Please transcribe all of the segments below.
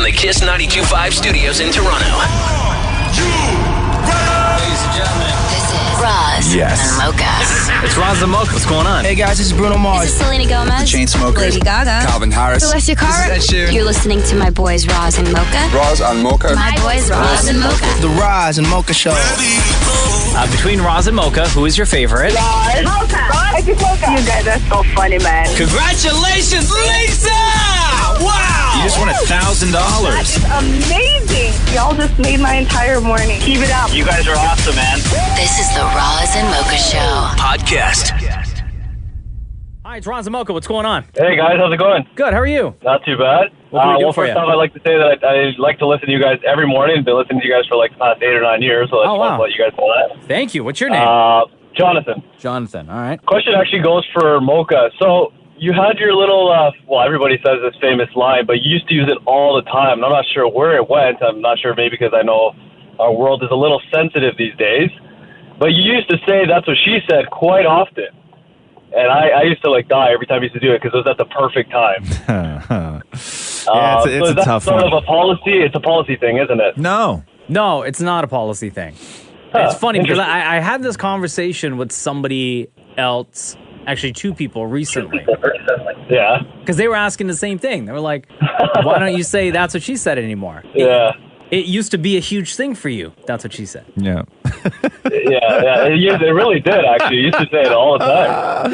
the Kiss 92.5 studios in Toronto. Ladies and gentlemen, This is Roz and Mocha. it's Roz Mocha. What's going on? Hey guys, this is Bruno Mars. This is Selena Gomez. The Chainsmokers. Lady Gaga. Calvin Harris. Celestia Cara. This is Ed Sheeran. You're listening to my boys Roz and Mocha. Roz and Mocha. My boys Roz and Mocha. The Roz and Mocha Show. Between Roz and Mocha, who is your favorite? Mocha. You guys are so funny, man. Congratulations, Lisa! Wow! You just won $1,000. That's amazing. Y'all just made my entire morning. Keep it up. You guys are awesome, man. This is the Roz and Mocha Show. Podcast. Hi, it's Roz and Mocha. What's going on? Hey guys, how's it going? Good, how are you? Not too bad. What can we do for first you? off, I'd like to say that I like to listen to you guys every morning. I've been listening to you guys for like the past 8 or 9 years, so I just want to let you guys know that. Thank you. What's your name? Jonathan. Jonathan, all right. Question actually goes for Mocha. So you had your little, everybody says this famous line, but you used to use it all the time. And I'm not sure where it went. I'm not sure, maybe because I know our world is a little sensitive these days. But you used to say that's what she said quite often. And I used to die every time you used to do it because it was at the perfect time. Yeah, it's a tough sort one. of a policy. It's a policy thing, isn't it? No. No, it's not a policy thing. It's funny because I had this conversation with somebody else, actually 2 people recently, Yeah. because they were asking the same thing. They were like, why don't you say that's what she said anymore? Yeah. It used to be a huge thing for you. That's what she said. Yeah. Yeah. It really did, actually. You used to say it all the time.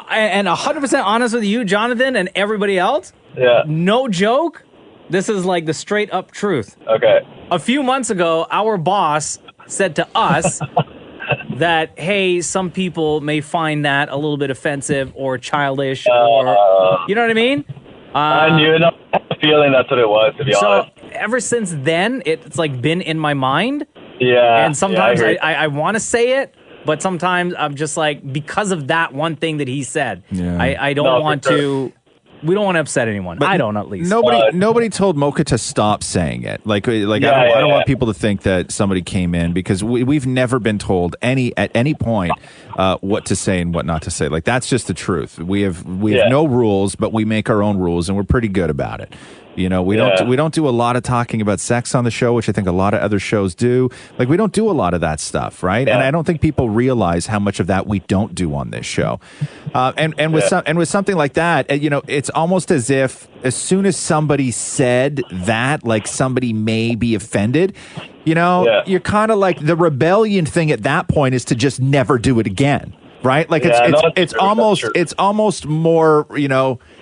And 100% honest with you, Jonathan, and everybody else, Yeah. no joke, this is like the straight up truth. Okay. A few months ago, our boss said to us that, hey, some people may find that a little bit offensive or childish or, you know what I mean? I knew it. I had a feeling that's what it was, to be honest. So ever since then, it's been in my mind. Yeah. And sometimes yeah, I want to say it, but sometimes I'm just because of that one thing that he said, Yeah. I don't want to. We don't want to upset anyone. I don't, at least. Nobody told Mocha to stop saying it. I don't want people to think that somebody came in because we've never been told at any point what to say and what not to say. That's just the truth. We have no rules, but we make our own rules, and we're pretty good about it. We don't do a lot of talking about sex on the show, which I think a lot of other shows do. We don't do a lot of that stuff, right? Yeah. And I don't think people realize how much of that we don't do on this show. With something like that, it's almost as if as soon as somebody said that, somebody may be offended, you're kind of the rebellion thing at that point is to just never do it again, right? It's almost more,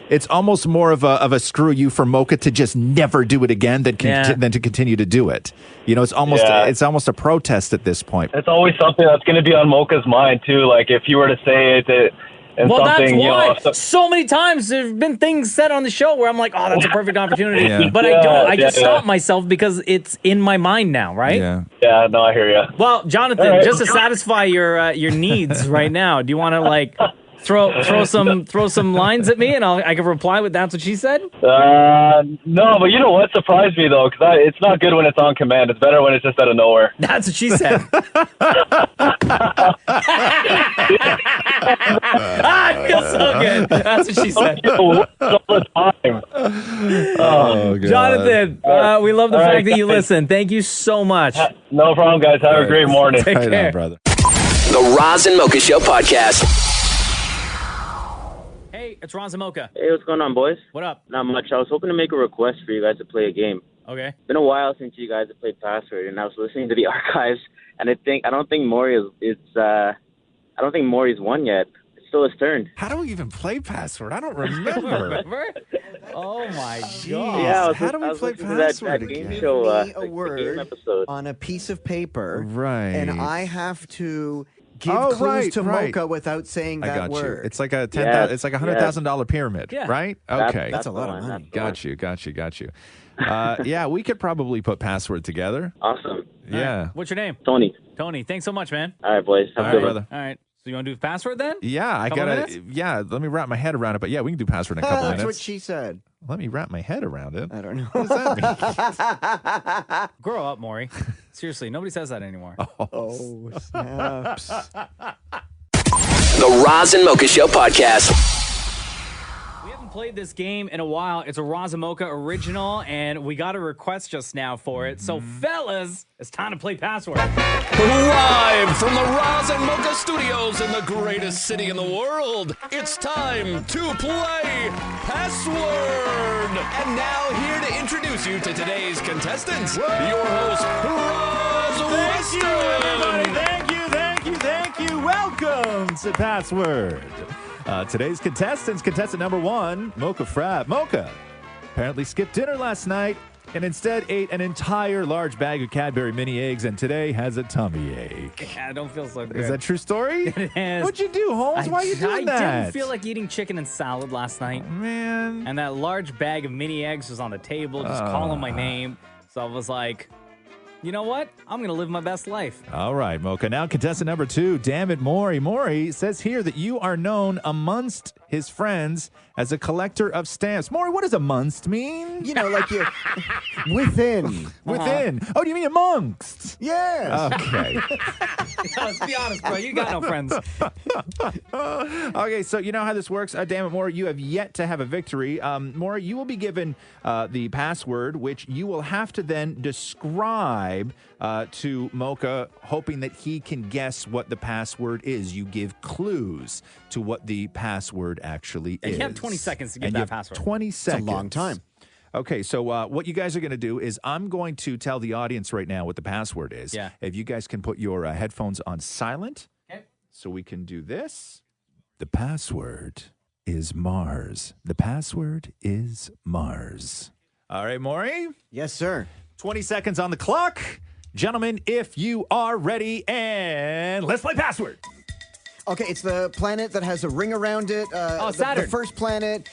it's almost more of a screw you for Mocha to just never do it again than to continue to do it. It's almost a protest at this point. It's always something that's going to be on Mocha's mind too. If you were to say it, and something, that's why. So many times there's been things said on the show where I'm like, oh, that's a perfect opportunity. Yeah. But I don't. I just stop myself because it's in my mind now, right? Yeah. Yeah, no, I hear you. Well, Jonathan, just to satisfy your needs right now, do you want to throw some lines at me and I can reply with that's what she said? No, but you know what surprised me though, because it's not good when it's on command. It's better when it's just out of nowhere. That's what she said. I feel so good. That's what she said. All the time. Oh, God. Jonathan, we love the fact that you listen. Thank you so much. No problem, guys. Have a great morning. Take Right care. on, brother. The Roz and Mocha Show podcast. Hey, it's Roz and Mocha. Hey, what's going on, boys? What up? Not much. I was hoping to make a request for you guys to play a game. Okay. It's been a while since you guys have played Password, and I was listening to the archives, and I don't think Maurie Maurie's won yet. It's still his turn. How do we even play Password? I don't remember. Oh my god. Yeah, How do we play Password that game again? show, Give me a the game word episode. on a piece of paper, Right. and I have to give Oh, clues right, to right. Mocha without saying I that got word. you. It's like a Yes, it's like $100,000 pyramid, Yeah. right? That's Okay. That's a lot of the one. money. That's the one. Got you. Yeah, we could probably put Password together. Awesome. Yeah. What's your name? Tony. Tony. Thanks so much, man. All right, boys. Have All a right, good one. brother. All right. So you want to do password then? Yeah, I Couple gotta. minutes? Yeah, let me wrap my head around it. But yeah, we can do Password in a couple That's minutes. what she said. Let me wrap my head around it. I don't know. What does that mean? Grow up, Maury. Seriously, nobody says that anymore. Oh, snaps. The Roz and Mocha Show podcast. We haven't played this game in a while. It's a Roz Mocha original, and we got a request just now for it. So, fellas, it's time to play Password. Live from the Roz and Mocha studios in the greatest city in the world, it's time to play Password. And now here to introduce you to today's contestants, your host, Roz Thank you, everybody. Thank you. Welcome to Password. Today's contestant number 1, Mocha Frap. Mocha apparently skipped dinner last night and instead ate an entire large bag of Cadbury mini eggs and today has a tummy ache. Yeah, I don't feel so good. Is that a true story? It is. What'd you do, Holmes? Why are you doing that? I didn't feel like eating chicken and salad last night. Oh, man. And that large bag of mini eggs was on the table, just calling my name. So I was like, you know what? I'm going to live my best life. All right, Mocha. Now contestant number 2, Damnit Maurie. Maurie says here that you are known amongst his friends as a collector of stamps. Maurie, what does amongst mean? You know, like you're within. Within. Oh, do you mean amongst? Yes. Okay. Let's be honest, bro. You got no friends. Okay, so you know how this works. Damn it, Maury, you have yet to have a victory. Maury, you will be given the password, which you will have to then describe to Mocha, hoping that he can guess what the password is. You give clues to what the password actually is. You have 20 seconds to give that password. 20 seconds. It's a long time. Okay, so what you guys are going to do is I'm going to tell the audience right now what the password is. Yeah. If you guys can put your headphones on silent, Okay. so we can do this. The password is Mars. The password is Mars. All right, Maury. Yes, sir. 20 seconds on the clock. Gentlemen, if you are ready, and let's play password. Okay, it's the planet that has a ring around it. Saturn. The first planet.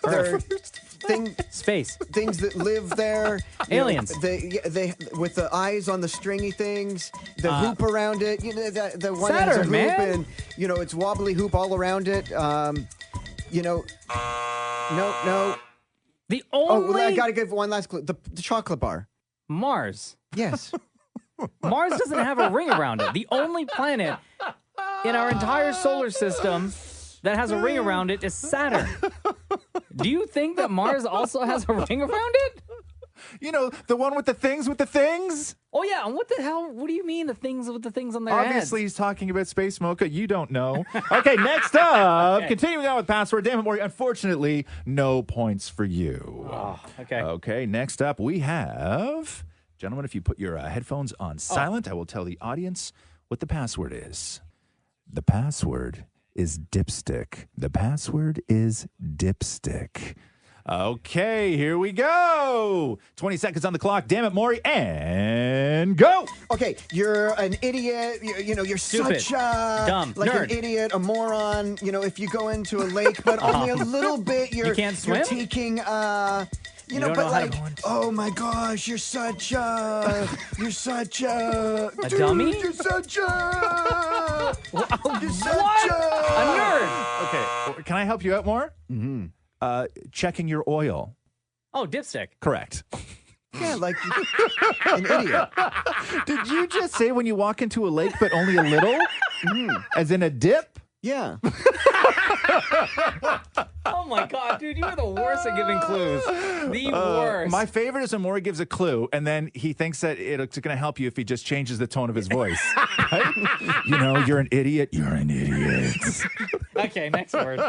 There Space. things that live there. You Aliens. know, they with the eyes on the stringy things. The hoop around it. You know, the one that has a Saturn, hoop man. and you know it's wobbly hoop all around it. You know, no. The Oh, only I gotta give one last clue. The chocolate bar. Mars. Yes. Mars doesn't have a ring around it. The only planet in our entire solar system that has a ring around it is Saturn. Do you think that Mars also has a ring around it? You know, the one with the things with the things? Oh, yeah. And what the hell? What do you mean the things with the things on their Obviously, heads? he's talking about Space Mocha. You don't know. Okay, next up, continuing on with password. Damn it, Maury. Unfortunately, no points for you. Oh, okay. Okay, next up, we have... Gentlemen, if you put your headphones on silent, I will tell the audience what the password is. The password is dipstick. The password is dipstick. Okay, here we go. 20 seconds on the clock. Damn it, Maury, and go. Okay, you're an idiot. You're Stupid. such a Dumb. like Nerd. an idiot, a moron. You know, if you go into a lake, but only a little bit, you're can't You're swim? taking. You know, don't but know how to- like, oh my gosh, you're such a dummy? You're such a you're such What? a A nerd. Okay, can I help you out more? Mm-hmm. Checking your oil. Oh, dipstick. Correct. Yeah, like an idiot. Did you just say when you walk into a lake, but only a little? As in a dip? Yeah. Oh, my God, dude. You're the worst at giving clues. The worst. My favorite is when Maury gives a clue, and then he thinks that it's going to help you if he just changes the tone of his voice. Right? You know, you're an idiot. You're an idiot. Okay, next word.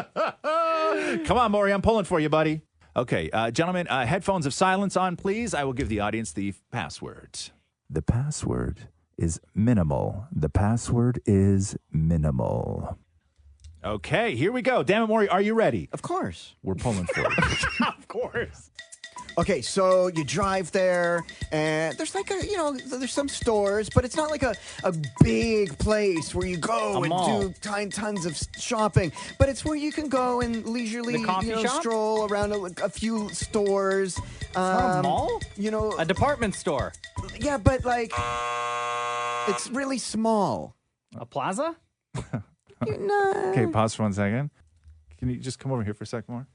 Come on, Maury. I'm pulling for you, buddy. Okay, gentlemen, headphones of silence on, please. I will give the audience the password. The password is minimal. The password is minimal. Okay, here we go. Damn it, Maury, are you ready? Of course. We're pulling for you. Of course. Okay, so you drive there, and there's like there's some stores, but it's not like a big place where you go and mall. do tons of shopping. But it's where you can go and leisurely The coffee shop? stroll around a few stores. It's not a mall? You know, A department store. yeah, but like it's really small. A plaza? Okay, pause for 1 second. Can you just come over here for a second more?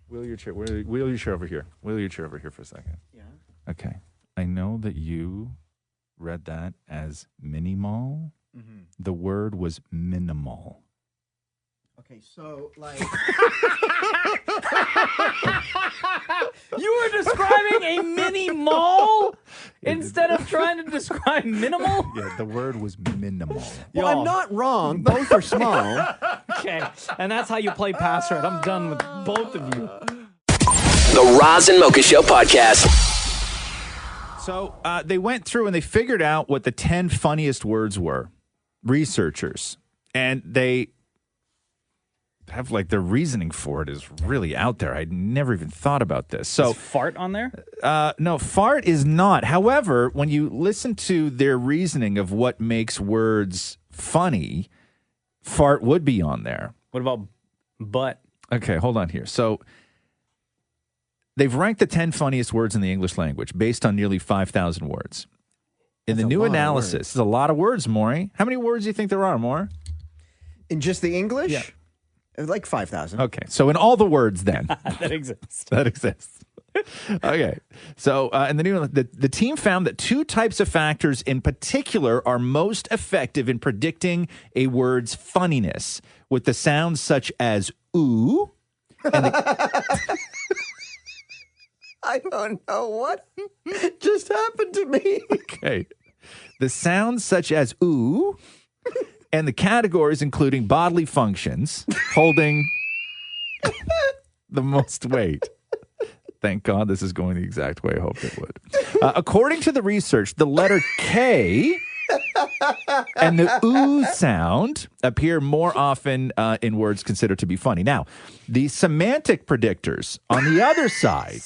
Wheel your chair. Wheel your chair over here. Wheel your chair over here for a second. Yeah. Okay. I know that you read that as mini mall. The word was minimal. Okay, so like You were describing a mini mall instead of trying to describe minimal? Yeah, the word was minimal. well, I'm not wrong. Both are small. Okay, and that's how you play password. I'm done with both of you. The Roz and Mocha Show podcast. So they went through and they figured out what the 10 funniest words were, researchers. And they have like their reasoning for it is really out there. I'd never even thought about this. So Is fart on there? no, fart is not. However, when you listen to their reasoning of what makes words funny, fart would be on there. What about butt? Okay, hold on here. So they've ranked the 10 funniest words in the English language based on nearly 5,000 words. In the new analysis, it's a lot of words, Maury. How many words do you think there are, Maury? In just the English? Yeah. Like 5,000. Okay, so in all the words then. That exists. That exists. Okay, so in the new the team found that two types of factors in particular are most effective in predicting a word's funniness, with the sounds such as ooh. And I don't know what just happened to me. Okay, the sounds such as ooh, and the categories including bodily functions holding the most weight. Thank God this is going the exact way I hoped it would. According to the research, the letter K and the ooh sound appear more often in words considered to be funny. Now, the semantic predictors on the other side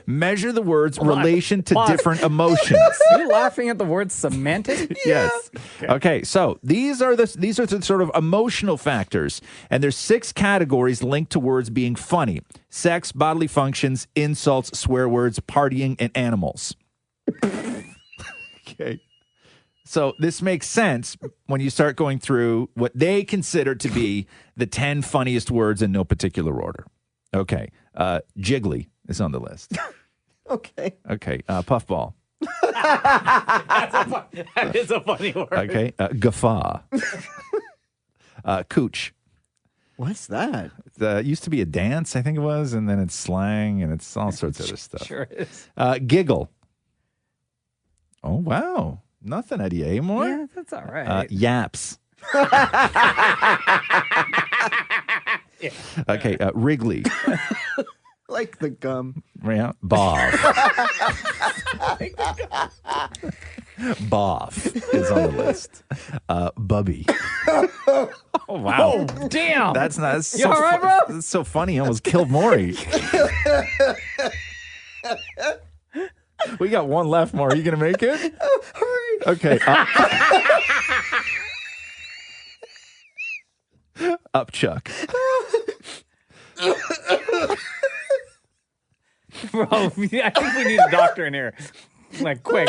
measure the word's relation to different emotions. Are you laughing at the word semantic? Yes. Okay, so these are the sort of emotional factors, and there's 6 categories linked to words being funny: sex, bodily functions, insults, swear words, partying, and animals. Okay. So this makes sense when you start going through what they consider to be the 10 funniest words in no particular order. Okay. Jiggly is on the list. Okay. Okay. Puffball. That is a funny word. Okay. Guffaw. Cooch. What's that? It used to be a dance, I think it was, and then it's slang, and it's all sorts of other stuff. Sure is. Giggle. Oh, wow. Nothing, Eddie Amore. Yeah, that's all right. Yaps. Okay. Wrigley. Like the gum. Yeah. Bob. Boff is on the list. Bubby. Oh, wow. Oh, damn. That's not. That's You so all right, bro? That's so funny. He almost killed Maury. We got one left, Maury. Are you going to make it? Hurry. Okay. Upchuck. Bro, I think we need a doctor in here. Like, quick.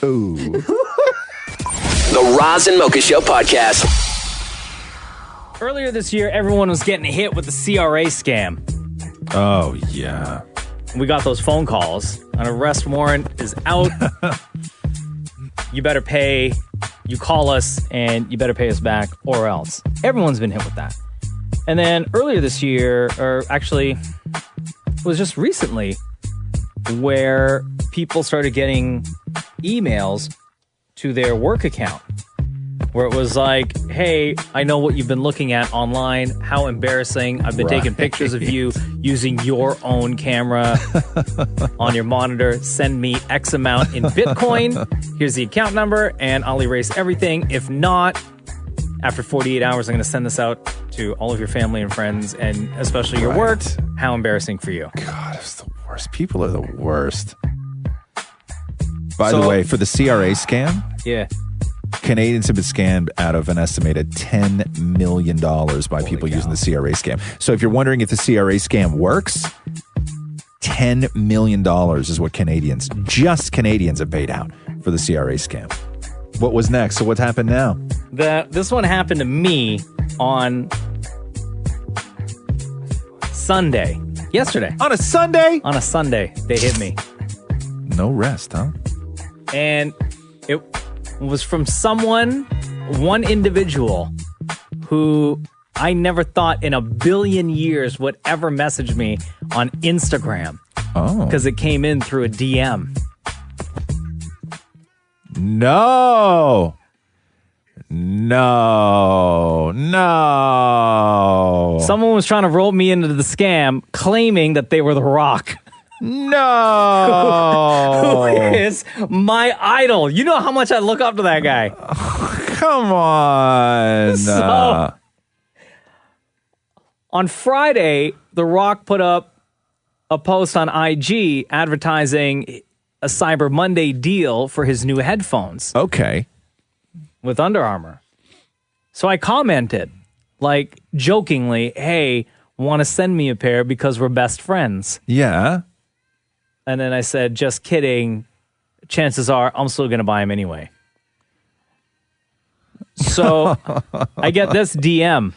Ooh. The Roz and Mocha Show podcast. Earlier this year, everyone was getting hit with the CRA scam. Oh, yeah. We got those phone calls. An arrest warrant is out. You better pay. You call us, and you better pay us back, or else. Everyone's been hit with that. And then earlier this year, or actually, it was just recently, where people started getting emails to their work account, where it was like, hey, I know what you've been looking at online. How embarrassing. I've been taking pictures of you using your own camera on your monitor. Send me X amount in Bitcoin. Here's the account number, and I'll erase everything. If not, after 48 hours, I'm going to send this out to all of your family and friends, and especially your work. How embarrassing for you. God, it's the worst. People are the worst. By the way, for the CRA scam, yeah, Canadians have been scammed out of an estimated $10 million by people using the CRA scam. So if you're wondering if the CRA scam works, $10 million is what just Canadians have paid out for the CRA scam. What was next? So what's happened now? This one happened to me on Sunday. Yesterday. On a Sunday? On a Sunday, they hit me. No rest, huh? And it was from one individual who I never thought in a billion years would ever message me on Instagram. Oh. Because it came in through a DM. No. Someone was trying to roll me into the scam, claiming that they were The Rock. No. Who is my idol. You know how much I look up to that guy. Come on. So, on Friday, The Rock put up a post on IG advertising a Cyber Monday deal for his new headphones. Okay. With Under Armour. So I commented, like, jokingly, hey, want to send me a pair because we're best friends. Yeah. And then I said, just kidding. Chances are I'm still going to buy them anyway. So I get this DM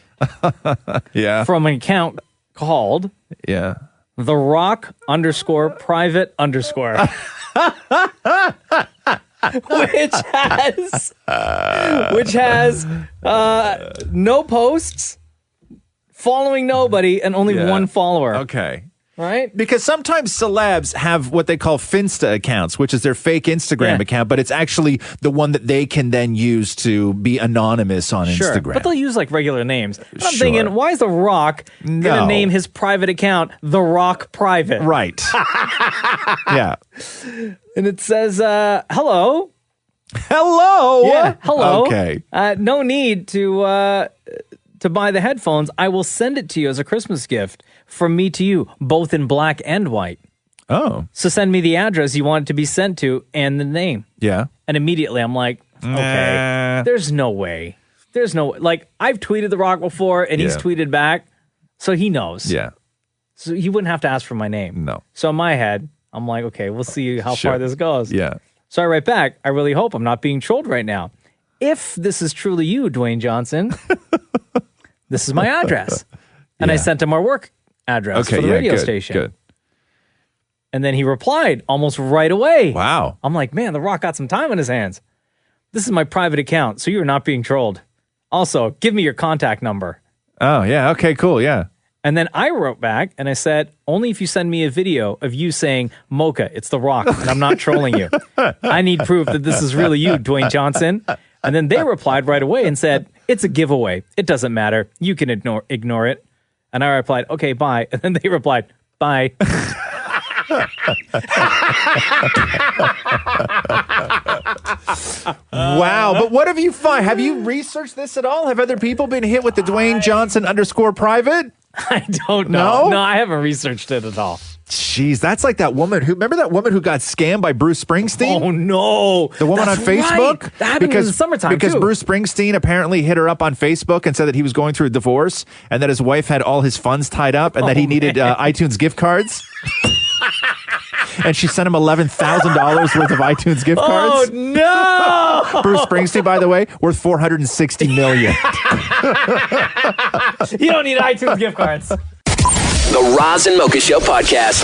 Yeah. from an account called Yeah. The Rock _private_. which has no posts, following nobody, and only one follower. Okay. Right? Because sometimes celebs have what they call Finsta accounts, which is their fake Instagram account, but it's actually the one that they can then use to be anonymous on Instagram. But they'll use like regular names. And I'm thinking, why is The Rock going to name his private account The Rock Private? Right. Yeah. And it says, hello. Hello. Yeah, hello. Okay. No need to buy the headphones. I will send it to you as a Christmas gift from me to you, both in black and white. Oh. So send me the address you want it to be sent to and the name. Yeah. And immediately I'm like, okay, there's no way. There's no, like, I've tweeted The Rock before and he's tweeted back. So he knows. Yeah. So he wouldn't have to ask for my name. No. So in my head, I'm like, okay, we'll see how far this goes. Yeah. So I write back, I really hope I'm not being trolled right now. If this is truly you, Dwayne Johnson, this is my address. And I sent him our work address for the radio station. Good. And then he replied almost right away. Wow. I'm like, man, The Rock got some time on his hands. This is my private account, so you're not being trolled. Also, give me your contact number. Oh, yeah. Okay, cool. Yeah. And then I wrote back and I said, only if you send me a video of you saying, Mocha, it's The Rock, and I'm not trolling you. I need proof that this is really you, Dwayne Johnson. And then they replied right away and said, it's a giveaway. It doesn't matter. You can ignore it. And I replied, okay, bye. And then they replied, bye. Wow. But what have you found? Have you researched this at all? Have other people been hit with the Dwayne Johnson _private? I don't know. No, I haven't researched it at all. Jeez, that's like that woman who, remember that woman who got scammed by Bruce Springsteen? Oh, no. The woman on Facebook? Right. That happened in the summertime, Because too. Bruce Springsteen apparently hit her up on Facebook and said that he was going through a divorce and that his wife had all his funds tied up and that he needed iTunes gift cards. And she sent him $11,000 worth of iTunes gift cards. Oh, no. Bruce Springsteen, by the way, worth $460 million. You don't need iTunes gift cards. The Roz and Mocha Show podcast.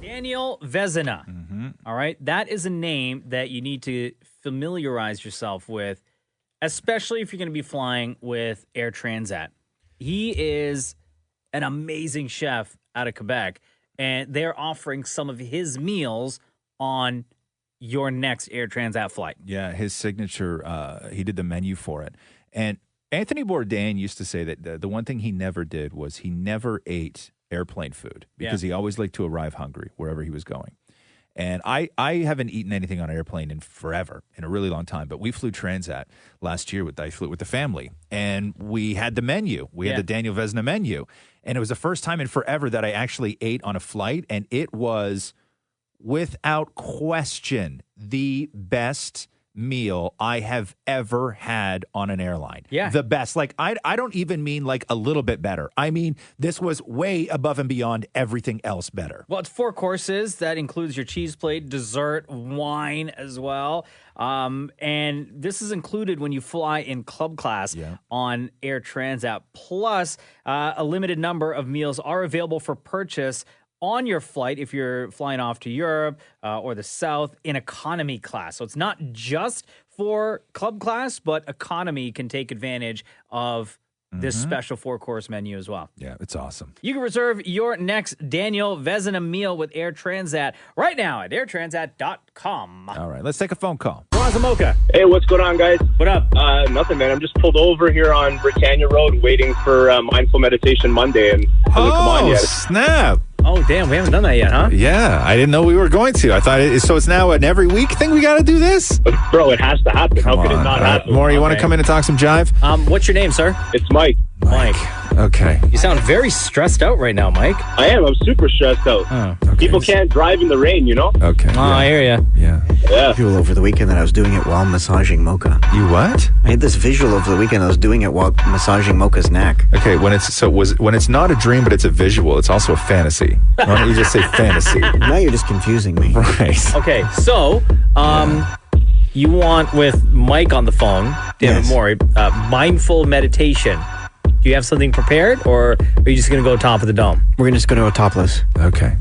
Daniel Vezina. All right. That is a name that you need to familiarize yourself with, especially if you're going to be flying with Air Transat. He is an amazing chef out of Quebec, and they're offering some of his meals on your next Air Transat flight. Yeah, his signature, he did the menu for it. And Anthony Bourdain used to say that the one thing he never did was he never ate airplane food because he always liked to arrive hungry wherever he was going. And I haven't eaten anything on an airplane in forever, in a really long time. But we flew Transat last year I flew with the family, and we had the menu. We had the Daniel Vezina menu. And it was the first time in forever that I actually ate on a flight, and it was, without question, the best meal I have ever had on an airline. Yeah. The best. Like, I don't even mean like a little bit better. I mean, this was way above and beyond everything else better. Well, it's 4 courses. That includes your cheese plate, dessert, wine as well. And this is included when you fly in club class on Air Transat. Plus, a limited number of meals are available for purchase on your flight if you're flying off to Europe or the South in economy class. So it's not just for club class, but economy can take advantage of this special 4-course menu as well. Yeah, it's awesome. You can reserve your next Daniel Vezina meal with Air Transat right now at airtransat.com. All right, let's take a phone call. Roz Mocha. Hey, what's going on, guys? What up? Nothing, man. I'm just pulled over here on Britannia Road waiting for Mindful Meditation Monday, and hasn't come on yet. Snap. Oh, damn. We haven't done that yet, huh? Yeah, I didn't know we were going to. I thought so it's now an every week thing we got to do this? But, bro, it has to happen. How could it not happen? Maury, you want to come in and talk some jive? What's your name, sir? It's Mike. Mike. Okay. You sound very stressed out right now, Mike. I am. I'm super stressed out. Oh, okay. People can't drive in the rain, you know? Okay. Oh, I hear you. Yeah. Yeah. Visual over the weekend that I was doing it while massaging Mocha. You what? I had this visual over the weekend I was doing it while massaging Mocha's neck. Okay, when it's not a dream but it's a visual, it's also a fantasy. Why don't you just say fantasy? Now you're just confusing me. Right. Okay, so you want with Mike on the phone, Damnit Maurie, mindful meditation. Do you have something prepared, or are you just going to go top of the dome? We're just going to go topless. Okay.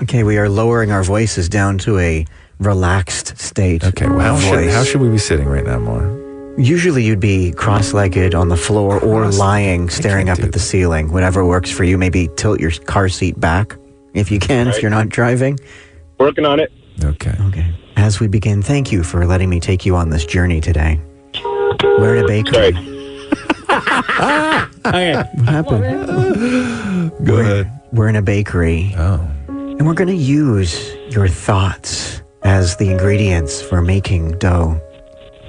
Okay, we are lowering our voices down to a relaxed state. Okay, well, how should we be sitting right now, Maury? Usually you'd be cross-legged on the floor or lying, staring up at the ceiling. Whatever works for you. Maybe tilt your car seat back if you can, if you're not driving. Working on it. Okay. Okay. As we begin, thank you for letting me take you on this journey today. We're at a bakery. Sorry. Okay. What happened? Go ahead. We're in a bakery. Oh. And we're going to use your thoughts as the ingredients for making dough.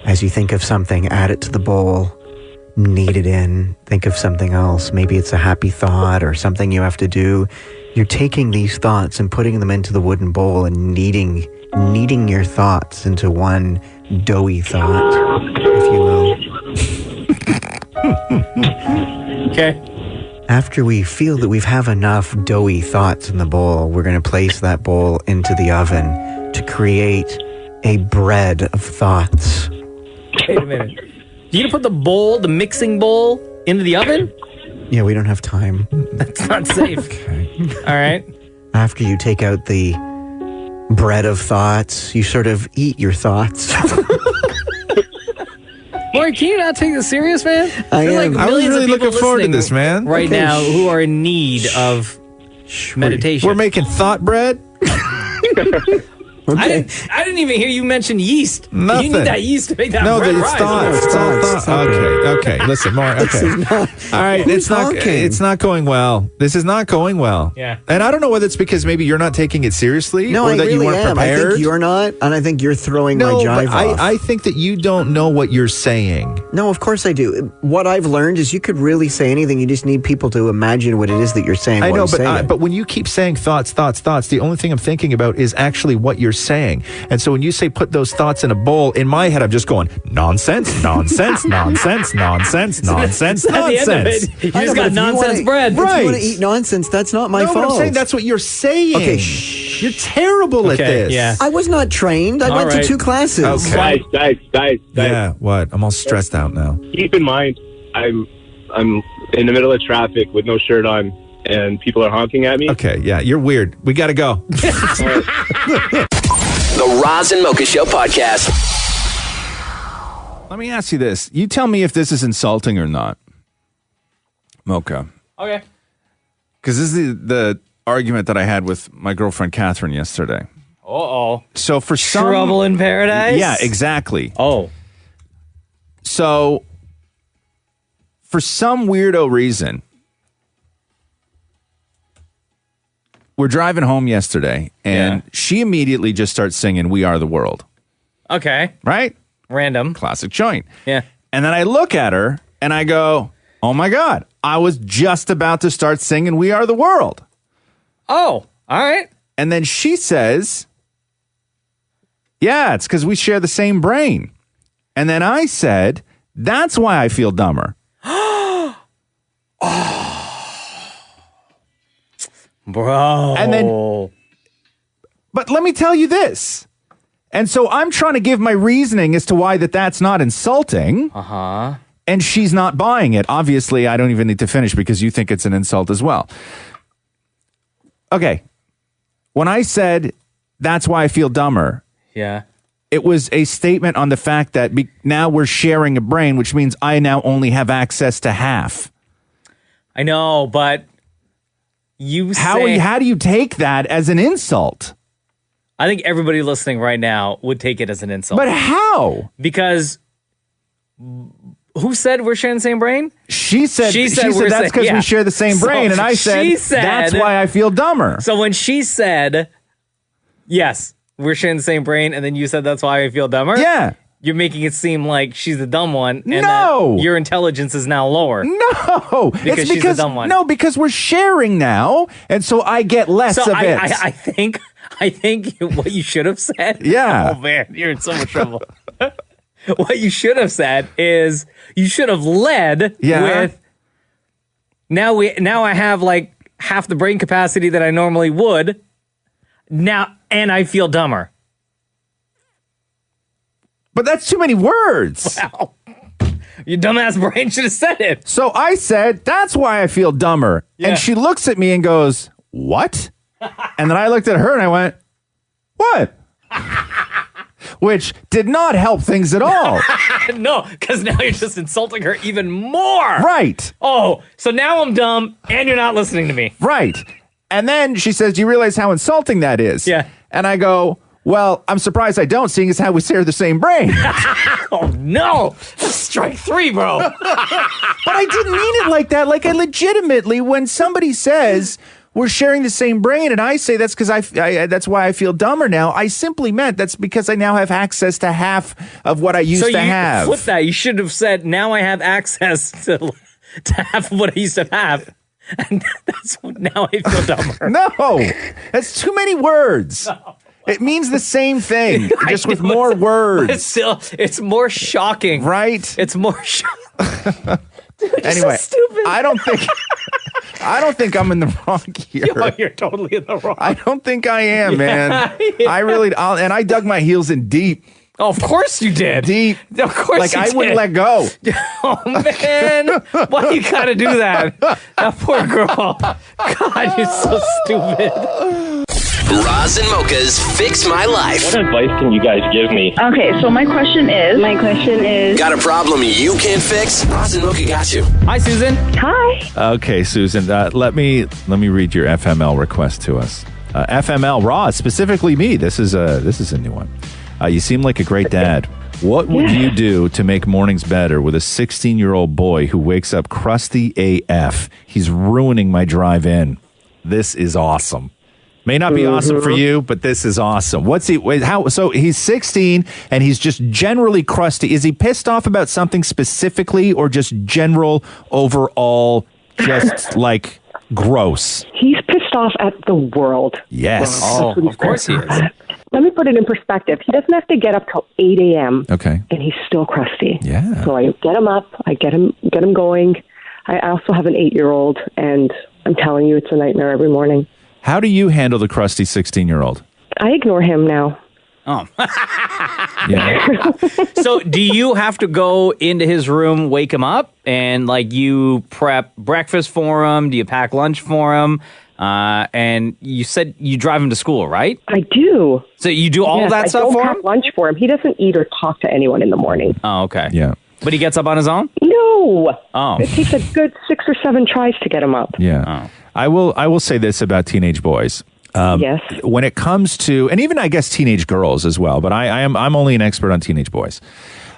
As you think of something, add it to the bowl, knead it in, think of something else. Maybe it's a happy thought or something you have to do. You're taking these thoughts and putting them into the wooden bowl and kneading your thoughts into one doughy thought, if you will. Okay. After we feel that we have enough doughy thoughts in the bowl, we're going to place that bowl into the oven to create a bread of thoughts. Wait a minute. You gonna put the mixing bowl, into the oven? Yeah, we don't have time. That's not safe. Okay. All right. After you take out the bread of thoughts, you sort of eat your thoughts. Maury, can you not take this serious, man? I am. I was really looking forward to this, man. Right now, who are in need of meditation. We're making thought bread? I didn't even hear you mention yeast. Nothing. You need that yeast to make that No, bread it's rise. thoughts. It's all thoughts. Okay. Listen, more. Okay. All right. It's not going well. This is not going well. Yeah. And I don't know whether it's because maybe you're not taking it seriously No, or I that really you weren't am. prepared. I think you're not, and I think you're throwing my jive off. I think that you don't know what you're saying. No, of course I do. What I've learned is you could really say anything. You just need people to imagine what it is that you're saying. I know, say it. but when you keep saying thoughts, the only thing I'm thinking about is actually what you're saying. And so when you say put those thoughts in a bowl, in my head I'm just going nonsense, nonsense, nonsense, nonsense, nonsense, nonsense. You just got nonsense bread. If you want to eat nonsense, that's not my fault. But I'm saying that's what you're saying. Okay, You're terrible at this. Yeah. I was not trained. I went to 2 classes. Okay. Guys. Yeah, what? I'm all stressed out now. Keep in mind, I'm in the middle of traffic with no shirt on, and people are honking at me. Okay, yeah, you're weird. We got to go. The Roz and Mocha Show podcast. Let me ask you this. You tell me if this is insulting or not, Mocha. Okay. Because this is the argument that I had with my girlfriend Catherine yesterday. Uh-oh. So for some... Trouble in paradise? Yeah, exactly. Oh. So for some weirdo reason, we're driving home yesterday, and she immediately just starts singing We Are the World. Okay. Right? Random. Classic joint. Yeah. And then I look at her, and I go, oh my God, I was just about to start singing We Are the World. Oh, all right. And then she says, yeah, it's because we share the same brain. And then I said, that's why I feel dumber. Bro. And then, but let me tell you this. And so I'm trying to give my reasoning as to why that's not insulting. Uh-huh. And she's not buying it. Obviously, I don't even need to finish because you think it's an insult as well. Okay. when I said that's why I feel dumber, Yeah. it was a statement on the fact that now we're sharing a brain, which means I now only have access to half. I know, but you how do you take that as an insult? I think everybody listening right now would take it as an insult. But how? Because who said we're sharing the same brain? She said that's because we share the same brain, and I said that's why I feel dumber. So when she said, yes, we're sharing the same brain, and then you said that's why I feel dumber? Yeah. You're making it seem like she's the dumb one, and No. that your intelligence is now lower. No, Because she's the dumb one. No, because we're sharing now, and so I get less So of it. I think what you should have said. Yeah. Oh man, you're in so much trouble. What you should have said is you should have led with. Now I have like half the brain capacity that I normally would. Now and I feel dumber. But that's too many words. Wow. Your dumbass brain should have said it. So I said, that's why I feel dumber. Yeah. And she looks at me and goes, what? And then I looked at her and I went, what? Which did not help things at all. No, because now you're just insulting her even more. Right. Oh, so now I'm dumb and you're not listening to me. Right. And then she says, do you realize how insulting that is? Yeah. And I go, well, I'm surprised I don't, seeing as how we share the same brain. Oh, no. That's strike 3, bro. But I didn't mean it like that. Like, I legitimately, when somebody says we're sharing the same brain and I say that's because that's why I feel dumber now, I simply meant that's because I now have access to half of what I used to have. Flip that. You should have said, now I have access to half of what I used to have. And that's now I feel dumber. No, that's too many words. No. It means the same thing, just with more words. But still, it's more shocking. Right? It's more shocking. Dude, anyway, so stupid. I don't think I'm in the wrong here. You're totally in the wrong. I don't think I am, man. Yeah. I really, and I dug my heels in deep. Oh, of course you did. Deep. Of course like you I did. wouldn't let go. Oh, man. Why you gotta do that? That poor girl. God, you're so stupid. Roz and Mocha's Fix My Life. What advice can you guys give me? Okay, so my question is... Got a problem you can't fix? Roz and Mocha got you. Hi, Susan. Hi. Okay, Susan, let me read your FML request to us. FML, Roz, specifically me. This is a new one. You seem like a great dad. What would you do to make mornings better with a 16-year-old boy who wakes up crusty AF? He's ruining my drive in. This is awesome. May not be awesome for you, but this is awesome. So he's 16 and he's just generally crusty. Is he pissed off about something specifically or just general overall, just like gross? He's pissed off at the world. Yes. Oh, of course he is. Let me put it in perspective. He doesn't have to get up till 8 a.m. Okay. And he's still crusty. Yeah. So I get him up. I get him going. I also have an 8-year-old, and I'm telling you, it's a nightmare every morning. How do you handle the crusty 16-year-old? I ignore him now. Oh. Yeah. So do you have to go into his room, wake him up, and like you prep breakfast for him? Do you pack lunch for him? And you said you drive him to school, right? I do. So you do all that stuff for him? I don't pack lunch for him. He doesn't eat or talk to anyone in the morning. Oh, okay. Yeah. But he gets up on his own? No. Oh. It takes a good 6 or 7 tries to get him up. Yeah. Oh. I will say this about teenage boys. Yes. When it comes to, and even I guess teenage girls as well, but I'm only an expert on teenage boys.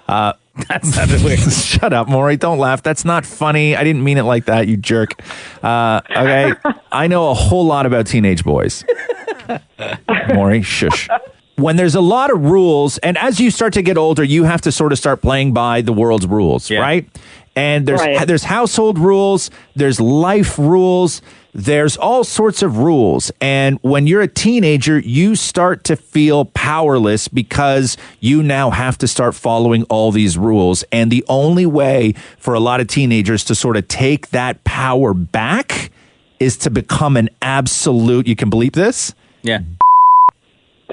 That sounded weird. Shut up, Maury. Don't laugh. That's not funny. I didn't mean it like that, you jerk. Okay. I know a whole lot about teenage boys. Maury, shush. When there's a lot of rules, and as you start to get older, you have to sort of start playing by the world's rules, right? And there's household rules, there's life rules, there's all sorts of rules. And when you're a teenager, you start to feel powerless because you now have to start following all these rules. And the only way for a lot of teenagers to sort of take that power back is to become an absolute, you can bleep this? Yeah.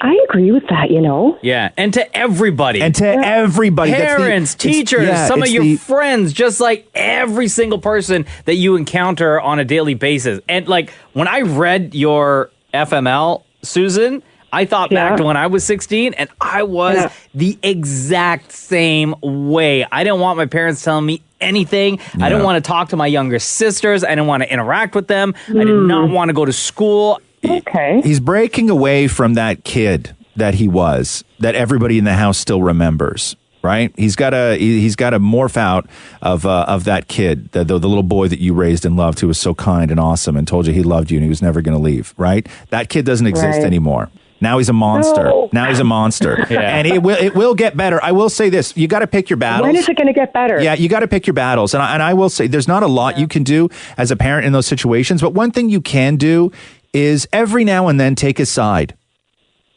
I agree with that, you know. Yeah, and to everybody. And to everybody. Parents, teachers, some of your friends, just like every single person that you encounter on a daily basis. And like when I read your FML, Susan, I thought back to when I was 16, and I was the exact same way. I didn't want my parents telling me anything. I didn't want to talk to my younger sisters. I didn't want to interact with them. I did not want to go to school. Okay. He's breaking away from that kid that he was, that everybody in the house still remembers. Right? He's got to morph out of that kid, the little boy that you raised and loved, who was so kind and awesome and told you he loved you and he was never going to leave. Right? That kid doesn't exist anymore. Now he's a monster. No. Now he's a monster. And it will get better. I will say this. You got to pick your battles. When is it going to get better? Yeah, you got to pick your battles. And I will say there's not a lot you can do as a parent in those situations. But one thing you can do is every now and then take his side.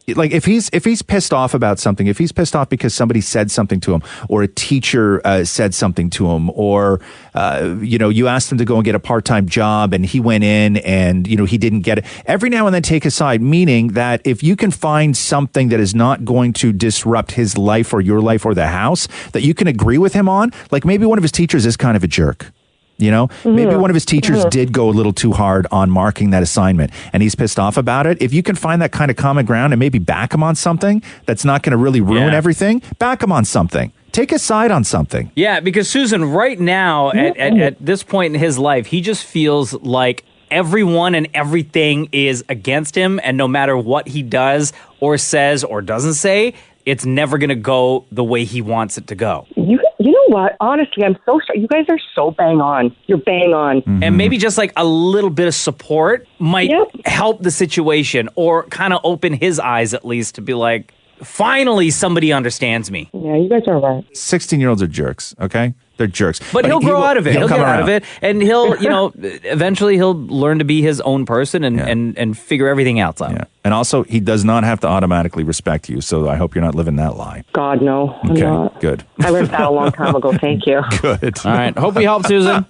Like if he's pissed off about something, if he's pissed off because somebody said something to him, or a teacher said something to him, or you asked him to go and get a part-time job and he went in and he didn't get it. Every now and then take his side, meaning that if you can find something that is not going to disrupt his life or your life or the house that you can agree with him on, like maybe one of his teachers is kind of a jerk. Maybe one of his teachers did go a little too hard on marking that assignment and he's pissed off about it. If you can find that kind of common ground and maybe back him on something that's not going to really ruin everything, back him on something. Take a side on something. Yeah, because Susan, right now, at this point in his life, he just feels like everyone and everything is against him, and no matter what he does or says or doesn't say, it's never going to go the way he wants it to go. You know what? Honestly, I'm so sorry. You guys are so bang on. You're bang on. Mm-hmm. And maybe just like a little bit of support might help the situation, or kind of open his eyes at least to be like, finally somebody understands me. Yeah, you guys are right. 16-year-olds are jerks, okay? They're jerks. But he'll grow out of it. He'll get out of it. And he'll, eventually he'll learn to be his own person and figure everything else out. Yeah. And also, he does not have to automatically respect you, so I hope you're not living that lie. God, no. I'm not. Good. I learned that a long time ago. Thank you. Good. All right. Hope we helped, Susan.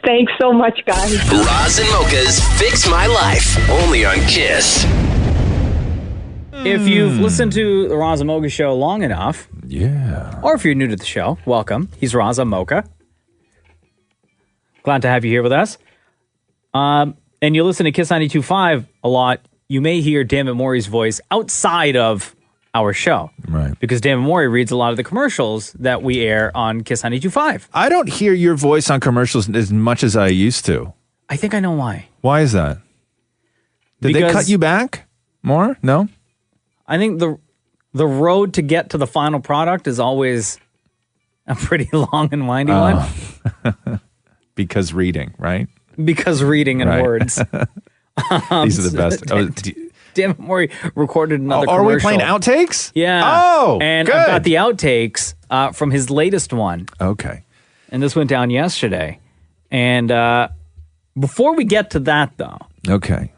Thanks so much, guys. Roz and Mocha's Fix My Life, only on Kiss. If you've listened to the Roz and Mocha show long enough, or if you're new to the show, welcome. He's Roz Mocha. Glad to have you here with us. And you listen to Kiss 92.5 a lot, you may hear Damnit Maurie's voice outside of our show. Right. Because Damnit Maurie reads a lot of the commercials that we air on Kiss 92.5. I don't hear your voice on commercials as much as I used to. I think I know why. Why is that? Did they cut you back more? No? I think the road to get to the final product is always a pretty long and windy one. Because reading, right? Because reading and words. These are the best. Damnit Maurie recorded another commercial. Are we playing outtakes? Yeah. Oh, and good. I've got the outtakes from his latest one. Okay. And this went down yesterday. And before we get to that, though. Okay.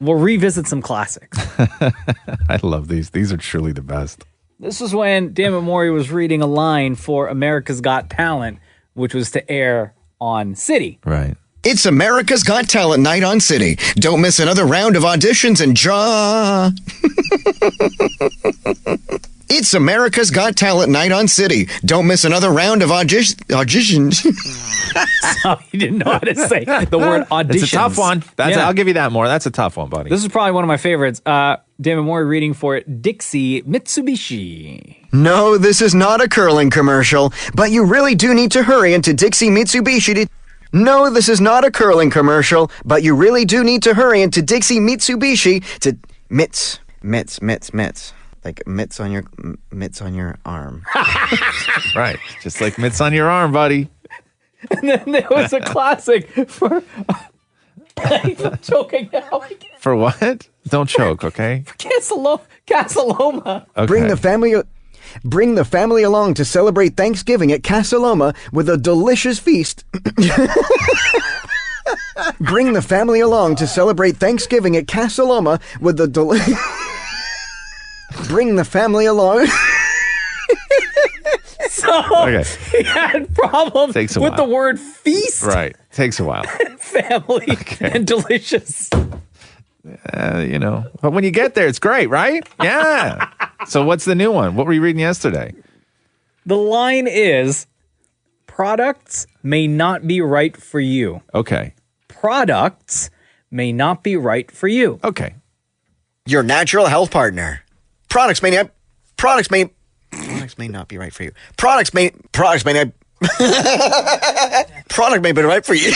We'll revisit some classics. I love these. These are truly the best. This is when Damnit Maurie was reading a line for America's Got Talent, which was to air on City. Right. It's America's Got Talent night on City. Don't miss another round of auditions and It's America's Got Talent night on City. Don't miss another round of auditions. So you didn't know how to say the word auditions. It's a tough one. I'll give you that more. That's a tough one, buddy. This is probably one of my favorites. Damnit Maurie reading for Dixie Mitsubishi. No, this is not a curling commercial, but you really do need to hurry into Dixie Mitsubishi. No, this is not a curling commercial, but you really do need to hurry into Dixie Mitsubishi to mitts. Like mitts on your arm. Right. Just like mitts on your arm, buddy. And then there was a classic for... I'm choking now. For what? Don't choke, okay? For Casaloma. Okay. Bring the family along to celebrate Thanksgiving at Casaloma with a delicious feast. Bring the family along to celebrate Thanksgiving at Casaloma with a Bring the family along. So he had problems with the word feast. Right. Takes a while. Family and delicious. But when you get there, it's great, right? Yeah. So what's the new one? What were you reading yesterday? The line is, products may not be right for you. Okay. Products may not be right for you. Okay. Your natural health partner. Products may not be right for you. Products may not product may be right for you.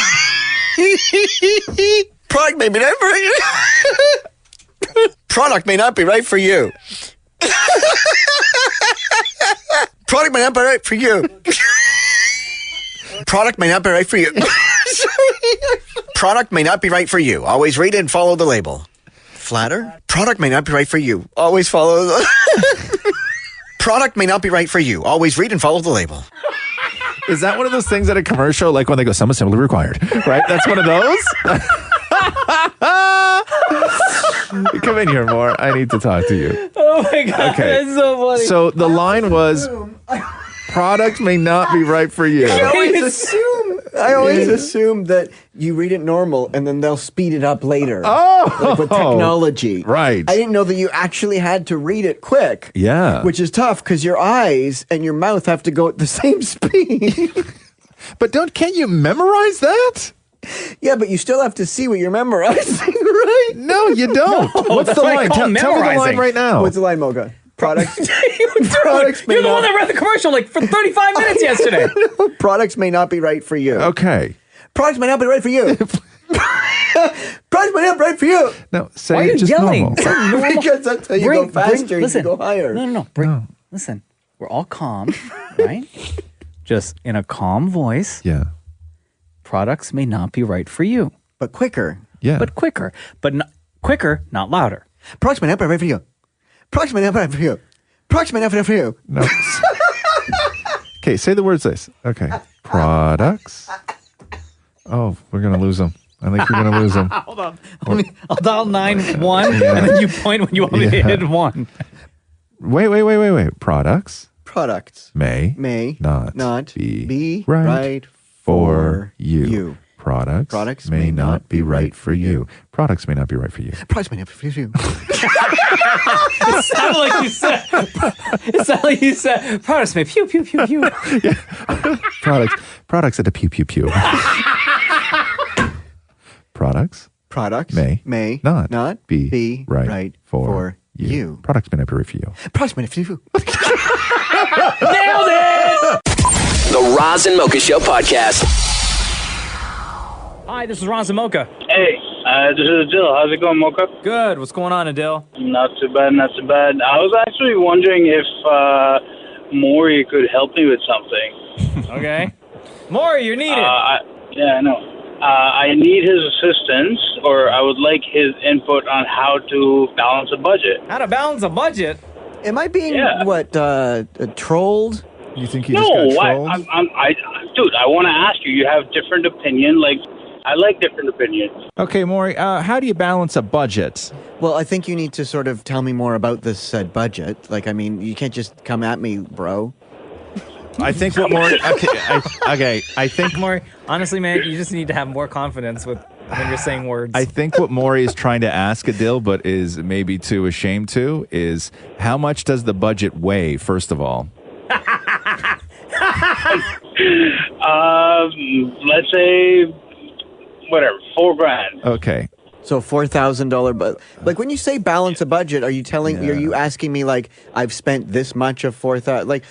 Product may be right for you. Product may not be right for you. Product may not be right for you. Product may not be right for you. Product may not be right for you. Always read and follow the label. Flatter? Product may not be right for you. Always follow the... Product may not be right for you. Always read and follow the label. Is that one of those things at a commercial, like when they go, some assembly required, right? That's one of those? Come in here, more. I need to talk to you. Oh my God, Okay. that's so funny. So the line was, product may not be right for you. I always assume that you read it normal and then they'll speed it up later. Oh! Like with technology. Right. I didn't know that you actually had to read it quick. Yeah. Which is tough because your eyes and your mouth have to go at the same speed. But can't you memorize that? Yeah, but you still have to see what you're memorizing, right? No, you don't. What's the line? Tell me the line right now. What's the line, Mocha? Products. You're the one that read the commercial like for 35 minutes yesterday. Products may not be right for you. Okay. Products may not be right for you. Products may not be right for you. No, say Why are you it just yelling? normal. Because that's how you go faster. Listen, you go higher. No. Listen, we're all calm, right? Just in a calm voice. Yeah. Products may not be right for you. But quicker. Yeah. But quicker. But quicker, not louder. Products may not be right for you. Products may not be right for you. Products may not be right for you. No. Okay, say the words this. Okay. Products. Oh, we're going to lose them. I think we're going to lose them. Hold on. I'll dial 9-1, and then you point when you want me to hit 1. Wait. Products. Products May not be right for you. Products may not be right for you. Products may not be right for you. Products may not be right for you. It sounded like you said, products may pew, pew, pew, pew. Yeah. Products at a pew, pew, pew. Products may not be right for you. Products may not be right for you. Products may not be right for you. Nailed it! The Roz and Mocha Show podcast. Hi, this is Roz Mocha. Hey, this is Adil. How's it going, Mocha? Good. What's going on, Adil? Not too bad. I was actually wondering if Maurie could help me with something. Okay. Maurie, you're needed. I know. I need his assistance, or I would like his input on how to balance a budget. How to balance a budget? Am I being, trolled? You think you just got trolled? Dude, I want to ask you. You have different opinion. Like, I like different opinions. Okay, Maurie, how do you balance a budget? Well, I think you need to sort of tell me more about this said budget. Like, I mean, you can't just come at me, bro. I think what Maurie... Okay, I think... Maurie, honestly, man, you just need to have more confidence when you're saying words. I think what Maurie is trying to ask Adil, but is maybe too ashamed to, is how much does the budget weigh, first of all? Let's say, whatever, $4,000. Okay. So $4,000, but like when you say balance a budget, are you asking me like I've spent this much of $4,000? Like,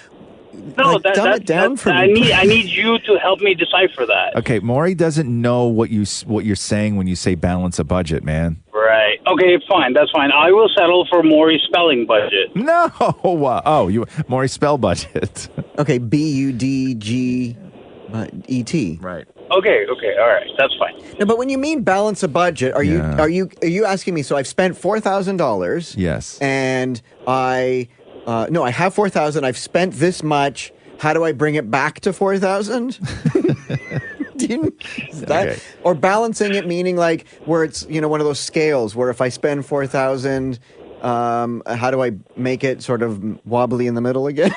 no, dumb it down for me. I need you to help me decipher that. Okay, Maurie doesn't know what you're saying when you say balance a budget, man. Right. Okay, fine. That's fine. I will settle for Maurie's spelling budget. No. Maurie spell budget. Okay, BUDGET. Right. Okay. All right. That's fine. No, but when you mean balance a budget, are you asking me? So I've spent $4,000. Yes. And I have $4,000. I've spent this much. How do I bring it back to $4,000? Okay. Or balancing it, meaning like where it's one of those scales where if I spend $4,000, how do I make it sort of wobbly in the middle again?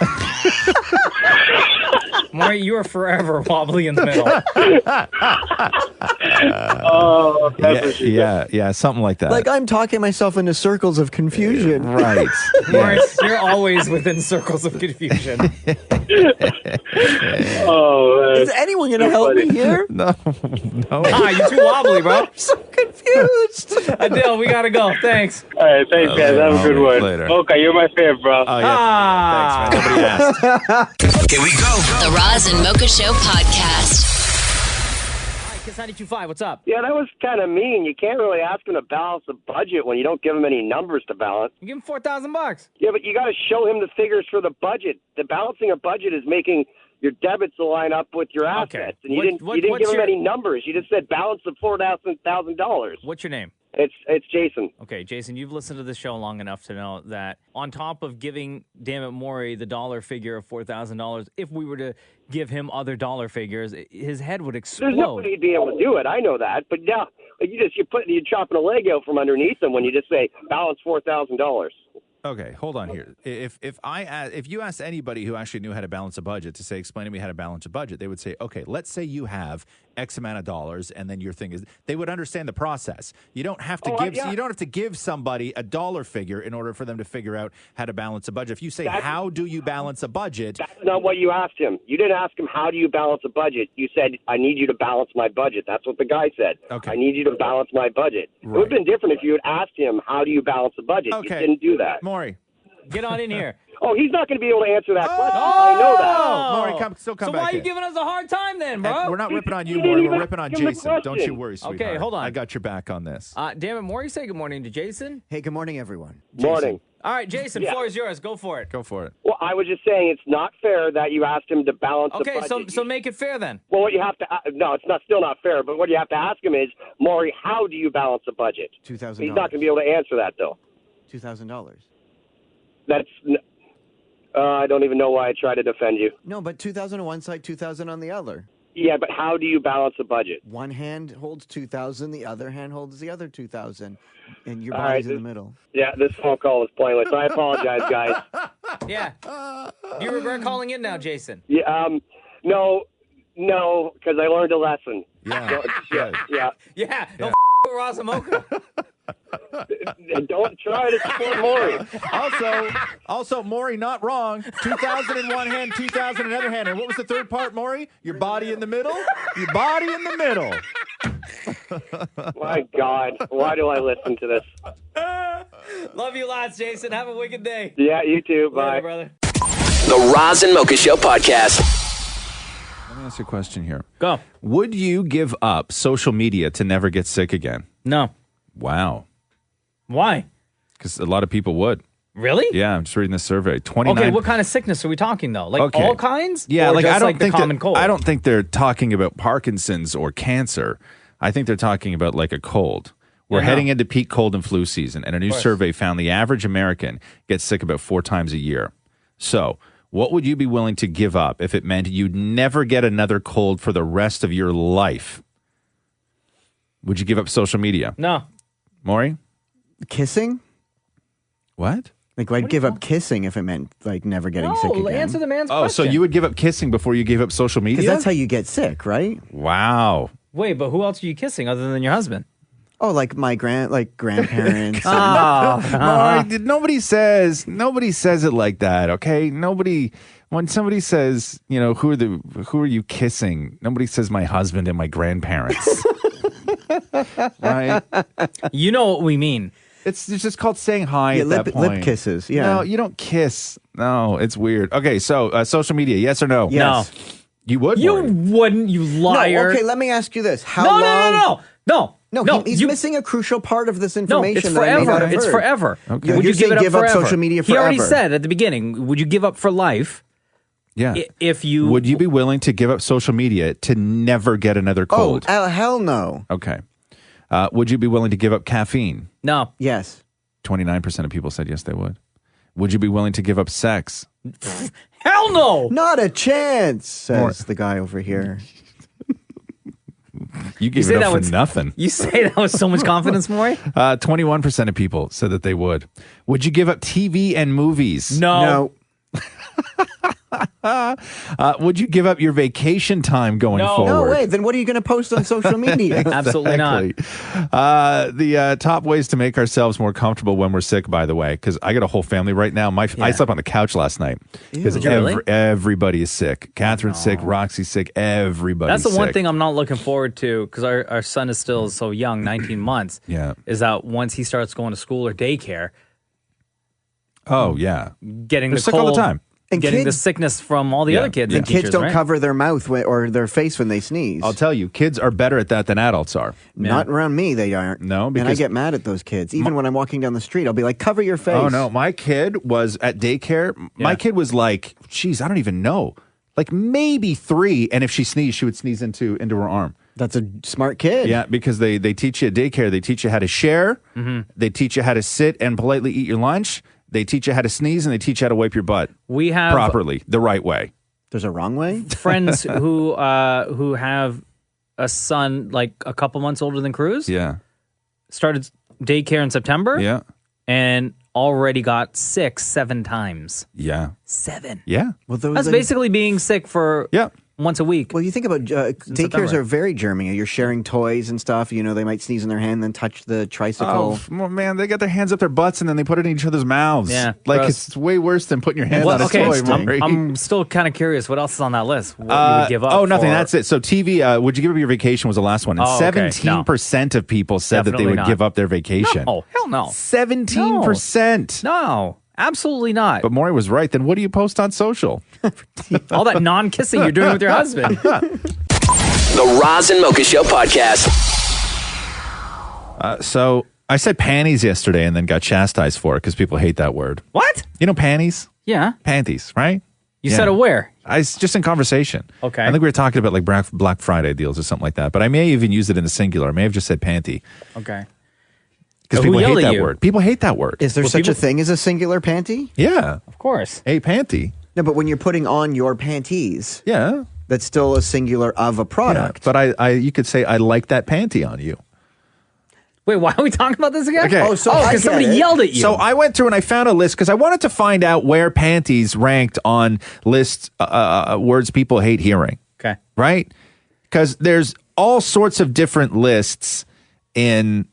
Maurie, you are forever wobbly in the middle. Oh, that's what she said. Yeah, something like that. Like I'm talking myself into circles of confusion. Right. Morris, you're always within circles of confusion. Oh, man. Is anyone going to help me here? No. You're too wobbly, bro. I'm so confused. Adele, we gotta go. Thanks. All right, thanks, guys. Have a good one. Later. Okay, you're my favorite, bro. Oh, yeah. Thanks, man. Nobody asked. Here we go. The Roz and Mocha Show podcast. Hi, Kiss 92.5. What's up? Yeah, that was kind of mean. You can't really ask him to balance the budget when you don't give him any numbers to balance. You give him $4,000. Yeah, but you got to show him the figures for the budget. The balancing a budget is making your debits line up with your assets. Okay. And you didn't give him any numbers. You just said balance the $4,000. What's your name? It's Jason. Okay, Jason, you've listened to this show long enough to know that on top of giving Damnit Maurie the dollar figure of $4,000, if we were to give him other dollar figures, his head would explode. There's no way he'd be able to do it. I know that. But yeah, you're chopping a leg out from underneath him when you just say balance $4,000. Okay, hold on here. If you asked anybody who actually knew how to balance a budget to say, explain to me how to balance a budget, they would say, okay, let's say you have X amount of dollars, and then your thing is, they would understand the process. You don't have to you don't have to give somebody a dollar figure in order for them to figure out how to balance a budget. If you say, how do you balance a budget? That's not what you asked him. You didn't ask him, how do you balance a budget? You said, I need you to balance my budget. That's what the guy said. Okay. I need you to balance my budget. Right. It would have been different if you had asked him, how do you balance the budget? Okay. You didn't do that. Maury. Get on in here. Oh, he's not going to be able to answer that question. I know that. Maury, come So back why are you in. giving us a hard time then, bro? We're not ripping on you, He Maury. didn't We're even ripping on give him a Jason. Don't you question. worry, sweetheart. Okay, hold on. I got your back on this. Damnit Maurie, say good morning to Jason. Hey, good morning, everyone. Morning. All right, Jason, floor is yours. Go for it. Go for it. Well, I was just saying it's not fair that you asked him to balance the Okay, budget. so make it fair then. Well, what you have to no, it's still not fair. But what you have to ask him is, Maury, how do you balance a budget? $2,000. He's not going to be able to answer that though. $2,000. That's I don't even know why I try to defend you. No, but 2,000 on one side, 2,000 on the other. Yeah, but how do you balance a budget? One hand holds 2,000, the other hand holds the other 2,000, and your All body's right, in the middle. Yeah, this phone call was pointless. I apologize, guys. Yeah. Do you regret calling in now, Jason? Yeah, no, because I learned a lesson. Yeah. Yeah. Don't with Roz and Mocha. Don't try to support Maury. Also, Maury, not wrong. 2,000 in one hand, 2,000 in another hand. And what was the third part, Maury? Your body in the middle? Your body in the middle. My God, why do I listen to this? Love you lots, Jason. Have a wicked day. Yeah, you too. Bye. Later, brother. The Roz and Mocha Show podcast. Let me ask you a question here. Go. Would you give up social media to never get sick again? No. Wow. Why? Because a lot of people would. Really? Yeah, I'm just reading this survey. 29. Okay, what kind of sickness are we talking though? Like all kinds? Yeah, or like just I don't like think the common cold. I don't think they're talking about Parkinson's or cancer. I think they're talking about like a cold. We're heading into peak cold and flu season, and a new survey found the average American gets sick about 4 times a year. So, what would you be willing to give up if it meant you'd never get another cold for the rest of your life? Would you give up social media? No. Maury? Kissing? What? Like, I'd give up kissing if it meant, like, never getting sick again. Answer the man's Oh, question. so you would give up kissing before you gave up social media? Because that's how you get sick, right? Wow. Wait, but who else are you kissing other than your husband? Oh, like my grandparents. Maury, nobody says it like that, okay? When somebody says, you know, who are you kissing? Nobody says my husband and my grandparents. Right? You know what we mean. It's just called saying hi Yeah, at that point. lip kisses, yeah. No, you don't kiss. No, it's weird. Okay, so social media, yes or no? Yes. No. You would, You Maury. wouldn't, you liar. No, okay, let me ask you this. How No, long... No, he's missing a crucial part of this information. it's that I may not forever. have It's heard. forever. Okay. Would You're you give saying it up give up forever? social media He already forever. said at the beginning, would you give up for life? Yeah. If you... Would you be willing to give up social media to never get another cold? Oh, hell no. Okay. Would you be willing to give up caffeine? No. Yes. 29% of people said yes, they would. Would you be willing to give up sex? Hell no. Not a chance, says the guy over here. You gave say it up that for with- nothing. You say that with so much confidence, Maury? 21% of people said that they would. Would you give up TV and movies? No. Would you give up your vacation time going No forward? way. Then what are you going to post on social media? Absolutely not. The top ways to make ourselves more comfortable when we're sick, by the way, because I got a whole family right now. I slept on the couch last night because Did you really? everybody is sick. Catherine's sick. Roxy's sick. Everybody's That's the one sick. thing I'm not looking forward to because our son is still so young, 19 months. Yeah. Is that once he starts going to school or daycare, Oh, yeah. getting They're the sick cold, all the time. And getting the kids- sickness from all the other kids. And and kids teachers, don't right? cover their mouth or their face when they sneeze. I'll tell you, kids are better at that than adults are. Not around me, they aren't. No, And I because get mad at those kids. Even when I'm walking down the street, I'll be like, cover your face. Oh no, my kid was at daycare. My kid was like, geez, I don't even know, like maybe 3, and if she sneezed, she would sneeze into her arm. That's a smart kid. Yeah, because they teach you at daycare. They teach you how to share. They teach you how to sit and politely eat your lunch. They teach you how to sneeze, and they teach you how to wipe your butt. We have properly, the right way. There's a wrong way? friends who have a son like a couple months older than Cruz. Yeah. Started daycare in September. Yeah. And already got sick 7 times. Yeah. 7. Yeah. Well, That's basically being sick for once a week. Well, you think about daycares September. are very germing. You're sharing toys and stuff. You know, they might sneeze in their hand, then touch the tricycle. Oh, man, they got their hands up their butts, and then they put it in each other's mouths. Yeah, Like, gross. it's way worse than putting your hand Well, on a okay, toy, Maury. I'm still kind of curious. What else is on that list? What you would give up? Oh, nothing. for- That's it. So TV, would you give up your vacation was the last one. And Oh, okay. 17% of people said that they Definitely would not. give up their vacation. No, hell no. 17%. No, absolutely not. But Maury was right. Then what do you post on social? All that non-kissing you're doing with your husband. The Roz and Mocha Show podcast. So I said panties yesterday and then got chastised for it because people hate that word. What? You know panties? Yeah. Panties, right? You said it where? Just in conversation. Okay. I think we were talking about like Black Friday deals or something like that. But I may even use it in the singular. I may have just said panty Okay. because So who people yelled hate at that you? word. People hate that word. Is there such a thing as a singular panty? Yeah. Of course. A panty. No, but when you're putting on your panties, Yeah. that's still a singular of a product. But I you could say I like that panty on you. Wait, why are we talking about this again? Okay. Because somebody yelled at you. So I went through and I found a list because I wanted to find out where panties ranked on lists words people hate hearing. Okay. Right? Because there's all sorts of different lists in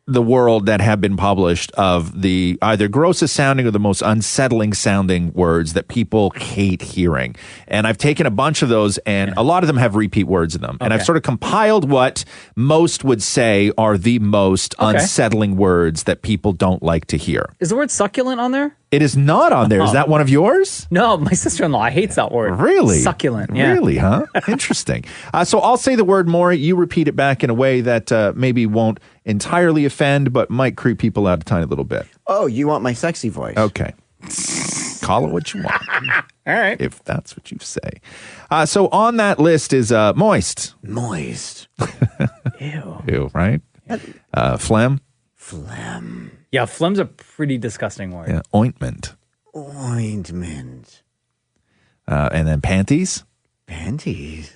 the world that have been published of the either grossest sounding or the most unsettling sounding words that people hate hearing. And I've taken a bunch of those and a lot of them have repeat words in them. And I've sort of compiled what most would say are the most unsettling words that people don't like to hear. Is the word succulent on there? It is not on there. Is that one of yours? No, my sister-in-law hates that word. Really? Succulent. Yeah. Really, huh? Interesting. So I'll say the word more. You repeat it back in a way that maybe won't entirely offend, but might creep people out a tiny little bit. Oh, you want my sexy voice? Okay. Call it what you want. All right. If that's what you say. So on that list is moist. Moist. Ew, right? Phlegm. Phlegm. Yeah, phlegm's a pretty disgusting word. Yeah. Ointment. Ointment. And then panties. Panties.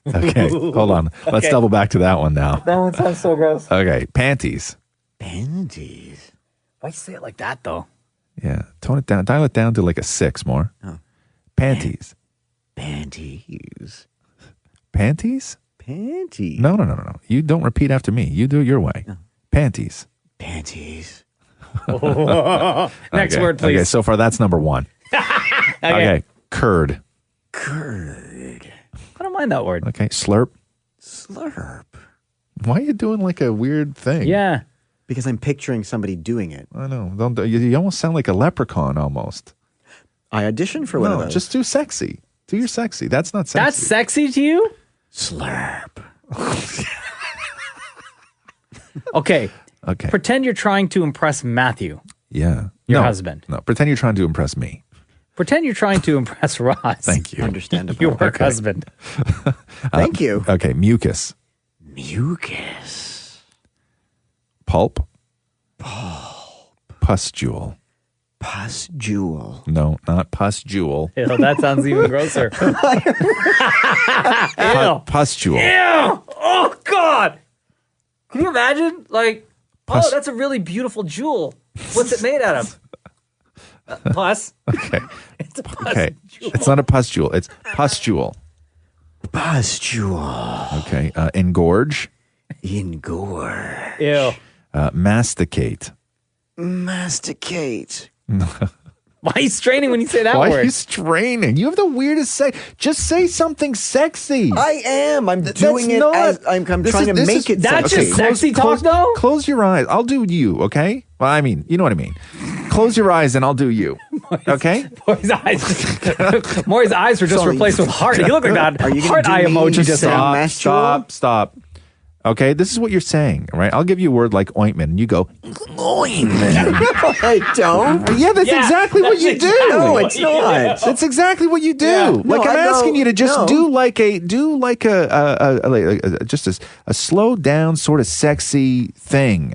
Okay, hold on. Let's Okay. double back to that one now. That one sounds so gross. Okay, panties. Panties. Why you say it like that, though? Yeah, tone it down. Dial it down to like a 6 more. Oh. Panties. Panties. Panties? Panties. No. You don't repeat after me. You do it your way. Panties. Panties. Next Okay, word, please. Okay, so far that's number 1. Okay, curd. Curd. I don't mind that word. Okay, slurp. Slurp. Why are you doing like a weird thing? Yeah. Because I'm picturing somebody doing it. I know. You almost sound like a leprechaun almost. I auditioned for one of those. Just do sexy. Do your sexy. That's not sexy. That's sexy to you? Slurp. Okay. Okay. Pretend you're trying to impress Matthew, Yeah. your No, husband. No, pretend you're trying to impress me. Pretend you're trying to impress Roz. Thank you. Understandable. Your work husband. Thank you. Okay, mucus. Mucus. Pulp. Pustule. Pustule. No, not pustule. Ew, that sounds even grosser. Ew. Pustule. Ew. Oh, God. Can you imagine? Like, Pus- oh, that's a really beautiful jewel. What's it made out of? Plus. Okay. Okay. It's not a pustule. It's pustule. Pustule. Okay. Engorge. Engorge. Ew. Masticate. Masticate. Why are you straining when you say that Why word? are you straining? You have the weirdest say. Just say something sexy. I am. I'm doing it not- as I'm trying to make it That's sexy. just sexy talk, though? Close your eyes. I'll do you, okay? Well, I mean, you know what I mean. Close your eyes and I'll do you. Okay? Maury's eyes were just replaced with heart. You look like that Are you gonna heart do eye me emoji just stop, now. Stop. Okay, this is what you're saying, all right? I'll give you a word like ointment, and you go, ointment. I don't. Yeah, that's exactly what you do. No, it's not. That's exactly what you do. Yeah. Like No, I'm I asking know. you to just No. do like a just a slow down sort of sexy thing.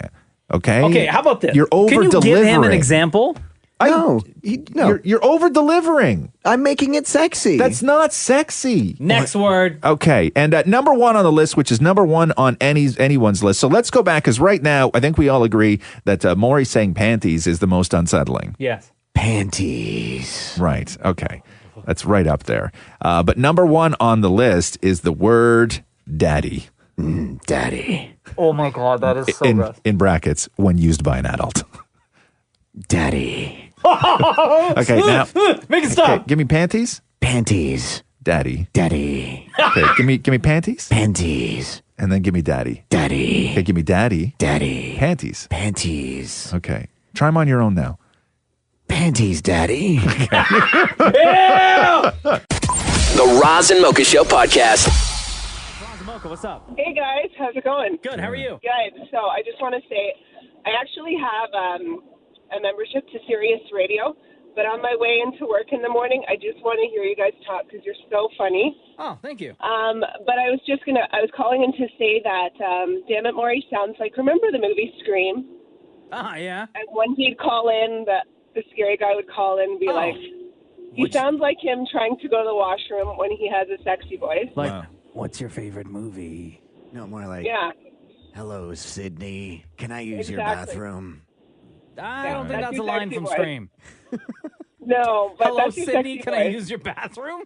Okay. Okay, how about this? You're over Can you delivering. give him an example? No. You're over delivering. I'm making it sexy. That's not sexy. Next word. Okay, and number one on the list, which is number one on anyone's list. So let's go back, because right now I think we all agree that Maury saying panties is the most unsettling. Yes. Panties. Right. Okay, that's right up there. But number one on the list is the word daddy. Daddy. Oh my God, that is so gross. In brackets, when used by an adult. Daddy. Okay, now make it stop. Okay, give me panties. Panties. Daddy. Daddy. Okay, give me panties. Panties. And then give me daddy. Daddy. Okay, give me daddy. Daddy. Panties. Panties. Okay, try them on your own now. Panties, Daddy. The Roz and Mocha Show podcast. Roz Mocha, what's up? Hey guys, how's it going? Good, how are you? Good. So I just want to say, I actually have a membership to Sirius Radio, but on my way into work in the morning, I just want to hear you guys talk because you're so funny. Oh, thank you. But I was calling in to say that Damnit Maurie sounds like, remember the movie Scream? Ah, yeah. And when he'd call in, the scary guy would call in and be like, he sounds like him trying to go to the washroom when he has a sexy voice. Like, what's your favorite movie? No, more like, Yeah. hello, Sydney. Can I use your Exactly. bathroom? I don't think That's that's a your line sexy from voice. Scream. No, but Hello, that's your Sydney, sexy can I voice. use your bathroom?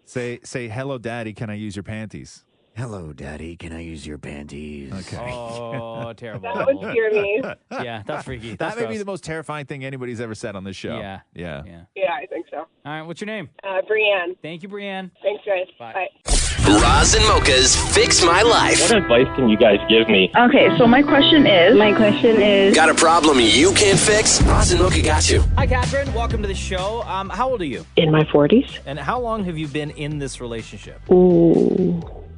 Say hello, daddy. Can I use your panties? Hello, Daddy. Can I use your panties? Okay. Oh, terrible. That would scare me. Yeah, that's freaky. That That's may be gross. the most terrifying thing anybody's ever said on this show. Yeah. Yeah. Yeah, I think so. All right, what's your name? Brienne. Thank you, Brienne. Thanks, guys. Bye. Roz and Mocha's Fix My Life. What advice can you guys give me? Okay, so my question is... Got a problem you can't fix? Roz and Mocha got you. Hi, Catherine. Welcome to the show. How old are you? In my 40s. And how long have you been in this relationship?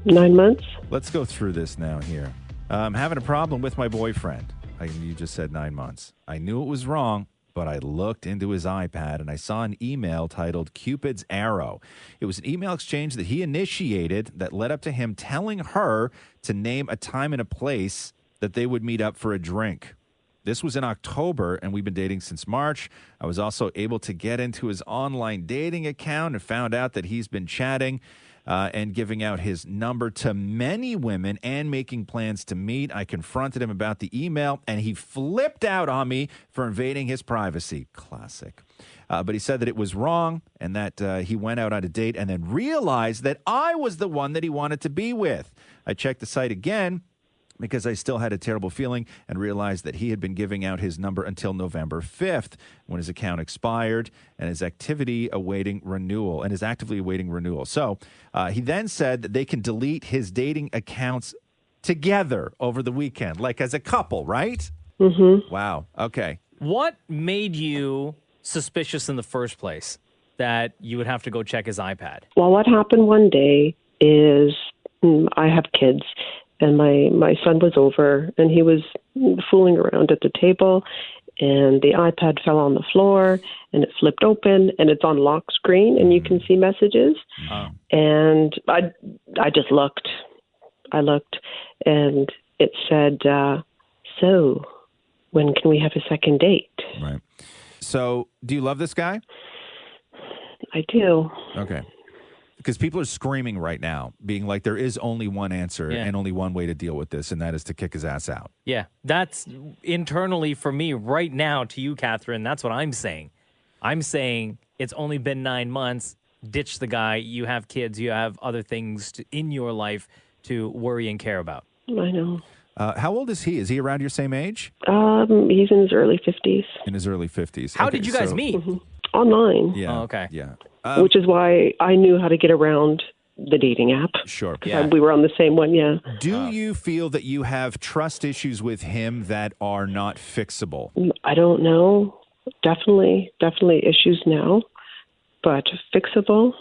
9 months. Let's go through this now here. I'm having a problem with my boyfriend. You just said 9 months. I knew it was wrong, but I looked into his iPad and I saw an email titled Cupid's Arrow. It was an email exchange that he initiated that led up to him telling her to name a time and a place that they would meet up for a drink. This was in October, and we've been dating since March. I was also able to get into his online dating account and found out that he's been chatting and giving out his number to many women and making plans to meet. I confronted him about the email, and he flipped out on me for invading his privacy. Classic. But he said that it was wrong and that he went out on a date and then realized that I was the one that he wanted to be with. I checked the site again because I still had a terrible feeling and realized that he had been giving out his number until November 5th when his account expired and is actively awaiting renewal. So he then said that they can delete his dating accounts together over the weekend, like as a couple, right? Mm-hmm. Wow. Okay. What made you suspicious in the first place that you would have to go check his iPad? Well, what happened one day is I have kids, and my son was over, and he was fooling around at the table, and the iPad fell on the floor, and it flipped open, and it's on lock screen, and you can see messages. Oh. And I just looked. I looked, and it said, so when can we have a second date? Right. So do you love this guy? I do. Okay. Because people are screaming right now, being like, there is only one answer and only one way to deal with this, and that is to kick his ass out. Yeah, that's internally for me right now to you, Catherine. That's what I'm saying. I'm saying it's only been 9 months. Ditch the guy. You have kids. You have other things in your life to worry and care about. I know. How old is he? Is he around your same age? He's in his early 50s. In his early 50s. How did you guys meet? Online. Yeah. Oh, okay. Yeah. Which is why I knew how to get around the dating app. Sure. We were on the same one, yeah. Do you feel that you have trust issues with him that are not fixable? I don't know. Definitely issues now, but fixable?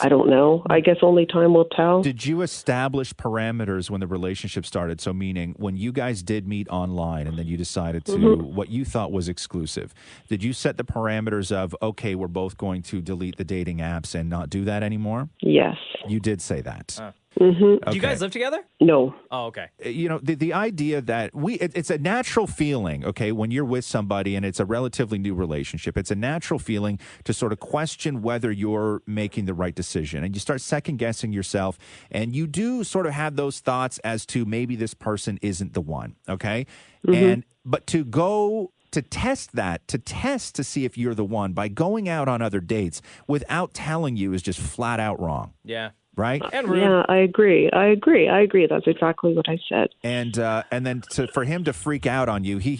I don't know. I guess only time will tell. Did you establish parameters when the relationship started? So meaning when you guys did meet online and then you decided to what you thought was exclusive, did you set the parameters of, okay, we're both going to delete the dating apps and not do that anymore? Yes. You did say that. Do you guys live together? No. Oh, okay. You know, the idea that it's a natural feeling, okay, when you're with somebody and it's a relatively new relationship, it's a natural feeling to sort of question whether you're making the right decision. And you start second guessing yourself. And you do sort of have those thoughts as to maybe this person isn't the one, okay? But to go to test that, to see if you're the one by going out on other dates without telling you is just flat out wrong. Yeah. Right? Yeah, I agree. That's exactly what I said. And then for him to freak out on you, he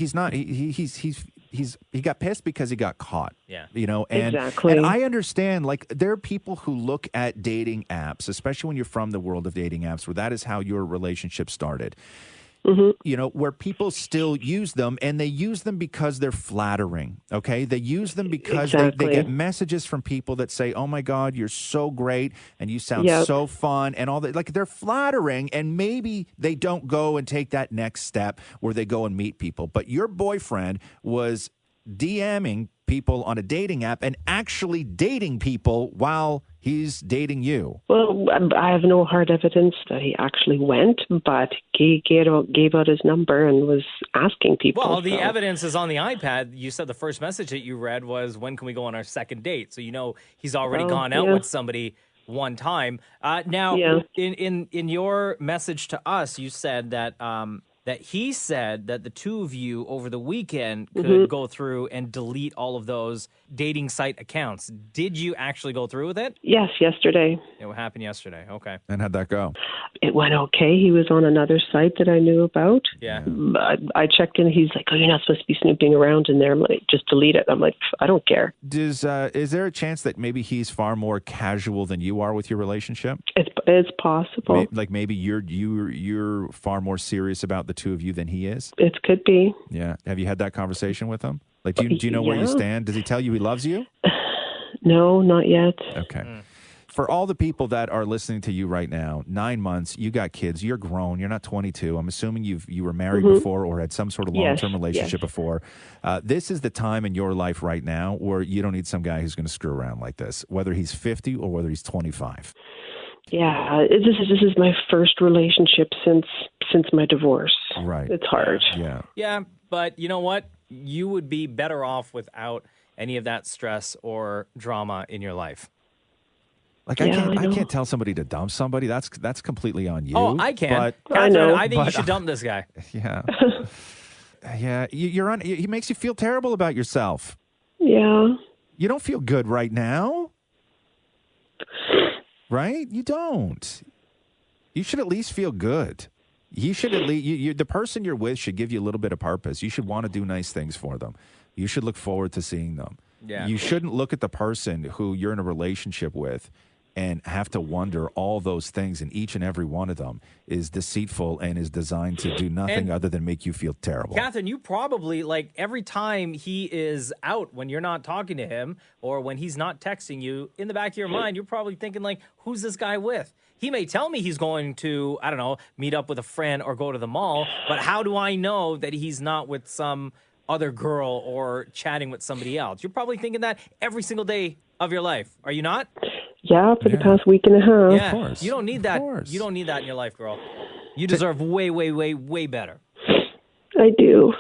got pissed because he got caught. Yeah. You know, and Exactly. And I understand, like, there are people who look at dating apps, especially when you're from the world of dating apps, where that is how your relationship started. You know, where people still use them, and they use them because they're flattering, okay? They use them because they get messages from people that say, oh, my God, you're so great, and you sound so fun, and all that. Like, they're flattering, and maybe they don't go and take that next step where they go and meet people. But your boyfriend was DMing people on a dating app and actually dating people while he's dating you. Well, I have no hard evidence that he actually went, but he gave out his number and was asking people. Well, the evidence is on the iPad. You said the first message that you read was, when can we go on our second date? So you know he's already gone out with somebody one time. Now, in your message to us, you said that that he said that the two of you over the weekend could go through and delete all of those dating site accounts. Did you actually go through with it? Yes, yesterday. It happened yesterday. Okay. And how'd that go? It went okay. He was on another site that I knew about. Yeah. I checked in. He's like, oh, you're not supposed to be snooping around in there. I'm like, just delete it. I'm like, I don't care. Is there a chance that maybe he's far more casual than you are with your relationship? It's possible. Like maybe you're far more serious about the two of you than he is? It could be. Yeah. Have you had that conversation with him? Like, do you know where you stand? Does he tell you he loves you? No, not yet. Okay. For all the people that are listening to you right now, 9 months, you got kids, you're grown, you're not 22. I'm assuming you were married before or had some sort of long-term relationship before. This is the time in your life right now where you don't need some guy who's going to screw around like this, whether he's 50 or whether he's 25. Yeah, this is my first relationship since my divorce. Right. It's hard. Yeah. Yeah, but you know what? You would be better off without any of that stress or drama in your life. Like, I can't tell somebody to dump somebody. That's completely on you. Oh, I can. But, Catherine, I think you should dump this guy. Yeah. Yeah. He makes you feel terrible about yourself. Yeah. You don't feel good right now. Right? You don't. You should at least feel good. You should at least, the person you're with should give you a little bit of purpose. You should want to do nice things for them. You should look forward to seeing them. Yeah. You shouldn't look at the person who you're in a relationship with and have to wonder all those things, and each and every one of them is deceitful and is designed to do nothing other than make you feel terrible. Catherine, you probably, like, every time he is out, when you're not talking to him or when he's not texting you, in the back of your mind, you're probably thinking, like, who's this guy with? He may tell me he's going to, I don't know, meet up with a friend or go to the mall, but how do I know that he's not with some other girl or chatting with somebody else? You're probably thinking that every single day of your life. Are you not? Yeah, for the past week and a half. Yeah, of course. You don't need that. You don't need that in your life, girl. You deserve way, way, way, way better. I do.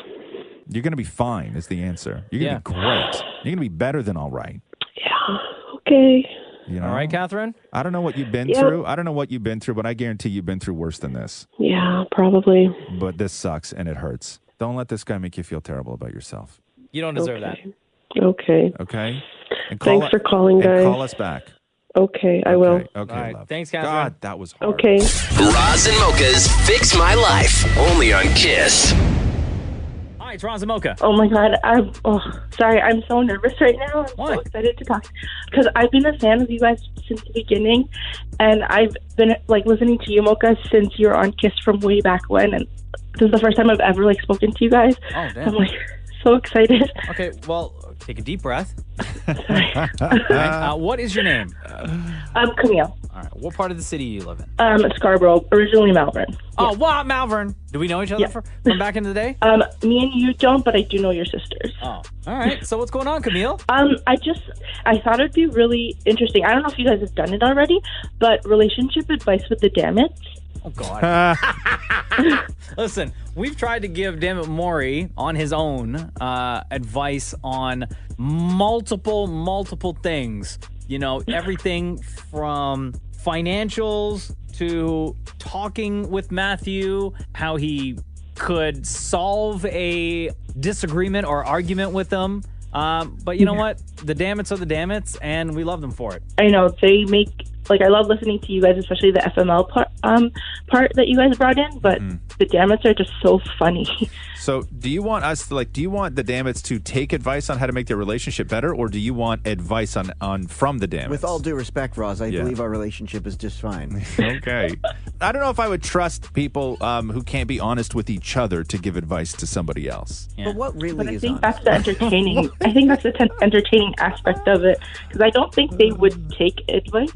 You're going to be fine is the answer. You're going to be great. You're going to be better than all right. Yeah. Okay. You know? All right, Catherine? I don't know what you've been through. I don't know what you've been through, but I guarantee you've been through worse than this. Yeah, probably. But this sucks and it hurts. Don't let this guy make you feel terrible about yourself. You don't deserve that. Okay. Okay? And Thanks for calling, guys. Call us back. Okay, I will. Okay, All right. love. Thanks, Catherine. God, that was hard. Okay. Roz and Mocha's Fix My Life, only on Kiss. Hi, it's Roz Mocha. Oh my God, sorry, I'm so nervous right now. I'm so excited to talk because I've been a fan of you guys since the beginning, and I've been listening to you, Mocha, since you were on Kiss from way back when, and this is the first time I've ever spoken to you guys. Oh, damn. I'm so excited. Okay, well, take a deep breath. What is your name? I'm Camille. All right. What part of the city do you live in? Scarborough, originally Malvern. Oh, wow, Malvern. Do we know each other from back in the day? Me and you don't, but I do know your sisters. Oh, all right. So what's going on, Camille? I thought it'd be really interesting. I don't know if you guys have done it already, but relationship advice with the Damnits. Oh, God. Listen, we've tried to give Damnit Maurie on his own advice on multiple things. You know, everything from financials to talking with Matthew, how he could solve a disagreement or argument with them. But you know what? The Damnits are the Damnits, and we love them for it. I know. They make... I love listening to you guys, especially the FML part that you guys brought in, but the Damnits are just so funny. So do you want do you want the Damnits to take advice on how to make their relationship better, or do you want advice on from the Damnits? With all due respect, Roz, I believe our relationship is just fine. Okay. I don't know if I would trust people who can't be honest with each other to give advice to somebody else. But what really I think that's the entertaining. I think that's the entertaining aspect of it, because I don't think they would take advice.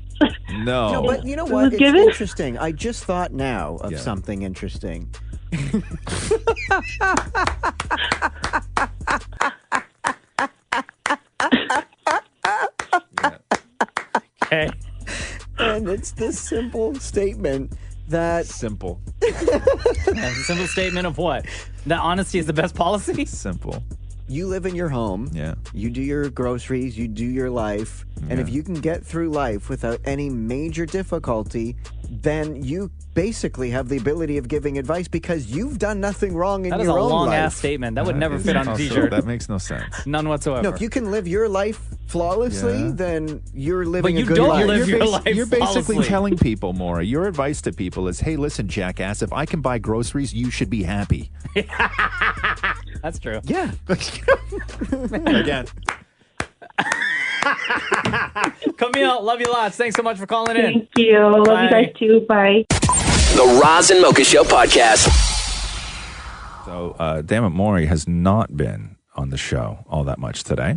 No. But you know what? It's interesting. I just thought now of something interesting. Okay. And it's this simple statement that... Simple. A simple statement of what? That honesty is the best policy? Simple. You live in your home. Yeah. You do your groceries. You do your life. And if you can get through life without any major difficulty, then you basically have the ability of giving advice because you've done nothing wrong in your own life. That is a long-ass statement. That would never fit on a T-shirt. That makes no sense. None whatsoever. No, if you can live your life flawlessly, then you're living a good don't life. live your life You're basically flawlessly. telling people, Maura, your advice to people is, hey, listen, jackass, if I can buy groceries, you should be happy. That's true. Yeah. Again. Camille, love you lots. Thanks so much for calling in. Thank you. Love Bye. you guys too. Bye. The Roz and Mocha Show podcast. So, Damnit Maurie has not been on the show all that much today.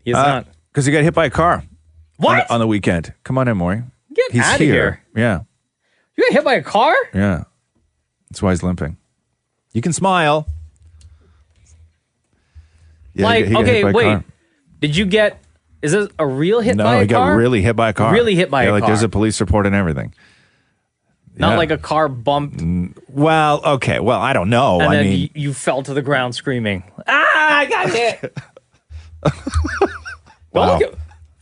He's not. Because he got hit by a car. What? On the weekend. Come on in, Maurie. Get out of here. Yeah. You got hit by a car? Yeah. That's why he's limping. You can smile. Yeah, he got hit by a car. Did you get... Is this a real hit by a car? No, he got really hit by a car. Really hit by a car. Like there's a police report and everything. Not like a car bumped. Well, okay. Well, I don't know. And I then mean, you fell to the ground screaming, I got hit. wow.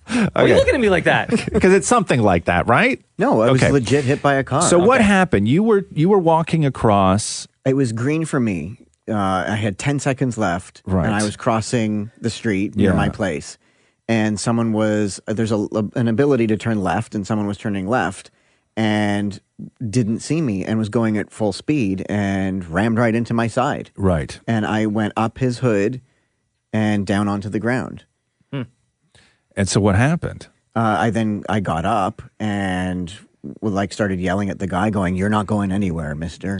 Why are you looking at me like that? Because it's something like that, right? No, I was legit hit by a car. So what happened? You were walking across. It was green for me. I had 10 seconds left, Right. and I was crossing the street near Yeah. my place. And someone was, there's an ability to turn left, and someone was turning left and didn't see me and was going at full speed and rammed right into my side. Right. And I went up his hood and down onto the ground. And so what happened? I got up and started yelling at the guy going, "You're not going anywhere, mister."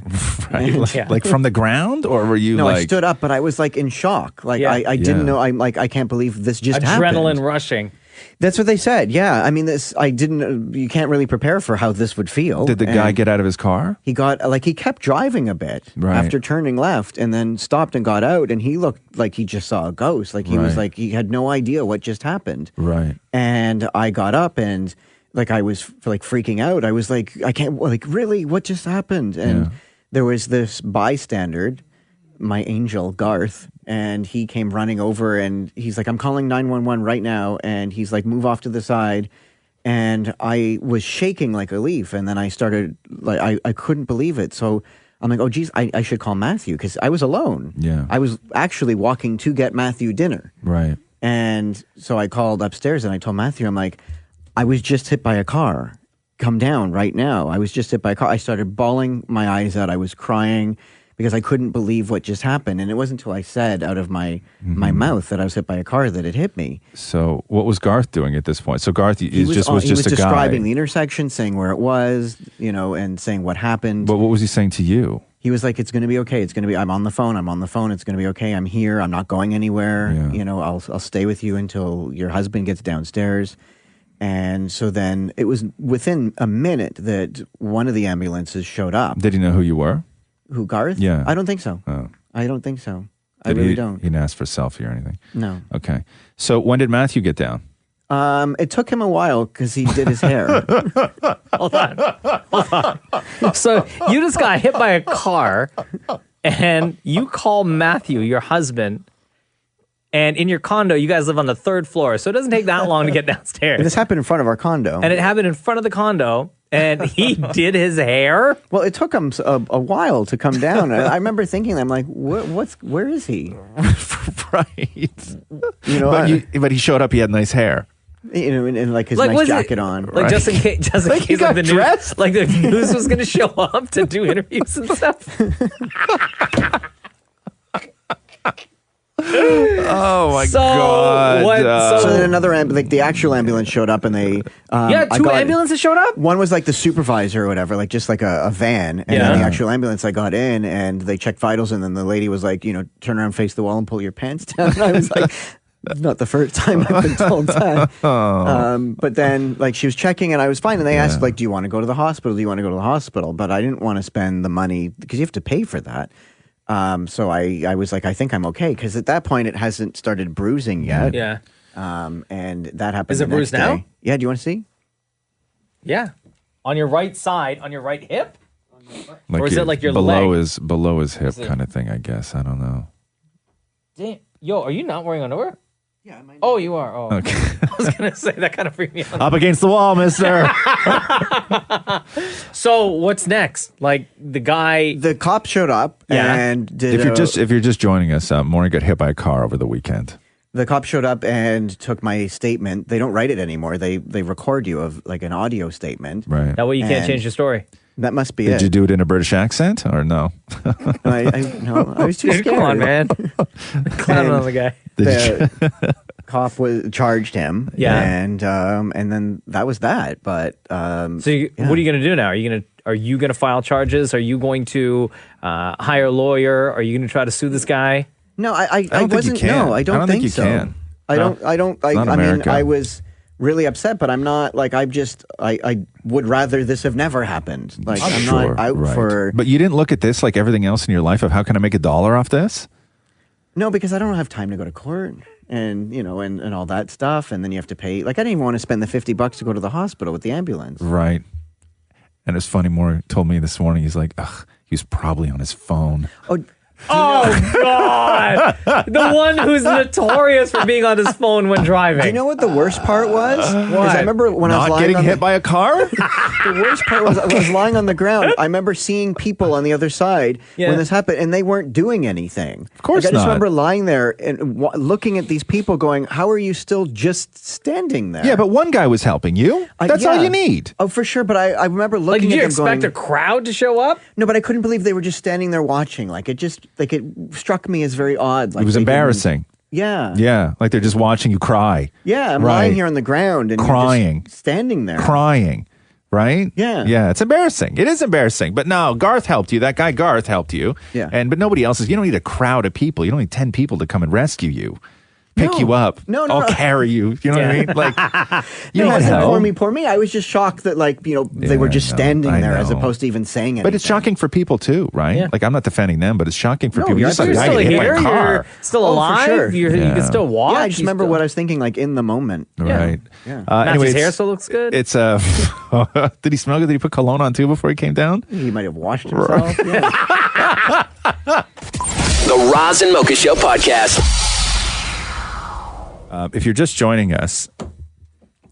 Right. Like from the ground, or were you No, like... I stood up, but I was in shock. I didn't know. I'm I can't believe this just happened. Adrenaline rushing. That's what they said. Yeah. I mean, you can't really prepare for how this would feel. Did the guy get out of his car? He got, he kept driving a bit after turning left and then stopped and got out, and he looked like he just saw a ghost. He was he had no idea what just happened. Right. And I got up and I was freaking out. I was I can't, really, what just happened? And there was this bystander, my angel, Garth, and he came running over and he's like, "I'm calling 911 right now." And he's like, "Move off to the side." And I was shaking like a leaf. And then I started, I couldn't believe it. So I'm like, "Oh, geez, I should call Matthew," because I was alone. Yeah. I was actually walking to get Matthew dinner. Right. And so I called upstairs and I told Matthew, I'm like, I was just hit by a car. Come down right now. I was just hit by a car. I started bawling my eyes out. I was crying because I couldn't believe what just happened. And it wasn't until I said out of my mouth that I was hit by a car that it hit me. So what was Garth doing at this point? So Garth was just a guy. He was describing the intersection, saying where it was, and saying what happened. But what was he saying to you? He was like, it's going to be okay. It's going to be, I'm on the phone. It's going to be okay. I'm here. I'm not going anywhere. Yeah. I'll stay with you until your husband gets downstairs. And so then it was within a minute that one of the ambulances showed up. Did he know who you were? Who, Garth? Yeah. I don't think so. Oh. I don't think so. I really don't. He didn't ask for a selfie or anything? No. Okay. So when did Matthew get down? It took him a while because he did his hair. Hold on. So you just got hit by a car and you call Matthew, your husband, and in your condo, you guys live on the 3rd floor. So it doesn't take that long to get downstairs. And this happened in front of our condo. And it happened in front of the condo. And he did his hair? Well, it took him a while to come down. I remember thinking, I'm like, where is he? Right. But he showed up, he had nice hair. And like his nice jacket on. Like just in case like the news, like the news was going to show up to do interviews and stuff. Oh my god! So then another the actual ambulance showed up, and they two ambulances showed up. One was like the supervisor or whatever, like just like a van, and then the actual ambulance. I got in, and they checked vitals, and then the lady was like, turn around, face the wall, and pull your pants down. And I was like, not the first time I've been told that. But then like she was checking, and I was fine. And they asked like, do you want to go to the hospital? Do you want to go to the hospital? But I didn't want to spend the money because you have to pay for that. So I was like, I think I'm okay. Because at that point, it hasn't started bruising yet. Yeah. And that happened. Is it bruised now? Yeah. Do you want to see? Yeah. On your right side, on your right hip? Like or is it like your below leg? Below his hip kind of thing, I guess. I don't know. Damn. Yo, are you not wearing underwear? Yeah, oh, you are. Oh, okay. I was gonna say that kind of freaked me out. Up against the wall, mister. So what's next? Like the cop showed up and did. If you're just joining us, Maury got hit by a car over the weekend. The cop showed up and took my statement. They don't write it anymore. They record you of like an audio statement. Right. That way you can't change the story. That must be Did it. you do it in a British accent or no? No, I was too scared. Come on, man. Clowning on the guy. The cop charged him. Yeah. And then that was that. But what are you going to do now? Are you going to file charges? Are you going to hire a lawyer? Are you going to try to sue this guy? No, I don't wasn't. think you can. No, I don't think you so. can. I don't. It's not America. I was really upset, but I'm not like I would rather this have never happened. Like I'm not out for. But you didn't look at this like everything else in your life of how can I make $1 off this? No, because I don't have time to go to court and and all that stuff, and then you have to pay. Like I didn't even want to spend the $50 to go to the hospital with the ambulance. Right. And it's funny. Maury told me this morning. He's like, ugh, he was probably on his phone. Oh, God. The one who's notorious for being on his phone when driving. Do you know what the worst part was? What? I remember when I was lying getting hit by a car? The worst part was I was lying on the ground. I remember seeing people on the other side when this happened, and they weren't doing anything. Of course I just not. remember lying there and looking at these people going, how are you still just standing there? Yeah, but one guy was helping you. That's all you need. Oh, for sure. But I remember looking Did at you them going... expect a crowd to show up? No, but I couldn't believe they were just standing there watching. Like it struck me as very odd. Like It was embarrassing. Yeah. Yeah, like they're just watching you cry. Yeah, I'm lying here on the ground and crying, you're just standing there. Crying, right? Yeah. Yeah, it's embarrassing. It is embarrassing. But no, Garth helped you. That guy Garth helped you. Yeah. But nobody else is. You don't need a crowd of people. You don't need 10 people to come and rescue you. Pick you up. I'll carry you. You know what I mean? Like, you had help. Poor me. I was just shocked that, they were just standing there as opposed to even saying anything. But it's shocking for people too, right? Yeah. Like, I'm not defending them, but it's shocking for people. You're just still like, here. You're still alive. For sure. You can still walk. Yeah, I just remember what I was thinking, like, in the moment. Right. Yeah. Anyway, his hair still looks good. It's did he smell good? Did he put cologne on too before he came down? He might have washed himself. The Roz and Mocha Show podcast. If you're just joining us,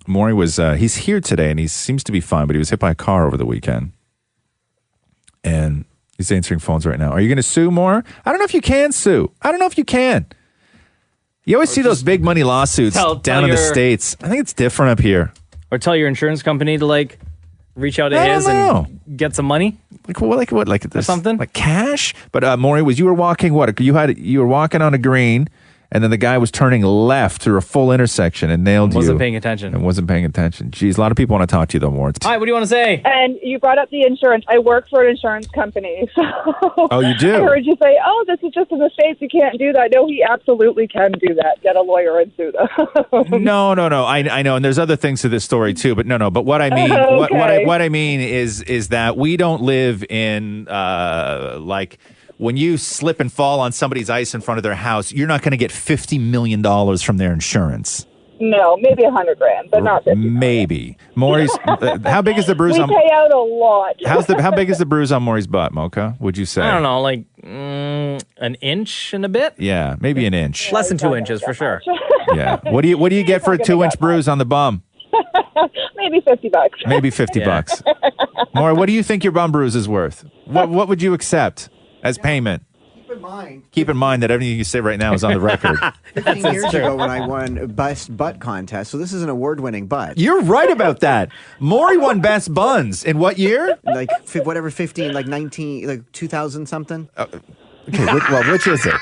Maury was, he's here today and he seems to be fine, but he was hit by a car over the weekend. And he's answering phones right now. Are you going to sue more? I don't know if you can sue. I don't know if you can. You always see those big money lawsuits tell down in the your- States. I think it's different up here. Or tell your insurance company to like reach out to I don't his know. and get some money. Like what? Like this, something? like cash? But Maury, you were walking what? You were walking on a green, and then the guy was turning left through a full intersection and nailed you. Wasn't paying attention. And wasn't paying attention. Geez, a lot of people want to talk to you though, Maury. All right, what do you want to say? And you brought up the insurance. I work for an insurance company. So Oh, you do? I heard you say, oh, this is just in the States. You can't do that. No, he absolutely can do that. Get a lawyer and sue them. No. I know, and there's other things to this story too. But no. But what I mean, Okay. what I mean is that we don't live in like. When you slip and fall on somebody's ice in front of their house, you're not going to get $50 million from their insurance. No, maybe $100,000, but not 50. Maybe. Maury's, how big is the bruise We on... pay out a lot. How big is the bruise on Maury's butt, Mocha, would you say? I don't know, like an inch and a bit? Yeah, maybe an inch. Less than 2 inches for sure. Yeah. What do you get for a 2-inch bruise on the bum? Maybe $50. Maybe $50. Maury, what do you think your bum bruise is worth? What would you accept as payment? Keep in mind that everything you say right now is on the record. 15 years ago when I won Best Butt Contest, so this is an award-winning butt. You're right about that. Maury won Best Buns. In what year? Like, 15, like 19, like 2000 something. Okay, which is it?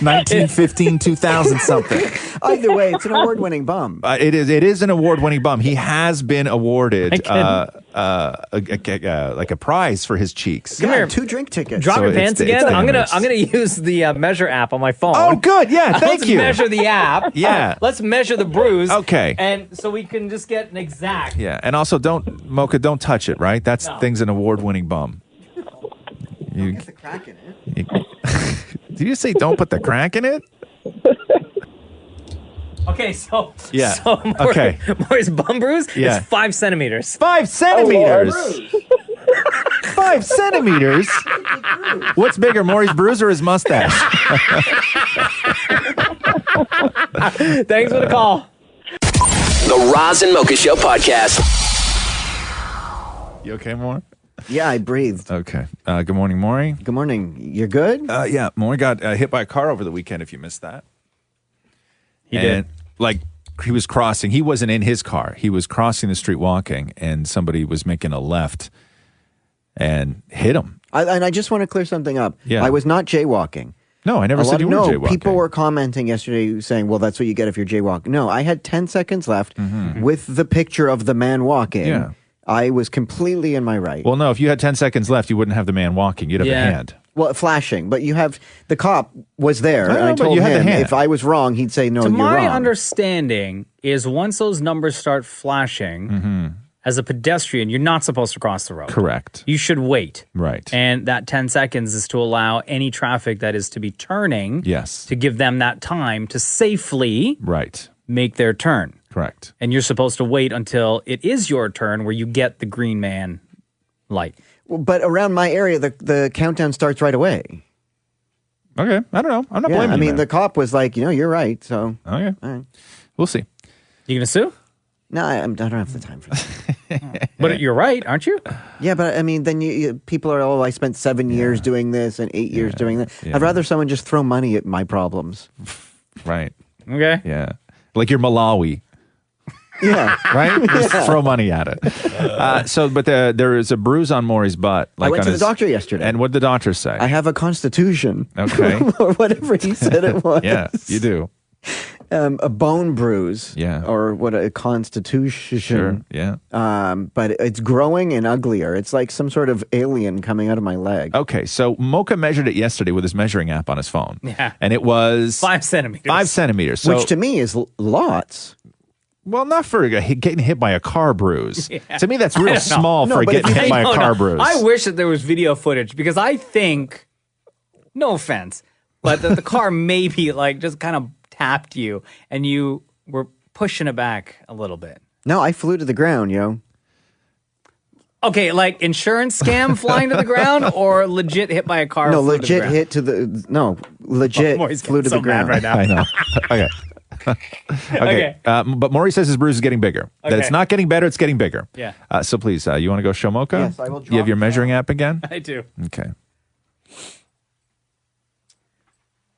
1915, 2000 something. Either way, it's an award-winning bum. It is an award-winning bum. He has been awarded like a prize for his cheeks. Come here. 2 drink tickets. Drop So your it's- pants it's again. I'm dangerous. gonna use the measure app on my phone. Oh, good. Yeah, thank Let's you. measure the app. Yeah. Let's measure the bruise. Okay. And so we can just get an exact. Yeah, and also don't touch it, right? That's thing's an award-winning bum. You Get the crack in it. Did you say don't put the crack in it? Okay, so Yeah. So Okay. Maury's bum bruise Yeah. is 5 centimeters. 5 centimeters. 5 centimeters. What's bigger, Maury's bruise or his mustache? Thanks for the call. The Roz and Mocha Show podcast. You okay, Maury? Yeah, I breathed. Okay. Good morning, Maury. Good morning. You're good? Yeah, Maury got hit by a car over the weekend, if you missed that. He did. Like, he was crossing. He wasn't in his car. He was crossing the street walking, and somebody was making a left and hit him. And I just want to clear something up. Yeah. I was not jaywalking. No, I never said you were jaywalking. People were commenting yesterday saying, well, that's what you get if you're jaywalking. No, I had 10 seconds left with the picture of the man walking. Yeah. I was completely in my right. Well, no, if you had 10 seconds left, you wouldn't have the man walking. You'd have a hand. Well, flashing. But you have, the cop was there. I know, And I but told you had the him hand. if I was wrong, he'd say, no, To you're my wrong. understanding is once those numbers start flashing, as a pedestrian, you're not supposed to cross the road. Correct. You should wait. Right. And that 10 seconds is to allow any traffic that is to be turning Yes. to give them that time to safely Right. make their turn. Correct. And you're supposed to wait until it is your turn where you get the green man light. Well, but around my area, the countdown starts right away. Okay. I don't know. I'm not Yeah, blaming I you. mean, man. the cop was like, you're right. So, Okay. all right. We'll see. You going to sue? No, I don't have the time for that. But you're right, aren't you? Yeah, but I mean, then people are, I spent 7 years doing this and 8 years doing that. yeah. I'd rather someone just throw money at my problems. Right. Okay. Yeah. Like you're Malawi. Yeah. Right? Just throw money at it. But there is a bruise on Maury's butt. I went on to the doctor yesterday. And what did the doctor say? I have a constitution. Okay. Or whatever he said it was. Yeah, you do. A bone bruise. Yeah. Or what a constitution. Sure. Yeah. But it's growing and uglier. It's like some sort of alien coming out of my leg. Okay, so Mocha measured it yesterday with his measuring app on his phone. Yeah. And it was 5 centimeters. 5 centimeters. So, Which to me is lots. well, not for getting hit by a car bruise. Yeah. To me, that's I real don't know. small No, for but if getting you- hit by a No, car no. bruise. I wish that there was video footage because I think, no offense, but that the car maybe like just kind of tapped you and you were pushing it back a little bit. No, I flew to the ground, yo. Okay, like insurance scam flying to the ground or legit hit by a car? No, flew to the legit ground? hit to the. No, legit Maury's flew to getting the so mad ground. right now. I know. Okay. Okay. But Maury says his bruise is getting bigger. That it's Okay. not getting better, it's getting bigger. Yeah. So please, you want to go show Mocha? Yes, I will You have drop your measuring app again? I do. Okay.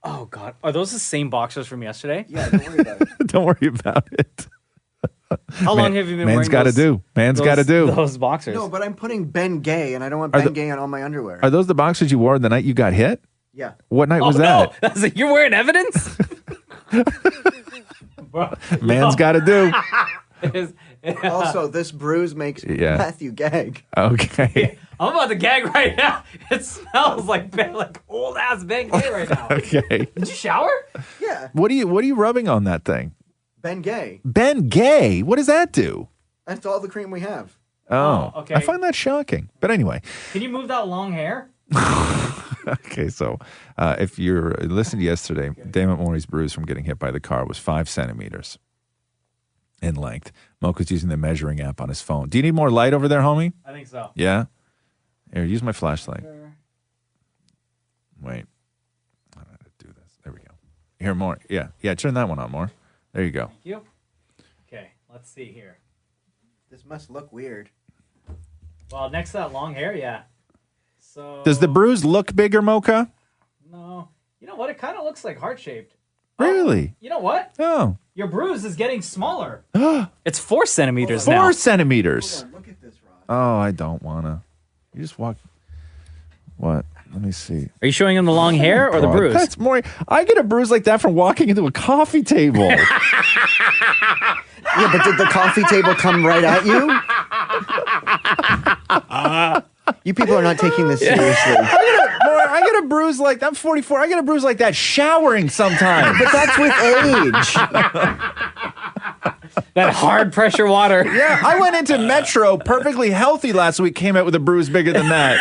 Oh, God. Are those the same boxers from yesterday? Yeah, don't worry about it. Don't worry about it. How long have you been Man's wearing gotta those? do. Man's gotta do. Those boxers. No, but I'm putting Ben Gay, and I don't want Are Ben the- Gay on all my underwear. Are those the boxers you wore the night you got hit? Yeah. What night was Oh, that? no. That's like, you're wearing evidence? Man's got to do. Also, this bruise makes Yeah. Matthew gag. Okay. I'm about to gag right now. It smells like old ass Ben Gay right now. Okay. Did you shower? Yeah. What are you rubbing on that thing? Ben Gay. Ben Gay. What does that do? That's all the cream we have. Oh, okay. I find that shocking. But anyway. Can you move that long hair? Okay, so if you're listening to yesterday, Damnit Maurie's bruise from getting hit by the car was 5 centimeters in length. Mocha's using the measuring app on his phone. Do you need more light over there, homie? I think so. Yeah? Here, use my flashlight. Wait. I don't know how to do this. There we go. Here, more. Yeah, turn that one on more. There you go. Thank you. Okay, let's see here. This must look weird. Well, next to that long hair, yeah. So Does the bruise look bigger, Mocha? No. You know what? It kind of looks like heart-shaped. Really? You know what? Oh. Your bruise is getting smaller. It's 4 centimeters 4 now. centimeters. Oh, I don't want to. You just walk. What? Let me see. Are you showing him the long hair or the God, bruise? That's more. I get a bruise like that from walking into a coffee table. Yeah, but did the coffee table come right at you? You people are not taking this seriously. I get a bruise like I'm 44. I get a bruise like that showering sometimes. But that's with age. That hard pressure water. Yeah, I went into Metro perfectly healthy last week. Came out with a bruise bigger than that.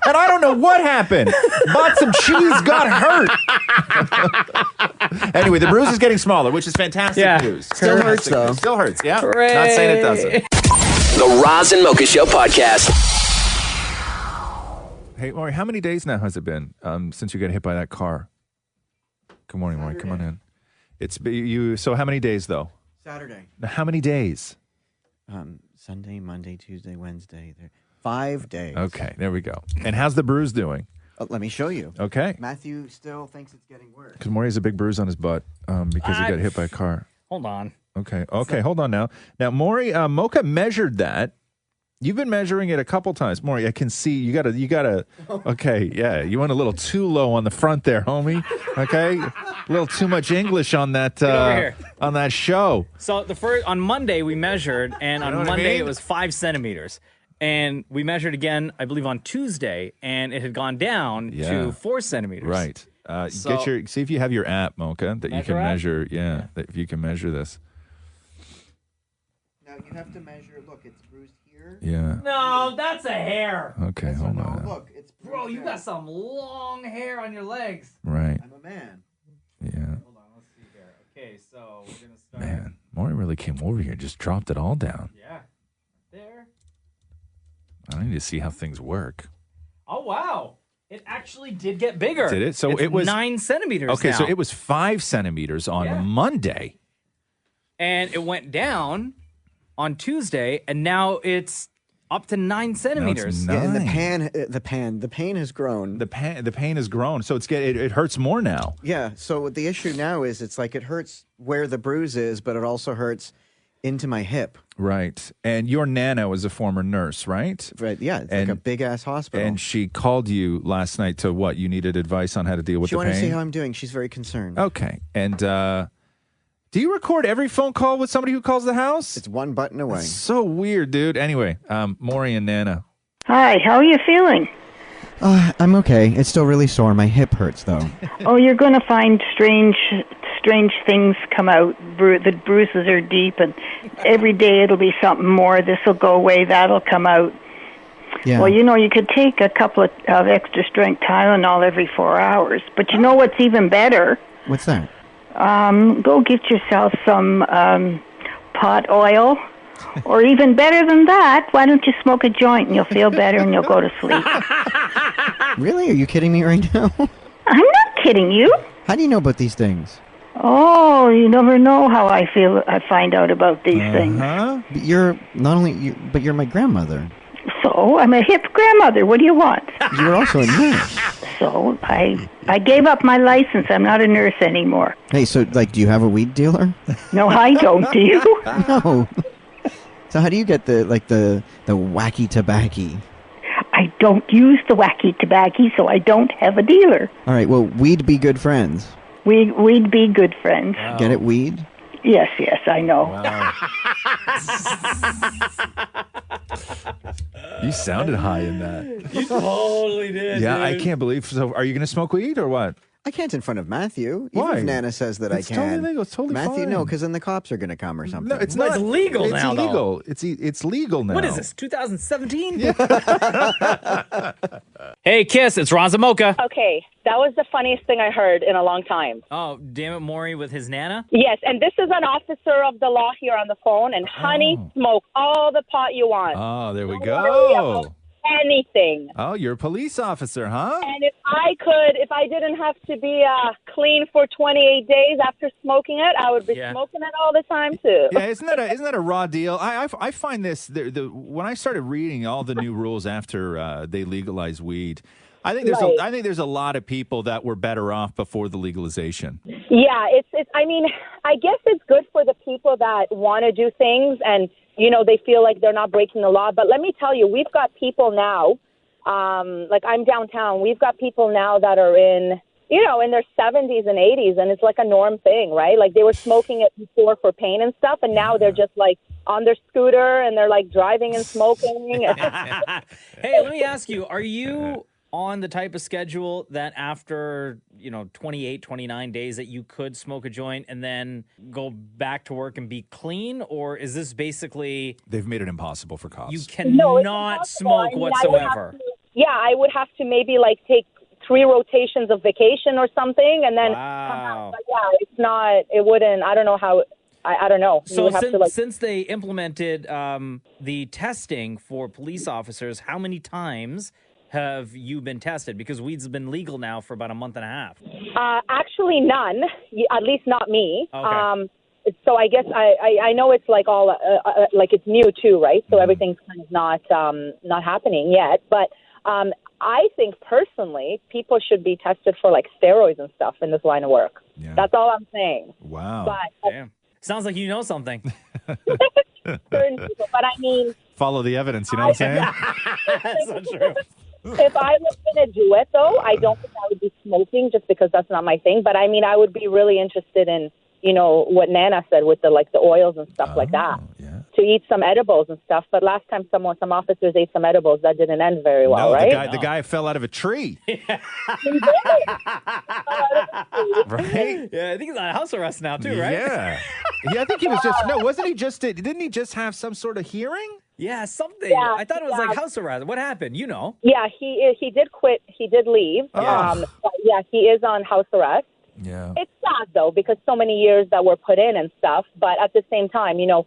And I don't know what happened. Bought some cheese, got hurt. Anyway, the bruise is getting smaller, which is fantastic news. Still hurts, though. Still hurts, yeah. Hooray. Not saying it doesn't. The Roz and Mocha Show podcast. Hey, Maury, how many days now has it been since you got hit by that car? Good morning, Maury. Come on in. It's you. So how many days, though? Saturday. Now, how many days? Sunday, Monday, Tuesday, Wednesday. 5 days. Okay, there we go. And how's the bruise doing? Let me show you. Okay. Matthew still thinks it's getting worse. Because Maury has a big bruise on his butt because he got hit by a car. Hold on. Okay, hold on now. Now, Maury, Mocha measured that. You've been measuring it a couple times. Maury, I can see you gotta, okay, yeah. You went a little too low on the front there, homie. Okay? A little too much English on that, on that show. So on Monday we measured, and You know on what I Monday mean? it was 5 centimeters. And we measured again, I believe, on Tuesday, and it had gone down to 4 centimeters. Right. So- See if you have your app, Mocha, that you can Measure app? measure. Yeah, that if you can measure this. Now you have to measure. Look, it's bruised here. Yeah. No, that's a hair. Okay, hold on. Look, it's Bro, you got some long hair on your legs. Right. I'm a man. Yeah. Hold on, let's see here. Okay, so we're going to start. Man, Maury really came over here and just dropped it all down. Yeah. There. I need to see how things work. Oh, wow. It actually did get bigger. Did it? So It's it was 9 centimeters Okay, now. so it was 5 centimeters on Monday. And it went down on Tuesday, and now it's up to 9 centimeters. Yeah, and the pain has grown. The pain has grown, so it hurts more now. Yeah. So the issue now is it's like it hurts where the bruise is, but it also hurts into my hip. Right. And your Nana was a former nurse, right? Right. Yeah. It's like a big ass hospital. And she called you last night to what? You needed advice on how to deal with She the wanted pain? to see how I'm doing. She's very concerned. Okay. And do you record every phone call with somebody who calls the house? It's one button away. That's so weird, dude. Anyway, Maury and Nana. Hi, how are you feeling? I'm okay. It's still really sore. My hip hurts, though. Oh, you're going to find strange things come out. The bruises are deep, and every day it'll be something more. This will go away. That'll come out. Yeah. Well, you could take a couple of extra strength Tylenol every 4 hours. But you know what's even better? What's that? Go get yourself some pot oil. Or even better than that, why don't you smoke a joint and you'll feel better and you'll go to sleep. Really? Are you kidding me right now? I'm not kidding you. How do you know about these things? Oh, you never know how I find out about these things. But you're not only but you're my grandmother. So, I'm a hip grandmother. What do you want? You're also a nurse. So, So I gave up my license. I'm not a nurse anymore. Hey, so do you have a weed dealer? No, I don't. Do you? No. So how do you get the wacky tobacco? I don't use the wacky tobacco, so I don't have a dealer. All right, well, we'd be good friends. We'd be good friends. Wow. Get it, weed? Yes, I know. Wow. You sounded high in that. You totally did. Yeah, dude. I can't believe. So, are you going to smoke weed or what? I can't in front of Matthew. Why? Even if Nana says that It's I can. totally legal. It's totally Matthew, fine. no, because then the cops are going to come or something. No, it's Well, not. it's legal it's now, illegal. It's legal now. What is this, 2017? Hey, Kiss, it's Roz Mocha. Okay, that was the funniest thing I heard in a long time. Oh, Damnit Maurie with his Nana? Yes, and this is an officer of the law here on the phone, and honey, smoke all the pot you want. Oh, there we Don't worry go. about anything. Oh, you're a police officer, huh? And if I didn't have to be clean for 28 days after smoking it, I would be smoking it all the time too. Yeah, isn't that a raw deal? I find this when I started reading all the new rules after they legalized weed. I think there's a lot of people that were better off before the legalization. Yeah, it's. I mean, I guess it's good for the people that want to do things and they feel like they're not breaking the law. But let me tell you, we've got people now. Like I'm downtown. We've got people now that are in their 70s and 80s, and it's like a norm thing, right? Like they were smoking it before for pain and stuff, and now they're just like on their scooter and they're like driving and smoking. Hey, let me ask you, are you on the type of schedule that after 28, 29 days that you could smoke a joint and then go back to work and be clean? Or is this basically they've made it impossible for cops? You cannot smoke whatsoever? I would have to maybe like take 3 rotations of vacation or something and then come out. But it's not, it wouldn't, I don't know how, I don't know. So since they implemented the testing for police officers, how many times have you been tested? Because weed's been legal now for about a month and a half. Actually, none. At least not me. Okay. So I guess I know it's like all like it's new too, right? So everything's kind of not happening yet. But I think personally, people should be tested for like steroids and stuff in this line of work. Yeah. That's all I'm saying. Wow. But, damn. Sounds like you know something. Certain people, but I mean, follow the evidence. You know what I'm saying? That's so true. If I was going to do it, though, I don't think I would be smoking just because that's not my thing. But, I mean, I would be really interested in, what Nana said with the oils and stuff like that. Yeah. To eat some edibles and stuff. But last time some officers ate some edibles, that didn't end very well, right? The guy fell out of a tree. He did. Right? Yeah, I think he's on house arrest now, too, right? Yeah. I think he was didn't he just have some sort of hearing? Yeah, something. Yeah, I thought it was like house arrest. What happened? Yeah, he did quit. He did leave. Oh. But yeah, he is on house arrest. Yeah. It's sad, though, because so many years that were put in and stuff. But at the same time, you know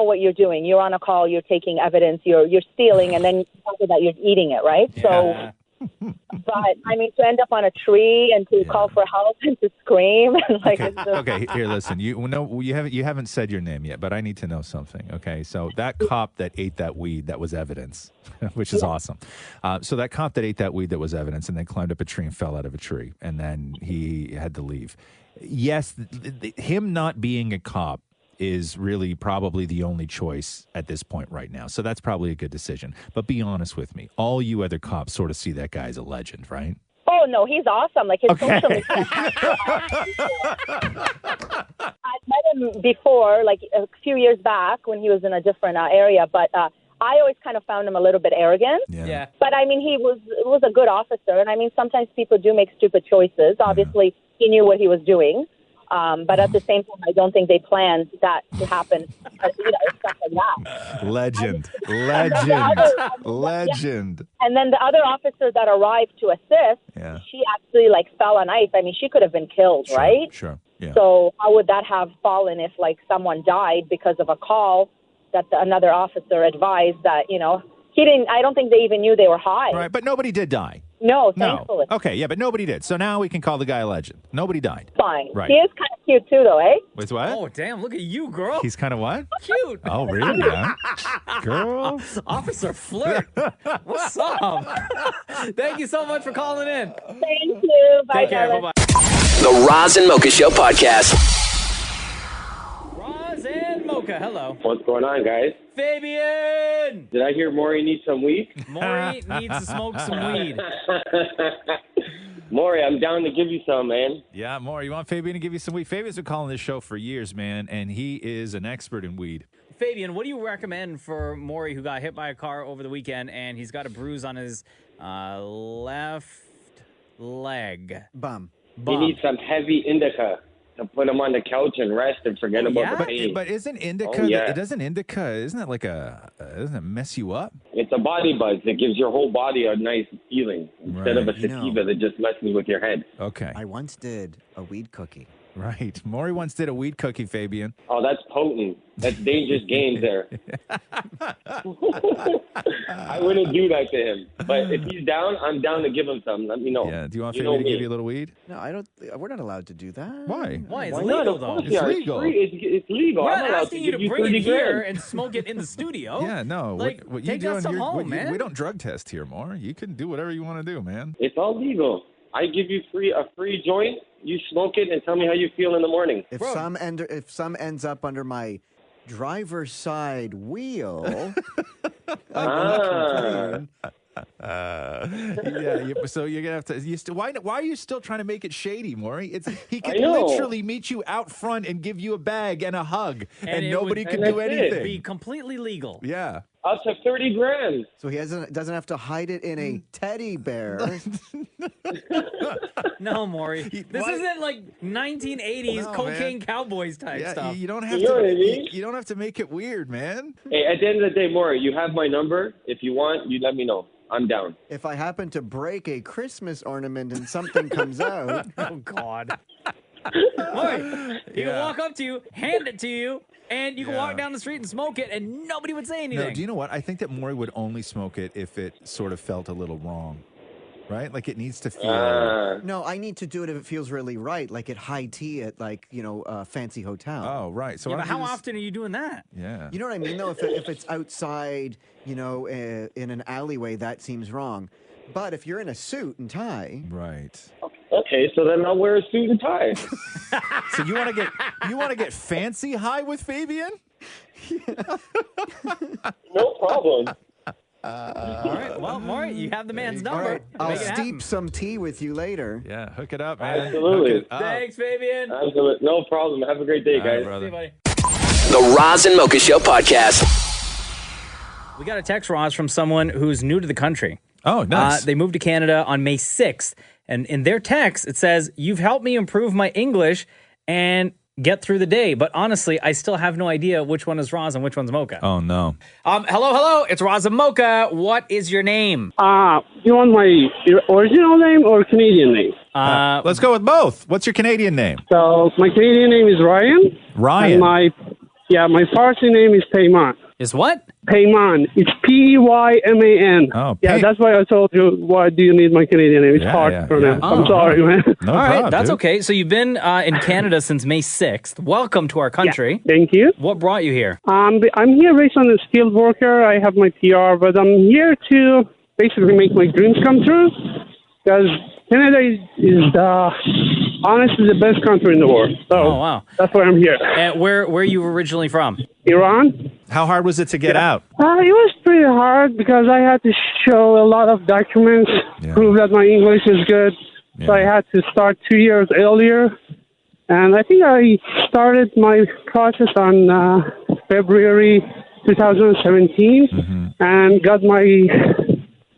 what you're doing. You're on a call. You're taking evidence. You're stealing, and then after that, you're eating it, right? Yeah. So. But I mean, to end up on a tree and to call for help and to scream, like Okay. it's just, Okay, here, listen. You haven't said your name yet, but I need to know something. Okay, so that cop that ate that weed, that was evidence, which is awesome. So that cop that ate that weed, that was evidence, and then climbed up a tree and fell out of a tree, and then he had to leave. Yes, him not being a cop is really probably the only choice at this point right now. So that's probably a good decision. But be honest with me. All you other cops sort of see that guy as a legend, right? oh no, he's awesome. Like his social media. I've met him before, like a few years back when he was in a different area, but I always kind of found him a little bit arrogant. Yeah. But I mean, he was a good officer, and I mean, sometimes people do make stupid choices. Obviously, he knew what he was doing. But at the same time, I don't think they planned that to happen, stuff like that. Legend. And then the other officer that arrived to assist, she actually fell on ice. I mean, she could have been killed, right? Sure. Yeah. So how would that have fallen if someone died because of a call that another officer advised that, he didn't, I don't think they even knew they were high. Right, but nobody did die. No, thankfully. Okay, yeah, but nobody did. So now we can call the guy a legend. Nobody died. Fine. Right. He is kind of cute too, though, eh? Wait, what? Oh, damn. Look at you, girl. He's kind of what? Cute. Oh, really? Yeah. Girl. Officer Flirt. What's up? Thank you so much for calling in. Thank you. Bye, Take care. darling. Bye-bye. The Roz and Mocha Show podcast. Roz and Mocha, hello. What's going on, guys? Fabian! Did I hear Maury needs some weed? Maury needs to smoke some weed. Maury, I'm down to give you some, man. Yeah, more. You want Fabian to give you some weed? Fabian's been calling this show for years, man, and he is an expert in weed. Fabian, what do you recommend for Maury who got hit by a car over the weekend and he's got a bruise on his left leg? Bum. He needs some heavy indica to put him on the couch and rest and forget about the pain. But isn't indica, isn't it like doesn't it mess you up? It's a body buzz. It gives your whole body a nice feeling instead of a sativa that just messes with your head. Okay. I once did a weed cookie. Right. Maury once did a weed cookie, Fabian. Oh, that's potent. That's dangerous games there. I wouldn't do that to him. But if he's down, I'm down to give him some. Let me know. Yeah. Do you want Fabian to give you a little weed? No, I don't. We're not allowed to do that. Why? Why? It's Why legal, not? Of though. course It's we are. legal. It's legal. We're I'm not allowed asking to you give to you bring 30 it here grand. and smoke it in the studio. Yeah, no. Like, what you take do us on to your, home, what you- man. we don't drug test here, Maury. You can do whatever you want to do, man. It's all legal. I give you a free joint. You smoke it and tell me how you feel in the morning. If some ends up under my driver's side wheel, I won't complain. So you're gonna have to. Why are you still trying to make it shady, Maury? He could I know. literally meet you out front and give you a bag and a hug, and it nobody would could do that's it. anything. be completely legal. Yeah. Up to 30 grand. So he doesn't have to hide it in a teddy bear. No, Maury. This isn't like 1980s No, cocaine man. cowboys type stuff. You don't have You know to. what I mean? You don't have to make it weird, man. Hey, at the end of the day, Maury, you have my number. If you want, you let me know. I'm down. If I happen to break a Christmas ornament and something comes out, Oh, God. Maury, he can walk up to you, hand it to you, and you can walk down the street and smoke it, and nobody would say anything. No, do you know what? I think that Maury would only smoke it if it sort of felt a little wrong, right? Like it needs to feel. no, I need to do it if it feels really right, like at high tea at a fancy hotel. Oh, right. So Yeah, why but don't how you just- often are you doing that? Yeah. You know what I mean, though? If it's outside, in an alleyway, that seems wrong. But if you're in a suit and tie, Right. Okay, so then I'll wear a suit and tie. So you want to get fancy high with Fabian? No problem. All right. Well, Maury, you have the man's all number. right, I'll Make it happen. steep some tea with you later. Yeah, hook it up, man. Absolutely. Hook it up. Thanks, Fabian. Absolutely. No problem. Have a great day, All right, guys. brother. See you, buddy. The Roz and Mocha Show podcast. We got a text, Roz, from someone who's new to the country. Oh, nice. They moved to Canada on May 6th. And in their text, it says, "You've helped me improve my English and get through the day. But honestly, I still have no idea which one is Roz and which one's Mocha." Oh, no. Hello. It's Roz and Mocha. What is your name? You want my original name or Canadian name? Let's go with both. What's your Canadian name? So my Canadian name is Ryan. Ryan. And my Farsi name is Payman. Is what? Payman. It's Peyman. Oh, yeah. That's why I told you. Why do you need my Canadian name? It's hard for now. I'm sorry, man. No All right, problem, that's dude. okay. So you've been in Canada since May 6th. Welcome to our country. Thank you. What brought you here? I'm here based on a skilled worker. I have my PR, but I'm here to basically make my dreams come true. Because Canada is honestly the best country in the world. So wow. That's why I'm here. And where are you originally from? Iran. How hard was it to get out? It was pretty hard because I had to show a lot of documents, prove that my English is good. Yeah. So I had to start 2 years earlier. And I think I started my process on February 2017 and got my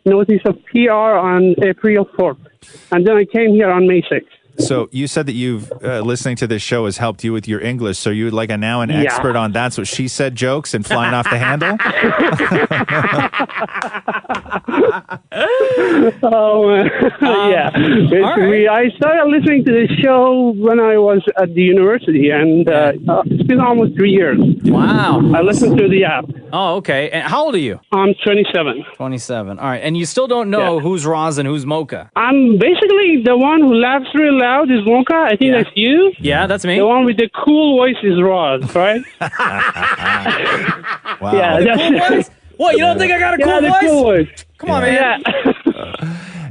notice of PR on April 4th. And then I came here on May 6th. So you said that you've listening to this show has helped you with your English. So you're like now an expert on that's what she said jokes and flying off the handle. Oh, yeah. Basically, I started listening to this show when I was at the university, and it's been almost 3 years. Wow. I listened to the app. Oh, okay. And how old are you? I'm 27. 27. All right. And you still don't know who's Roz and who's Mocha? I'm basically the one who laughs real loud is Mocha. I think that's you. Yeah, that's me. The one with the cool voice is Roz, right? Wow. Yeah, The that's cool voice? What, you don't think I got a cool the voice? cool voice. Come on, man.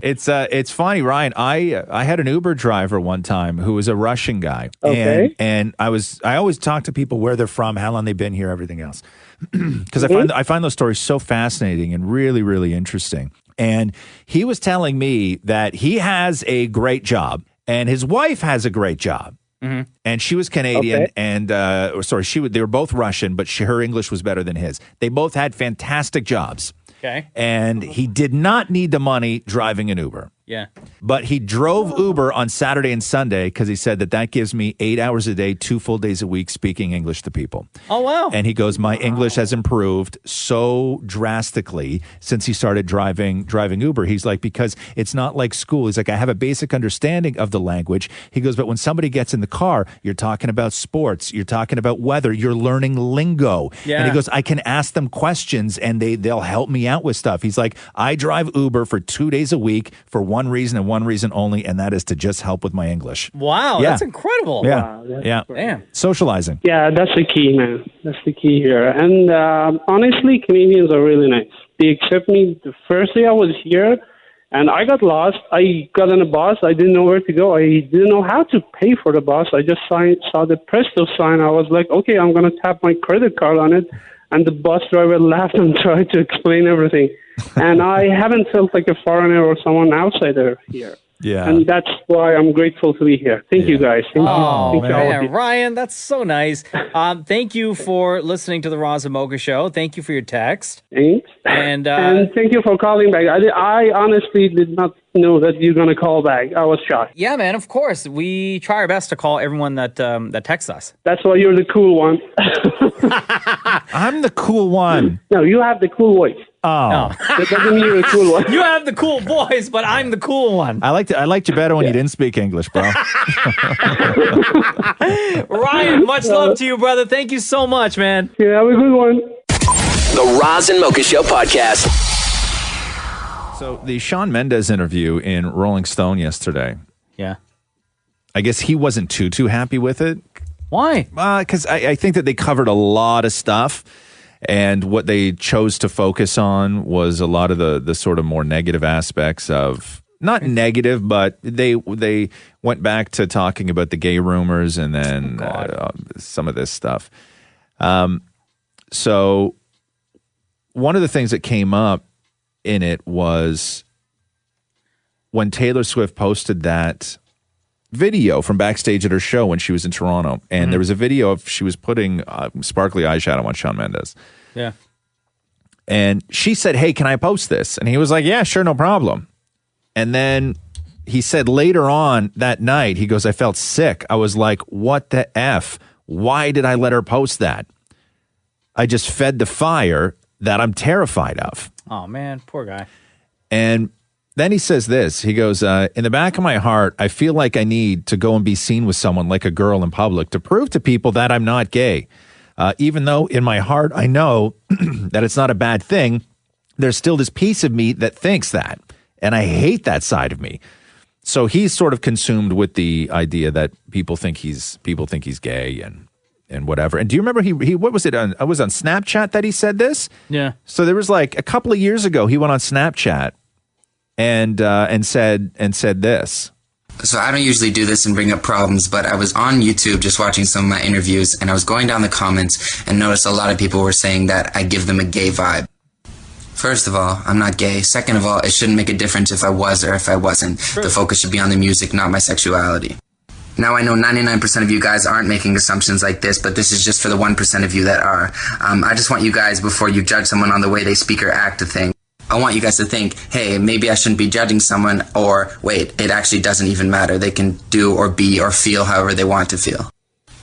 It's funny, Ryan. I had an Uber driver one time who was a Russian guy, and I always talk to people where they're from, how long they've been here, everything else, because I find those stories so fascinating and really, really interesting. And he was telling me that he has a great job and his wife has a great job. Mm-hmm. And she was Canadian, and they were both Russian, but her English was better than his. They both had fantastic jobs. Okay. And he did not need the money driving an Uber. Yeah. But he drove Uber on Saturday and Sunday because he said that gives me 8 hours a day, 2 full days a week speaking English to people. Oh, wow. And he goes, my English has improved so drastically since he started driving Uber. He's like, because it's not like school. He's like, I have a basic understanding of the language. He goes, but when somebody gets in the car, you're talking about sports, you're talking about weather, you're learning lingo. Yeah. And he goes, I can ask them questions and they'll help me out with stuff. He's like, I drive Uber for 2 days a week for one reason and one reason only, and that is to just help with my English. Wow, Yeah. that's incredible. Yeah. Wow, that's Yeah. Damn. Socializing. Yeah, that's the key, man. That's the key here. And honestly, Canadians are really nice. They accept me the first day I was here, and I got lost. I got on a bus. I didn't know where to go. I didn't know how to pay for the bus. I just saw the Presto sign. I was like, okay, I'm going to tap my credit card on it. And the bus driver laughed and tried to explain everything. And I haven't felt like a foreigner or someone outsider here. Yeah. And that's why I'm grateful to be here. Thank you, guys. Thank you. Thank you all of man, you. Ryan, that's so nice. Thank you for listening to the Roz and Mocha Show. Thank you for your text. Thanks. And thank you for calling back. I honestly did not know that you're going to call back. I was shocked. yeah, man, of course. We try our best to call everyone that texts us. That's why you're the cool one. I'm the cool one. No, you have the cool voice. Oh. That doesn't mean you're the cool one. You have the cool voice, but I'm the cool one. I liked you better when you didn't speak English, bro. Ryan, much love to you, brother. Thank you so much, man. Yeah, have a good one. The Roz and Mocha Show podcast. So the Shawn Mendes interview in Rolling Stone yesterday. Yeah. I guess he wasn't too happy with it. Why? Because I think that they covered a lot of stuff. And what they chose to focus on was a lot of the sort of more negative aspects of, not negative, but they went back to talking about the gay rumors and then some of this stuff. So one of the things that came up in it was when Taylor Swift posted that video from backstage at her show when she was in Toronto, and there was a video of she was putting sparkly eyeshadow on Shawn Mendes. Yeah. And she said, hey, can I post this? And he was like, yeah, sure, no problem. And then he said later on that night, he goes, I felt sick. I was like, what the F? Why did I let her post that? I just fed the fire that I'm terrified of. Oh, man, poor guy. And then he says this. He goes, in the back of my heart, I feel like I need to go and be seen with someone like a girl in public to prove to people that I'm not gay. Even though in my heart, I know that it's not a bad thing, there's still this piece of me that thinks that. And I hate that side of me. So he's sort of consumed with the idea that people think he's gay and whatever. And do you remember he what was it on? I was on Snapchat that he said this. Yeah. So there was like a couple of years ago, he went on Snapchat and said this. So I don't usually do this and bring up problems, but I was on YouTube just watching some of my interviews, and I was going down the comments and noticed a lot of people were saying that I give them a gay vibe. First of all, I'm not gay. Second of all, it shouldn't make a difference if I was or if I wasn't. The focus should be on the music, not my sexuality. Now, I know 99% of you guys aren't making assumptions like this, but this is just for the 1% of you that are. I just want you guys, before you judge someone on the way they speak or act to things, I want you guys to think, hey, maybe I shouldn't be judging someone, or wait, it actually doesn't even matter. They can do or be or feel however they want to feel.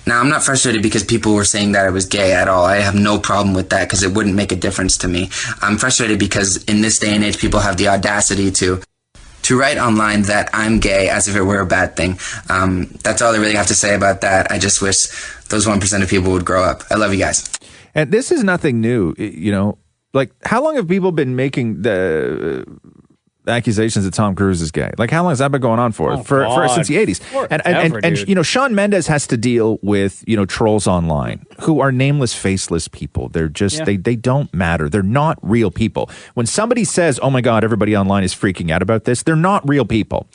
Now, I'm not frustrated because people were saying that I was gay at all. I have no problem with that because it wouldn't make a difference to me. I'm frustrated because in this day and age, people have the audacity to write online that I'm gay as if it were a bad thing. That's all I really have to say about that. I just wish those 1% of people would grow up. I love you guys. And this is nothing new, you know. Like, how long have people been making the accusations that Tom Cruise is gay? Like, how long has that been going on for? For since the 80s. And you know, Shawn Mendes has to deal with, you know, trolls online who are nameless, faceless people. They're just, they don't matter. They're not real people. When somebody says, oh my God, everybody online is freaking out about this, they're not real people.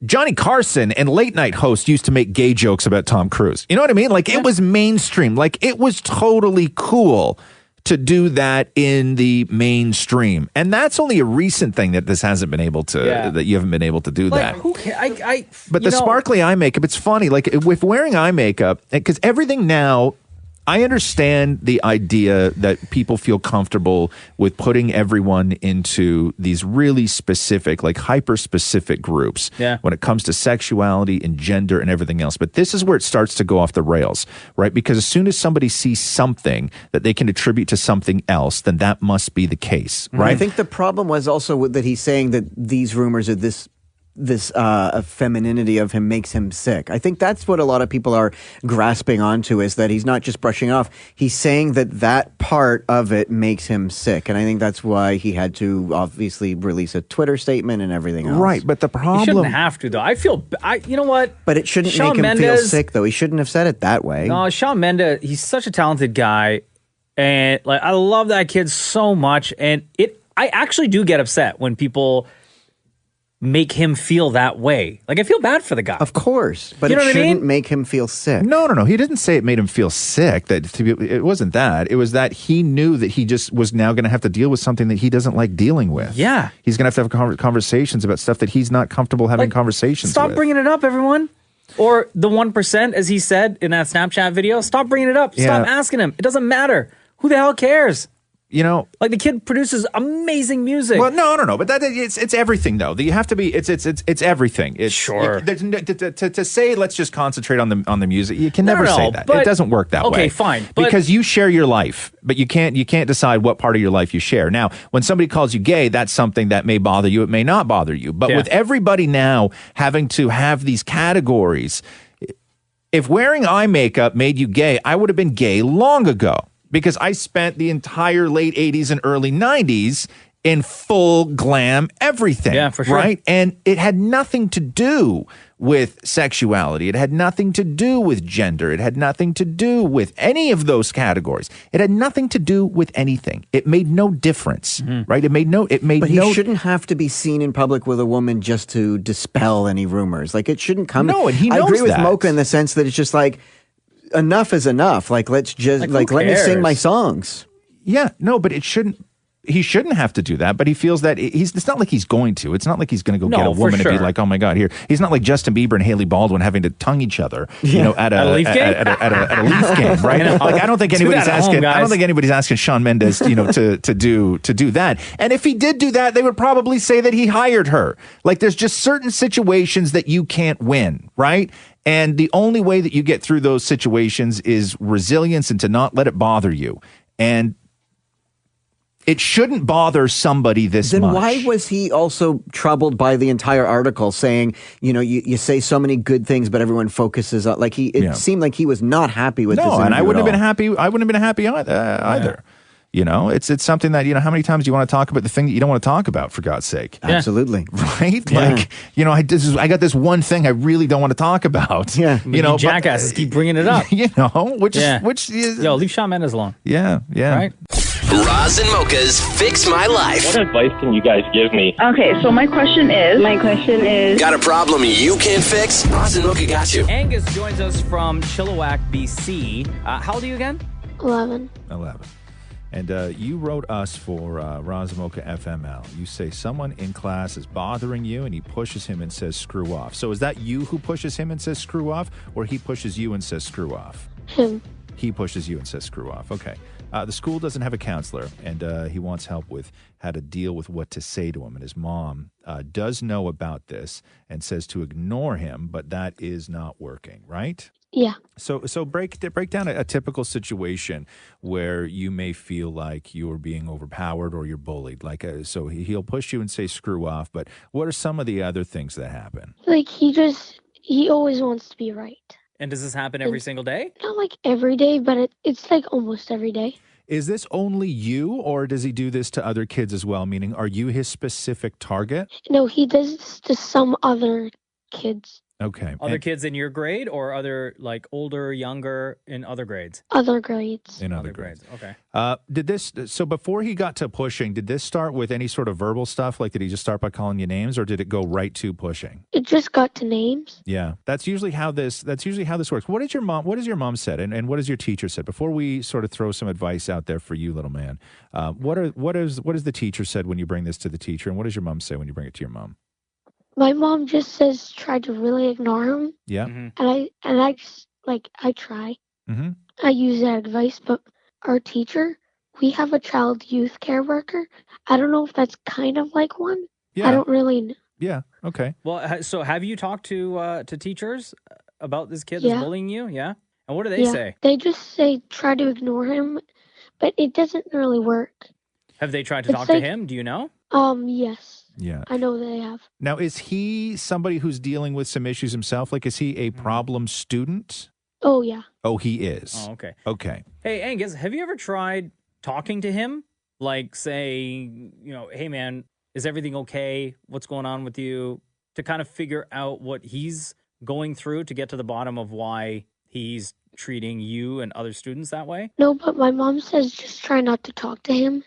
Johnny Carson and late night hosts used to make gay jokes about Tom Cruise. You know what I mean? Like, it was mainstream. Like, it was totally cool to do that in the mainstream. And that's only a recent thing that this hasn't been able to, that you haven't been able to do that. Who cares? But the sparkly eye makeup, it's funny. Like, with wearing eye makeup, because everything now, I understand the idea that people feel comfortable with putting everyone into these really specific, like hyper-specific groups when it comes to sexuality and gender and everything else. But this is where it starts to go off the rails, right? Because as soon as somebody sees something that they can attribute to something else, then that must be the case, right? I think the problem was also that he's saying that these rumors are this femininity of him makes him sick. I think that's what a lot of people are grasping onto, is that he's not just brushing off. He's saying that part of it makes him sick. And I think that's why he had to obviously release a Twitter statement and everything else. Right, but the problem... He shouldn't have to, though. You know what? But it shouldn't make him feel sick, though. He shouldn't have said it that way. No, Shawn Mendes, he's such a talented guy. And like, I love that kid so much. And I actually do get upset when people make him feel that way. Like, I feel bad for the guy. Of course, but you know it shouldn't make him feel sick. No. He didn't say it made him feel sick. It wasn't that. It was that he knew that he just was now going to have to deal with something that he doesn't like dealing with. Yeah. He's going to have conversations about stuff that he's not comfortable having conversations Stop with. bringing it up, everyone. Or the 1%, as he said in that Snapchat video, stop bringing it up. Stop asking him. It doesn't matter. Who the hell cares? You know, like, the kid produces amazing music. Well, no, but it's everything, though. You have to be. It's everything. It's sure. To say let's just concentrate on the music. You can never say that. It doesn't work that way. Okay, fine. Because you share your life, but you can't decide what part of your life you share. Now, when somebody calls you gay, that's something that may bother you. It may not bother you. But with everybody now having to have these categories, if wearing eye makeup made you gay, I would have been gay long ago. Because I spent the entire late 80s and early 90s in full glam everything. Yeah, for sure. Right? And it had nothing to do with sexuality. It had nothing to do with gender. It had nothing to do with any of those categories. It had nothing to do with anything. It made no difference, right? But he shouldn't have to be seen in public with a woman just to dispel any rumors. Like, it shouldn't come. No, and he knows I agree with that. Mocha in the sense that it's just like, enough is enough. Like, let's just let me sing my songs. Yeah, no, but it shouldn't. He shouldn't have to do that, but he feels that it's not like he's going to. It's not like he's going to go get a woman and be like, "Oh my God, here." He's not like Justin Bieber and Haley Baldwin having to tongue each other, you know, at a Leaf game, right? Like, I don't think anybody's asking. I don't think anybody's asking Shawn Mendes, you know, to do that. And if he did do that, they would probably say that he hired her. Like, there's just certain situations that you can't win, right? And the only way that you get through those situations is resilience and to not let it bother you. And it shouldn't bother somebody this much. Then why was he also troubled by the entire article saying, you know, you say so many good things, but everyone focuses on, like, it seemed like he was not happy with this interview. No, and I wouldn't have been happy. I wouldn't have been happy either. You know, it's something that, you know, how many times do you want to talk about the thing that you don't want to talk about, for God's sake? Absolutely. Right? Yeah. Like, you know, I got this one thing I really don't want to talk about. Yeah. You know, jackasses keep bringing it up. You know, which is... Yo, leave Shawn Mendes alone. Yeah. Right? Roz and Mocha's Fix My Life. What advice can you guys give me? Okay, so my question is... Got a problem you can't fix? Roz and Mocha got you. Angus joins us from Chilliwack, BC. How old are you again? 11. And you wrote us for Roz Mocha FML. You say someone in class is bothering you and he pushes him and says screw off. So is that you who pushes him and says screw off, or he pushes you and says screw off? Him. He pushes you and says screw off. Okay. The school doesn't have a counselor, and he wants help with how to deal with what to say to him. And his mom does know about this and says to ignore him, but that is not working, right? Yeah. So break down a typical situation where you may feel like you're being overpowered or you're bullied. Like, so he'll push you and say screw off, but what are some of the other things that happen? Like, he always wants to be right. And does this happen every single day? Not like every day, but it's like almost every day. Is this only you, or does he do this to other kids as well? Meaning, are you his specific target? No, he does this to some other kids. Okay. Other kids in your grade or other, like, older, younger in other grades? Other grades. In other grades. Okay. So before he got to pushing, did this start with any sort of verbal stuff? Like, did he just start by calling you names, or did it go right to pushing? It just got to names. Yeah. That's usually how this works. What has your mom said, and what has your teacher said? Before we sort of throw some advice out there for you, little man, what has the teacher said when you bring this to the teacher, and what does your mom say when you bring it to your mom? My mom just says try to really ignore him. Yeah. And I just, like, I try. Mm-hmm. I use that advice, but our teacher, we have a child youth care worker. I don't know if that's kind of like one. Yeah. I don't really know. Yeah. Okay. Well, so have you talked to teachers about this kid Yeah. that's bullying you? Yeah. And what do they say? They just say try to ignore him, but it doesn't really work. Have they tried to It's talk to like- him? Do you know? Yes. Yeah. I know they have. Now, is he somebody who's dealing with some issues himself? Like, is he a problem student? Oh, yeah. Oh, he is. Oh, okay. Okay. Hey, Angus, have you ever tried talking to him? Like, say, hey, man, is everything okay? What's going on with you? To kind of figure out what he's going through to get to the bottom of why he's treating you and other students that way? No, but my mom says just try not to talk to him.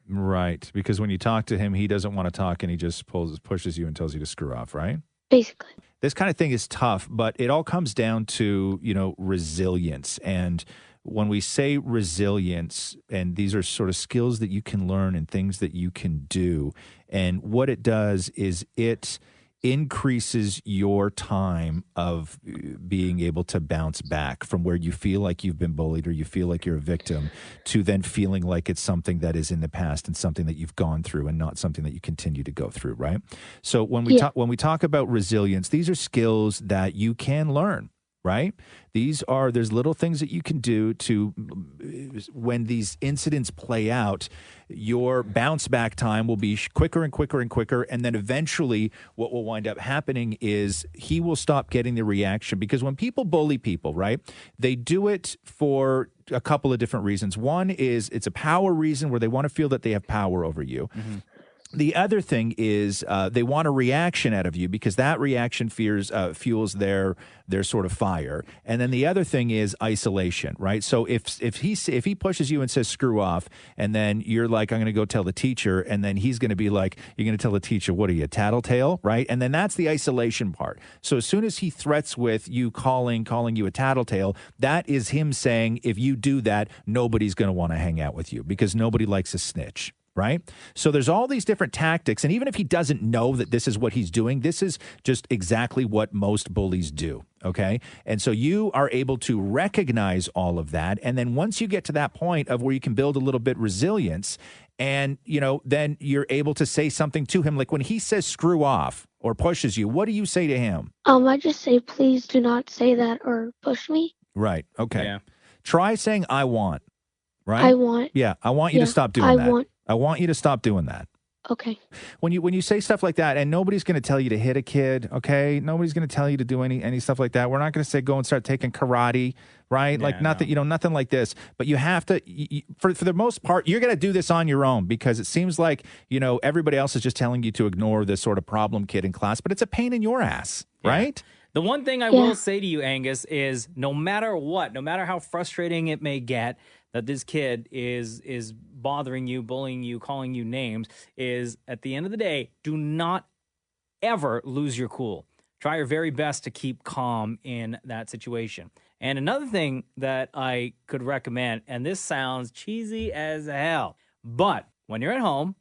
Right. Because when you talk to him, he doesn't want to talk, and he just pushes you and tells you to screw off, right? Basically. This kind of thing is tough, but it all comes down to, resilience. And when we say resilience, and these are sort of skills that you can learn and things that you can do, and what it does is it increases your time of being able to bounce back from where you feel like you've been bullied or you feel like you're a victim to then feeling like it's something that is in the past and something that you've gone through and not something that you continue to go through, right? So when we talk about resilience, these are skills that you can learn. Right? There's little things that you can do to, when these incidents play out, your bounce back time will be quicker and quicker and quicker. And then eventually what will wind up happening is he will stop getting the reaction, because when people bully people, right, they do it for a couple of different reasons. One is it's a power reason where they want to feel that they have power over you. Mm-hmm. The other thing is they want a reaction out of you, because that reaction fuels their sort of fire. And then the other thing is isolation, right? So if he pushes you and says screw off, and then you're like, I'm going to go tell the teacher, and then he's going to be like, you're going to tell the teacher, what are you, a tattletale, right? And then that's the isolation part. So as soon as he threats with you calling you a tattletale, that is him saying, if you do that, nobody's going to want to hang out with you, because nobody likes a snitch. Right? So there's all these different tactics. And even if he doesn't know that this is what he's doing, this is just exactly what most bullies do. Okay. And so you are able to recognize all of that. And then once you get to that point of where you can build a little bit resilience, and, then you're able to say something to him. Like when he says screw off or pushes you, what do you say to him? I just say, please do not say that or push me. Right. Okay. Yeah. Try saying I want. Right. I want. Yeah. I want you to stop doing that. I want you to stop doing that. Okay. When you say stuff like that, and nobody's going to tell you to hit a kid, okay? Nobody's going to tell you to do any stuff like that. We're not going to say go and start taking karate, right? Yeah, nothing like this. But you have to, for the most part, you're going to do this on your own, because it seems like, everybody else is just telling you to ignore this sort of problem kid in class, but it's a pain in your ass, right? The one thing I will say to you, Angus, is no matter what, no matter how frustrating it may get, that this kid is bothering you, bullying you, calling you names, is at the end of the day, do not ever lose your cool. Try your very best to keep calm in that situation. And another thing that I could recommend, and this sounds cheesy as hell, but when you're at home,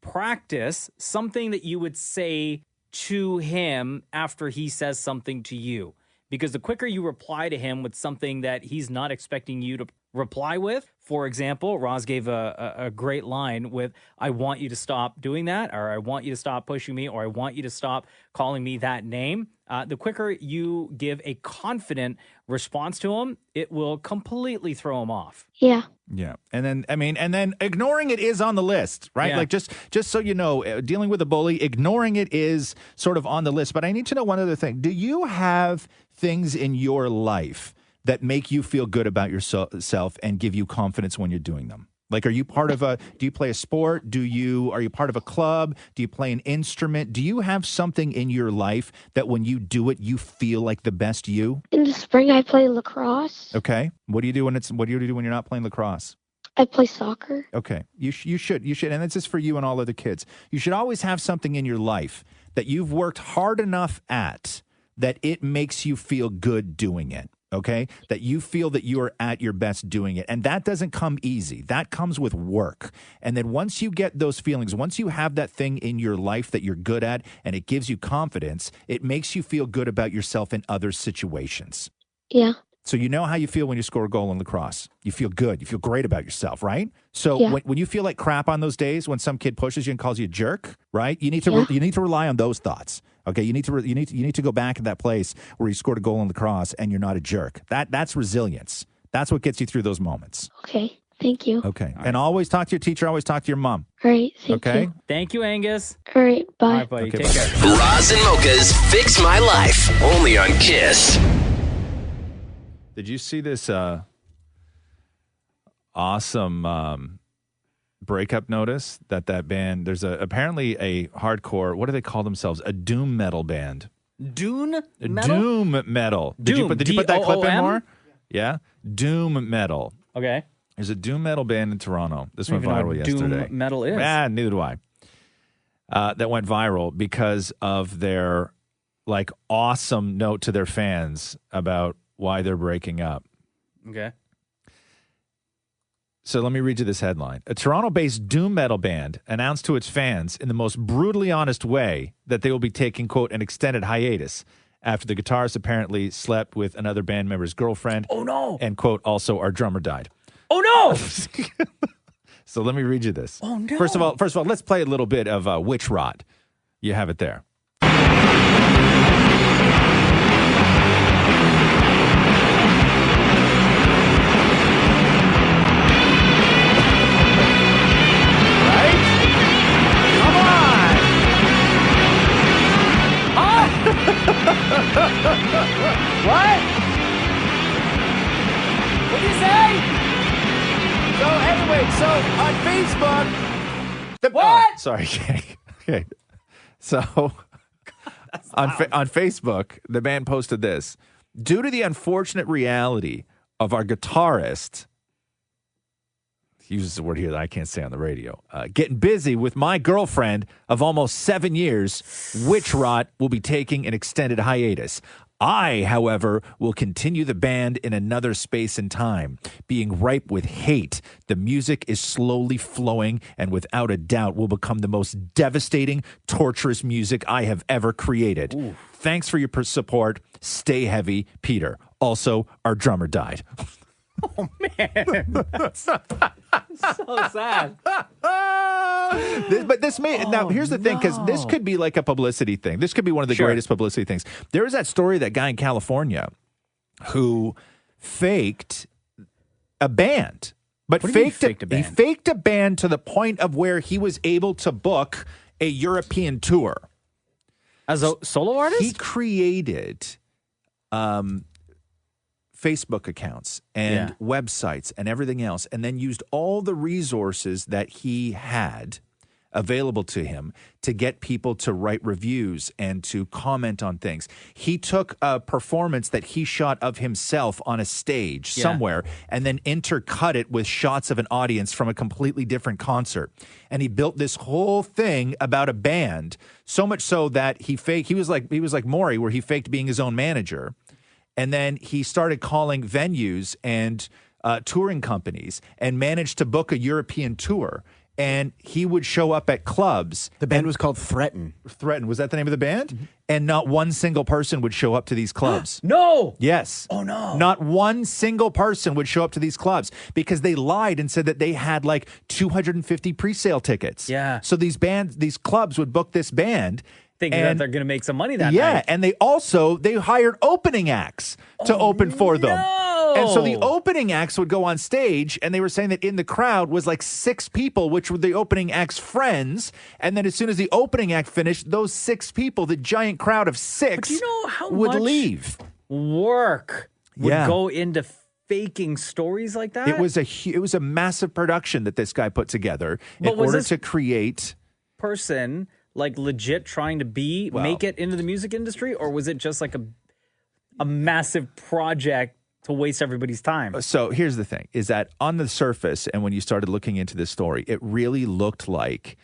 practice something that you would say to him after he says something to you. because the quicker you reply to him with something that he's not expecting you to reply with. For example, Roz gave a great line with, I want you to stop doing that, or I want you to stop pushing me, or I want you to stop calling me that name. The quicker you give a confident response to him, it will completely throw him off. Yeah. Yeah. And then ignoring it is on the list, right? Yeah. Like just so you know, dealing with a bully, ignoring it is sort of on the list. But I need to know one other thing. Do you have things in your life that make you feel good about yourself and give you confidence when you're doing them? Like, are you part of do you play a sport? Are you part of a club? Do you play an instrument? Do you have something in your life that when you do it, you feel like the best you? In the spring, I play lacrosse. Okay. What do you do when you're not playing lacrosse? I play soccer. Okay. You should. And this is for you and all other kids. You should always have something in your life that you've worked hard enough at that it makes you feel good doing it. Okay, that you feel that you are at your best doing it. And that doesn't come easy. That comes with work. And then once you get those feelings, once you have that thing in your life that you're good at and it gives you confidence, it makes you feel good about yourself in other situations. Yeah. So you know how you feel when you score a goal in lacrosse. You feel good. You feel great about yourself, right? So Yeah. when you feel like crap on those days, when some kid pushes you and calls you a jerk, right? You need to rely on those thoughts. Okay, you need to go back to that place where you scored a goal in lacrosse and you're not a jerk. That's resilience. That's what gets you through those moments. Okay. Thank you. Okay, and always talk to your teacher. Always talk to your mom. All right. Thank Okay. you. Thank you, Angus. All right. Bye. All right, buddy. Okay, Take bye. care. Roz and Mocha's Fix My Life. Only on Kiss. Did you see this awesome breakup notice that band? There's apparently a hardcore. What do they call themselves? A doom metal band. Dune metal? Doom metal. Did you put that clip in more? Yeah, doom metal. Okay. There's a doom metal band in Toronto. This I went don't even know viral what yesterday. doom metal is. Yeah, neither do I. That went viral because of their like awesome note to their fans about why they're breaking up. Okay. So let me read you this headline. A Toronto-based doom metal band announced to its fans in the most brutally honest way that they will be taking, quote, an extended hiatus after the guitarist apparently slept with another band member's girlfriend. Oh, no. And, quote, also our drummer died. Oh, no. So let me read you this. Oh, no. First of all, let's play a little bit of Witch Rot. You have it there. What? What did you say? So anyway, on Facebook, what? Sorry. Okay. So on Facebook, the band posted this: due to the unfortunate reality of our guitarist, he uses the word here that I can't say on the radio, getting busy with my girlfriend of almost 7 years, Witch Rot will be taking an extended hiatus. I, however, will continue the band in another space and time. Being ripe with hate, the music is slowly flowing and without a doubt will become the most devastating, torturous music I have ever created. Ooh. Thanks for your support. Stay heavy, Peter. Also, our drummer died. Oh, man. So sad. Now, here's the thing, because this could be like a publicity thing. This could be one of the greatest publicity things. There was that story, that guy in California who faked a band. But he faked a band to the point of where he was able to book a European tour. As a solo artist? He created Facebook accounts and websites and everything else, and then used all the resources that he had available to him to get people to write reviews and to comment on things. He took a performance that he shot of himself on a stage somewhere and then intercut it with shots of an audience from a completely different concert. And he built this whole thing about a band, so much so that he was like Maurie, where he faked being his own manager. And then he started calling venues and touring companies and managed to book a European tour. and he would show up at clubs. The band was called Threaten. Threaten, was that the name of the band? And not one single person would show up to these clubs. No. Yes. Oh, no. Not one single person would show up to these clubs because they lied and said that they had like 250 pre-sale tickets. Yeah. So these clubs would book this band. Thinking that they're going to make some money that night. Yeah, and they hired opening acts to open for them. And so the opening acts would go on stage, and they were saying that in the crowd was like 6 people, which were the opening act's friends. And then as soon as the opening act finished, those 6 people, the giant crowd of 6, do you know how would much leave. Work would go into faking stories like that? It was a massive production that this guy put together in order to create person like legit trying to make it into the music industry, or was it just like a massive project to waste everybody's time? So here's the thing, is that on the surface, and when you started looking into this story, it really looked like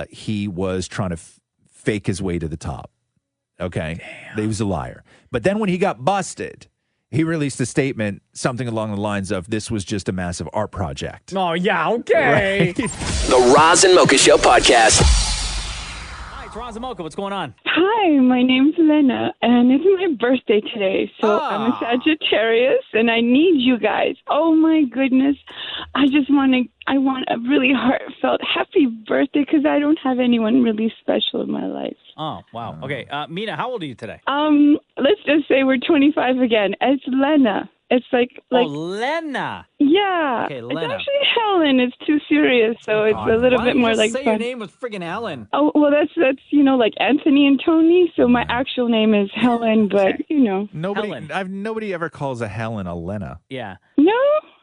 he was trying to fake his way to the top. Okay? He was a liar. But then when he got busted, he released a statement, something along the lines of, this was just a massive art project. Oh, yeah, okay. Right? The Roz and Mocha Show podcast. It's Roz Mocha. What's going on? Hi, my name's Lena, and it's my birthday today. So I'm a Sagittarius, and I need you guys. Oh my goodness, I want a really heartfelt happy birthday because I don't have anyone really special in my life. Oh wow. Okay, Mina, how old are you today? Let's just say we're 25 again. It's Lena. It's like Lena. Yeah. Okay, Lena. It's actually Helen. It's too serious, so it's a little bit more like say your name was friggin' Helen? Oh, well, that's like Anthony and Tony. So my actual name is Helen, but nobody ever calls a Helen a Lena. Yeah.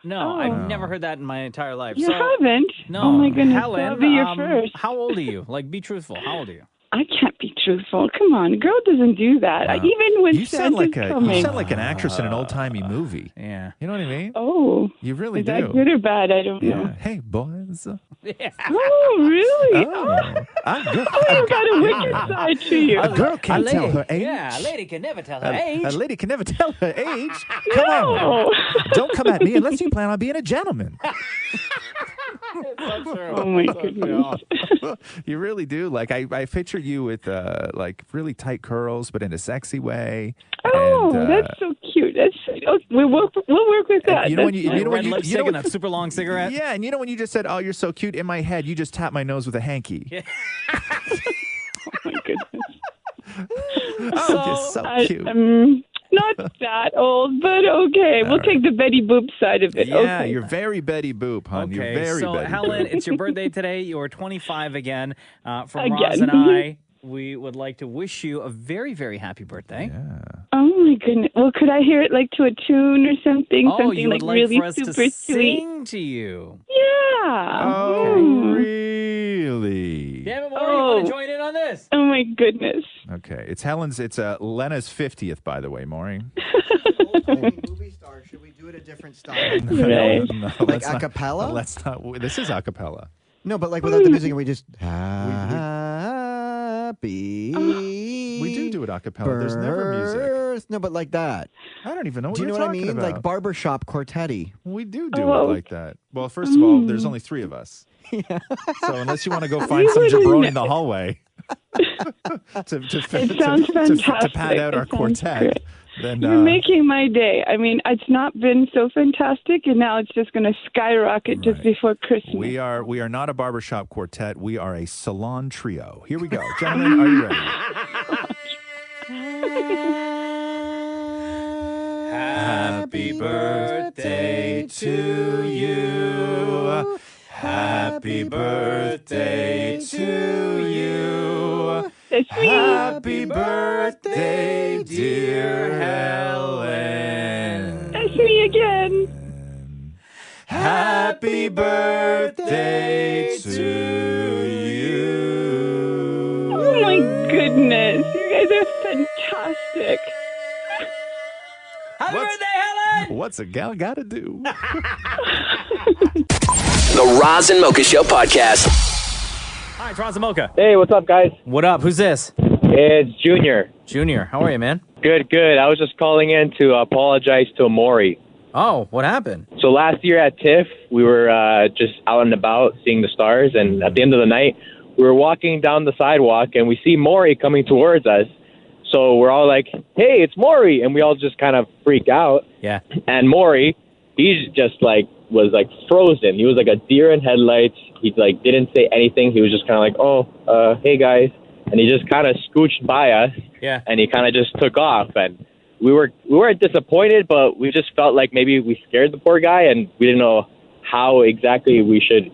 No, I've never heard that in my entire life. You haven't? No. Oh my goodness, Helen, that'll be your first. How old are you? Like, be truthful. How old are you? I can't be truthful. Come on, a girl doesn't do that. Even when you sound like coming. you sound like an actress in an old timey movie. Yeah, you know what I mean. Oh, you really is do. that good or bad? I don't know. Hey, boys. Yeah. Oh, really? I've got a wicked side to you. A girl can't tell her age. Yeah, a lady can never tell her age. A lady can never tell her age. Come on. Don't come at me unless you plan on being a gentleman. Oh my goodness. You really do. Like I picture you with like really tight curls, but in a sexy way. Oh, and, that's so cute. That's we'll work with that. You know when you know when lipstick and a super long cigarette. Yeah, and you know when you just said, "Oh, you're so cute," in my head, you just tapped my nose with a hanky. Yeah. Oh my goodness. You're so cute. Not that old, but okay. We'll take the Betty Boop side of it. Yeah, okay. You're very Betty Boop, hon. Okay, You're very so Betty Helen, Boop. it's your birthday today. You're 25 again. From Again. Roz and I, we would like to wish you a very, very happy birthday. Yeah. Oh my goodness. Well, could I hear it like to a tune or something? Oh, Something you would like really for us super to sweet. sing to you? Yeah. Oh, really? Damn it, Maury, you want to join in on this? Oh my goodness. Okay, it's Helen's. It's Lena's 50th, by the way, Maury. Movie star. Should we do it a different style? Right. No, Like let's not- acapella? Let's not. This is acapella. No, but like without the music, and we just happy. We do it acapella. There's never music. No, but like that. I don't even know what Do you know you're what I talking mean? about. Like barbershop quartetti. We do it like that. Well, first of all, there's only 3 of us. So unless you want to go find some jabroni in the hallway to pad out our quartet, then You're making my day. I mean, it's not been so fantastic, and now it's just going to skyrocket just before Christmas. we are not a barbershop quartet. We are a salon trio. Here we go, gentlemen. Are you ready? Happy birthday to you. Happy birthday to you. Happy birthday, dear Helen. That's me again. Happy birthday to you. Oh my goodness. You guys are fantastic. Happy birthday, Helen! What's a gal got to do? The Roz and Mocha Show podcast. Hi, it's Roz and Mocha. Hey, what's up, guys? What up? Who's this? It's Junior. Junior. How are you, man? Good, good. I was just calling in to apologize to Maury. Oh, what happened? So last year at TIFF, we were just out and about seeing the stars, and at the end of the night, we were walking down the sidewalk, and we see Maurie coming towards us. So we're all like, hey, it's Maurie, and we all just kind of freak out. Yeah. And Maurie, he's just was frozen. He was like a deer in headlights. He didn't say anything. He was just kind of like, oh, hey guys. And he just kind of scooched by us. Yeah. And he kind of just took off. And we weren't disappointed, but we just felt like maybe we scared the poor guy, and we didn't know how exactly we should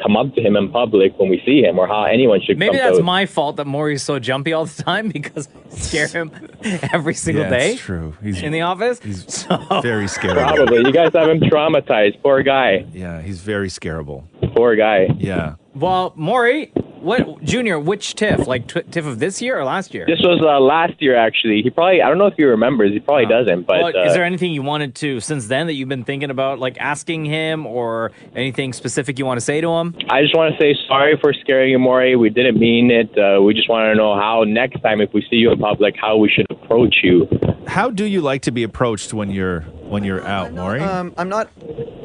come up to him in public when we see him, or how anyone should Maybe come that's to my fault that Maurie's so jumpy all the time because I scare him every single day. It's true. He's in the office. He's very scary. Probably. You guys have him traumatized. Poor guy. Yeah, he's very scareable. Poor guy. Yeah. Well, Maurie, Junior, which TIFF? Like TIFF of this year or last year? This was last year, actually. I don't know if he remembers. He probably doesn't. But is there anything you wanted to, since then, that you've been thinking about, like asking him, or anything specific you want to say to him? I just want to say sorry for scaring you, Maurie. We didn't mean it. We just want to know how next time, if we see you in public, how we should approach you. How do you like to be approached when you're out, Maurie?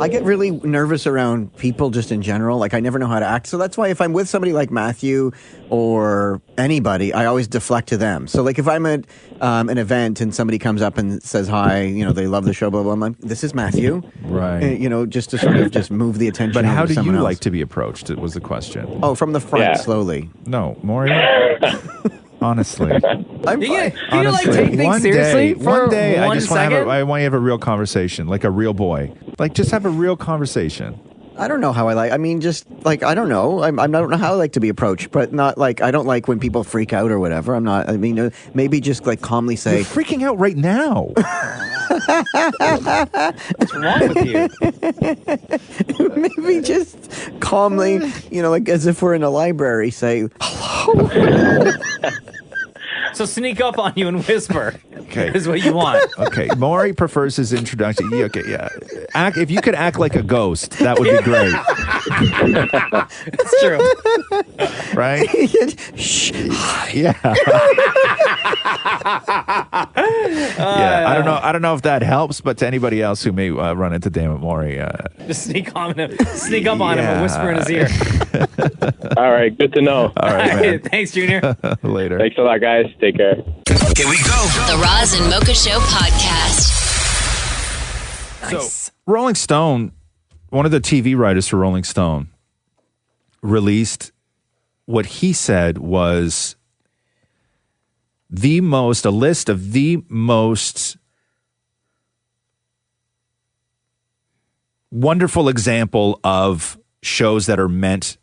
I get really nervous around people just in general. Like, I never know how to act. So that's why if I'm with somebody like Matthew or anybody, I always deflect to them. So, like, if I'm at an event and somebody comes up and says hi, they love the show, blah, blah, blah. I'm like, this is Matthew. Right. Just to sort of just move the attention. But how do you else. like to be approached? It was the question. Oh, from the front, slowly. No, Maurie. Honestly, I'm do you take things one seriously day, for one day, I just want second? I want you to have a real conversation, like a real boy. Like, just have a real conversation. I don't know how I like. I mean, just like I don't know. I don't know how I like to be approached, but not like I don't like when people freak out or whatever. I'm not. I mean, maybe just like calmly say, "You're freaking out right now." What's wrong with you? Maybe just calmly, like as if we're in a library, say hello. So sneak up on you and whisper. Okay, is what you want. Okay, Maurie prefers his introduction. Yeah, okay, yeah. If you could act like a ghost, that would be great. That's true. Right? Shh. Yeah. Yeah. I don't know if that helps, but to anybody else who may run into Damnit Maurie, just sneak up on him and whisper in his ear. All right, good to know. All right, man. Thanks, Junior. Later. Thanks a lot, guys. Take care. Here we go. The Roz and Mocha Show podcast. So, Rolling Stone, one of the TV writers for Rolling Stone, released what he said was a list of the most wonderful example of shows that are meant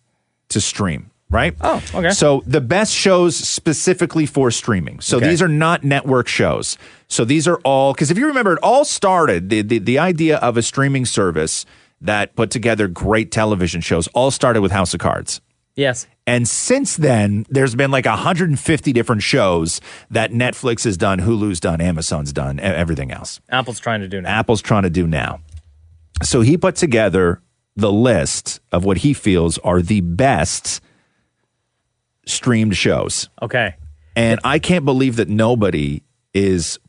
to stream. Right? Oh, okay. So the best shows specifically for streaming. So these are not network shows. So these are all, because if you remember, it all started, the idea of a streaming service that put together great television shows all started with House of Cards. Yes. And since then, there's been like 150 different shows that Netflix has done, Hulu's done, Amazon's done, everything else. Apple's trying to do now. So he put together the list of what he feels are the best streamed shows. Okay. And I can't believe that nobody is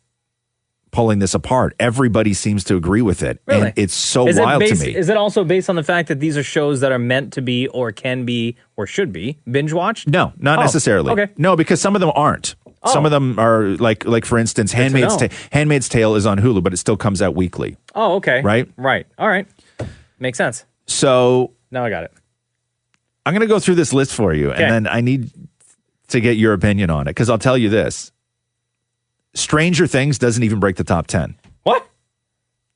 pulling this apart. Everybody seems to agree with it. Really? And it's so wild to me. Is it also based on the fact that these are shows that are meant to be or can be or should be binge watched? No, not necessarily. Okay. No, because some of them aren't. Some of them are like for instance, Handmaid's Tale is on Hulu, but it still comes out weekly. Oh, okay. Right? Right. All right. Makes sense. So now I got it. I'm going to go through this list for you, and then I need to get your opinion on it, because I'll tell you this. Stranger Things doesn't even break the top 10. What?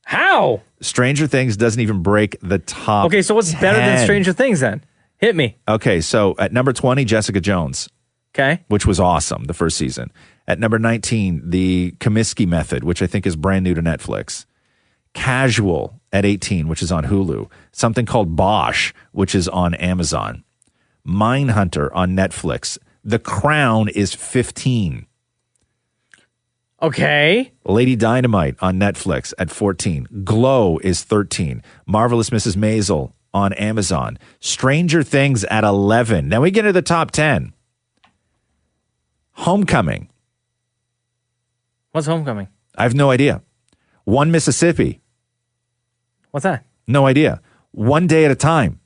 How? Stranger Things doesn't even break the top 10. Okay, so what's better than Stranger Things then? Hit me. Okay, so at number 20, Jessica Jones. Okay. Which was awesome, the first season. At number 19, The Comiskey Method, which I think is brand new to Netflix. Casual at 18, which is on Hulu. Something called Bosch, which is on Amazon. Mindhunter on Netflix. The Crown is 15. Okay. Lady Dynamite on Netflix at 14. Glow is 13. Marvelous Mrs. Maisel on Amazon. Stranger Things at 11. Now we get to the top 10. Homecoming. What's Homecoming? I have no idea. One Mississippi. What's that? No idea. One Day at a Time.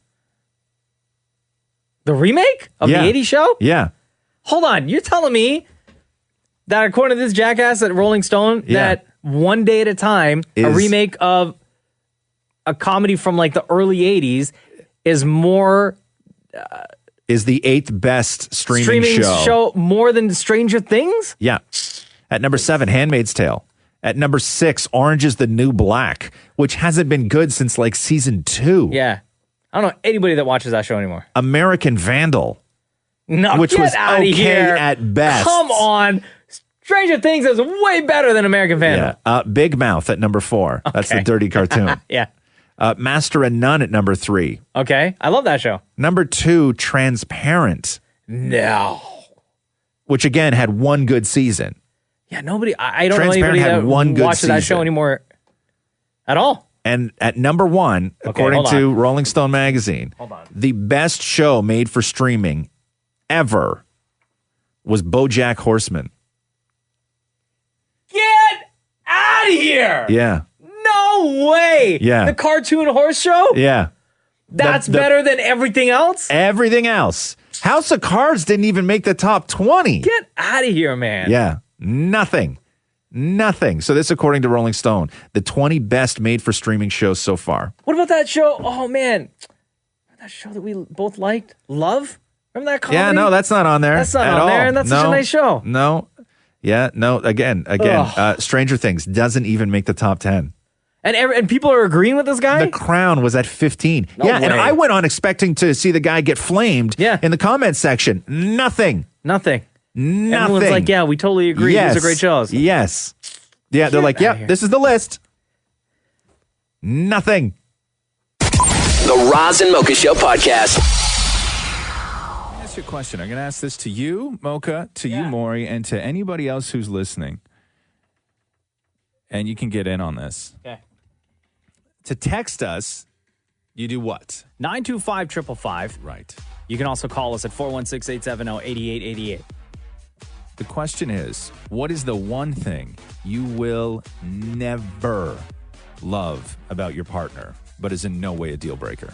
The remake of the 80s show? Yeah. Hold on. You're telling me that according to this jackass at Rolling Stone, that One Day at a Time, a remake of a comedy from like the early 80s, is more... is the 8th best streaming show more than Stranger Things? Yeah. At number 7, Handmaid's Tale. At number 6, Orange is the New Black, which hasn't been good since like season 2. Yeah. I don't know anybody that watches that show anymore. American Vandal. No, which get was outta okay here. at best. Come on. Stranger Things is way better than American Vandal. Yeah. Big Mouth at number 4. That's the dirty cartoon. Yeah. Master and None at number 3. Okay. I love that show. Number 2, Transparent. No. Which again had one good season. Yeah, nobody. I don't know Transparent anybody had that one good watches that show season. anymore at all. And at number 1, according hold to on. Rolling Stone magazine, the best show made for streaming ever was BoJack Horseman. Get out of here. Yeah. No way. Yeah. The cartoon horse show? Yeah. That's better than everything else? Everything else. House of Cards didn't even make the top 20. Get out of here, man. Yeah. Nothing. So this, according to Rolling Stone, the 20 best made for streaming shows so far. What about that show? Oh, man. That show that we both liked? Love? Remember that comedy? Yeah, no, that's not on there. That's not at on all. there, and that's such a nice show. No. Yeah, no. Again. Stranger Things doesn't even make the top 10. And people are agreeing with this guy? The Crown was at 15. No And way. I went on expecting to see the guy get flamed in the comments section. Nothing. Everyone's like, yeah, we totally agree. Yes. These are great shows. Yes. Yeah, they're like, yeah, this is the list. Nothing. The Roz and Mocha Show podcast. Let me ask you a question. I'm going to ask this to you, Mocha, to you, Maury, and to anybody else who's listening. And you can get in on this. Okay. To text us, you do what? 925-555. Right. You can also call us at 416-870-8888. The question is, what is the one thing you will never love about your partner, but is in no way a deal breaker?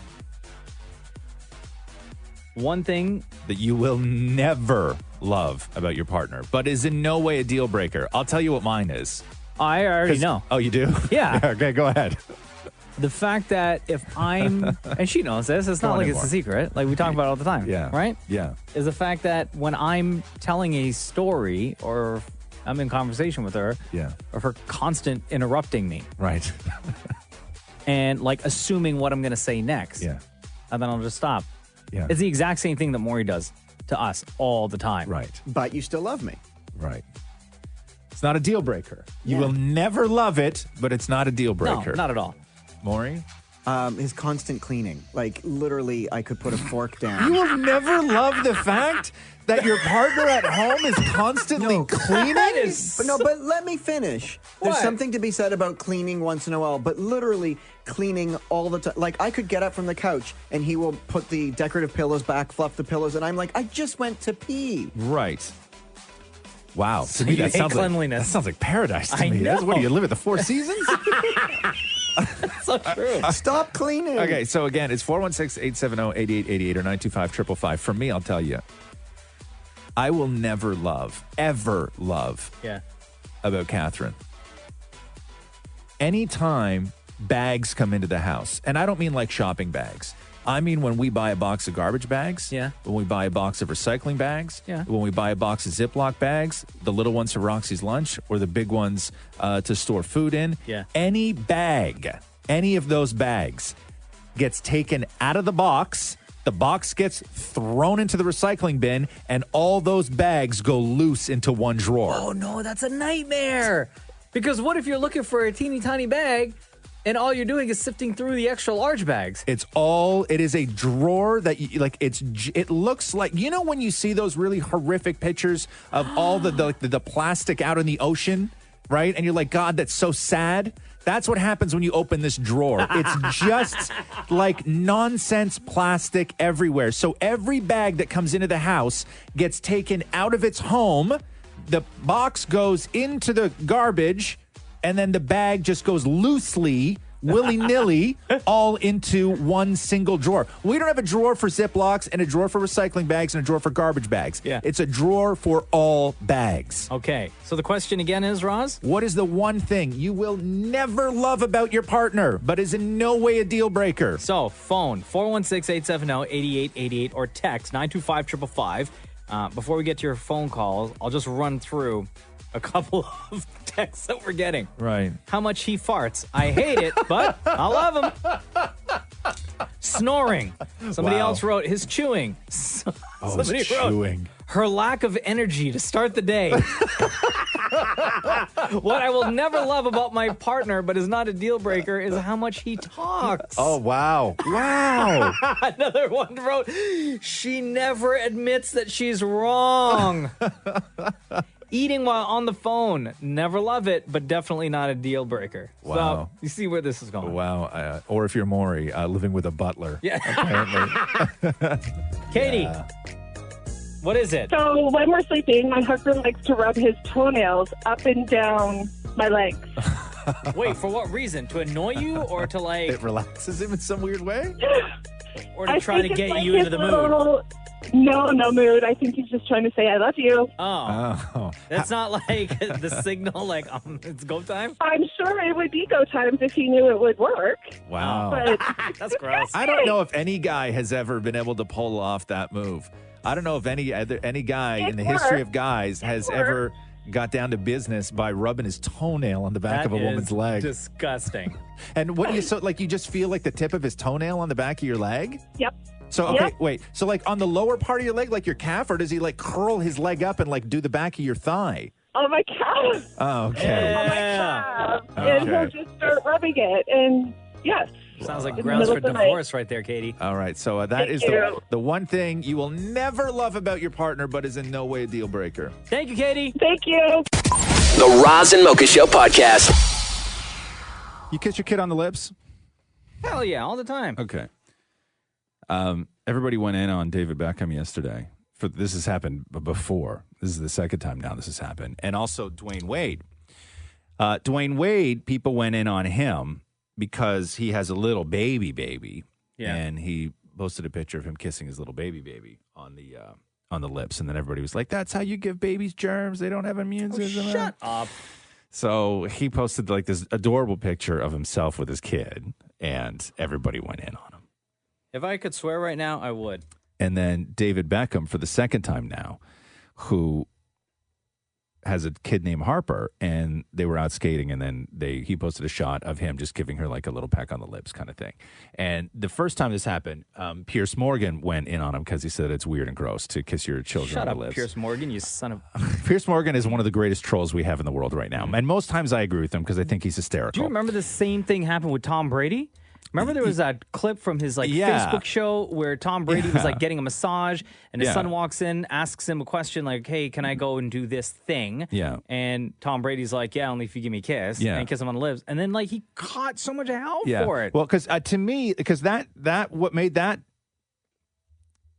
One thing that you will never love about your partner, but is in no way a deal breaker. I'll tell you what mine is. I already know. Oh, you do? Yeah. Okay, go ahead. The fact that if I'm, and she knows this, it's not like it's a secret. Like we talk about it all the time. Yeah. Right? Yeah. Is the fact that when I'm telling a story or I'm in conversation with her, of her constant interrupting me. Right. And like assuming what I'm going to say next. Yeah. And then I'll just stop. Yeah. It's the exact same thing that Maury does to us all the time. Right. But you still love me. Right. It's not a deal breaker. You will never love it, but it's not a deal breaker. No, not at all. Maury? His constant cleaning. Like, literally, I could put a fork down. You will never love the fact that your partner at home is constantly cleaning? But let me finish. There's What? something to be said about cleaning once in a while, but literally cleaning all the time. Like, I could get up from the couch and he will put the decorative pillows back, fluff the pillows, and I'm like, I just went to pee. Right. Wow. So To me, you that hate sounds cleanliness. That sounds like paradise to I me. know. What do you live at the Four Seasons? So true. Stop cleaning. Okay, so again, it's 416-870-8888 or 925-555. For me, I'll tell you, I will never love, ever love about Catherine. Anytime bags come into the house, and I don't mean like shopping bags. I mean when we buy a box of garbage bags, when we buy a box of recycling bags, when we buy a box of Ziploc bags, the little ones for Roxy's lunch or the big ones to store food in. Any bag, any of those bags gets taken out of the box gets thrown into the recycling bin, and all those bags go loose into one drawer. Oh, no, that's a nightmare. Because what if you're looking for a teeny tiny bag and all you're doing is sifting through the extra large bags? It is a drawer that you, like, it looks like, you know, when you see those really horrific pictures of all the plastic out in the ocean, right? And you're like, God, that's so sad. That's what happens when you open this drawer. It's just like nonsense plastic everywhere. So every bag that comes into the house gets taken out of its home. The box goes into the garbage, and then the bag just goes loosely willy-nilly all into one single drawer. We don't have a drawer for Ziplocs and a drawer for recycling bags and a drawer for garbage bags. Yeah. It's a drawer for all bags. Okay. So the question again is, Roz? What is the one thing you will never love about your partner, but is in no way a deal breaker? So phone 416-870-8888 or text 925-555. Before we get to your phone calls, I'll just run through a couple of texts that we're getting. Right. How much he farts. I hate it, but I love him. Snoring. Somebody else wrote his chewing. Somebody his wrote chewing. her lack of energy to start the day. What I will never love about my partner, but is not a deal breaker, is how much he talks. Oh, wow. Wow. Another one wrote, she never admits that she's wrong. Eating while on the phone. Never love it, but definitely not a deal breaker. Wow. So you see where this is going. Wow. Or if you're Maury, living with a butler. Yeah. Apparently. Katie, what is it? So when we're sleeping, my husband likes to rub his toenails up and down my legs. Wait, for what reason? To annoy you or to like... It relaxes him in some weird way? Or to try to get you into the mood? No mood. I think he's just trying to say, I love you. Oh. That's not like the signal, like, it's go time? I'm sure it would be go times if he knew it would work. Wow. But that's gross. I don't know if any guy has ever been able to pull off that move. I don't know if any guy in the history of guys has ever got down to business by rubbing his toenail on the back of a woman's leg. Disgusting. And what do you you just feel like the tip of his toenail on the back of your leg? Yep. So, okay, wait. So, like, on the lower part of your leg, like your calf, or does he, like, curl his leg up and, like, do the back of your thigh? Oh, my calf. Oh, okay. Oh, my calf. Okay. And he'll just start rubbing it. And, yes. Sounds like In the grounds middle for of the divorce right there, Katie. All right, so that is the one thing you will never love about your partner, but is in no way a deal breaker. Thank you, Katie. Thank you. The Roz and Mocha Show podcast. You kiss your kid on the lips? Hell yeah, all the time. Okay. Everybody went in on David Beckham yesterday. This has happened before. This is the second time now this has happened. And also Dwayne Wade. Dwayne Wade, people went in on him because he has a little baby. Yeah. And he posted a picture of him kissing his little baby on the lips. And then everybody was like, that's how you give babies germs. They don't have immune system. Shut up. So he posted like this adorable picture of himself with his kid, and everybody went in on him. If I could swear right now, I would. And then David Beckham, for the second time now, who has a kid named Harper, and they were out skating, and then he posted a shot of him just giving her like a little peck on the lips kind of thing. And the first time this happened, Piers Morgan went in on him because he said it's weird and gross to kiss your children Shut on up, the lips. Piers Morgan, you son of... Piers Morgan is one of the greatest trolls we have in the world right now. And most times I agree with him because I think he's hysterical. Do you remember the same thing happened with Tom Brady? Remember there was that clip from his Yeah. Facebook show where Tom Brady was like getting a massage and his Yeah. son walks in, asks him a question like, hey, can I go and do this thing? Yeah. And Tom Brady's like, yeah, only if you give me a kiss. Yeah. And kiss him on the lips. And then like he caught so much hell Yeah. for it. Well, because to me, because that what made that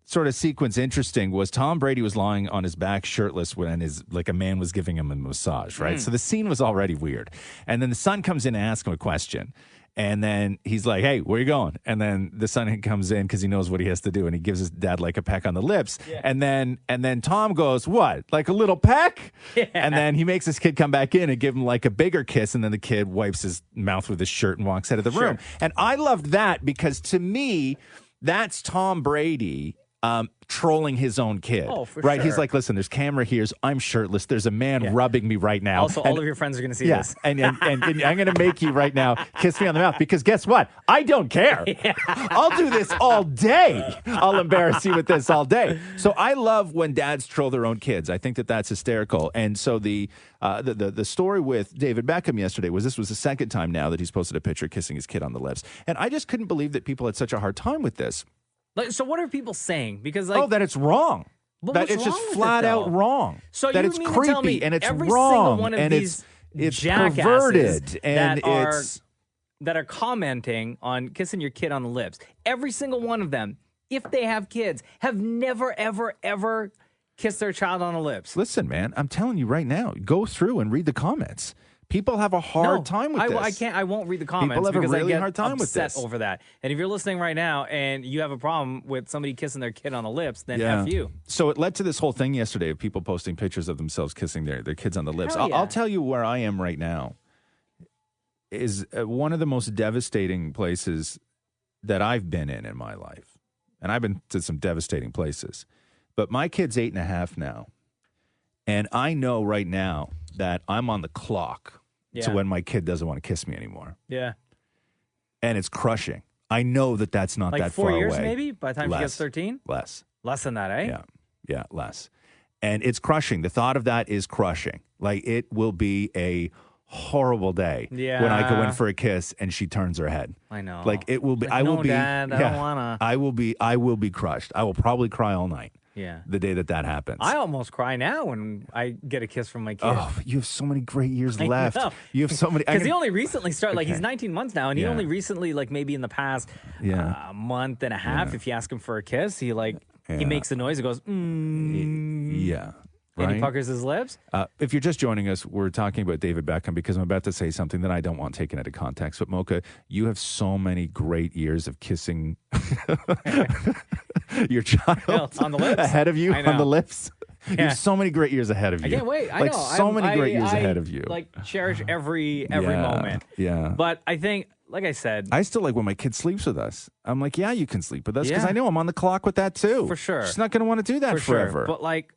sort of sequence interesting was Tom Brady was lying on his back shirtless when a man was giving him a massage, right? So the scene was already weird. And then the son comes in and asks him a question. And then he's like, hey, where you going? And then the son comes in because he knows what he has to do. And he gives his dad like a peck on the lips. Yeah. And then Tom goes, what? Like a little peck? Yeah. And then he makes his kid come back in and give him like a bigger kiss. And then the kid wipes his mouth with his shirt and walks out of the room. And I loved that because to me, that's Tom Brady trolling his own kid. Oh, for right? sure. He's like, listen, there's camera here. I'm shirtless. There's a man rubbing me right now. Also, all of your friends are going to see this. And I'm going to make you right now kiss me on the mouth because guess what? I don't care. I'll do this all day. I'll embarrass you with this all day. So I love when dads troll their own kids. I think that that's hysterical. And so the story with David Beckham yesterday was this was the second time now that he's posted a picture kissing his kid on the lips. And I just couldn't believe that people had such a hard time with this. Like, so what are people saying? Because like, that it's wrong. But That what's it's just wrong with flat it, out though? wrong. So that you it's mean to tell me creepy and it's every wrong single one of and these it's jackasses perverted and that are commenting on kissing your kid on the lips. Every single one of them, if they have kids, have never, ever, ever kissed their child on the lips. Listen, man, I'm telling you right now, go through and read the comments. People have a hard time with this. I can't. I won't read the comments. People have a because really I get hard time with upset this. over that. And if you're listening right now and you have a problem with somebody kissing their kid on the lips, then F you. So it led to this whole thing yesterday of people posting pictures of themselves kissing their kids on the lips. Hell yeah. I'll tell you where I am right now is one of the most devastating places that I've been in my life. And I've been to some devastating places. But my kid's 8.5 now. And I know right now that I'm on the clock to when my kid doesn't want to kiss me anymore. Yeah. And it's crushing. I know that that's not Like that 4 far years away. maybe by the time she gets 13? Less. Less than that, eh? Yeah, less. And it's crushing. The thought of that is crushing. Like, it will be a horrible day when I go in for a kiss and she turns her head. I know. Like, it will be. Like, I will no, be. Dad, I don't wanna. I will be crushed. I will probably cry all night. Yeah. The day that happens. I almost cry now when I get a kiss from my kid. Oh, you have so many great years I left. know. You have so many. Because he only recently started, like, he's 19 months now, and he Yeah. only recently, like, maybe in the past month and a half, if you ask him for a kiss, he, like, he makes the noise, he goes, Yeah. and he Right? puckers his lips. If you're just joining us, we're talking about David Beckham because I'm about to say something that I don't want taken out of context. But Mocha, you have so many great years of kissing your child on the lips? ahead of you I know. on the lips. You Yeah. have so many great years ahead of you. I can't wait. I like know. so many great years ahead of you. Like, cherish every Yeah, moment. Yeah. But I think, like I said, I still like when my kid sleeps with us. I'm like, yeah, you can sleep with us because Yeah. I know I'm on the clock with that too. For sure. She's not going to want to do that for sure. forever. But, like,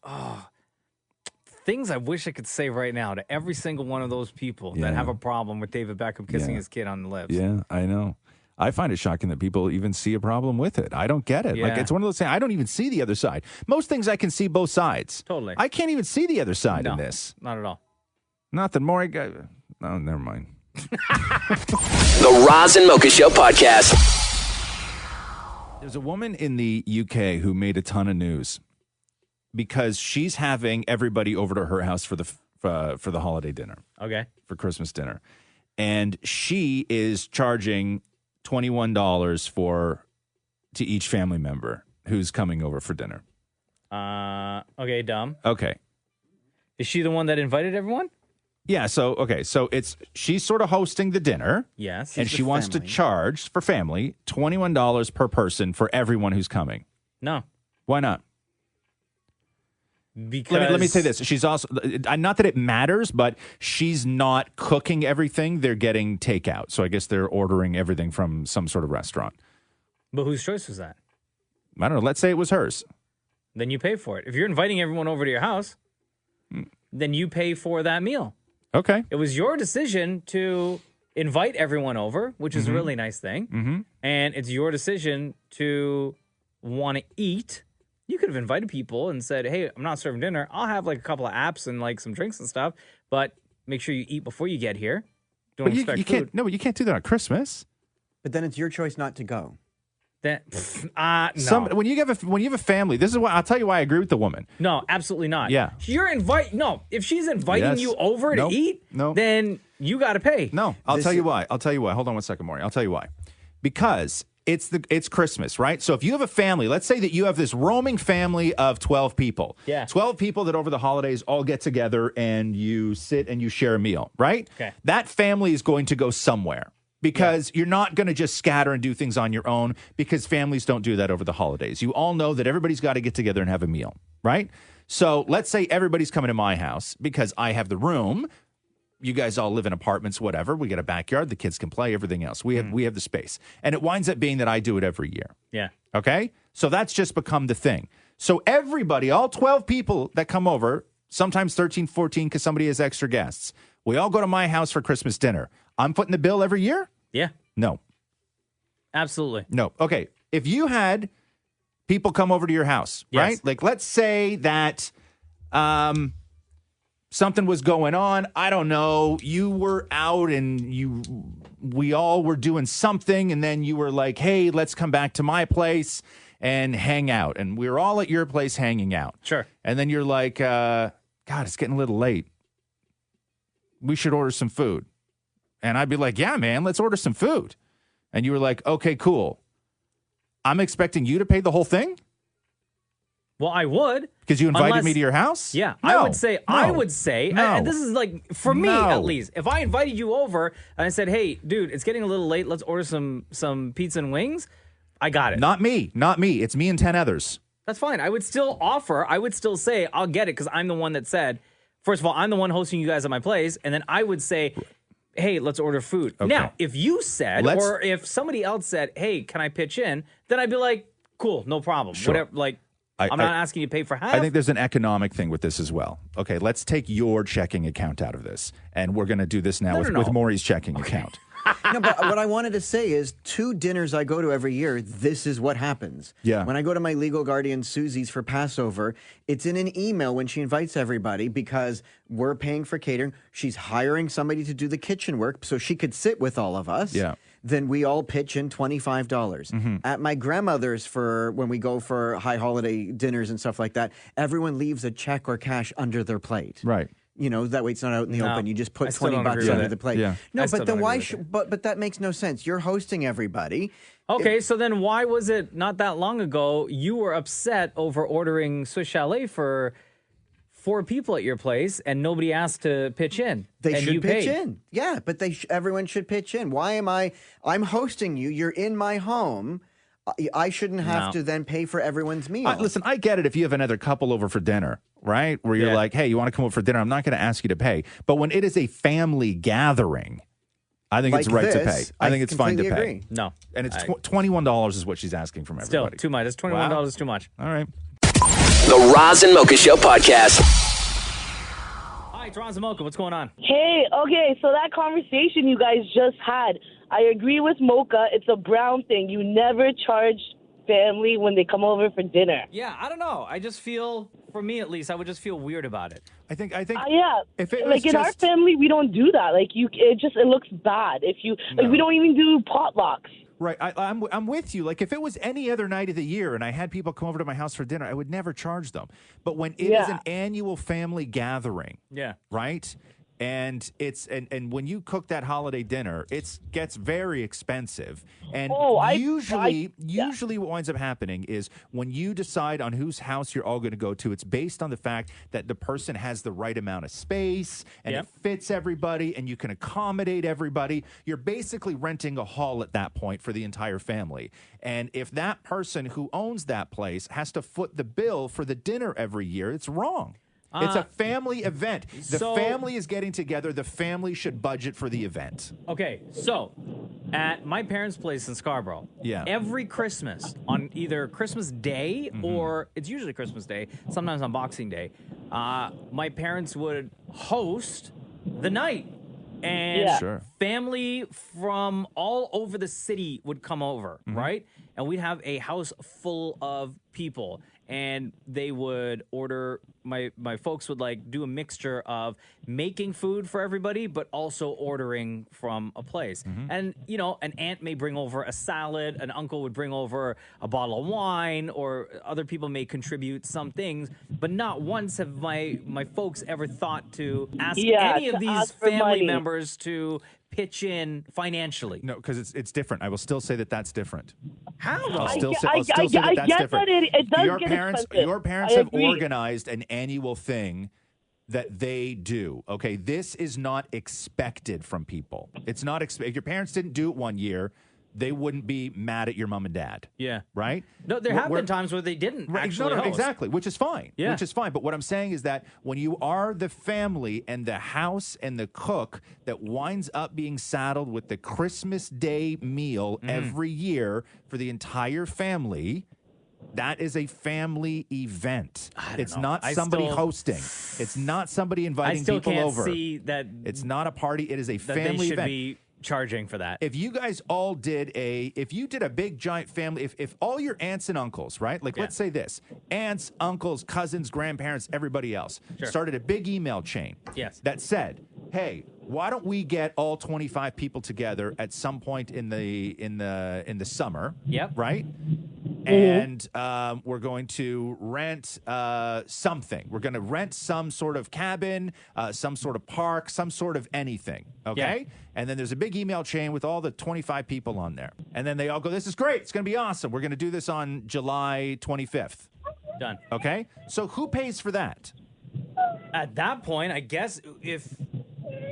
things I wish I could say right now to every single one of those people that have a problem with David Beckham kissing his kid on the lips. Yeah, I know. I find it shocking that people even see a problem with it. I don't get it. Like, Yeah. it's one of those things, I don't even see the other side. Most things I can see both sides. Totally. I can't even see the other side in No, this. not at all. Nothing more. Oh, never mind. The Roz and Mocha Show podcast. There's a woman in the UK who made a ton of news because she's having everybody over to her house for the holiday dinner. Okay. For Christmas dinner. And she is charging $21 to each family member who's coming over for dinner. Okay, dumb. Okay. Is she the one that invited everyone? Yeah, so she's sort of hosting the dinner. Yes. And she wants to charge for family $21 per person for everyone who's coming. No. Why not? Because Let me say this. She's also, not that it matters, but she's not cooking everything. They're getting takeout. So I guess they're ordering everything from some sort of restaurant. But whose choice was that? I don't know. Let's say it was hers. Then you pay for it. If you're inviting everyone over to your house, then you pay for that meal. Okay. It was your decision to invite everyone over, which is a really nice thing. Mm-hmm. And it's your decision to want to eat. You could have invited people and said, hey, I'm not serving dinner. I'll have like a couple of apps and like some drinks and stuff, but make sure you eat before you get here. Don't But expect you food. can't. No, but you can't do that on Christmas. But then it's your choice not to go. Then, no. When you have a family, this is why I'll tell you why I agree with the woman. No, absolutely not. Yeah. If she's inviting Yes. you over Nope. to eat, No. then you got to pay. No, I'll tell you why. Hold on one second, Maury. I'll tell you why. Because it's Christmas, right? So if you have a family, let's say that you have this roaming family of 12 people. Yeah. 12 people that over the holidays all get together and you sit and you share a meal, right? Okay. That family is going to go somewhere. Because you're not going to just scatter and do things on your own because families don't do that over the holidays. You all know that everybody's got to get together and have a meal, right? So let's say everybody's coming to my house because I have the room. You guys all live in apartments, whatever. We got a backyard. The kids can play, everything else. We have the space. And it winds up being that I do it every year. Yeah. Okay? So that's just become the thing. So everybody, all 12 people that come over, sometimes 13, 14 because somebody has extra guests, we all go to my house for Christmas dinner. I'm footing the bill every year? Yeah. No. Absolutely. No. Okay. If you had people come over to your house, Yes. right? Like, let's say that something was going on. I don't know. You were out and we all were doing something. And then you were like, hey, let's come back to my place and hang out. And we were all at your place hanging out. Sure. And then you're like, God, it's getting a little late. We should order some food. And I'd be like, yeah, man, let's order some food. And you were like, okay, cool. I'm expecting you to pay the whole thing? Well, I would. Because you invited me to your house? Yeah, No, I would say, no. and this is like, for me No. at least, if I invited you over and I said, hey, dude, it's getting a little late, let's order some pizza and wings, I got it. Not me. It's me and 10 others. That's fine. I would still offer, I would still say, I'll get it because I'm the one that said, first of all, I'm the one hosting you guys at my place, and then I would say, hey, let's order food. Okay. Now, if you said, or if somebody else said, hey, can I pitch in? Then I'd be like, cool, no problem. Sure. Whatever, like, I'm not asking you to pay for half. I think there's an economic thing with this as well. Okay, let's take your checking account out of this. And we're going to do this now with Maurie's checking account. No, but what I wanted to say is 2 dinners I go to every year, this is what happens. Yeah. When I go to my legal guardian Susie's for Passover, it's in an email when she invites everybody because we're paying for catering. She's hiring somebody to do the kitchen work so she could sit with all of us. Yeah. Then we all pitch in $25. Mm-hmm. At my grandmother's, for when we go for high holiday dinners and stuff like that, everyone leaves a check or cash under their plate. Right. You know, that way it's not out in the open. You just put $20 agree under with the it. plate. Yeah. No, I still but then don't why agree with should but that makes no sense. You're hosting everybody. Okay, so then why was it not that long ago you were upset over ordering Swiss Chalet for 4 people at your place and nobody asked to pitch in? They and should you pitch paid. in. Yeah, but everyone should pitch in. Why am I'm hosting you. You're in my home. I shouldn't have to then pay for everyone's meal. Listen, I get it if you have another couple over for dinner, right? Where you're like, hey, you want to come over for dinner? I'm not going to ask you to pay. But when it is a family gathering, I think it's Like right to this, pay. I think it's fine to completely pay. agree. No. And it's $21 is what she's asking from Still, everybody. too much. It's $21 too much. All right. The Roz and Mocha Show podcast. Hi, it's Roz Mocha. What's going on? Hey, okay, so that conversation you guys just had, I agree with Mocha. It's a Brown thing. You never charge family when they come over for dinner. Yeah, I don't know. I just feel, for me at least, I would just feel weird about it. I think Yeah, if it like was in our just- family, we don't do that. Like it looks bad if you like. We don't even do potlucks. Right, I'm with you. Like if it was any other night of the year and I had people come over to my house for dinner, I would never charge them. But when it is an annual family gathering, right, and it's and when you cook that holiday dinner, it gets very expensive. And usually what winds up happening is when you decide on whose house you're all going to go to, it's based on the fact that the person has the right amount of space and it fits everybody and you can accommodate everybody. You're basically renting a hall at that point for the entire family. And if that person who owns that place has to foot the bill for the dinner every year, it's wrong. It's a family event. The family is getting together. The family should budget for the event. Okay, so at my parents' place in Scarborough, every Christmas, on either Christmas Day or it's usually Christmas Day, sometimes on Boxing Day, my parents would host the night. And family from all over the city would come over, right? And we'd have a house full of people. And they would order, my folks would like do a mixture of making food for everybody, but also ordering from a place. And, you know, an aunt may bring over a salad, an uncle would bring over a bottle of wine, or other people may contribute some things, but not once have my folks ever thought to ask any of these family members to pitch in financially. No, because it's different. I will still say that that's different. How? I'll still say that that's different. It does your get parents, expensive. Your parents I have agree. organized an annual thing that they do. Okay, this is not expected from people. It's not if your parents didn't do it one year, they wouldn't be mad at your mom and dad. Yeah. Right? No, there have been times where they didn't actually host. Exactly, which is fine. Yeah. Which is fine. But what I'm saying is that when you are the family and the house and the cook that winds up being saddled with the Christmas Day meal every year for the entire family, that is a family event. It's not somebody hosting. It's not somebody inviting people over. I still can't see that. It's not a party. It is a that family they should event. be charging for that. If you guys all did if you did a big giant family, if all your aunts and uncles, right? Like let's say this, aunts, uncles, cousins, grandparents, everybody else started a big email chain that said, hey, why don't we get all 25 people together at some point in the summer? Right? And we're going to rent something. We're going to rent some sort of cabin, some sort of park, some sort of anything. Okay? And then there's a big email chain with all the 25 people on there. And then they all go, this is great. It's going to be awesome. We're going to do this on July 25th. Done. Okay? So who pays for that? At that point, I guess if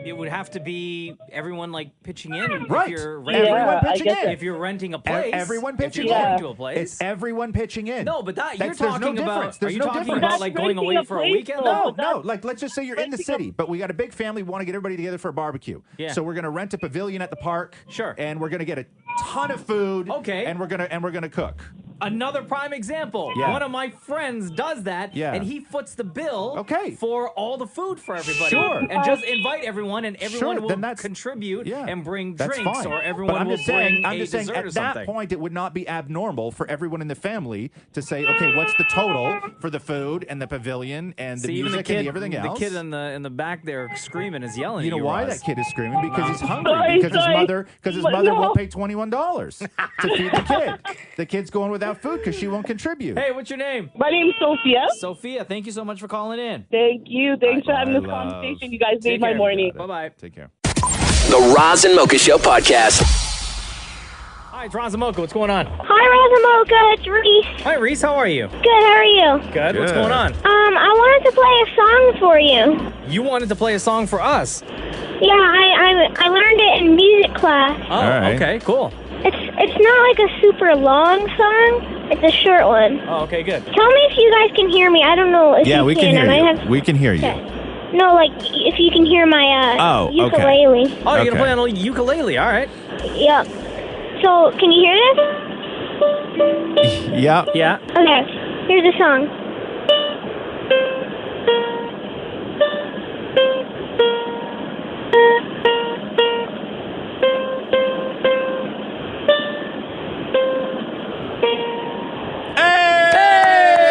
it would have to be everyone like pitching in. Right. If you're Everyone pitching in. If you're renting a place. Everyone pitching if you're in. going to a place. It's everyone pitching in. No, but that you're There's no talking about. difference. There's Are you no talking difference. about like going away for a weekend? No. Like, let's just say you're in the city, but we got a big family. We want to get everybody together for a barbecue. Yeah. So we're going to rent a pavilion at the park. Sure. And we're going to get a ton of food. Okay. And we're gonna cook. Another prime example. Yeah. One of my friends does that, Yeah. and he foots the bill Okay. for all the food for everybody. Sure. And just invite everyone, and everyone Sure, will then that's- contribute and bring That's drinks, fine. or But everyone I'm will just saying, bring I'm a just saying, dessert or at that something. point, it would not be abnormal for everyone in the family to say, okay, what's the total for the food and the pavilion and the See, even music the kid, and everything else? The kid in the back there screaming is yelling. You know at why Roz. that kid is screaming? Because he's hungry. Sorry, because sorry. his But mother no. won't pay $21 to feed the kid. The kid's going without food because she won't contribute. Hey, what's your name? My name's Sophia. Sophia, thank you so much for calling in. Thank you. Thanks for having this love- conversation. You guys Take made my care. morning. Bye-bye. Take care. The Roz and Mocha Show podcast. Hi, it's Roz Mocha. What's going on? Hi, Rosa Mocha. It's Reese. Hi, Reese. How are you? Good. How are you? Good. What's Good. going on? I wanted to play a song for you. You wanted to play a song for us. Yeah, I learned it in music class. Oh, All right. okay, cool. It's not like a super long song. It's a short one. Oh, okay, good. Tell me if you guys can hear me. I don't know if Yeah, you we can. can hear I you. might have. We can hear you. Okay. No, like if you can hear my Oh, okay. ukulele. Oh, you're Okay. gonna play on a ukulele? All right. Yep. So, can you hear this? Yeah. Yeah. Okay. Here's the song.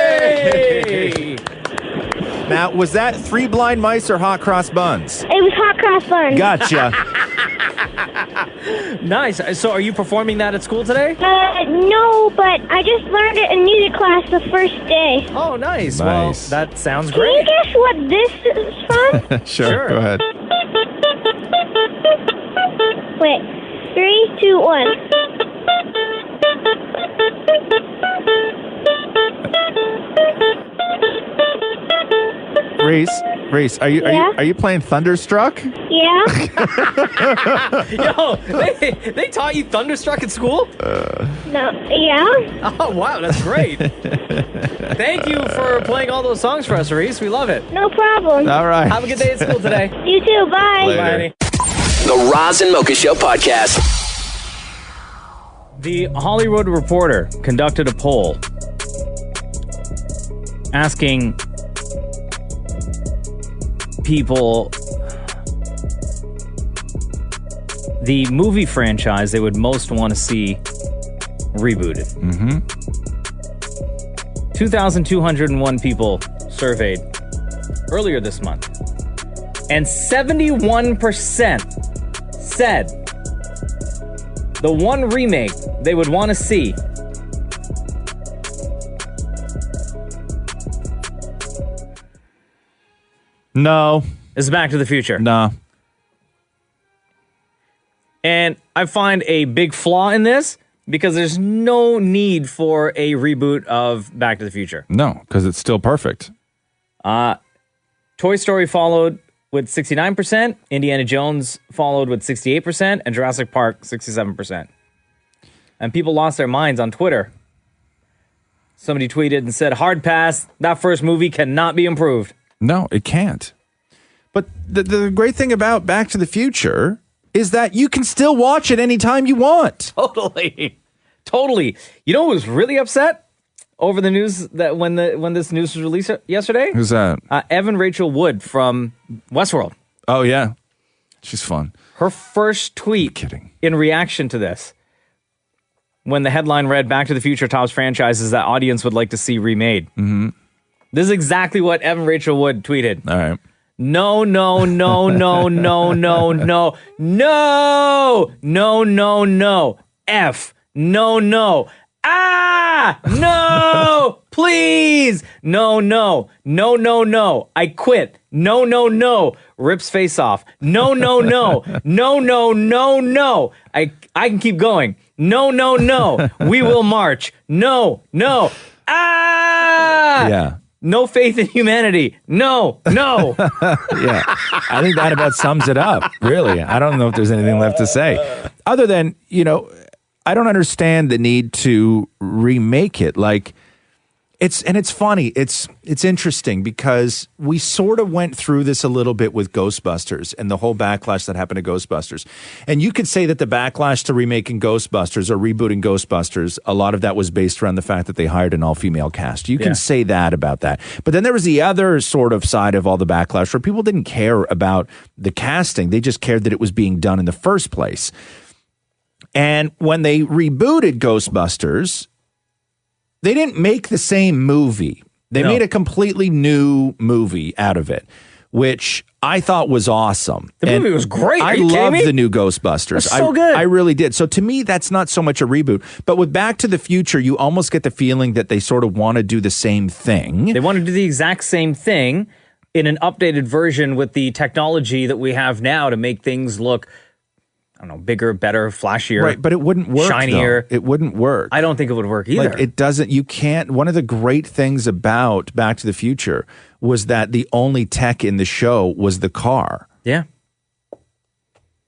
Hey! Now, was that Three Blind Mice or Hot Cross Buns? It was hot cross buns. Gotcha. Nice. So, are you performing that at school today? No, but I just learned it in music class the first day. Oh, nice. Nice. Well, that sounds Can you great. guess what this is from? Sure. Go ahead. Wait. 3, 2, 1. Reese, are you playing Thunderstruck? Yeah. Yo, they taught you Thunderstruck at school? No. Yeah. Oh, wow, that's great. Thank you for playing all those songs for us, Reese. We love it. No problem. All right. Have a good day at school today. You too. Bye. Later. Bye, Annie. The Roz and Mocha Show podcast. The Hollywood Reporter conducted a poll asking people the movie franchise they would most want to see rebooted. Mm-hmm. 2,201 people surveyed earlier this month, and 71% said the one remake they would want to see No. is Back to the Future. No. And I find a big flaw in this because there's no need for a reboot of Back to the Future. No, because it's still perfect. Toy Story followed with 69%, Indiana Jones followed with 68%, and Jurassic Park 67%. And people lost their minds on Twitter. Somebody tweeted and said, "Hard pass, that first movie cannot be improved." No, it can't. But the great thing about Back to the Future is that you can still watch it anytime you want. Totally. You know who was really upset over the news that when this news was released yesterday? Who's that? Evan Rachel Wood from Westworld. Oh, yeah. She's fun. Her first tweet in reaction to this, when the headline read Back to the Future tops franchises that audience would like to see remade. Mm-hmm. This is exactly what Evan Rachel Wood tweeted. All right. No, no, no, no, no, no, no, no, no, no, no, F, no, no, ah, no, please, no, no, no, no, no, I quit, no, no, no, rips face off, no, no, no, no, no, no, no, I can keep going, no, no, no, we will march, no, no, ah. Yeah. No faith in humanity. No. Yeah. I think that about sums it up, really. I don't know if there's anything left to say. Other than, I don't understand the need to remake it. Like, it's funny. It's interesting because we sort of went through this a little bit with Ghostbusters and the whole backlash that happened to Ghostbusters. And you could say that the backlash to remaking Ghostbusters or rebooting Ghostbusters, a lot of that was based around the fact that they hired an all-female cast. You can say that about that. But then there was the other sort of side of all the backlash where people didn't care about the casting. They just cared that it was being done in the first place. And when they rebooted Ghostbusters, they didn't make the same movie. They made a completely new movie out of it, which I thought was awesome. The movie was great. I love the new Ghostbusters. It's so good. I really did. So to me, that's not so much a reboot. But with Back to the Future, you almost get the feeling that they sort of want to do the same thing. They want to do the exact same thing in an updated version with the technology that we have now to make things look, I don't know, bigger, better, flashier. Right, but it wouldn't work. Shinier. Though. It wouldn't work. I don't think it would work either. Like, it doesn't, you can't, one of the great things about Back to the Future was that the only tech in the show was the car. Yeah.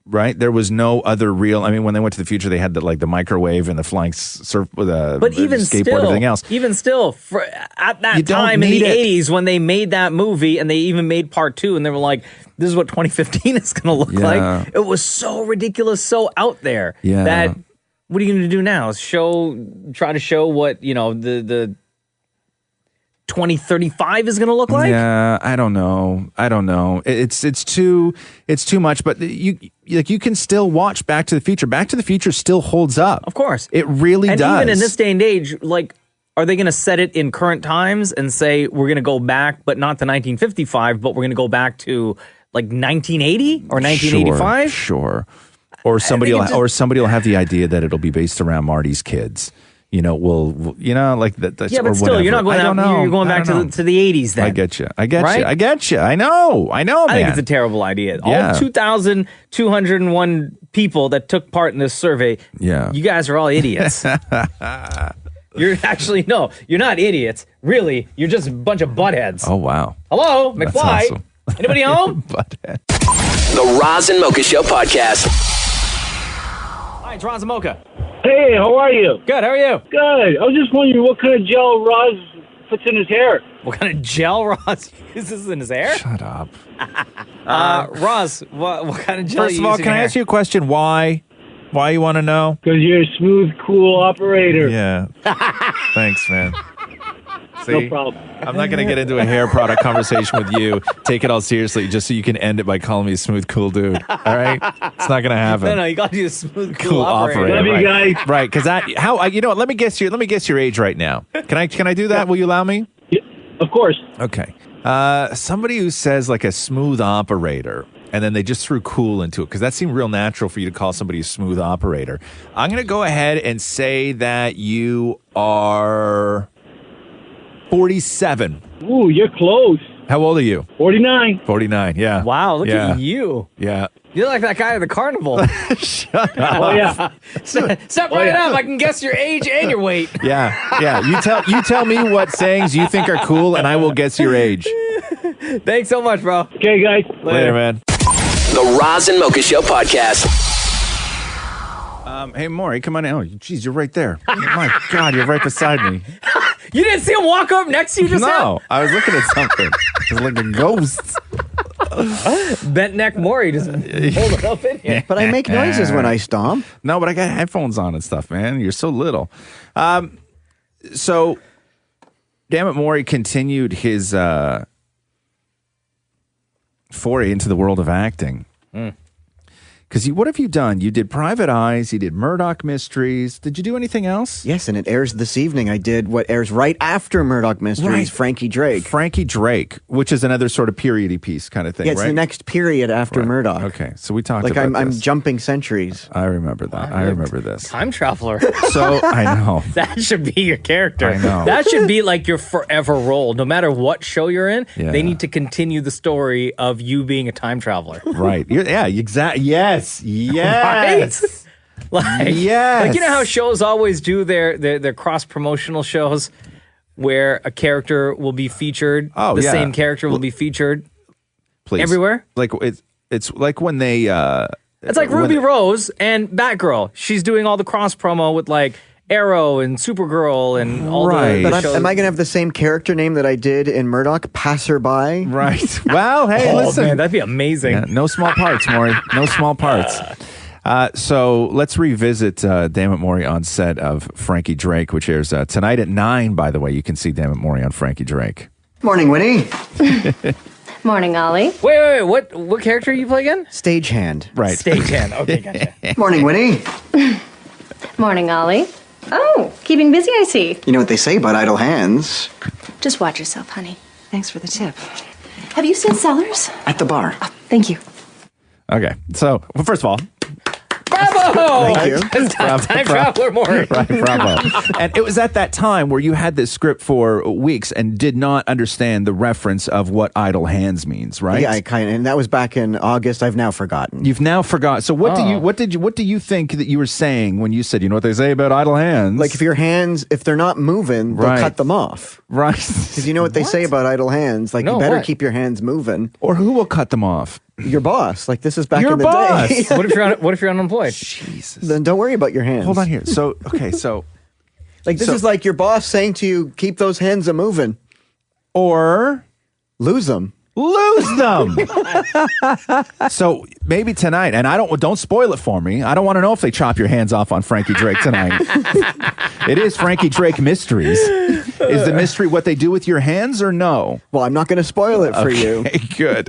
Right? There was no other real, I mean, when they went to the future, they had the microwave and the flying surf with a skateboard and everything else. Even still, at that time in the 80s when they made that movie and they even made part 2 and they were like, this is what 2015 is going to look like. It was so ridiculous, so out there that what are you going to do now? Try to show what, the 2035 is going to look like? Yeah, I don't know. It's too much, but you can still watch Back to the Future. Back to the Future still holds up. Of course. It really does. And even in this day and age, like, are they going to set it in current times and say we're going to go back, but not to 1955, but we're going to go back to like 1980 or 1985? Sure. Or somebody will have the idea that it'll be based around Marty's kids. Like that. Yeah, but still, you're not going out. You're going back to the 80s then. I get you. I know, man. I think it's a terrible idea. All 2,201 people that took part in this survey, you guys are all idiots. You're actually, no, you're not idiots. Really, you're just a bunch of buttheads. Oh, wow. Hello, McFly. That's awesome. Anybody home? Butthead. The Roz and Mocha Show podcast. Hi, it's Roz Mocha. Hey, how are you? Good, how are you? Good. I was just wondering what kind of gel Roz puts in his hair. What kind of gel Roz uses in his hair? Shut up. Roz, what kind of gel First of all, can I ask you a question? Why? Why you want to know? Because you're a smooth, cool operator. Yeah. Thanks, man. See? No problem. I'm not going to get into a hair product conversation with you. Take it all seriously just so you can end it by calling me a smooth, cool dude. All right? It's not going to happen. No, you got to be a smooth, cool operator. Love you guys. Right, because you know what? Let me guess your age right now. Can I do that? Will you allow me? Yeah, of course. Okay. Somebody who says like a smooth operator, and then they just threw cool into it because that seemed real natural for you to call somebody a smooth operator. I'm going to go ahead and say that you are 47. Ooh, you're close. How old are you? 49. 49, yeah. Wow, look at you. Yeah. You're like that guy at the carnival. Shut up. Oh, yeah. Step right up. I can guess your age and your weight. Yeah. You tell me what sayings you think are cool, and I will guess your age. Thanks so much, bro. Okay, guys. Later, man. The Roz and Mocha Show podcast. Hey, Maury, come on in. Oh, geez, you're right there. Oh, my God, you're right beside me. You didn't see him walk up next to you just now? No, I was looking at something. It was like a ghost. Bent neck Maury just hold it up in here. But I make noises when I stomp. No, but I got headphones on and stuff, man. You're so little. So, Damnit Maurie continued his foray into the world of acting. Because what have you done? You did Private Eyes, you did Murdoch Mysteries. Did you do anything else? Yes, and it airs this evening. I did what airs right after Murdoch Mysteries, Right. Frankie Drake. Frankie Drake, which is another sort of period-y piece kind of thing, Yeah, it's right? the next period after Murdoch. Okay, so we talked Like about I'm this. jumping centuries. I remember that. I remember this. Time traveler. So, I know. That should be your character. I know. That should be like your forever role. No matter what show you're in, Yeah. they need to continue the story of you being a time traveler. Right. Yeah, exactly. Yes. Yes. Right? Like, Yes. like, you know how shows always do their cross-promotional shows? where a character will be featured? Oh, the yeah. same character will be featured Please. everywhere? Like it's like when they It's like Ruby Rose and Batgirl. She's doing all the cross promo with like Arrow and Supergirl and all the But shows. am I going to have the same character name that I did in Murdoch, Passerby? Right. Well, hey, Oh, listen. man, that'd be amazing. Yeah, no small parts, Maury. No small parts. So let's revisit Damnit Maurie on set of Frankie Drake, which airs tonight at 9, by the way. You can see Damnit Maurie on Frankie Drake. Morning, Winnie. Morning, Ollie. Wait. What character you play again? Stagehand. Right. Stagehand. Okay, gotcha. Morning, Winnie. Morning, Ollie. Oh, keeping busy, I see. You know what they say about idle hands? Just watch yourself, honey. Thanks for the tip. Have you seen Sellers? At the bar. Thank you. Okay. So, well, first of all, Bravo! Thank you. Time traveler Maury. Right, bravo. And it was at that time where you had this script for weeks and did not understand the reference of what idle hands means, right? Yeah, I kind of, and that was back in August. I've now forgotten. You've now forgotten. So what do you think that you were saying when you said, you know what they say about idle hands? Like if your hands, if they're not moving, they'll Right. cut them off. Right. Because you know what they say about idle hands? Like No, you better what? keep your hands moving. Or who will cut them off? Your boss. Like this is back Your in the boss. day. What if you're unemployed? Jesus. Then don't worry about your hands. Hold on here. So, okay, so. Like this So- is like your boss saying to you, keep those hands a moving. Or lose them. Lose them. So maybe tonight, and don't spoil it for me. I don't want to know if they chop your hands off on Frankie Drake tonight. It is Frankie Drake Mysteries. Is the mystery what they do with your hands or no? Well, I'm not going to spoil it for you. Good.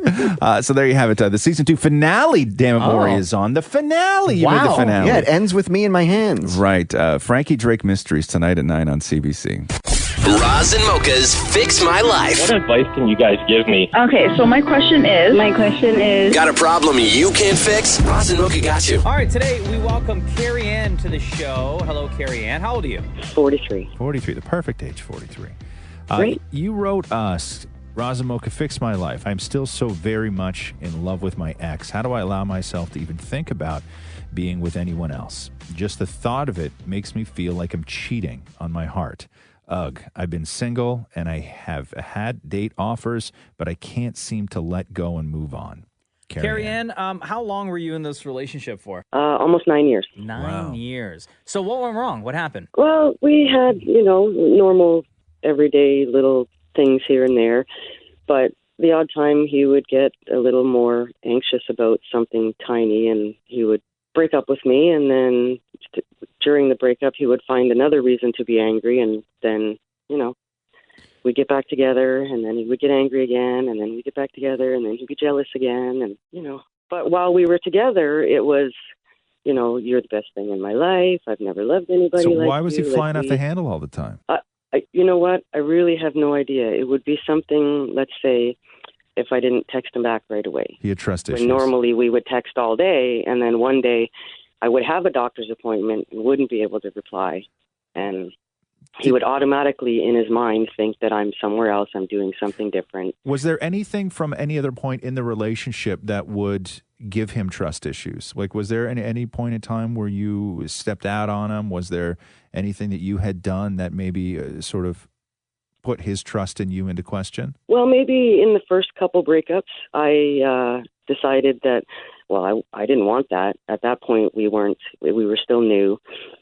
So there you have it. The season 2 finale, Damnit Maurie, is on. The finale. You made the finale. Yeah, it ends with me in my hands. Right. Frankie Drake Mysteries tonight at 9 on CBC. Roz and Mocha's Fix My Life. What advice can you guys give me? Okay, so my question is. Got a problem you can't fix? Roz and Mocha got you. All right, today we welcome Carrie Ann to the show. Hello, Carrie Ann. How old are you? 43. 43, the perfect age, 43. Great. You wrote us, Roz and Mocha, Fix My Life. I'm still so very much in love with my ex. How do I allow myself to even think about being with anyone else? Just the thought of it makes me feel like I'm cheating on my heart. Ugh, I've been single and I have had date offers, but I can't seem to let go and move on. Carrie Ann, how long were you in this relationship for? Almost 9 years. 9 years. So what went wrong? What happened? Well, we had, normal, everyday little things here and there. But the odd time he would get a little more anxious about something tiny and he would break up with me. And then during the breakup, he would find another reason to be angry. And then, we'd get back together and then he would get angry again. And then we'd get back together and then he'd be jealous again. And, but while we were together, it was, you're the best thing in my life. I've never loved anybody So like you. why was he flying like off me. the handle all the time? You know what? I really have no idea. It would be something, let's say, if I didn't text him back right away. He had trust When issues. normally we would text all day, and then one day I would have a doctor's appointment and wouldn't be able to reply. And he would automatically, in his mind, think that I'm somewhere else, I'm doing something different. Was there anything from any other point in the relationship that would give him trust issues? Like, was there any point in time where you stepped out on him? Was there anything that you had done that maybe sort of put his trust in you into question? Well, maybe in the first couple breakups, I decided that, I didn't want that. At that point, we were still new,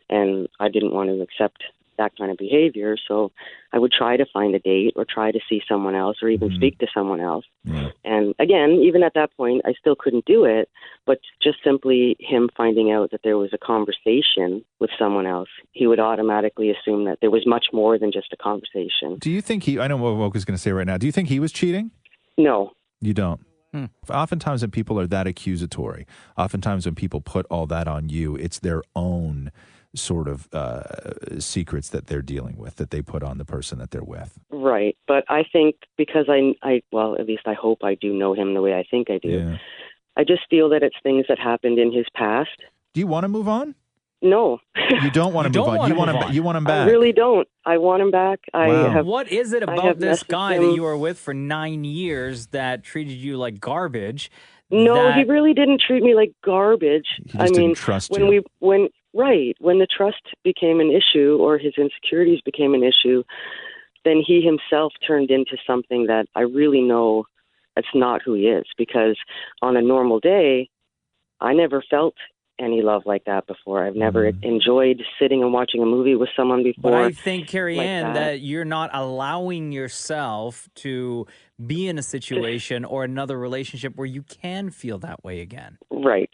and I didn't want to accept that kind of behavior. So I would try to find a date or try to see someone else or even speak to someone else. Yeah. And again, even at that point, I still couldn't do it, but just simply him finding out that there was a conversation with someone else, he would automatically assume that there was much more than just a conversation. Do you think I know what Mocha's going to say right now. Do you think he was cheating? No. You don't? Oftentimes when people are that accusatory, oftentimes when people put all that on you, it's their own sort of secrets that they're dealing with, that they put on the person that they're with. Right. But I think because at least I hope I do know him the way I think I do. Yeah. I just feel that it's things that happened in his past. Do you want to move on? No. You don't want to move on. You want him back. I really don't. I want him back. What is it I about have this messaged guy him. that you were with for 9 years that treated you like garbage? No, that- he really didn't treat me like garbage. He just didn't trust when you. when the trust became an issue or his insecurities became an issue, then he himself turned into something that I really know that's not who he is. Because on a normal day, I never felt any love like that before. I've never enjoyed sitting and watching a movie with someone before. But I think, Carrie like Ann, that you're not allowing yourself to be in a situation or another relationship where you can feel that way again. Right.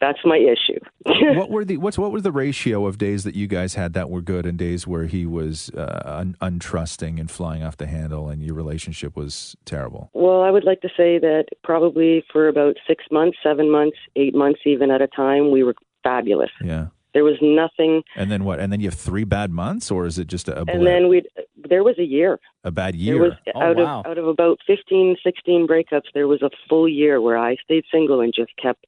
That's my issue. What was the ratio of days that you guys had that were good and days where he was untrusting and flying off the handle and your relationship was terrible? Well, I would like to say that probably for about 6 months, 7 months, 8 months even at a time, we were fabulous. Yeah. There was nothing. And then what? And then you have 3 bad months, or is it just a blip? And then there was a year. A bad year? There was, out of about 15, 16 breakups, there was a full year where I stayed single and just kept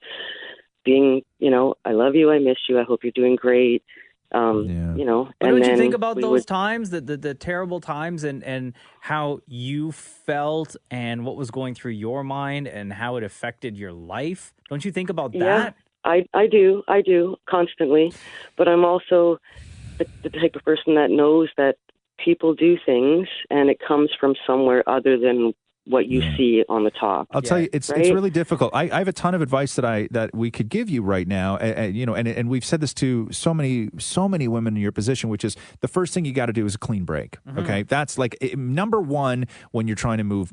being, I love you, I miss you, I hope you're doing great. But don't you think about those times, the terrible times, and how you felt and what was going through your mind and how it affected your life? Don't you think about that? I do constantly. But I'm also the type of person that knows that people do things and it comes from somewhere other than what you see on the top. I'll tell you, it's really difficult. I have a ton of advice that we could give you right now, and we've said this to so many women in your position, which is the first thing you got to do is a clean break. Okay, that's like number one when you're trying to move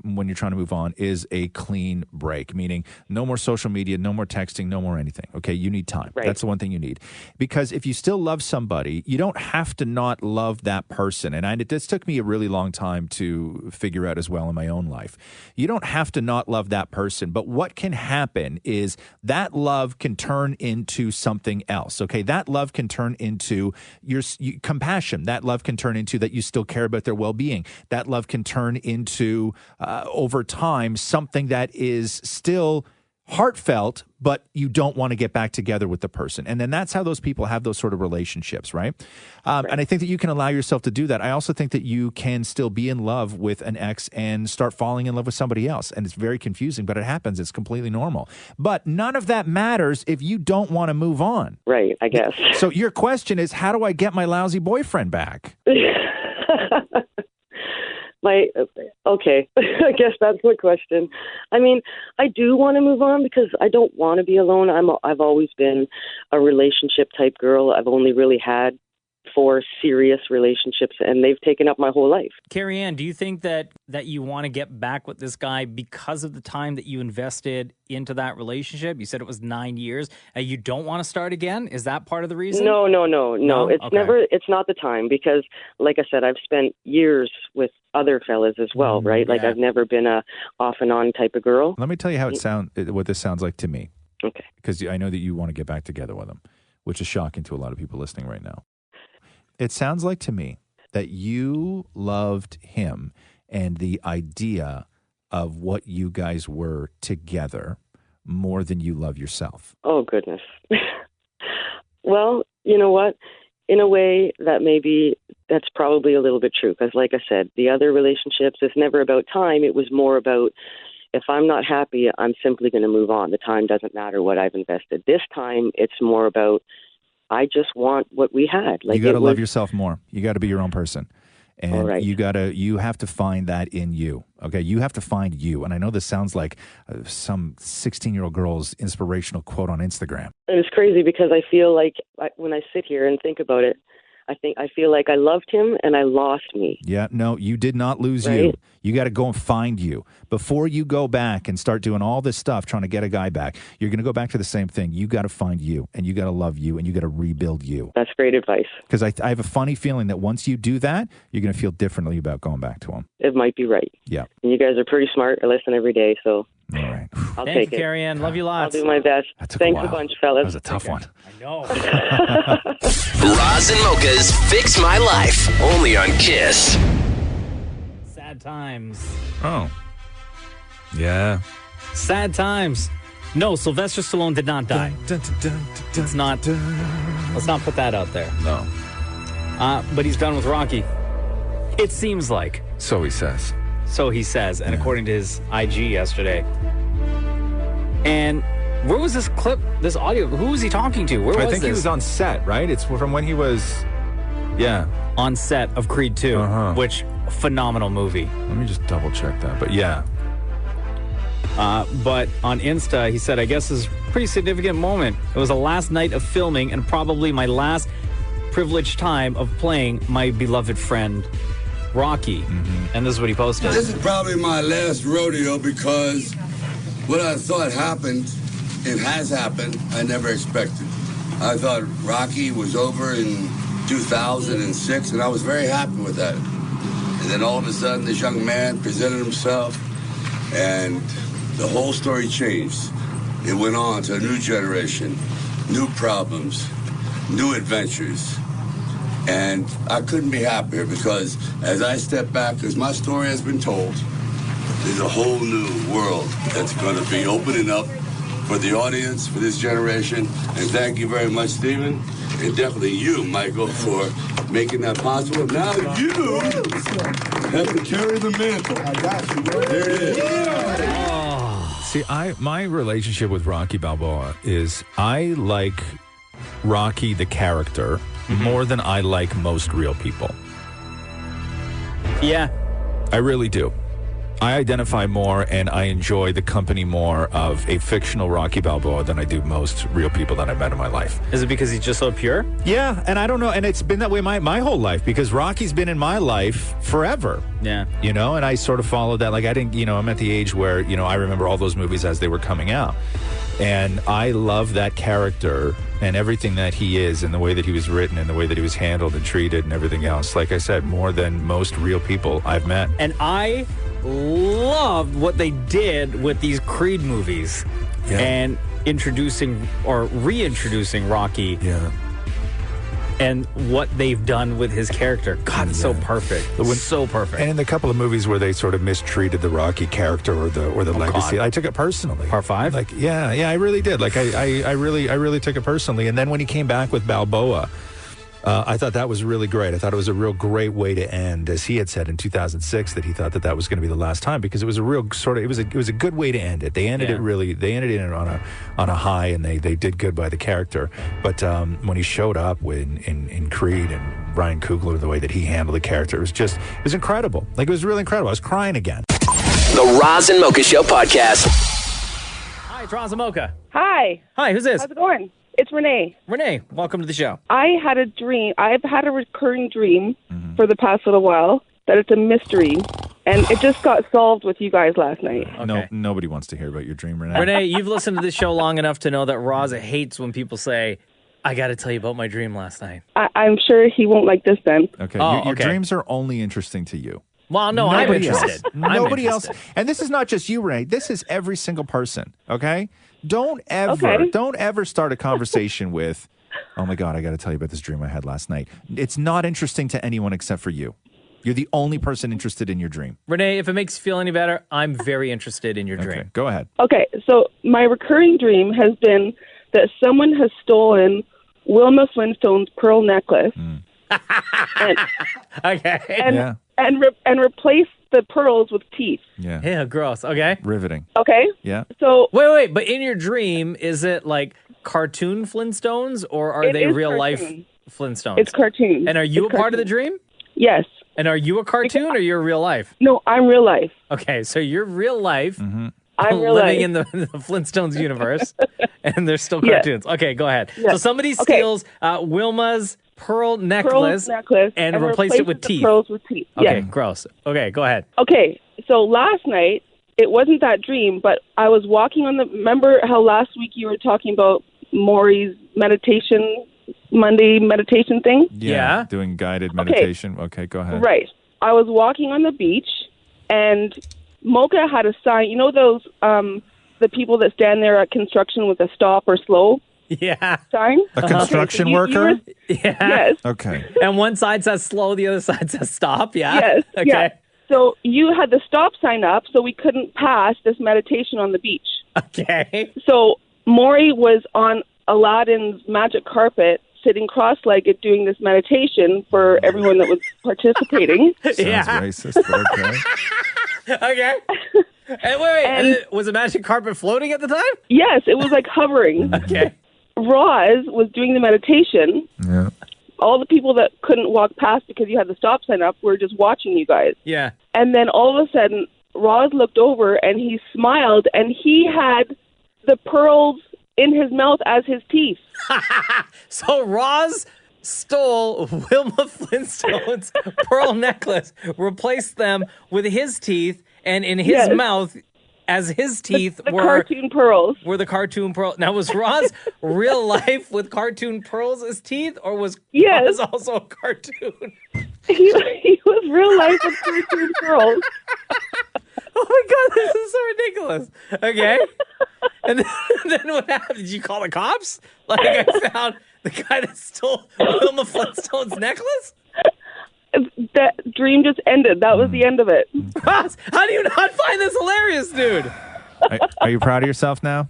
on is a clean break, meaning no more social media, no more texting, no more anything. Okay, you need time. Right. That's the one thing you need, because if you still love somebody, you don't have to not love that person. And this took me a really long time to figure out as well in my own life. You don't have to not love that person, but what can happen is that love can turn into something else, okay? That love can turn into your compassion. That love can turn into that you still care about their well-being. That love can turn into, over time, something that is still heartfelt, but you don't want to get back together with the person. And then that's how those people have those sort of relationships, right? And I think that you can allow yourself to do that. I also think that you can still be in love with an ex and start falling in love with somebody else. And it's very confusing, but it happens. It's completely normal. But none of that matters if you don't want to move on. Right, I guess. So your question is, how do I get my lousy boyfriend back? Okay, I guess that's the question. I mean, I do want to move on because I don't want to be alone. I've always been a relationship type girl. I've only really had 4 serious relationships, and they've taken up my whole life. Carrie Ann, do you think that you want to get back with this guy because of the time that you invested into that relationship? You said it was 9 years, and you don't want to start again? Is that part of the reason? No. It's not the time, because, like I said, I've spent years with other fellas as well, right? Like, I've never been a off and on type of girl. Let me tell you what this sounds like to me. Okay. Because I know that you want to get back together with him, which is shocking to a lot of people listening right now. It sounds like to me that you loved him and the idea of what you guys were together more than you love yourself. Oh, goodness. Well, you know what? In a way, that's probably a little bit true. Because like I said, the other relationships, it's never about time. It was more about, if I'm not happy, I'm simply going to move on. The time doesn't matter what I've invested. This time, it's more about, I just want what we had. Like, you got to love yourself more. You got to be your own person. And right. you have to find that in you. Okay. You have to find you. And I know this sounds like some 16-year-old girl's inspirational quote on Instagram. It's crazy because I feel like when I sit here and think about it, I feel like I loved him and I lost me. Yeah, no, you did not lose you. You got to go and find you. Before you go back and start doing all this stuff trying to get a guy back, you're going to go back to the same thing. You got to find you, and you got to love you, and you got to rebuild you. That's great advice. Because I have a funny feeling that once you do that, you're going to feel differently about going back to him. It might be right. Yeah. And you guys are pretty smart. I listen every day, so... All right. I'll Thank take you, it. Carrie Ann. Love you lots. I'll do my best. Thanks a bunch, fellas. That was a tough one. I know. Roz and Mocha's Fix My Life, only on Kiss. Sad times. Oh. Yeah. Sad times. No, Sylvester Stallone did not die. Let's not put that out there. No. But he's done with Rocky. It seems like. So he says. So he says, and according to his IG yesterday. And where was this clip, this audio? Who was he talking to? Where was this? I think he was on set, right? It's from when he was, on set of Creed 2, which, phenomenal movie. Let me just double check that. But yeah. But on Insta, he said, I guess this is a pretty significant moment. It was the last night of filming and probably my last privileged time of playing my beloved friend, Rocky. And this is what he posted. This is probably my last rodeo because what I thought happened, it has happened, I never expected. I thought Rocky was over in 2006, and I was very happy with that. And then all of a sudden, this young man presented himself, and the whole story changed. It went on to a new generation, new problems, new adventures. And I couldn't be happier because as I step back, because my story has been told, there's a whole new world that's going to be opening up for the audience, for this generation. And thank you very much, Stephen, and definitely you, Michael, for making that possible. Now you have to carry the mantle. I got you. There it is. See, my relationship with Rocky Balboa is I like Rocky the character more than I like most real people. Yeah. I really do. I identify more and I enjoy the company more of a fictional Rocky Balboa than I do most real people that I've met in my life. Is it because he's just so pure? Yeah, and I don't know, and it's been that way my whole life because Rocky's been in my life forever. Yeah. You know, and I sort of followed that. Like I didn't, I'm at the age where, I remember all those movies as they were coming out. And I love that character and everything that he is and the way that he was written and the way that he was handled and treated and everything else. Like I said, more than most real people I've met. And I loved what they did with these Creed movies and introducing or reintroducing Rocky. Yeah. And what they've done with his character. God, it's so perfect. So perfect. And in the couple of movies where they sort of mistreated the Rocky character or the legacy, God. I took it personally. Part 5? Like, yeah, I really did. Like, I really took it personally. And then when he came back with Balboa, I thought that was really great. I thought it was a real great way to end, as he had said in 2006 that he thought that was going to be the last time because it was a real sort of it was a good way to end it. They ended it really. They ended it on a high, and they did good by the character. But when he showed up in Creed and Ryan Coogler, the way that he handled the character, it was incredible. Like it was really incredible. I was crying again. The Roz and Mocha Show podcast. Hi, it's Roz Mocha. Hi. Hi, who's this? How's it going? It's Renee. Renee, welcome to the show. I had a dream. I've had a recurring dream for the past little while that it's a mystery, and it just got solved with you guys last night. Okay. No, nobody wants to hear about your dream, Renee. Renee, you've listened to this show long enough to know that Roz hates when people say, I got to tell you about my dream last night. I'm sure he won't like this then. Okay, your dreams are only interesting to you. Well, no, I'm interested. Nobody else. And this is not just you, Renee. This is every single person, okay? Don't ever start a conversation with, oh my God, I got to tell you about this dream I had last night. It's not interesting to anyone except for you. You're the only person interested in your dream. Renee, if it makes you feel any better, I'm very interested in your dream. Okay, go ahead. Okay, so my recurring dream has been that someone has stolen Wilma Flintstone's pearl necklace and replaced the pearls with teeth. Yeah. Yeah, gross. Okay. Riveting. Okay. Yeah. So wait, but in your dream, is it like cartoon Flintstones or are they real life Flintstones? It's cartoon. And are you a part of the dream? Yes. And are you a cartoon or you're real life? No, I'm real life. Okay, so you're real life. I'm real living life. in the Flintstones universe, and they're still Yes. cartoons. Okay, go ahead. Yes. So somebody steals Wilma's pearl necklace and replaced it with replaces the teeth. pearls with teeth. Okay, Yes. gross. Okay, go ahead. Okay, so last night, it wasn't that dream, but I was walking remember how last week you were talking about Maurie's Monday meditation thing? Yeah. Doing guided meditation. Okay, go ahead. Right. I was walking on the beach, and Mocha had a sign. You know those, the people that stand there at construction with a stop or slow? Yeah. Sign? A construction worker? Yeah. Yes. Okay. And one side says slow, the other side says stop. Yeah. Yes. Okay. Yeah. So you had the stop sign up, so we couldn't pass this meditation on the beach. Okay. So Maury was on Aladdin's magic carpet, sitting cross-legged, doing this meditation for everyone that was participating. Sounds racist, but okay. Okay. And wait. And was the magic carpet floating at the time? Yes, it was like hovering. Okay. Roz was doing the meditation. Yeah. all the people that couldn't walk past because you had the stop sign up were just watching you guys. Yeah. And then all of a sudden, Roz looked over and he smiled, and he had the pearls in his mouth as his teeth. So Roz stole Wilma Flintstone's pearl necklace, replaced them with his teeth, and in his mouth, as his teeth the were cartoon pearls. Were the cartoon pearls. Now, was Roz real life with cartoon pearls as teeth, or was Roz also a cartoon? He was real life with cartoon pearls. Oh my God, this is so ridiculous. Okay. And then what happened? Did you call the cops? Like, I found the guy that stole Wilma Flintstone's necklace? That dream just ended. That was the end of it. Roz, how do you not find this hilarious, dude? Are you proud of yourself now?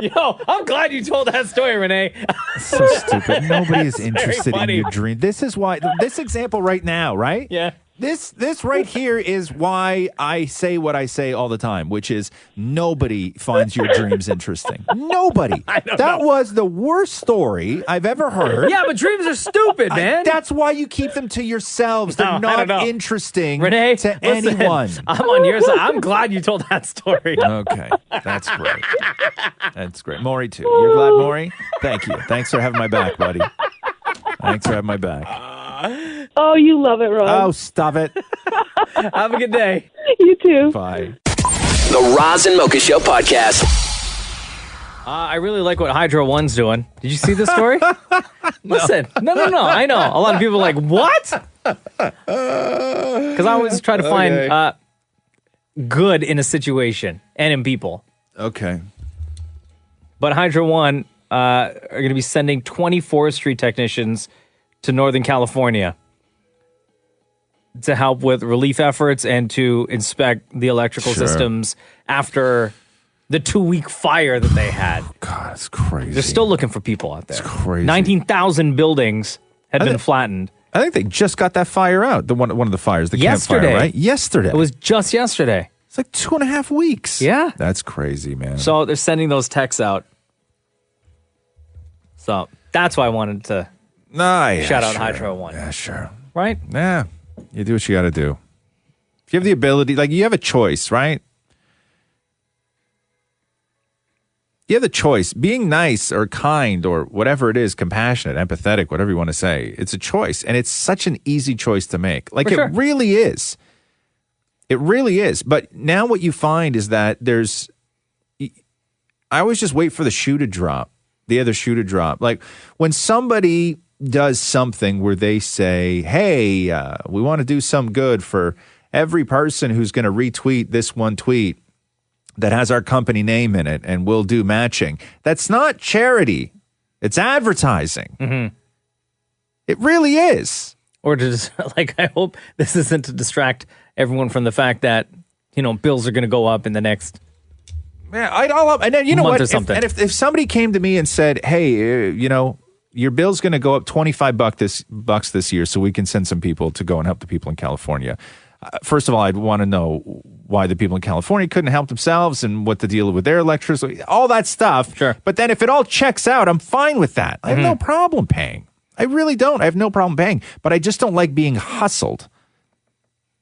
Yo, I'm glad you told that story, Renee. So stupid. Nobody is That's interested very in your funny. dream. This is why, this example right now, right? Yeah. This right here is why I say what I say all the time, which is nobody finds your dreams interesting. Nobody. That was the worst story I've ever heard. Yeah, but dreams are stupid, man. That's why you keep them to yourselves. They're No, I don't not know. interesting Renee, to listen, anyone. I'm on your side. I'm glad you told that story. Okay, that's great. That's great. Maury, too. You're glad, Maury? Thank you. Thanks for having my back, buddy. Thanks for having my back. Oh, you love it, Roz. Oh, stop it. Have a good day. You too. Bye. The Roz and Mocha Show podcast. I really like what Hydro One's doing. Did you see this story? Listen, no. I know. A lot of people are like, what? Because I always try to find good in a situation and in people. Okay. But Hydro One are going to be sending 20 forestry technicians to Northern California to help with relief efforts and to inspect the electrical systems after the 2-week fire that they had. God, it's crazy. They're still looking for people out there. It's crazy. 19,000 buildings had been flattened. I think they just got that fire out. The one of the fires, the Yesterday. campfire, right? Yesterday. It was just yesterday. It's like 2.5 weeks. Yeah. That's crazy, man. So they're sending those techs out. So that's why I wanted to shout out Hydro One. Yeah, sure. Right? Yeah. You do what you got to do. If you have the ability, like you have a choice, right? You have the choice. Being nice or kind or whatever it is, compassionate, empathetic, whatever you want to say, it's a choice. And it's such an easy choice to make. Like it really is. It really is. But now what you find is that I always just wait for the shoe to drop, the other shoe to drop. Like when somebody does something where they say, hey, we want to do some good for every person who's going to retweet this one tweet that has our company name in it and we'll do matching. That's not charity. It's advertising. Mm-hmm. It really is. Or to just, like, I hope this isn't to distract everyone from the fact that, bills are going to go up in the next and then you know month what? or something. If somebody came to me and said, hey, your bill's going to go up $25 this year so we can send some people to go and help the people in California. First of all, I'd want to know why the people in California couldn't help themselves and what the deal with their electricity, all that stuff. Sure. But then if it all checks out, I'm fine with that. I have no problem paying. I really don't. I have no problem paying. But I just don't like being hustled.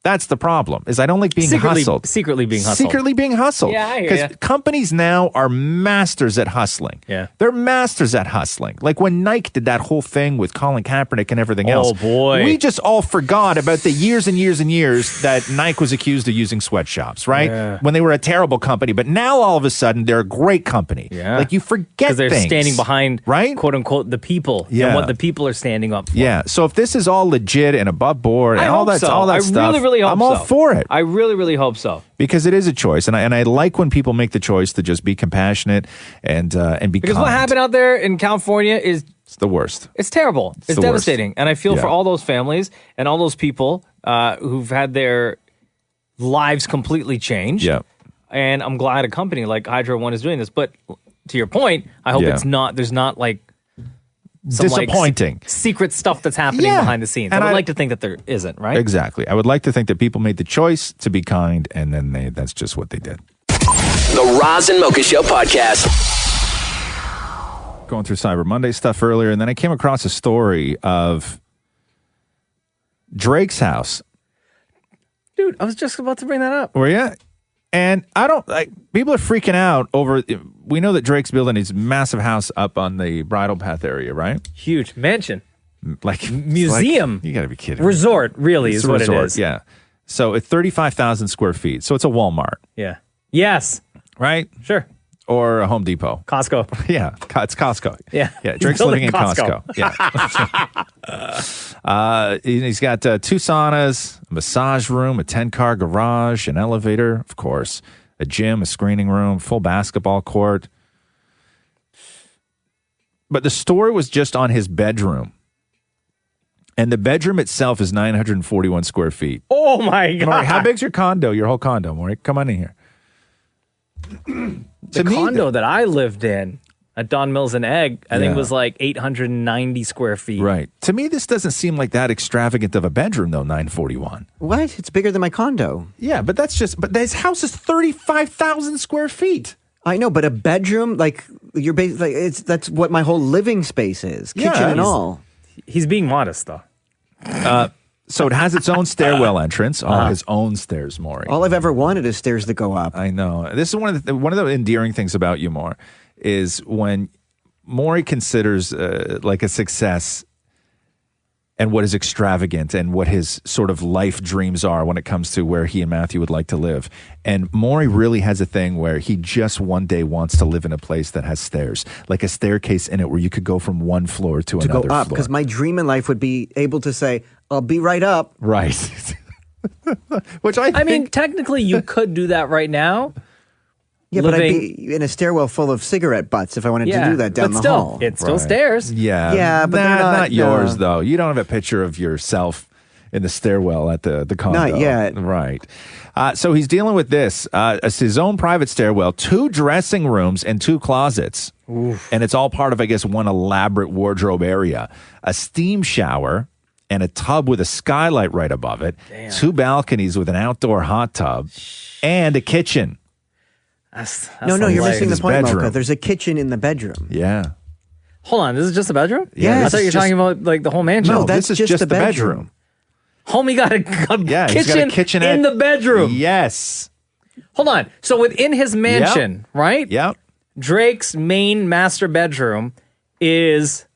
That's the problem, is I don't like being hustled. Secretly being hustled. Secretly being hustled. Yeah, I hear Because ya. companies now are masters at hustling. Yeah. They're masters at hustling. Like when Nike did that whole thing with Colin Kaepernick and everything else. Oh, boy. We just all forgot about the years and years and years that Nike was accused of using sweatshops, right? Yeah. When they were a terrible company. But now all of a sudden, they're a great company. Yeah. Like you forget Because they're things. standing behind, right? quote unquote, the people Yeah. and what the people are standing up for. Yeah. So if this is all legit and above board and I all hope that, so. all that I stuff, really, really hope I'm all so. for it. I really, really hope so. Because it is a choice, and I like when people make the choice to just be compassionate and be Because kind. what happened out there in California is It's the worst. It's terrible. It's the devastating. worst. And I feel Yeah. for all those families and all those people who've had their lives completely changed. Yeah. And I'm glad a company like Hydro One is doing this. But to your point, I hope Yeah. there's not like some Disappointing. secret stuff that's happening Yeah. behind the scenes. And I would I- like to think that there isn't, right? Exactly. I would like to think that people made the choice to be kind, and then that's just what they did. The Roz and Mocha Show podcast. going through Cyber Monday stuff earlier, and then I came across a story of Drake's house. Dude, I was just about to bring that up. Were you? And I don't like people are freaking out over. We know that Drake's building his massive house up on the Bridle Path area, right? Huge mansion, like museum. You got to be kidding. Resort, really, It's is a what resort, it is. Yeah. So it's 35,000 square feet. So it's a Walmart. Yeah. Yes. Right. Sure. Or a Home Depot. Costco. Yeah. It's Costco. Yeah. Yeah. He's Drake's building living in Costco. Yeah. He's got 2 saunas, a massage room, a 10-car garage, an elevator, of course, a gym, a screening room, full basketball court. But the story was just on his bedroom. And the bedroom itself is 941 square feet. Oh, my God. Maury, how big's your condo, your whole condo, Maury? Come on in here. The condo that I lived in at Don Mills and Egg, I think was like 890 square feet. Right. To me, this doesn't seem like that extravagant of a bedroom, though, 941. What? It's bigger than my condo. Yeah, but but his house is 35,000 square feet. I know, but a bedroom, like, that's what my whole living space is, kitchen and all. He's being modest, though. So it has its own stairwell entrance, all his own stairs, Maury. All I've ever wanted is stairs that go up. I know. This is one of the endearing things about you, Maury, is when Maury considers like a success and what is extravagant and what his sort of life dreams are when it comes to where he and Matthew would like to live. And Maury really has a thing where he just one day wants to live in a place that has stairs, like a staircase in it where you could go from one floor to another go up, floor. because my dream in life would be able to say, I'll be right up. Right. Which I mean, technically, you could do that right now. Yeah, but I'd be in a stairwell full of cigarette butts if I wanted to do that down the hall. It's still stairs. Yeah. Yeah, but they're not yours, no. though. You don't have a picture of yourself in the stairwell at the condo. Not yet. Right. So he's dealing with this. It's his own private stairwell, 2 dressing rooms, and 2 closets. Oof. And it's all part of, I guess, one elaborate wardrobe area. A steam shower and a tub with a skylight right above it. Damn. 2 balconies with an outdoor hot tub and a kitchen. That's No, you're missing the His point, bedroom. Mocha. There's a kitchen in the bedroom. Yeah. Hold on, this is just a bedroom? Yeah, I thought you were talking about like the whole mansion. No, that's this is just just the the bedroom. Homie got a He's got a kitchen kitchenette. in the bedroom. Yes. Hold on. So within his mansion, right? Yep. Drake's main master bedroom is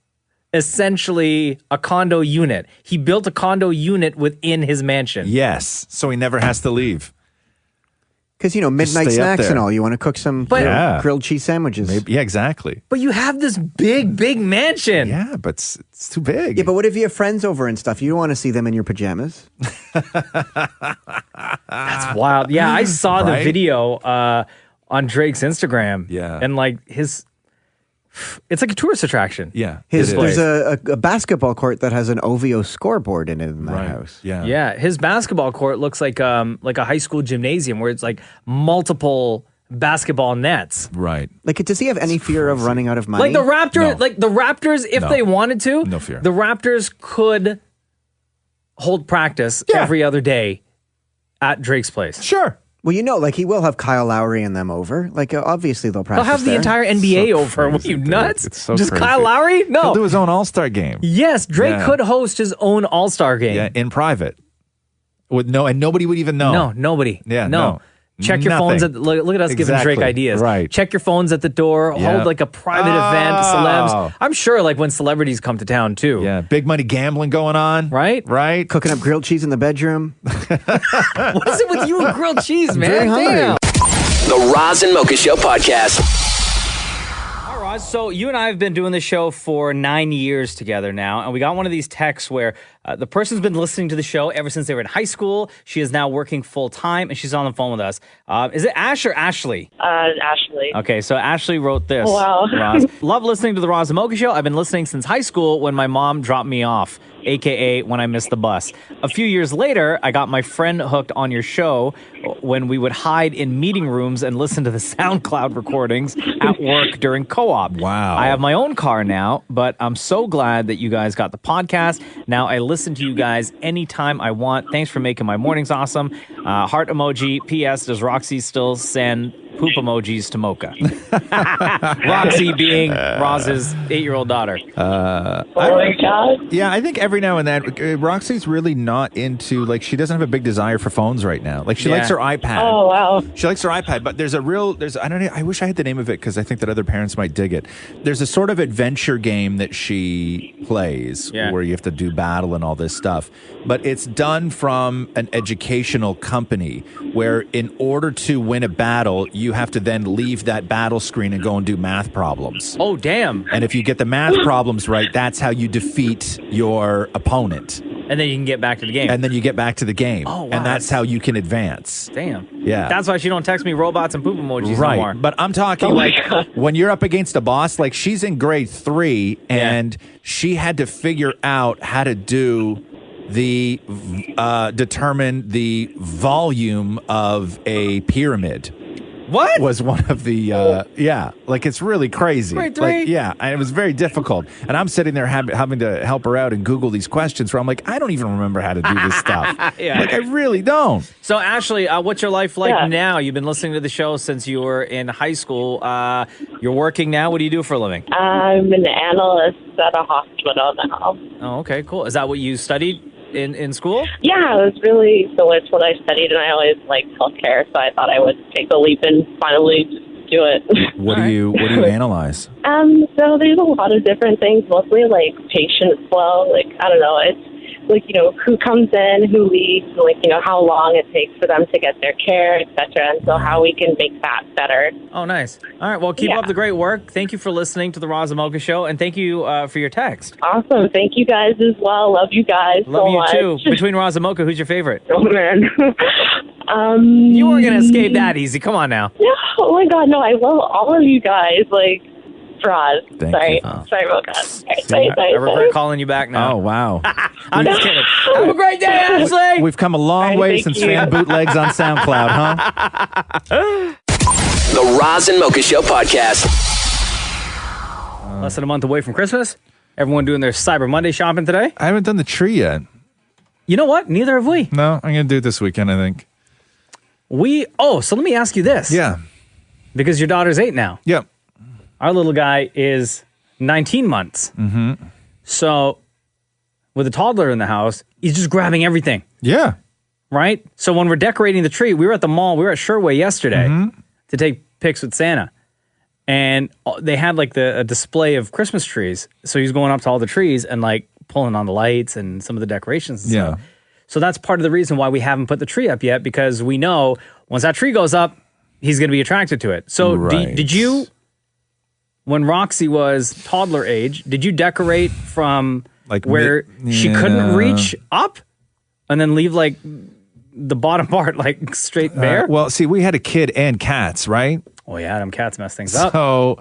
essentially a condo unit. He built a condo unit within his mansion. Yes. So he never has to leave. Because, midnight stay up snacks there. and all. You want to cook some grilled cheese sandwiches. Maybe, yeah, exactly. But you have this big, big mansion. Yeah, but it's too big. Yeah, but what if you have friends over and stuff? You don't want to see them in your pajamas. That's wild. Yeah, I saw the Right? video on Drake's Instagram. Yeah. And like it's like a tourist attraction. Yeah. There's a basketball court that has an OVO scoreboard in it in that house. Yeah. Yeah, his basketball court looks like a high school gymnasium where it's like multiple basketball nets. Right. Like, does he have any fear of running out of money? Like the Raptors, if No. they wanted to, No fear. the Raptors could hold practice every other day at Drake's place. Sure. Well, like he will have Kyle Lowry and them over. Like, obviously they'll They'll practice have the there. entire NBA So over. What, crazy, you dude. nuts? It's so Just crazy. Kyle Lowry? No. He'll do his own All-Star game. Yes, Drake Yeah. could host his own All-Star game. Yeah, in private. And nobody would even know. No, nobody. Yeah, no. Check your phones Nothing. look at us giving Drake Exactly. ideas. Right. Check your phones at the door. Yeah. Hold like a private event, celebs. I'm sure like when celebrities come to town too. Yeah, big money gambling going on. Right? Right. Cooking up grilled cheese in the bedroom. What is it with you and grilled cheese, man? very hungry. Damn. The Roz and Mocha Show podcast. All right, so you and I have been doing this show for 9 years together now, and we got one of these texts where the person's been listening to the show ever since they were in high school. She is now working full-time, and she's on the phone with us. Is it Ash or Ashley? Ashley. Okay, so Ashley wrote this. Wow. Roz. Love listening to the Roz and Mocha Show. I've been listening since high school when my mom dropped me off, a.k.a. when I missed the bus. A few years later, I got my friend hooked on your show when we would hide in meeting rooms and listen to the SoundCloud recordings at work during co-op. Wow. I have my own car now, but I'm so glad that you guys got the podcast. Now I listen to you guys anytime I want. Thanks for making my mornings awesome. Heart emoji. P.S. Does Roxy still send poop emojis to Mocha. Roxy being Roz's 8-year-old daughter. Oh my God. Yeah, I think every now and then, Roxy's really not into, like, she doesn't have a big desire for phones right now. Like, she likes her iPad. Oh, wow. She likes her iPad, but I don't know, I wish I had the name of it because I think that other parents might dig it. There's a sort of adventure game that she plays where you have to do battle and all this stuff, but it's done from an educational company where in order to win a battle, you have to then leave that battle screen and go and do math problems. Oh, damn. And if you get the math problems right, that's how you defeat your opponent. And then you can get back to the game. And then you get back to the game. Oh, wow. And that's how you can advance. Damn. Yeah. That's why she don't text me robots and poop emojis Right. no more. But I'm talking when you're up against a boss, like she's in grade 3 and she had to figure out how to do determine the volume of a pyramid. What? Was one of the, like it's really crazy. Grade 3? Like, yeah, and it was very difficult. And I'm sitting there having to help her out and Google these questions where I'm like, I don't even remember how to do this stuff. Like, I really don't. So, Ashley, what's your life like now? You've been listening to the show since you were in high school. You're working now. What do you do for a living? I'm an analyst at a hospital now. Oh, okay, cool. Is that what you studied in school? Yeah, it was really similar to what I studied, and I always liked healthcare, so I thought I would take the leap and finally do it. What do you analyze? So there's a lot of different things, mostly like patient flow. Like, I don't know, it's like, who comes in, who leaves, like, how long it takes for them to get their care, etc. And so how we can make that better. Oh, nice. All right, well, keep up the great work. Thank you for listening to the Roz Mocha Show, and thank you for your text. Awesome. Thank you guys as well. Love you guys Love so you much. too. Between Roz and Mocha, who's your favorite? Oh, man. You weren't going to escape that easy. Come on now. No, oh my God, no, I love all of you guys. Like, Roz. Sorry about that. I regret calling you back now. Oh, wow. I'm just kidding. Have a great day, Ashley. We've come a long way since fan bootlegs on SoundCloud, huh? The Roz and Mocha Show podcast. Less than a month away from Christmas. Everyone doing their Cyber Monday shopping today. I haven't done the tree yet. You know what? Neither have we. No, I'm going to do it this weekend, I think. So let me ask you this. Yeah. Because your daughter's 8 now. Yep. Our little guy is 19 months. Mm-hmm. So with a toddler in the house, he's just grabbing everything. Yeah. Right? So when we're decorating the tree, we were at the mall, we were at Sherway yesterday to take pics with Santa. And they had like a display of Christmas trees. So he's going up to all the trees and like pulling on the lights and some of the decorations and stuff. So that's part of the reason why we haven't put the tree up yet, because we know once that tree goes up, he's going to be attracted to it. So did you, when Roxy was toddler age, did you decorate from like where she couldn't reach up and then leave like the bottom part like straight bare? Well, see, we had a kid and cats, right? Oh yeah, them cats mess things up. So,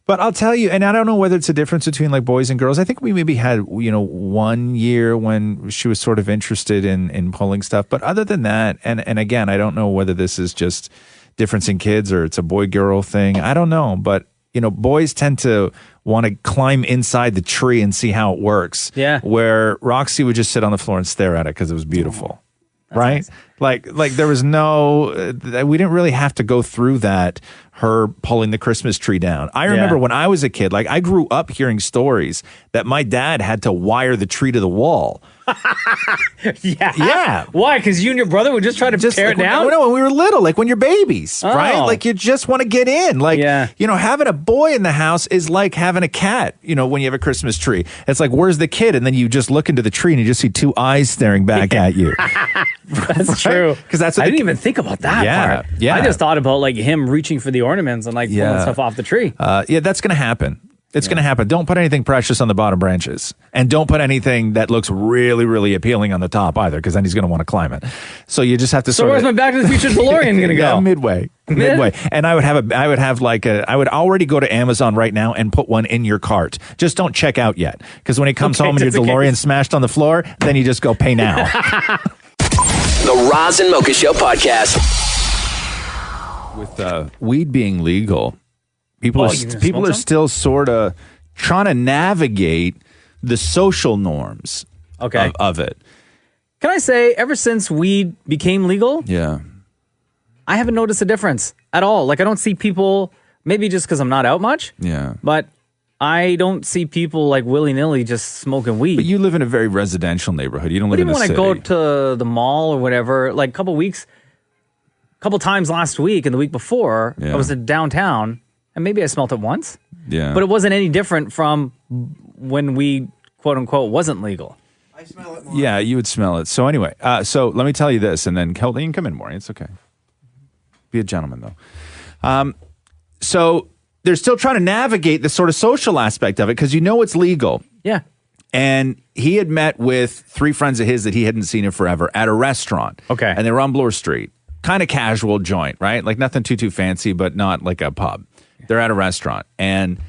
but I'll tell you, and I don't know whether it's a difference between like boys and girls. I think we maybe had, 1 year when she was sort of interested in pulling stuff. But other than that, and again, I don't know whether this is just difference in kids or it's a boy-girl thing. I don't know. But, boys tend to want to climb inside the tree and see how it works. Yeah. Where Roxy would just sit on the floor and stare at it because it was beautiful. Right? Nice. Like there was no, we didn't really have to go through that, her pulling the Christmas tree down. I remember when I was a kid, like I grew up hearing stories that my dad had to wire the tree to the wall. Yeah. Why? Because you and your brother would just try to tear it down? No, when we were little, like when you're babies, right? Like you just want to get in. Like, having a boy in the house is like having a cat, when you have a Christmas tree. It's like, where's the kid? And then you just look into the tree and you just see two eyes staring back at you. That's true. Because that's I didn't even think about that part. Yeah. I just thought about like him reaching for the ornaments and like pulling stuff off the tree. That's going to happen. It's going to happen. Don't put anything precious on the bottom branches. And don't put anything that looks really, really appealing on the top either, because then he's going to want to climb it. So you just have to So where's my Back to the Future DeLorean going to go? Midway. And I would already go to Amazon right now and put one in your cart. Just don't check out yet. Because when he comes home and your DeLorean smashed on the floor, then you just go pay now. The Roz and Mocha Show podcast. With weed being legal, people are still sort of trying to navigate the social norms of it. Can I say, ever since weed became legal, yeah, I haven't noticed a difference. at all. Like, I don't see people, maybe just because I'm not out much. Yeah. But I don't see people like willy-nilly just smoking weed. But you live in a very residential neighborhood. You don't live in the Even when city. I go to the mall or whatever, like a couple times last week and the week before, Yeah. I was in downtown and maybe I smelt it once. Yeah. But it wasn't any different from when we, quote unquote, wasn't legal. Yeah, you would smell it. So anyway, so let me tell you this, and then Kelly, you can come in more. It's okay. Be a gentleman, though. So they're still trying to navigate the sort of social aspect of it because it's legal. Yeah. And he had met with 3 friends of his that he hadn't seen in forever at a restaurant. Okay. And they were on Bloor Street. Kind of casual joint, right? Like nothing too fancy, but not like a pub. They're at a restaurant. And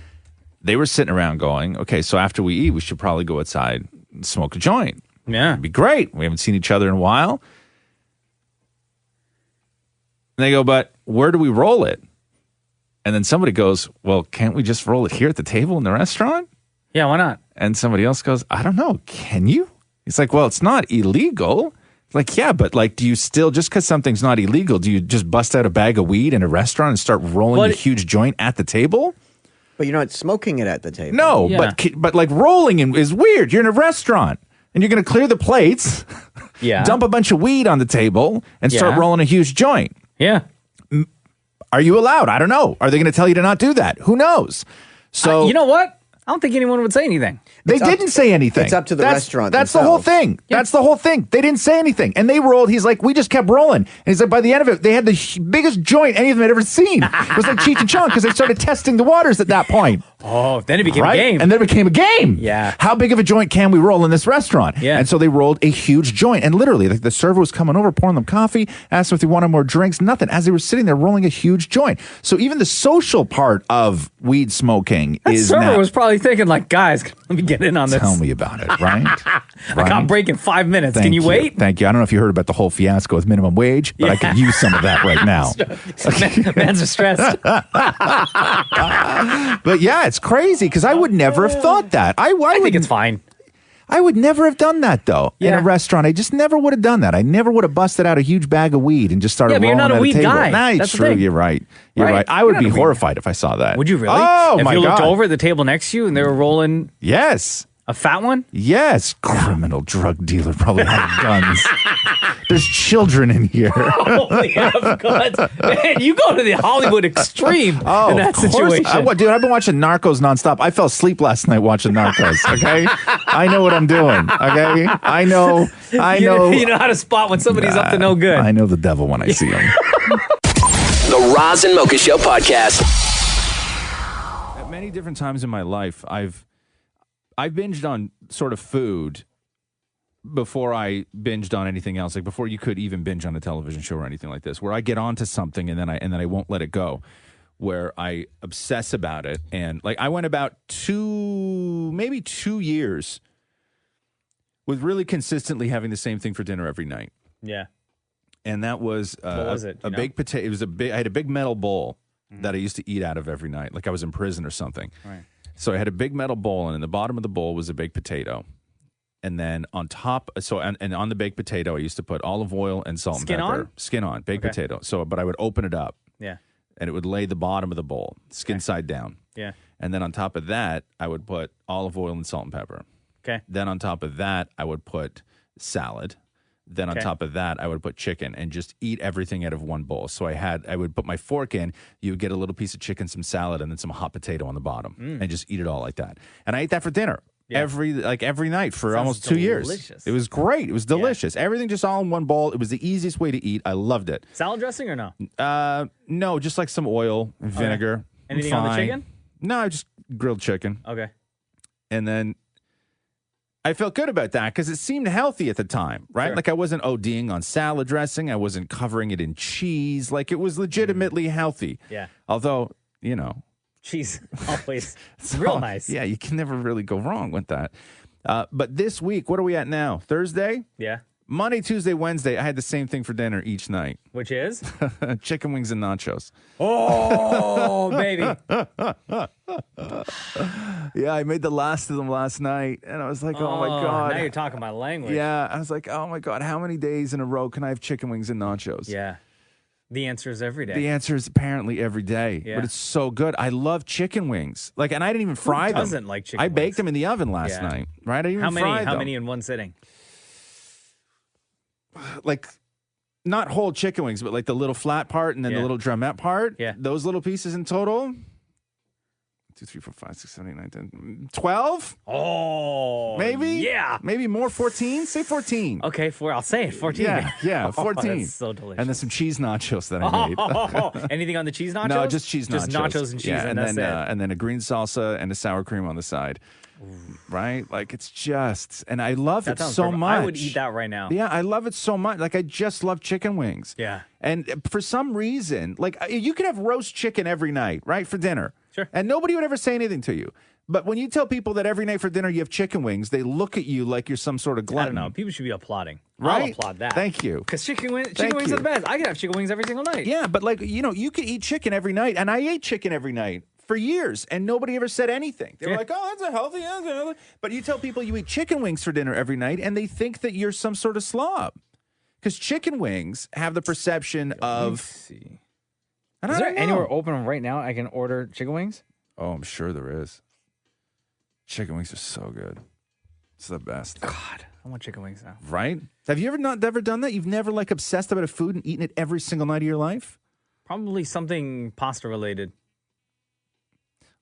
they were sitting around going, okay, so after we eat, we should probably go outside and smoke a joint. Yeah. It'd be great. We haven't seen each other in a while. And they go, but where do we roll it? And then somebody goes, well, can't we just roll it here at the table in the restaurant? Yeah, why not? And somebody else goes, I don't know. Can you? He's like, well, it's not illegal. Like, yeah, but like, do you still, just because something's not illegal, do you just bust out a bag of weed in a restaurant and start rolling a huge joint at the table? But you're not smoking it at the table. No, but like rolling is weird. You're in a restaurant and you're going to clear the plates, dump a bunch of weed on the table and start Yeah. rolling a huge joint. Yeah. Are you allowed? I don't know. Are they going to tell you to not do that? Who knows? So you know what? I don't think anyone would say anything. They didn't say anything. It's up to the restaurant That's the whole thing. That's the whole thing. They didn't say anything. And they rolled. He's like, we just kept rolling. And he's like, by the end of it, they had the biggest joint any of them had ever seen. It was like Cheech and Chong because they started testing the waters at that point. Oh, then it became a Right? game. And then it became a game. Yeah. How big of a joint can we roll in this restaurant? Yeah. And so they rolled a huge joint. And literally, like the server was coming over, pouring them coffee, asked them if they wanted more drinks, nothing. As they were sitting there rolling a huge joint. So even the social part of weed smoking That is server now. was probably thinking, like, guys, let me get in on this. Tell me about it, right? I got a break in 5 minutes. Thank Can you wait? Thank you. I don't know if you heard about the whole fiasco with minimum wage, but I could use some of that right now. Mans are stressed. But yeah, it's crazy because I would never have thought that. I think it's fine. I would never have done that though in a restaurant. I just never would have done that. I never would have busted out a huge bag of weed and just started Yeah, but you're rolling not a at weed table. guy. Nah, it's That's the true. thing. You're right. You're right. I You're would not be a weed horrified if I saw that. Would you really? Oh if my you looked God. over at the table next to you and they were rolling Yes. a fat one? Yes. Criminal drug dealer probably had guns. There's children in here. Holy God. Man, you go to the Hollywood extreme in that of course. situation. Dude, I've been watching Narcos nonstop. I fell asleep last night watching Narcos, okay? I know what I'm doing, okay? I know. You know how to spot when somebody's up to no good. I know the devil when I see him. The Roz and Mocha Show podcast. At many different times in my life, I've binged on sort of food before I binged on anything else. Like before you could even binge on a television show or anything like this, where I get onto something and then I won't let it go, where I obsess about it. And like I went about maybe 2 years with really consistently having the same thing for dinner every night. Yeah. And that was, What was it? a baked potato. It was I had a big metal bowl that I used to eat out of every night, like I was in prison or something. Right. So I had a big metal bowl, and in the bottom of the bowl was a baked potato. And then on top, and on the baked potato, I used to put olive oil and salt Skin and pepper. on? Skin on, baked Okay. potato. But I would open it up, Yeah. and it would lay the bottom of the bowl, skin side down. Yeah. And then on top of that, I would put olive oil and salt and pepper. Okay. Then on top of that, I would put salad. Then on Okay. top of that, I would put chicken and just eat everything out of one bowl. So I would put my fork in, you would get a little piece of chicken, some salad, and then some hot potato on the bottom, and just eat it all like that. And I ate that for dinner every night for Sounds almost 2 years. delicious. It was great. It was delicious. Everything just all in one bowl. It was the easiest way to eat. I loved it. Salad dressing or no? No, just like some oil and vinegar. Anything on the Fine. chicken? No, just grilled chicken. Okay. And then I felt good about that because it seemed healthy at the time, right? Sure. Like I wasn't ODing on salad dressing. I wasn't covering it in cheese. Like it was legitimately healthy. Yeah. Although, Cheese, always. It's real nice. Yeah, you can never really go wrong with that. But this week, what are we at now? Thursday? Yeah. Monday, Tuesday, Wednesday, I had the same thing for dinner each night. Which is? Chicken wings and nachos. Oh, baby. Yeah, I made the last of them last night, and I was like, oh my God. Now you're talking my language. Yeah, I was like, oh my God, how many days in a row can I have chicken wings and nachos? Yeah. The answer is every day. The answer is apparently every day, Yeah. but it's so good. I love chicken wings. Like, and I didn't even fry them. doesn't like chicken I baked wings? them in the oven last Yeah. night. Right? I didn't How even many? fry them. How many in one sitting? Like, not whole chicken wings, but like the little flat part and then the Yeah. little drumette part. Yeah. Those little pieces in total. 2, 3, 4, 5, 6, 7, 8, 9, 10, 12? Oh, Maybe? yeah. Maybe more, 14? Say 14. Okay, I'll say it, 14. Yeah, Oh, 14. that's so delicious. And then some cheese nachos that I made. Anything on the cheese nachos? No, just cheese nachos. Just nachos and cheese, Yeah, and that's then, it. and then a green salsa and a sour cream on the side. Right? Like, it's just, and I love That it sounds so perfect. much. I would eat that right now. Yeah, I love it so much. Like, I just love chicken wings. Yeah. And for some reason, like, you could have roast chicken every night, right, for dinner. Sure. And nobody would ever say anything to you. But when you tell people that every night for dinner you have chicken wings, they look at you like you're some sort of I glutton. don't know. People should be applauding. Right? I'll applaud that. Thank you. Because chicken wings Thank are you. the best. I could have chicken wings every single night. Yeah, but like, you could eat chicken every night. And I ate chicken every night for years, and nobody ever said anything. They were like, oh, that's a healthy. But you tell people you eat chicken wings for dinner every night, and they think that you're some sort of slob. Because chicken wings have the perception of... see. And Is I there don't know. anywhere open right now I can order chicken wings? Oh, I'm sure there is. Chicken wings are so good. It's the best. God, I want chicken wings now. Right? Have you never done that? You've never like obsessed about a food and eaten it every single night of your life? Probably something pasta related.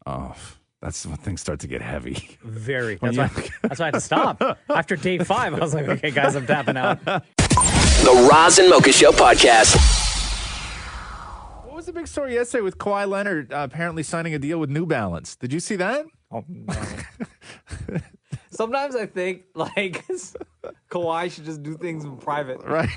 Oh, that's when things start to get heavy. Very. When That's why I had to stop. After day 5, I was like, okay, guys, I'm tapping out. The Roz and Mocha Show podcast. What was the big story yesterday with Kawhi Leonard apparently signing a deal with New Balance? Did you see that? Oh, no. Sometimes I think, like, Kawhi should just do things in private. Right?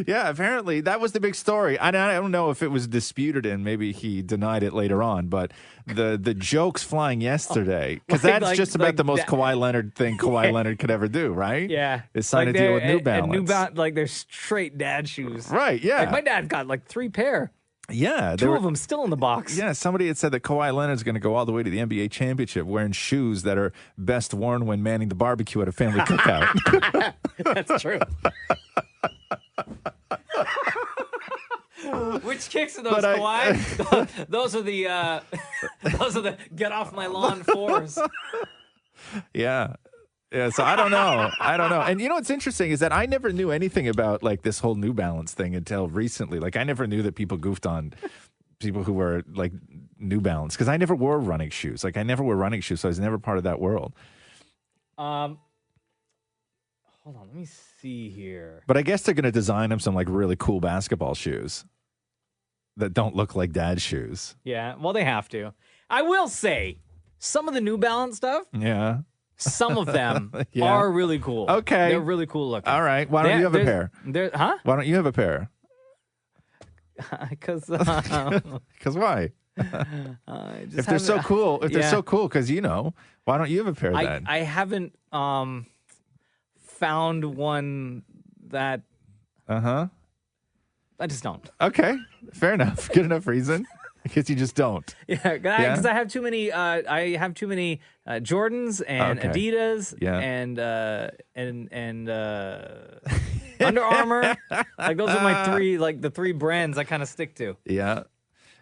Yeah, apparently that was the big story. I don't know if it was disputed and maybe he denied it later on, but the jokes flying yesterday, because that's just about the most Kawhi Leonard thing Kawhi Leonard could ever do, right? Yeah. Is sign a deal with New Balance. And New Balance, like, they're straight dad shoes. Right, yeah. Like, my dad got, like, 3 pair. Yeah. Two of them still in the box. Yeah, somebody had said that Kawhi Leonard's going to go all the way to the NBA championship wearing shoes that are best worn when manning the barbecue at a family cookout. That's true. Which kicks are those, But Kawhi? Those are the get off my lawn 4s. Yeah. Yeah, so I don't know. And you know what's interesting is that I never knew anything about like this whole New Balance thing until recently. Like I never knew that people goofed on people who were like New Balance because I never wore running shoes. Like I never wore running shoes, so I was never part of that world. Hold on, let me see here. But I guess they're going to design them some like really cool basketball shoes that don't look like dad shoes. Yeah, well, they have to. I will say, some of the New Balance stuff, Yeah. some of them Yeah. are really cool. Okay. They're really cool looking. All right. Why don't you have a pair? Huh? Why don't you have a pair? Because Because why? If they're so cool, because why don't you have a pair then? I haven't found one that I just don't. Okay, fair enough. Good enough reason. I guess you just don't. Yeah, because I have too many. I have too many Jordans and Adidas and Under Armour. Like those are my the 3 brands I kind of stick to. Yeah.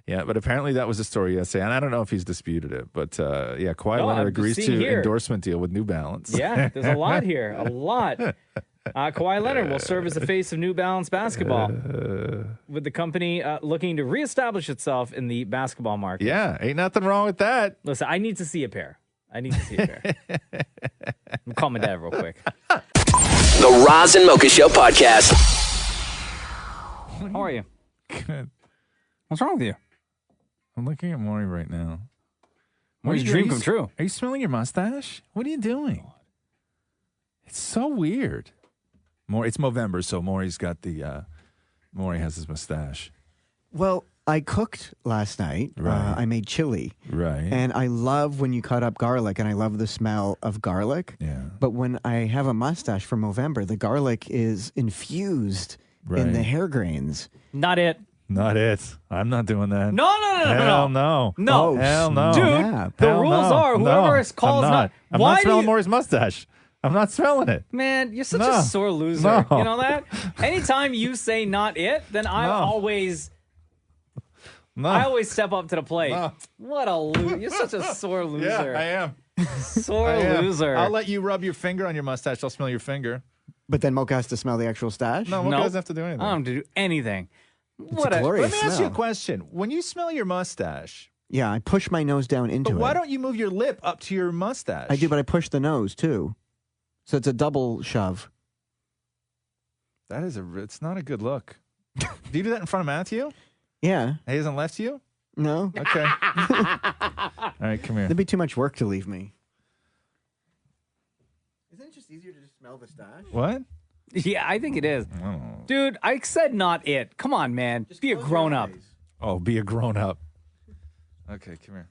Yeah, but apparently that was a story yesterday, and I don't know if he's disputed it, but Kawhi Leonard agrees to endorsement deal with New Balance. Yeah, there's a lot here, a lot. Kawhi Leonard will serve as the face of New Balance basketball, with the company looking to reestablish itself in the basketball market. Yeah, ain't nothing wrong with that. Listen, I need to see a pair. I'm calling my dad real quick. The Roz and Mocha Show podcast. How are you? Good. What's wrong with you? I'm looking at Maury right now. Maury's dream come true. Are you smelling your mustache? What are you doing? It's so weird. It's Movember, so Maury's got Maury has his mustache. Well, I cooked last night. Right. I made chili. Right. And I love when you cut up garlic, and I love the smell of garlic. Yeah. But when I have a mustache for Movember, the garlic is infused in the hair grains. Not it. Not it. I'm not doing that. No. Hell no. No. Hell no. Dude, Hell the rules no. are whoever No, calls I'm not. I'm Why not do smelling you- Maury's mustache. I'm not smelling it. Man, you're such No. a sore loser. No. You know that? Anytime you say not it, then I always step up to the plate. No. What a loser. You're such a sore loser. Yeah, I am. Sore I am. loser. I'll let you rub your finger on your mustache. I'll smell your finger. But then Mocha has to smell the actual stash? No, Mocha doesn't have to do anything. I don't have to do anything. It's a glorious Let me ask you a smell. question. When you smell your mustache, Yeah, I push my nose down into but it. why don't you move your lip up to your mustache? I do, but I push the nose too. So it's a double shove. It's not a good look. Do you do that in front of Matthew? Yeah. He hasn't left you? No. Okay. All right, come here. That'd be too much work to leave me. Isn't it just easier to just smell the stash? What? Yeah, I think it is. Oh. Dude, I said not it. Come on, man. Just be a grown up. Oh, be a grown up. Okay, come here.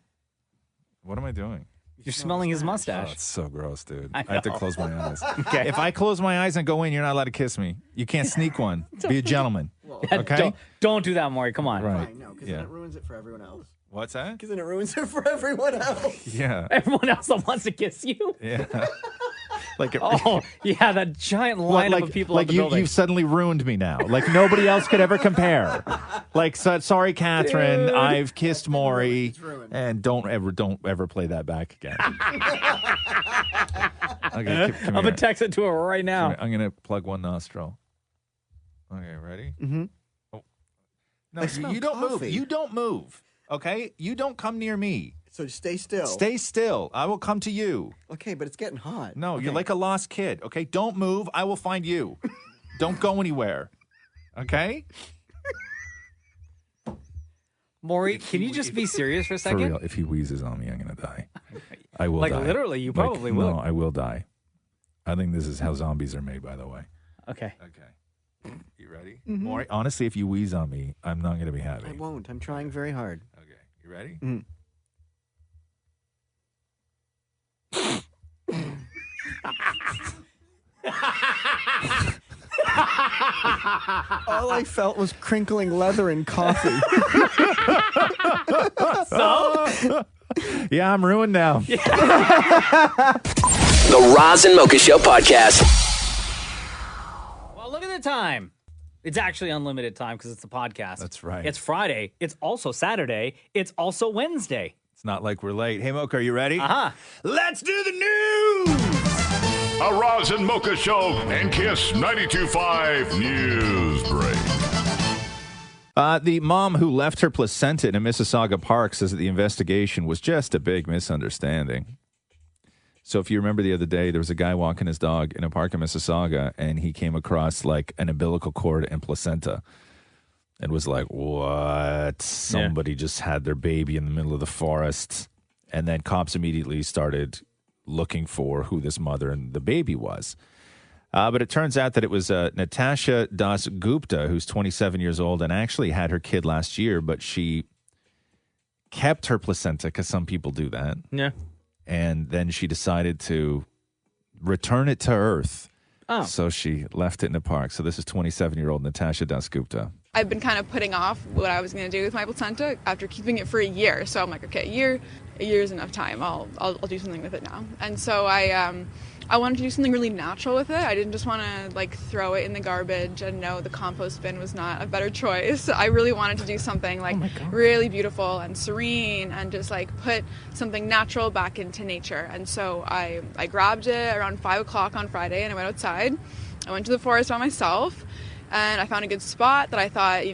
What am I doing? You're smelling his Oh, mustache. it's so gross, dude. I I have to know. close my eyes. Okay. If I close my eyes and go in, you're not allowed to kiss me. You can't sneak one. Be a gentleman. Okay? Don't do that, Maury. Come on. Right. No, because Yeah. then it ruins it for everyone else. What's that? Because then it ruins it for everyone else. Yeah. Everyone else that wants to kiss you? Yeah. Like it, Oh, yeah, that giant lineup of people like at the you, building. you've suddenly ruined me now. Like nobody else could ever compare. Like, sorry, Catherine, Dude. I've kissed Maury, and don't ever play that back again. Okay, come I'm here. going to text it to her right now. I'm gonna plug one nostril. Okay, ready? Mm-hmm. No, I smell you don't move. coffee. You don't move. Okay, you don't come near me. So stay still. Stay still. I will come to you. Okay, but it's getting hot. No, Okay. you're like a lost kid. Okay, don't move. I will find you. Don't go anywhere. Okay. Maury, can you just be serious for a For second? real, if he wheezes on me, I'm gonna die. I will Like, die. literally, you Like, probably will. No, I will die. I think this is how zombies are made, by the way. Okay. Okay. You ready? Mhm. Maury, honestly, if you wheeze on me, I'm not gonna be happy. I won't. I'm trying very hard. Okay. You ready? Mm. All I felt was crinkling leather and coffee. So? Yeah, I'm ruined now. The Roz and Mocha Show podcast. Well, look at the time. It's actually unlimited time because it's a podcast. That's right. It's Friday. It's also Saturday. It's also Wednesday. It's not like we're late. Hey, Mocha, are you ready? Uh-huh. Let's do the news! A Roz and Mocha Show and Kiss 92.5 News Break. The mom who left her placenta in a Mississauga park says that the investigation was just a big misunderstanding. So if you remember the other day, there was a guy walking his dog in a park in Mississauga, and he came across like an umbilical cord and placenta and was like, what? Somebody just had their baby in the middle of the forest. And then cops immediately started looking for who this mother and the baby was. But it turns out that it was Natasha Das Gupta, who's 27 years old and actually had her kid last year, but she kept her placenta because some people do that. Yeah. And then she decided to return it to Earth. Oh. So she left it in the park. So this is 27-year-old Natasha Das Gupta. I've been kind of putting off what I was going to do with my placenta after keeping it for a year. So I'm like, okay, a year is enough time. I'll do something with it now. And so I wanted to do something really natural with it. I didn't just want to like throw it in the garbage and know the compost bin was not a better choice. I really wanted to do something like really beautiful and serene and just like put something natural back into nature. And so I grabbed it around 5 o'clock on Friday and I went outside. I went to the forest by myself and I found a good spot that I thought,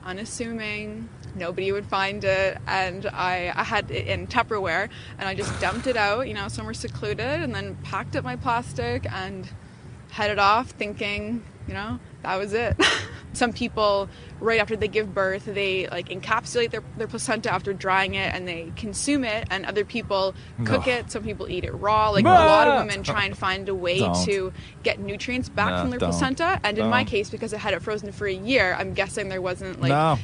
unassuming, nobody would find it, and I had it in Tupperware, and I just dumped it out, somewhere secluded, and then packed up my plastic and headed off thinking, that was it. Some people, right after they give birth, they like encapsulate their placenta after drying it and they consume it, and other people cook it. Some people eat it raw. Like a lot of women try and find a way to get nutrients back from their placenta. And in my case, because I had it frozen for a year, I'm guessing there wasn't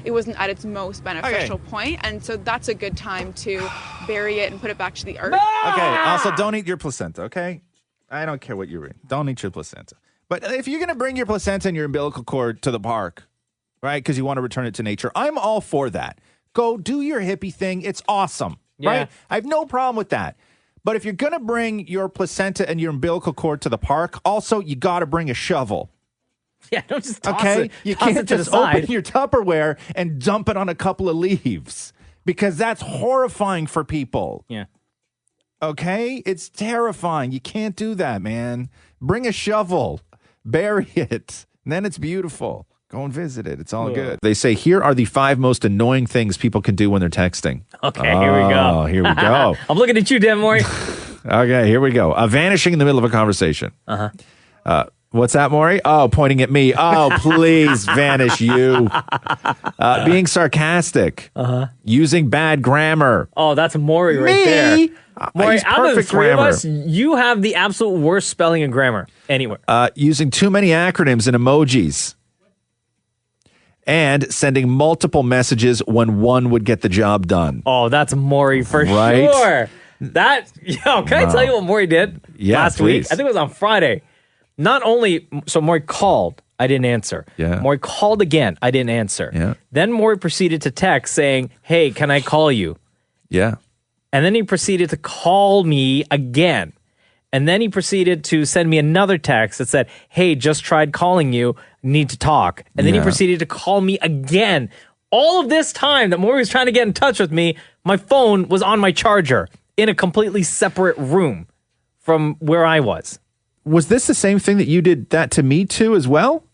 it wasn't at its most beneficial point. And so that's a good time to bury it and put it back to the earth. Okay, also don't eat your placenta, okay? I don't care what you're eating. Don't eat your placenta. But if you're going to bring your placenta and your umbilical cord to the park, right, because you want to return it to nature, I'm all for that. Go do your hippie thing. It's awesome, right? I have no problem with that. But if you're going to bring your placenta and your umbilical cord to the park, also, you got to bring a shovel. Yeah, don't just toss Okay? it. You toss can't it to the just open side. your Tupperware and dump it on a couple of leaves because that's horrifying for people. Yeah. Okay? It's terrifying. You can't do that, man. Bring a shovel. Bury it. And then it's beautiful. Go and visit it. It's all good. They say, here are the 5 most annoying things people can do when they're texting. Okay, here we go. Oh, here we go. I'm looking at you, Damnit Maurie. Okay, here we go. Vanishing in the middle of a conversation. What's that, Maury? Oh, pointing at me. Oh, please vanish you. Being sarcastic. Using bad grammar. Oh, that's Maury right Me? there. Maury, He's out of the perfect 3 of grammar. us, you have the absolute worst spelling and grammar anywhere. Using too many acronyms and emojis. And sending multiple messages when one would get the job done. Oh, that's Maury for Right? sure. Can I tell you what Maury did last week? please. I think it was on Friday. Not only, so Maury called, I didn't answer. Yeah. Maury called again, I didn't answer. Yeah. Then Maury proceeded to text saying, hey, can I call you? Yeah. And then he proceeded to call me again. And then he proceeded to send me another text that said, hey, just tried calling you, need to talk. And then he Yeah. proceeded to call me again. All of this time that Maury was trying to get in touch with me, my phone was on my charger in a completely separate room from where I was. Was this the same thing that you did that to me too as well?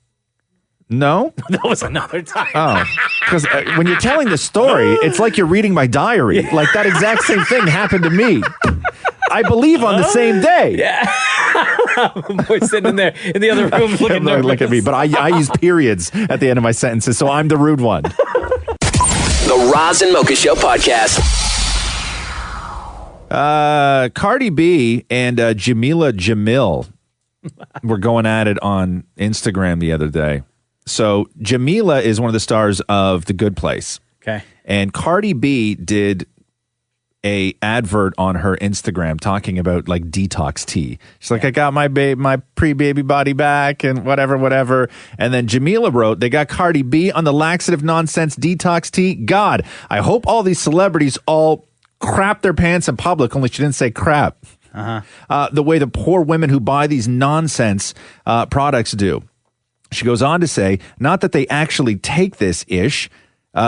No? That was another time. Oh, because when you're telling the story, it's like you're reading my diary. Like that exact same thing happened to me. I believe on the same day. Yeah. Boy, sitting there in the other room looking nervous. Look at me, but I use periods at the end of my sentences, so I'm the rude one. The Roz and Mocha Show podcast. Cardi B and Jamila Jamil were going at it on Instagram the other day. So Jamila is one of the stars of The Good Place. Okay. And Cardi B did a advert on her Instagram talking about like detox tea. She's like, I got my pre-baby body back and whatever. And then Jamila wrote, they got Cardi B on the laxative nonsense detox tea. God, I hope all these celebrities all crap their pants in public, only she didn't say crap. The way the poor women who buy these nonsense products do. She goes on to say, not that they actually take this ish,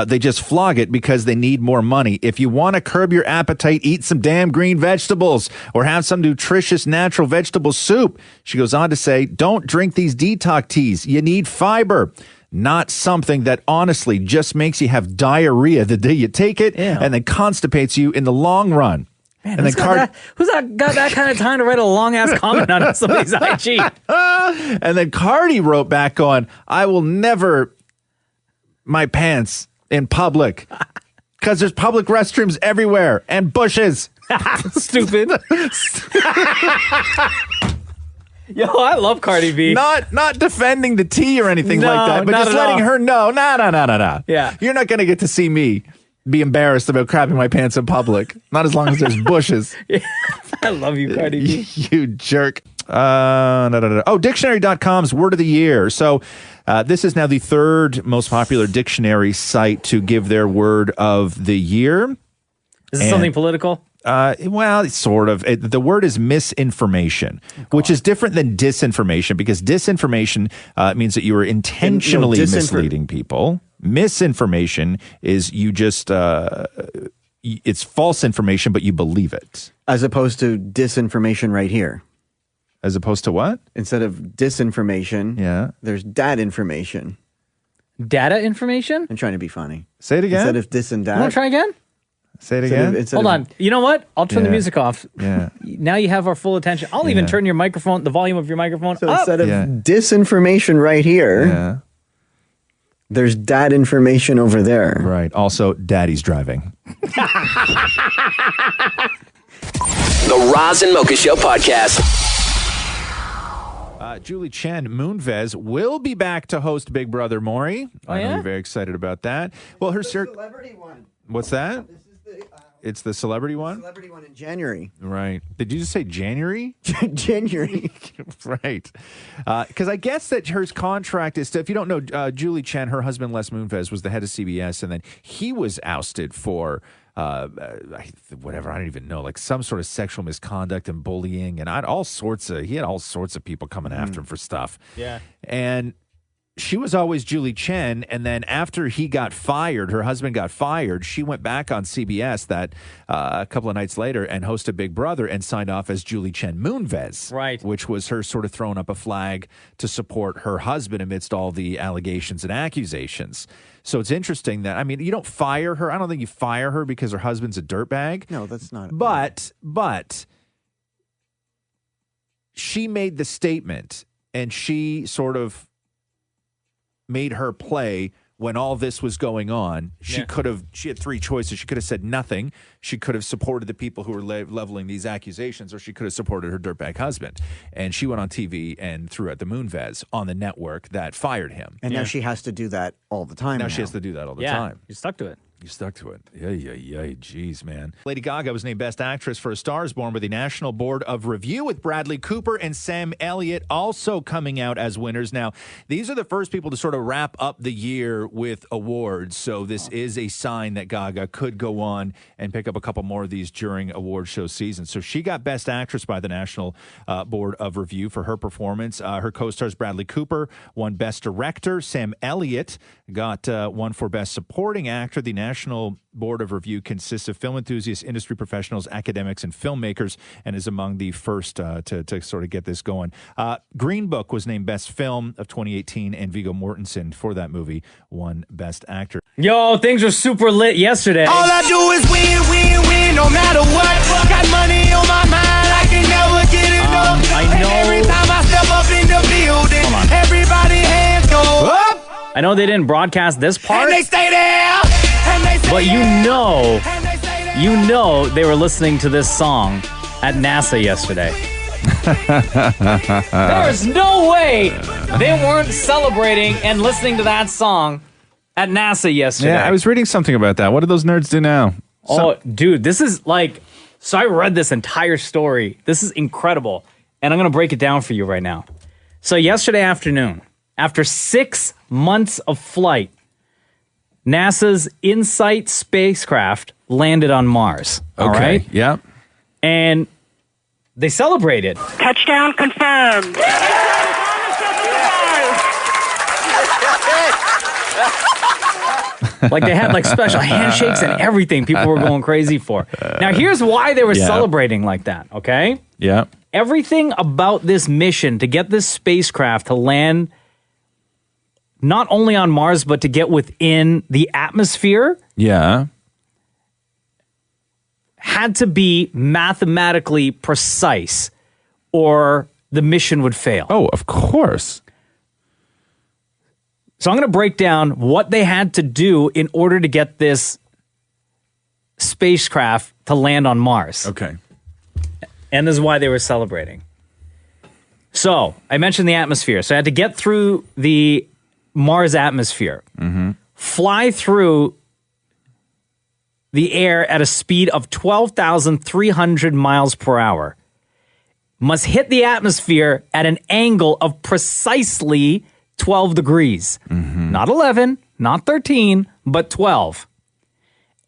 they just flog it because they need more money. If you want to curb your appetite, eat some damn green vegetables or have some nutritious natural vegetable soup. She goes on to say, don't drink these detox teas. You need fiber, not something that honestly just makes you have diarrhea the day you take it and then constipates you in the long run. Man, and who's got that kind of time to write a long-ass comment on somebody's IG? And then Cardi wrote back on, I will never my pants in public because there's public restrooms everywhere and bushes. Stupid. Yo, I love Cardi B. Not defending the tea or anything like that, but not just at letting all. her know, nah. Yeah. You're not going to get to see me be embarrassed about crapping my pants in public. Not as long as there's bushes. I love you, Cardi B. You jerk. Oh, dictionary.com's word of the year. So this is now the 3rd most popular dictionary site to give their word of the year. Is this something political? Well, sort of. The word is misinformation, which is different than disinformation because disinformation means that you are intentionally misleading people. Misinformation is you just, it's false information, but you believe it. As opposed to disinformation right here. As opposed to what? Instead of disinformation, there's dad information. Data information? I'm trying to be funny. Say it again. Instead of dis and You want dat. to try again? Say it again. Hold on. You know what? I'll turn the Yeah. music off. Yeah. Now you have our full attention. I'll even turn your microphone, the volume of your microphone So up. instead of disinformation right here, there's dad information over there. Right. Also, daddy's driving. The Roz and Mocha Show podcast. Julie Chen Moonves will be back to host Big Brother Maury. I know you're very excited about that. Well, her celebrity one. What's that? It's the celebrity one? Celebrity one in January. Right. Did you just say January? January. Right. Because I guess that her contract is, if you don't know, Julie Chen, her husband Les Moonves was the head of CBS, and then he was ousted for whatever, I don't even know, like some sort of sexual misconduct and bullying, and he had all sorts of people coming after him for stuff. Yeah. And she was always Julie Chen, and then after he got fired, her husband got fired, she went back on CBS a couple of nights later and hosted Big Brother and signed off as Julie Chen Moonves, right? Which was her sort of throwing up a flag to support her husband amidst all the allegations and accusations. So it's interesting that, I mean, you don't fire her. I don't think you fire her because her husband's a dirtbag. No, that's not. But she made the statement, and she sort of made her play when all this was going on. She had three choices. She could have said nothing. She could have supported the people who were leveling these accusations, or she could have supported her dirtbag husband. And she went on TV and threw out the Moonves on the network that fired him. And now she has to do that all the time. Now she has to do that all the time. You stuck to it. You stuck to it. Yeah. Jeez, man. Lady Gaga was named Best Actress for A Star is Born by the National Board of Review, with Bradley Cooper and Sam Elliott also coming out as winners. Now, these are the first people to sort of wrap up the year with awards, so this is a sign that Gaga could go on and pick up a couple more of these during award show season. So she got Best Actress by the National Board of Review for her performance. Her co-stars Bradley Cooper won Best Director. Sam Elliott got one for Best Supporting Actor. The National Board of Review consists of film enthusiasts, industry professionals, academics, and filmmakers, and is among the first to sort of get this going. Green Book was named Best Film of 2018, and Viggo Mortensen for that movie won Best Actor. Yo, things were super lit yesterday. All I do is win, no matter what. Got money on my mind, I can never get enough. I know. And every time I step up in the building, everybody hands go up. I know they didn't broadcast this part, And they stay there. but you know they were listening to this song at NASA yesterday. There's no way they weren't celebrating and listening to that song at NASA yesterday. Yeah, I was reading something about that. What do those nerds do now? Dude, this is like... So I read this entire story. This is incredible. And I'm going to break it down for you right now. So yesterday afternoon, after 6 months of flight, NASA's InSight spacecraft landed on Mars. All right? Yeah. And they celebrated. Touchdown confirmed. Like they had like special handshakes and everything people were going crazy for. Now here's why they were celebrating like that, okay? Yeah. Everything about this mission to get this spacecraft to land not only on Mars, but to get within the atmosphere. Yeah. Had to be mathematically precise or the mission would fail. Oh, of course. So I'm going to break down what they had to do in order to get this spacecraft to land on Mars. Okay. And this is why they were celebrating. So I mentioned the atmosphere. So I had to get through the Mars atmosphere, fly through the air at a speed of 12,300 miles per hour, must hit the atmosphere at an angle of precisely 12 degrees. Not 11, not 13, but 12.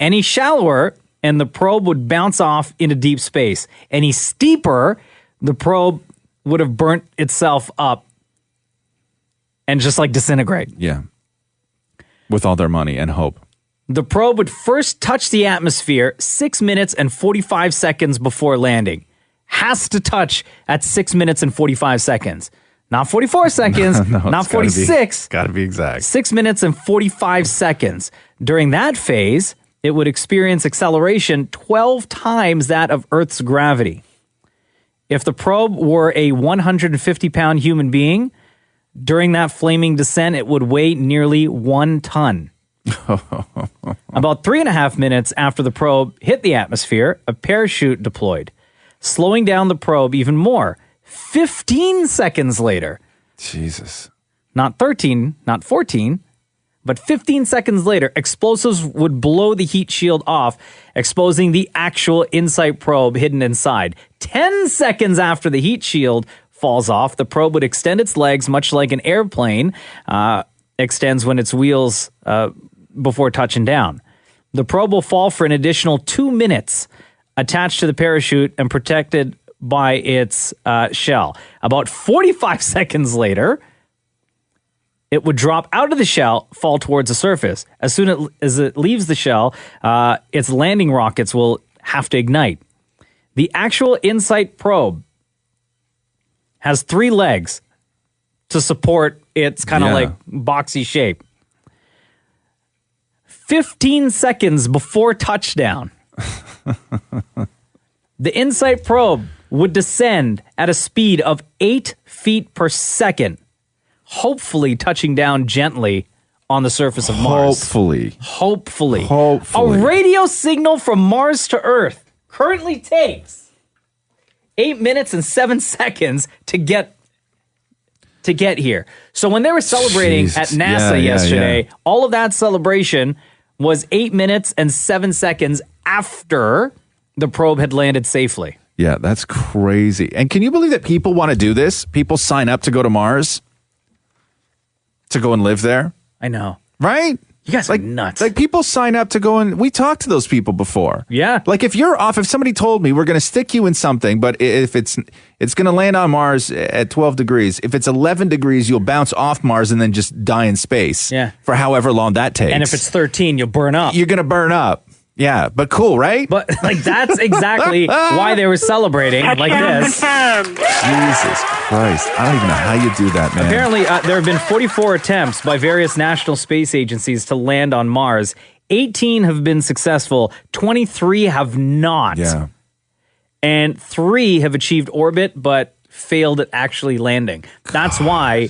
Any shallower, and the probe would bounce off into deep space. Any steeper, the probe would have burnt itself up and just like disintegrate. Yeah. With all their money and hope. The probe would first touch the atmosphere 6 minutes and 45 seconds before landing. Has to touch at 6 minutes and 45 seconds. Not 44 seconds, not 46. Gotta be exact. 6 minutes and 45 seconds. During that phase, it would experience acceleration 12 times that of Earth's gravity. If the probe were a 150-pound human being, during that flaming descent, it would weigh nearly 1 ton. About 3.5 minutes after the probe hit the atmosphere, a parachute deployed, slowing down the probe even more. 15 seconds later. Jesus. Not 13, not 14, but 15 seconds later, explosives would blow the heat shield off, exposing the actual InSight probe hidden inside. 10 seconds after the heat shield falls off, the probe would extend its legs, much like an airplane extends when its wheels before touching down. The probe will fall for an additional 2 minutes attached to the parachute and protected by its shell. About 45 seconds later, it would drop out of the shell, fall towards the surface. As soon as it leaves the shell, its landing rockets will have to ignite. The actual InSight probe has 3 legs to support its kind of like boxy shape. 15 seconds before touchdown, the InSight probe would descend at a speed of 8 feet per second, hopefully touching down gently on the surface of Mars. Hopefully. A radio signal from Mars to Earth currently takes 8 minutes and 7 seconds to get here. So when they were celebrating at NASA yesterday, all of that celebration was 8 minutes and 7 seconds after the probe had landed safely. Yeah, that's crazy. And can you believe that people want to do this? People sign up to go to Mars? To go and live there? I know. Right? You guys are nuts. Like people sign up to go and we talked to those people before. Yeah. Like if somebody told me we're going to stick you in something, but if it's going to land on Mars at 12 degrees, if it's 11 degrees, you'll bounce off Mars and then just die in space. Yeah. For however long that takes. And if it's 13, you'll burn up. You're going to burn up. Yeah, but cool, right? But like that's exactly why they were celebrating like this. Jesus Christ. I don't even know how you do that, man. Apparently, there have been 44 attempts by various national space agencies to land on Mars. 18 have been successful. 23 have not. Yeah. And 3 have achieved orbit, but failed at actually landing. That's why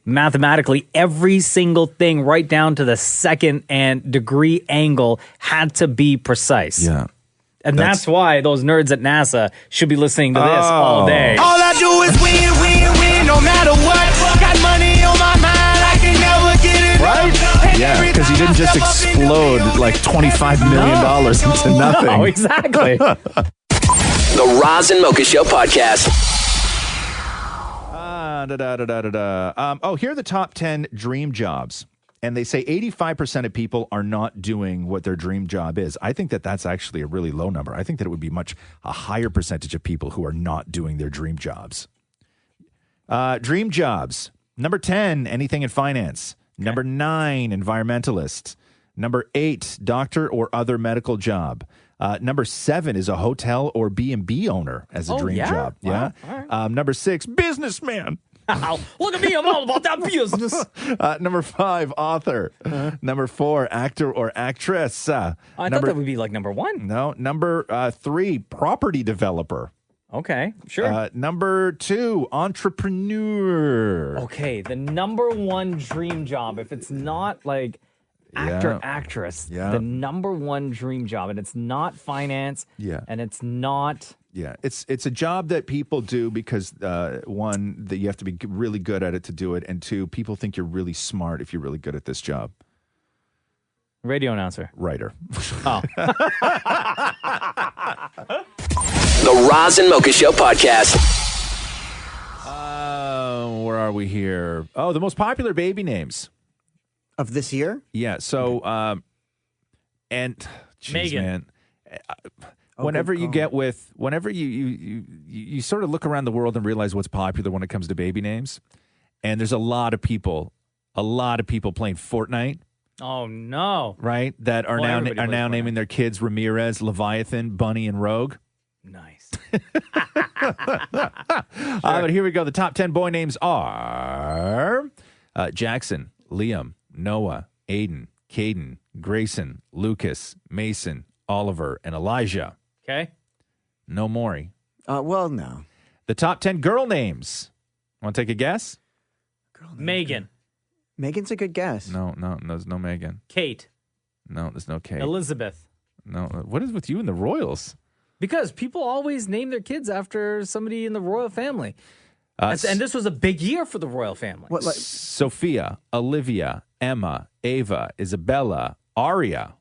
mathematically every single thing right down to the second and degree angle had to be precise. Yeah. And that's why those nerds at NASA should be listening to this all day. All I do is win, win, win, no matter what. Got money on my mind, I can never get it right. Yeah, because you didn't just explode like $25 million into nothing. No, exactly. The Roz and Mocha Show podcast. Here are the top 10 dream jobs. And they say 85% of people are not doing what their dream job is. I think that that's actually a really low number. I think that it would be a higher percentage of people who are not doing their dream jobs. Dream jobs. Number 10, anything in finance. Okay. Number 9, environmentalist. Number 8, doctor or other medical job. Number 7 is a hotel or B&B owner as a dream job. Wow. Yeah. Right. Number 6, businessman. Look at me, I'm all about that business. Number 5, author. Number 4, actor or actress. I thought that would be like number 1. No. Number 3, property developer. Okay, sure. Number 2, entrepreneur. Okay, the number 1 dream job, if it's not like actor, actress, the number 1 dream job, and it's not finance, and it's not... Yeah, it's a job that people do because, 1, that you have to be really good at it to do it, and 2, people think you're really smart if you're really good at this job. Radio announcer. Writer. Oh. The Roz and Mocha Show podcast. Where are we here? Oh, the most popular baby names. Of this year? Yeah, so, and, geez, Megan. man. Whenever you you sort of look around the world and realize what's popular when it comes to baby names, and there's a lot of people playing Fortnite. Oh no! Right, that are now naming their kids Ramirez, Leviathan, Bunny, and Rogue. Nice. But here we go. The top 10 boy names are Jackson, Liam, Noah, Aiden, Caden, Grayson, Lucas, Mason, Oliver, and Elijah. Okay. No Maury. Well, no. The top 10 girl names. Want to take a guess? Megan. Megan's a good guess. No, there's no Megan. Kate. No, there's no Kate. Elizabeth. No. What is with you and the Royals? Because people always name their kids after somebody in the royal family. And this was a big year for the royal family. What, like Sophia, Olivia, Emma, Ava, Isabella, Aria,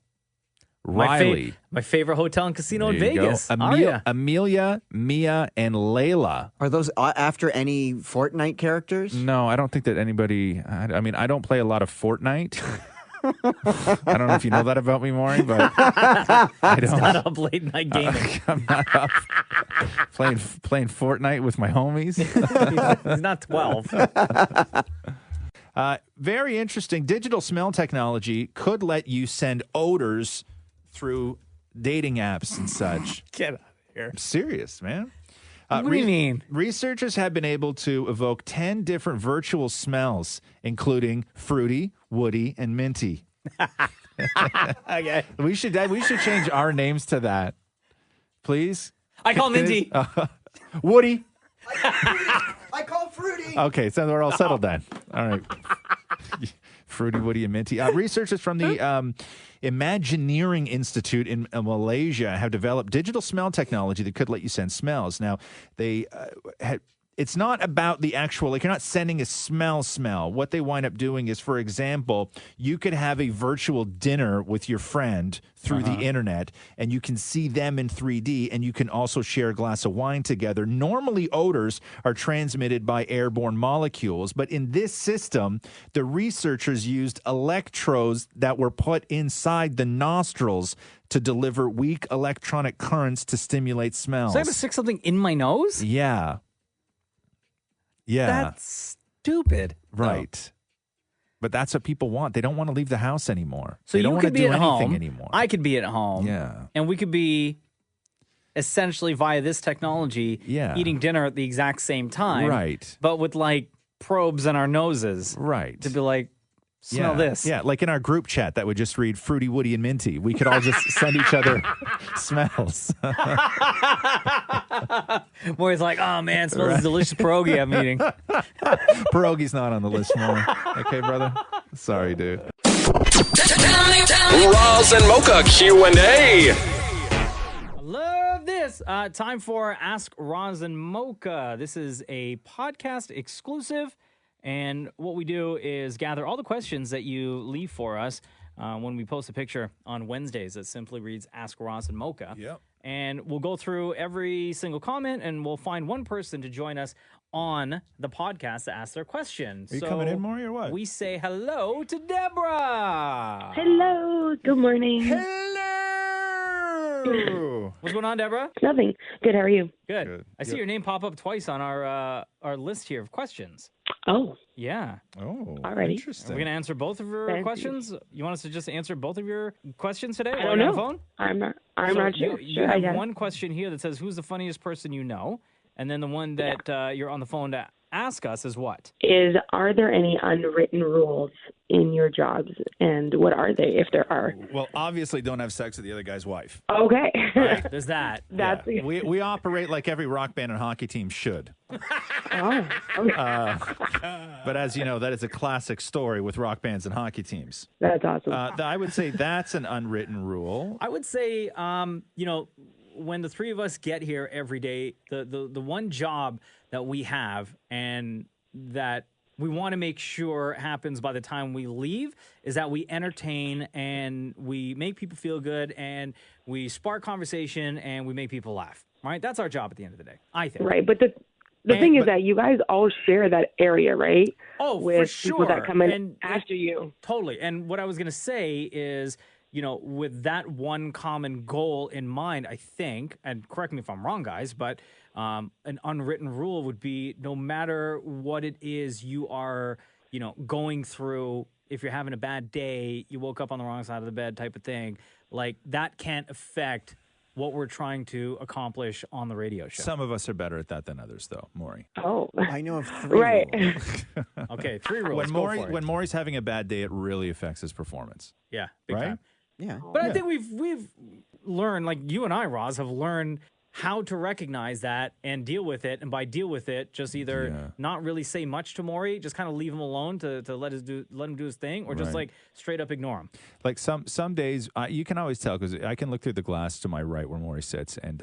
Riley. My favorite hotel and casino in There you Vegas. go. Amelia, Mia, and Layla. Are those after any Fortnite characters? No, I don't think that anybody... I mean, I don't play a lot of Fortnite. I don't know if you know that about me, Maury, but I don't. It's not up late night gaming. I'm not up playing Fortnite with my homies. He's not 12. Very interesting. Digital smell technology could let you send odors through dating apps and such. Get out of here. I'm serious, man. What do you mean? Researchers have been able to evoke 10 different virtual smells, including fruity, woody, and minty. Okay. We should change our names to that, please. I call Minty. Woody. I call fruity. Okay, so we're all settled then. All right. Fruity, woody, and minty. Researchers from the Imagineering Institute in Malaysia have developed digital smell technology that could let you send smells. Now, they it's not about the actual, like you're not sending a smell. What they wind up doing is, for example, you could have a virtual dinner with your friend through the internet, and you can see them in 3D, and you can also share a glass of wine together. Normally, odors are transmitted by airborne molecules, but in this system, the researchers used electrodes that were put inside the nostrils to deliver weak electronic currents to stimulate smells. So I have to stick something in my nose? Yeah. Yeah. That's stupid. Right. But that's what people want. They don't want to leave the house anymore. So they don't you want to could be do at anything home. anymore. I could be at home. Yeah. And we could be essentially via this technology eating dinner at the exact same time. Right. But with like probes in our noses. Right. To be like, smell this. Yeah, like in our group chat that would just read fruity, woody, and minty. We could all just send each other smells. Maury's like, oh man, it smells delicious pierogi I'm eating. Pierogi's not on the list, Maury. Okay, brother? Sorry, dude. Roz and Mocha Q&A. Love this. Time for Ask Roz and Mocha. This is a podcast exclusive. And what we do is gather all the questions that you leave for us when we post a picture on Wednesdays that simply reads Ask Roz and Mocha. Yep. And we'll go through every single comment and we'll find one person to join us on the podcast to ask their question. Are you coming in, Maury, or what? We say hello to Deborah. Hello. Good morning. Hello. What's going on, Deborah? Nothing. Good. How are you? Good. I see your name pop up twice on our list here of questions. Oh. Yeah. Oh, alrighty. Interesting. Are we going to answer both of your Thank you. questions? You want us to just answer both of your questions today? I while don't you're know. on the phone? I'm not sure. You have one question here that says, who's the funniest person you know? And then the one that you're on the phone to ask us is what? Are there any unwritten rules in your jobs? And what are they, if there are? Well, obviously don't have sex with the other guy's wife. Okay. Right, there's that. That's Yeah. We operate like every rock band and hockey team should. Oh, okay. But as you know, that is a classic story with rock bands and hockey teams. That's awesome. I would say that's an unwritten rule. I would say, when the three of us get here every day, the one job that we have and that we want to make sure happens by the time we leave is that we entertain and we make people feel good and we spark conversation and we make people laugh. Right? That's our job at the end of the day, I think. Right, but the thing is that you guys all share that area, right? Oh, with for sure. people that come in and after you. Totally. And what I was going to say is, with that one common goal in mind, I think, and correct me if I'm wrong, guys, but an unwritten rule would be no matter what it is you are, going through, if you're having a bad day, you woke up on the wrong side of the bed type of thing, like that can't affect what we're trying to accomplish on the radio show. Some of us are better at that than others, though, Maury. Oh. I know of three Right. rules. Okay, 3 rules. When Maury's having a bad day, it really affects his performance. Yeah, big Right? time. Yeah. But I think we've learned, like you and I, Roz, have learned how to recognize that and deal with it. And by deal with it, just either not really say much to Maury, just kind of leave him alone to let him do his thing, or just Right. like straight up ignore him. Like some days, you can always tell because I can look through the glass to my right where Maury sits, and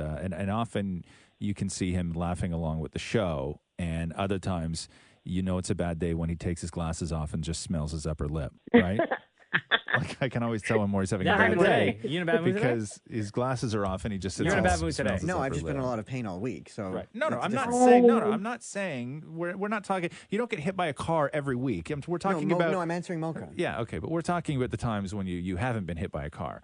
often you can see him laughing along with the show, and other times, it's a bad day when he takes his glasses off and just smells his upper lip, right? Like I can always tell when Maury's having That a bad happened day. today. You in a bad mood today? Because his glasses are off and he just sits You're in a all bad mood today. smells his No, I've upper just been in lip. a lot of pain all week. So Right. No, that's I'm not different. saying. No, I'm not saying. We're not talking. You don't get hit by a car every week. We're talking about. No, I'm answering Mocha. Yeah, okay, but we're talking about the times when you haven't been hit by a car,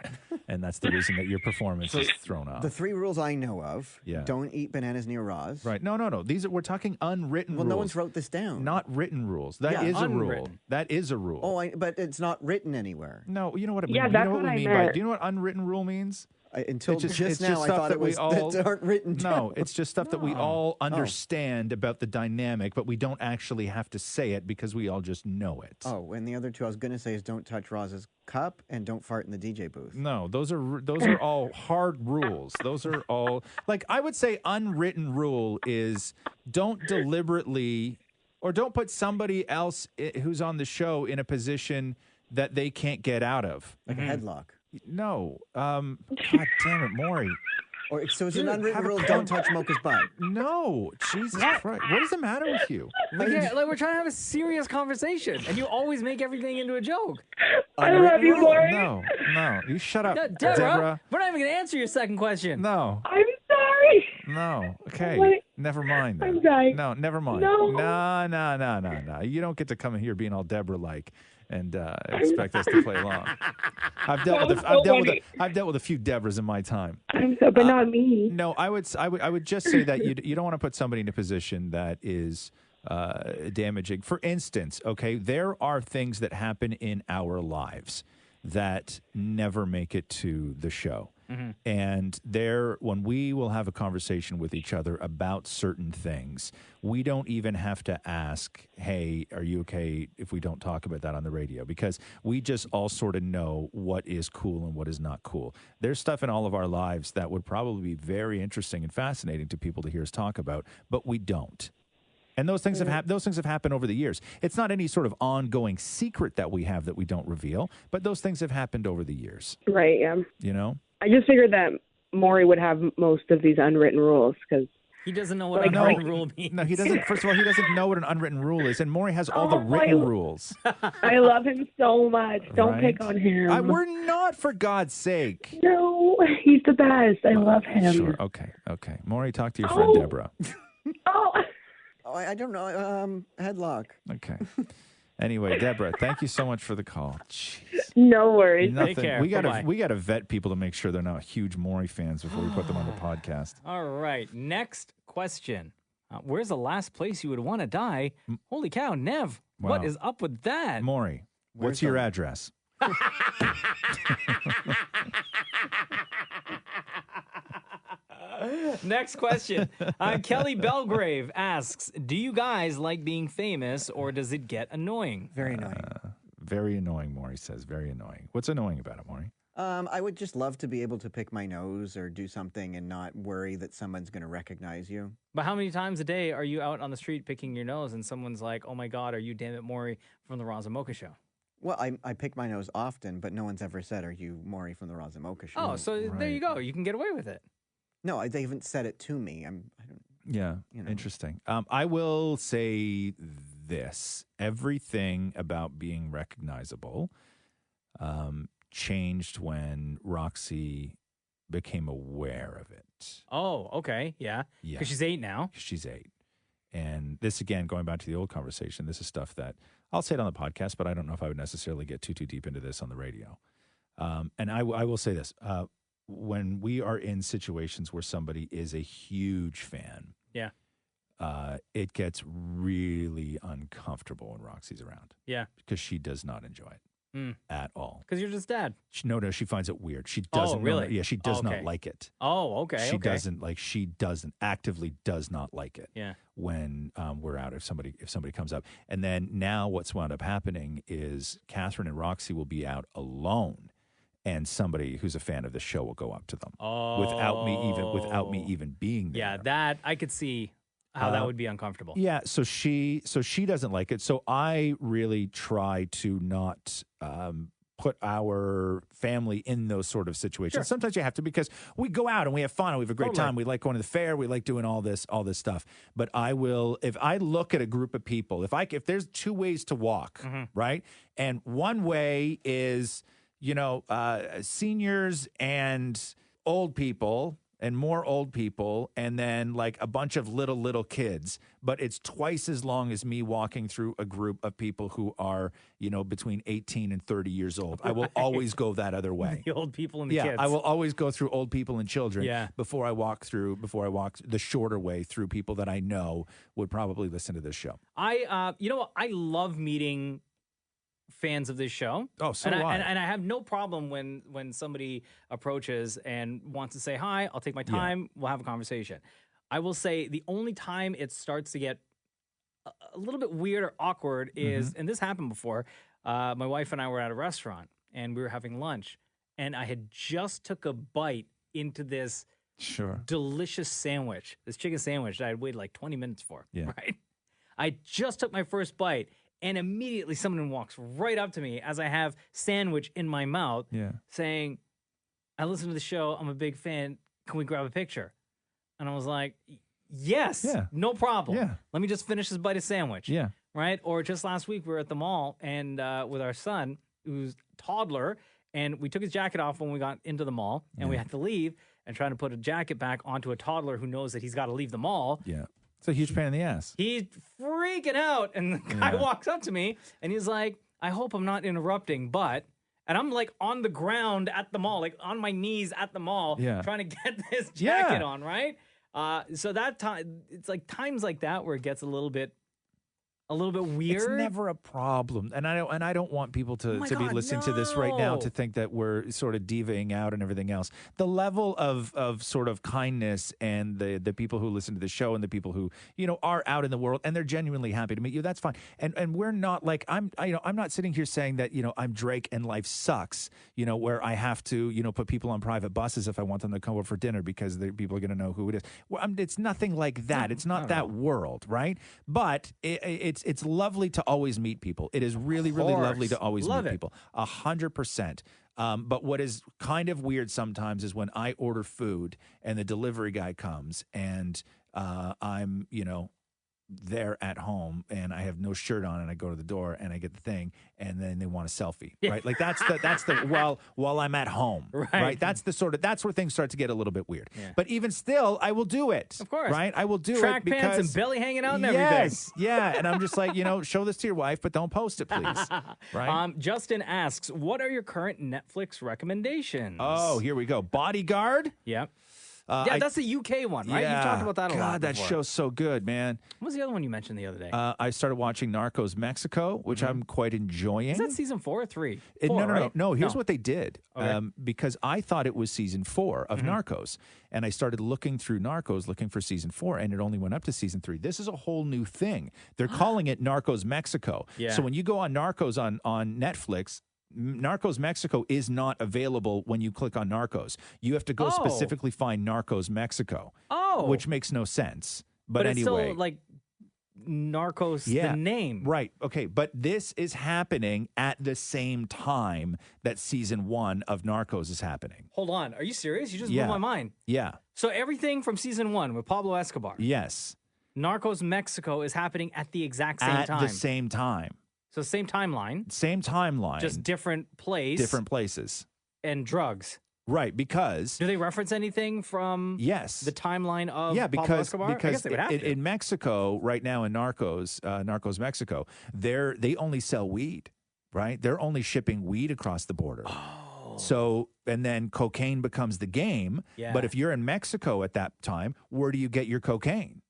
and that's the reason that your performance is thrown off. The 3 rules I know of: Yeah. don't eat bananas near Roz. Right? No. We're talking unwritten Well, rules. no one's wrote this down. Not written rules. That is Yeah. a rule. Unwritten. That is a rule. Oh, but it's not written anywhere. No, you know what I mean. Yeah, you that's know what what we I mean meant. by. Do you know what unwritten rule means? Until It's just now, I stuff thought that it we was all that aren't written down. No, it's just stuff that we all understand about the dynamic, but we don't actually have to say it because we all just know it. Oh, and the other 2 I was going to say is don't touch Roz's cup and don't fart in the DJ booth. No, those are all hard rules. Those are all like I would say unwritten rule is don't deliberately or don't put somebody else who's on the show in a position that they can't get out of. Like a headlock. No. God damn it, Maury. Or so it's an Dude, unwritten have a rule: con- don't touch Mocha's butt. No, Jesus Christ! What is the matter with you? Like, we're trying to have a serious conversation, and you always make everything into a joke. I love you, Maury. No, you shut up, Deborah. We're not even going to answer your second question. No. I'm sorry. No. Okay. Wait. Never mind. Then. I'm sorry. No, never mind. No. No. You don't get to come in here being all Deborah-like and expect us to play along. I've dealt with a few Debras in my time. But not me. No, I would just say that you don't want to put somebody in a position that is damaging. For instance, okay, there are things that happen in our lives that never make it to the show. Mm-hmm. And when we will have a conversation with each other about certain things, we don't even have to ask, hey, are you okay if we don't talk about that on the radio? Because we just all sort of know what is cool and what is not cool. There's stuff in all of our lives that would probably be very interesting and fascinating to people to hear us talk about, but we don't. And those things have happened over the years. It's not any sort of ongoing secret that we have that we don't reveal, but those things have happened over the years. Right, yeah. You know? I just figured that Maury would have most of these unwritten rules because he doesn't know what an unwritten rule means. No, he doesn't. First of all, he doesn't know what an unwritten rule is, and Maury has all the written rules. I love him so much. Don't Right? pick on him. We're not, for God's sake. No, he's the best. I love him. Sure. Okay. Maury, talk to your friend Deborah. Oh, I don't know. Headlock. Okay. Anyway, Deborah, thank you so much for the call. Jeez. No worries. Nothing. Take care. We Bye-bye. gotta vet people to make sure they're not huge Maury fans before we put them on the podcast. All right. Next question. Where's the last place you would want to die? Holy cow, Nev. Wow. What is up with that? Maury, what's your address? Next question. Kelly Belgrave asks, do you guys like being famous or does it get annoying? Very annoying. Very annoying, Maury says. Very annoying. What's annoying about it, Maury? I would just love to be able to pick my nose or do something and not worry that someone's going to recognize you. But how many times a day are you out on the street picking your nose and someone's like, oh my God, are you Damnit Maurie from the Roz Mocha Show? Well, I pick my nose often, but no one's ever said, are you Maury from the Roz Mocha Show? Oh, so there you go. You can get away with it. No, they haven't said it to me. Yeah, interesting. I will say this. Everything about being recognizable changed when Roxy became aware of it. Oh, okay. Yeah. Yeah. Because she's 8 now. She's 8. And this, again, going back to the old conversation, this is stuff that I'll say it on the podcast, but I don't know if I would necessarily get too deep into this on the radio. And I will say this. When we are in situations where somebody is a huge fan, Yeah. It gets really uncomfortable when Roxy's around. Yeah. Because she does not enjoy it at all. Because you're just dad. No, she finds it weird. She doesn't. really? Yeah, she does Okay. not like it. Oh, okay. She okay. doesn't actively does not like it. Yeah. When we're out, if somebody comes up, and then now what's wound up happening is Catherine and Roxy will be out alone, and somebody who's a fan of the show will go up to them without me even being there. Yeah, that I could see how that would be uncomfortable. Yeah, so she doesn't like it. So I really try to not put our family in those sort of situations. Sure. Sometimes you have to because we go out and we have fun and we have a great Totally. time. We like going to the fair. We like doing all this stuff. But I will, if I look at a group of people, if there's 2 ways to walk, right? And one way is seniors and old people and more old people, and then like a bunch of little kids. But it's twice as long as me walking through a group of people who are, between 18 and 30 years old. I will always go that other way. The old people and the kids. I will always go through old people and children before I walk the shorter way through people that I know would probably listen to this show. I love meeting fans of this show. Oh, so and do I. And I have no problem when somebody approaches and wants to say hi. I'll take my time. We'll have a conversation. I will say the only time it starts to get a little bit weird or awkward is, and this happened before, my wife and I were at a restaurant and we were having lunch, and I had just took a bite into this delicious sandwich, this chicken sandwich that I had waited like 20 minutes for, right? I just took my first bite, and immediately someone walks right up to me as I have sandwich in my mouth saying, I listen to the show. I'm a big fan. Can we grab a picture? And I was like, yes, no problem. Yeah. Let me just finish this bite of sandwich. Yeah. Right? Or just last week, we were at the mall and with our son, who's toddler, and we took his jacket off when we got into the mall, and we had to leave and trying to put a jacket back onto a toddler who knows that he's got to leave the mall. Yeah. It's a huge pain in the ass. He's freaking out, and the guy walks up to me, and he's like, I hope I'm not interrupting, but... And I'm like on the ground at the mall, like on my knees at the mall, trying to get this jacket on, right? So that time, it's like times like that where it gets a little bit weird. It's never a problem, and I don't want people to be listening to this right now to think that we're sort of divaing out and everything else. The level of sort of kindness and the people who listen to the show and the people who are out in the world and they're genuinely happy to meet you. That's fine, and we're not like I'm not sitting here saying that I'm Drake and life sucks. Where I have to put people on private buses if I want them to come over for dinner because people are going to know who it is. Well, it's nothing like that. It's not that world, right? But it's lovely to always meet people. It is really, really lovely to always meet people. 100%. But what is kind of weird sometimes is when I order food and the delivery guy comes and I'm, there at home and I have no shirt on and I go to the door and I get the thing and then they want a selfie, right? Like that's the while I'm at home, right? That's where things start to get a little bit weird. Yeah. But even still, I will do it. Of course. Right? I will do Track it because pants and belly hanging out and everything. Yeah. And I'm just like, show this to your wife, but don't post it, please. Right? Justin asks, what are your current Netflix recommendations? Oh, here we go. Bodyguard. Yep. That's the UK one, right? Yeah. You've talked about that a lot. God, that show's so good, man. What was the other one you mentioned the other day? I started watching Narcos Mexico, which I'm quite enjoying. Is that season 4 or 3? No. Here's what they did. Okay. Because I thought it was season 4 of Narcos. And I started looking through Narcos, looking for season 4, and it only went up to season 3. This is a whole new thing. They're calling it Narcos Mexico. Yeah. So when you go on Narcos on Netflix, Narcos Mexico is not available when you click on Narcos. You have to go specifically find Narcos Mexico. Which makes no sense. But it's anyway, still like Narcos, the name. Right. Okay. But this is happening at the same time that season 1 of Narcos is happening. Hold on. Are you serious? You just blew my mind. Yeah. So everything from season 1 with Pablo Escobar. Yes. Narcos Mexico is happening at the exact same time. At the same time. So same timeline. Same timeline. Just different place. Different places. And drugs. Right, because... Do they reference anything from the timeline of Pablo Escobar? I guess they would have to. In Mexico, right now in Narcos Mexico, they only sell weed, right? They're only shipping weed across the border. Oh. So, and then cocaine becomes the game. Yeah. But if you're in Mexico at that time, where do you get your cocaine?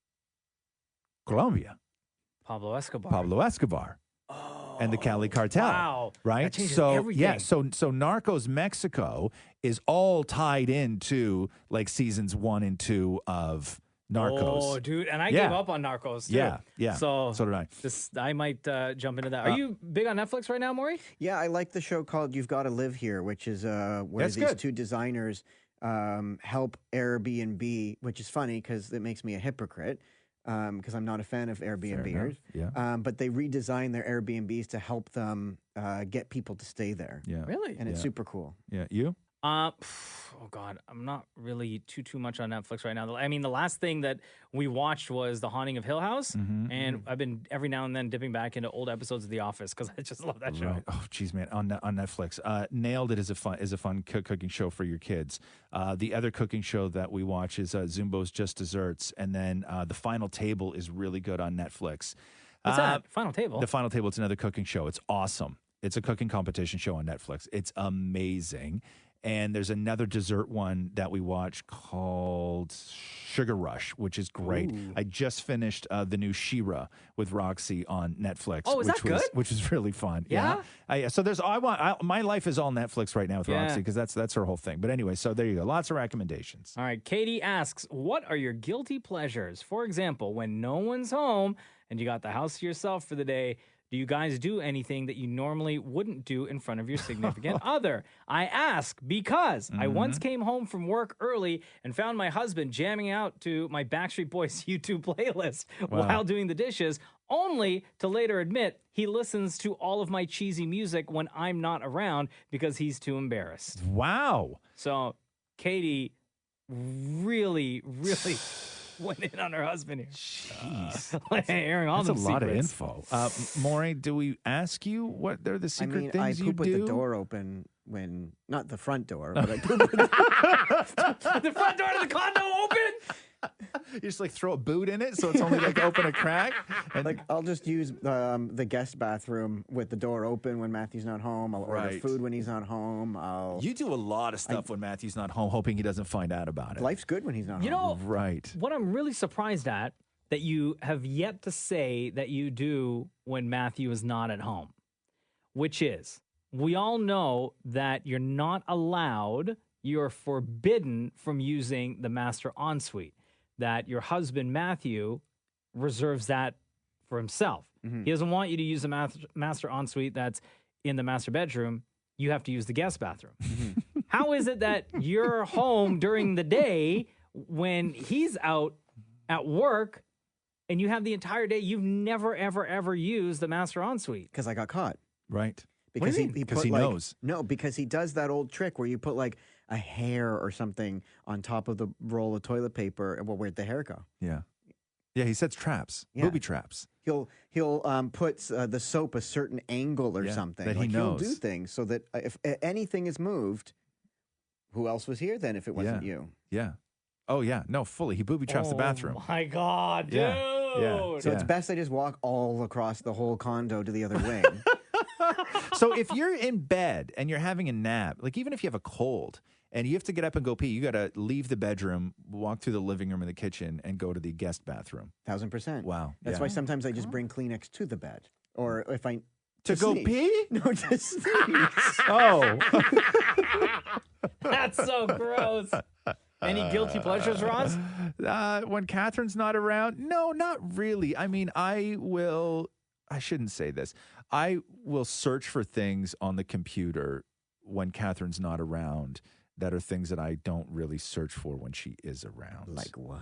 Colombia. Pablo Escobar. And the Cali cartel. Wow. Right? That changes everything. So Narcos Mexico is all tied into like seasons 1 and 2 of Narcos. Oh, dude. And I gave up on Narcos, too. Yeah. So did I. I might jump into that. Are you big on Netflix right now, Maury? Yeah, I like the show called You've Got to Live Here, which is where these two designers help Airbnb, which is funny because it makes me a hypocrite. Because I'm not a fan of Airbnbers. Yeah. But they redesign their Airbnbs to help them get people to stay there. Yeah. Really? And it's super cool. Yeah. You? Oh God, I'm not really too much on Netflix right now. I mean, the last thing that we watched was The Haunting of Hill House, and I've been every now and then dipping back into old episodes of The Office because I just love that show. Right. Oh, geez, man. On Netflix, Nailed It is a fun cooking show for your kids. The other cooking show that we watch is Zumbo's Just Desserts, and then The Final Table is really good on Netflix. What's that? Final Table? The Final Table. It's another cooking show. It's awesome. It's a cooking competition show on Netflix. It's amazing. And there's another dessert one that we watch called Sugar Rush, which is great. Ooh. I just finished the new She-Ra with Roxy on Netflix. Oh, is that good? Which is really fun. Yeah? So there's my life is all Netflix right now with Roxy because that's her whole thing. But anyway, so there you go. Lots of recommendations. All right. Katie asks, what are your guilty pleasures? For example, when no one's home and you got the house to yourself for the day, do you guys do anything that you normally wouldn't do in front of your significant other? I ask because I once came home from work early and found my husband jamming out to my Backstreet Boys YouTube playlist while doing the dishes, only to later admit he listens to all of my cheesy music when I'm not around because he's too embarrassed. Wow. So Katie really went in on her husband here. Jeez. Airing all That's the a lot of secrets. info. Maury, do we ask you what are the secret things I you poop do? with the door open when, not the front door, but I poop with the front door to the condo open? You just like throw a boot in it so it's only like open a crack? And like I'll just use the guest bathroom with the door open when Matthew's not home. I'll order food when he's not home. You do a lot of stuff when Matthew's not home, hoping he doesn't find out about it. Life's good when he's not You home. know, right. What I'm really surprised at that you have yet to say that you do when Matthew is not at home, which is we all know that you're not allowed, you're forbidden from using the master ensuite, that your husband, Matthew, reserves that for himself. He doesn't want you to use the master ensuite that's in the master bedroom. You have to use the guest bathroom. How is it that you're home during the day when he's out at work and you have the entire day? You've never, ever, ever used the master ensuite. Because I got caught. Right. Because What do you mean? 'Cause he knows. No, because he does that old trick where you put like a hair or something on top of the roll of toilet paper. And where'd the hair go? Yeah. Yeah, he sets traps, booby traps. He'll put the soap a certain angle or something. that he like knows. He'll do things so that if anything is moved, who else was here then if it wasn't you? Yeah. Oh, yeah. No, fully. He booby traps the bathroom. Oh, my God, dude. Yeah. So it's best I just walk all across the whole condo to the other wing. So if you're in bed and you're having a nap, like even if you have a cold and you have to get up and go pee, you got to leave the bedroom, walk through the living room and the kitchen, and go to the guest bathroom. 1,000%. Wow. That's why sometimes I just bring Kleenex to the bed. Or if I... To go sneeze. pee? No, to sneeze. Oh. That's so gross. Any guilty pleasures, Roz? When Catherine's not around? No, not really. I mean, I shouldn't say this. I will search for things on the computer when Catherine's not around that are things that I don't really search for when she is around. Like what?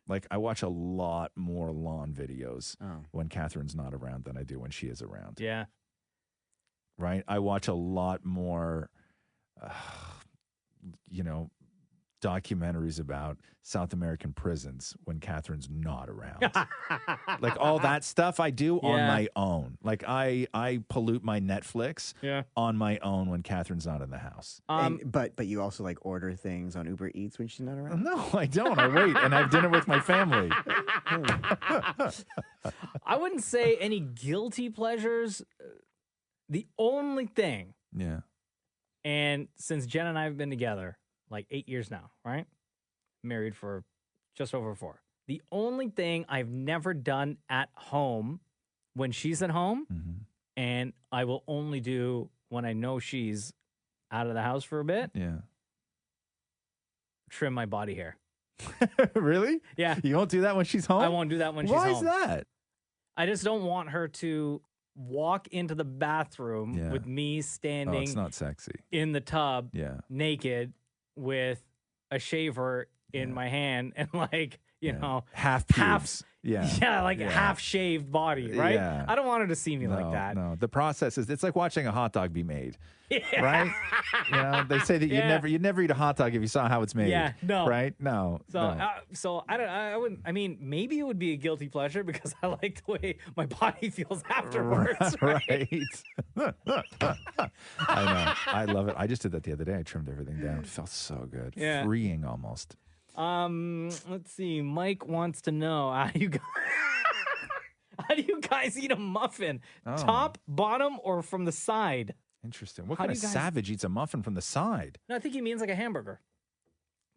Like I watch a lot more lawn videos when Catherine's not around than I do when she is around. Yeah. Right? I watch a lot more, documentaries about South American prisons when Catherine's not around. Like all that stuff I do on my own. Like I pollute my Netflix on my own when Catherine's not in the house. But you also like order things on Uber Eats when she's not around? No, I don't. I wait and have dinner with my family. I wouldn't say any guilty pleasures. The only thing, and since Jen and I have been together like 8 years now, right? Married for just over 4. The only thing I've never done at home when she's at home, and I will only do when I know she's out of the house for a bit, trim my body hair. Really? Yeah. You won't do that when she's home? I won't do that when she's home. Why is that? I just don't want her to walk into the bathroom with me standing it's not sexy. in the tub naked with a shaver in my hand and like, you know, half pubes. Yeah, like half shaved body, right? Yeah. I don't want her to see me like that. No, the process is, it's like watching a hot dog be made, right? They say that you'd never eat a hot dog if you saw how it's made. Yeah, no. Right? No. So I wouldn't. I mean, maybe it would be a guilty pleasure because I like the way my body feels afterwards. Right. I know. I love it. I just did that the other day. I trimmed everything down. It felt so good. Yeah. Freeing almost. Let's see. Mike wants to know how do you guys eat a muffin? Oh. Top, bottom, or from the side? Interesting. What How kind do of you guys- savage eats a muffin from the side? No, I think he means like a hamburger.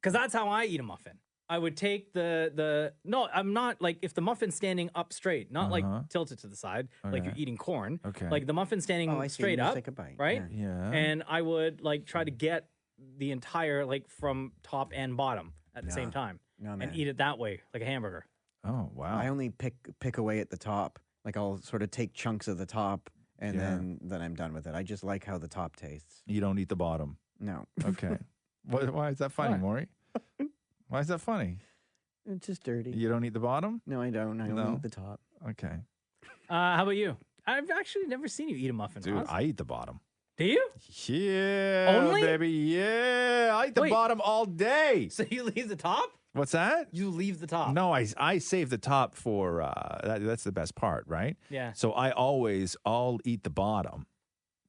Because that's how I eat a muffin. I would take no, I'm not like if the muffin's standing up straight, not like tilted to the side, like you're eating corn. Okay. Like the muffin's standing Oh, I see. straight You just up, take a bite. right? Yeah. And I would like try to get the entire like from top and bottom at the same time, No, and man. eat it that way, like a hamburger. Oh wow! I only pick away at the top. Like I'll sort of take chunks of the top, and then I'm done with it. I just like how the top tastes. You don't eat the bottom. No. Okay. Why is that funny, Why? Maury? Why is that funny? It's just dirty. You don't eat the bottom? No, I don't. I only eat the top. Okay. How about you? I've actually never seen you eat a muffin. Dude, Roz. I eat the bottom. Do you? Yeah, Only? baby. Yeah, I eat the Wait. bottom all day. So you leave the top? What's that? You leave the top. No, I save the top for that's the best part, right? Yeah. So I'll eat the bottom,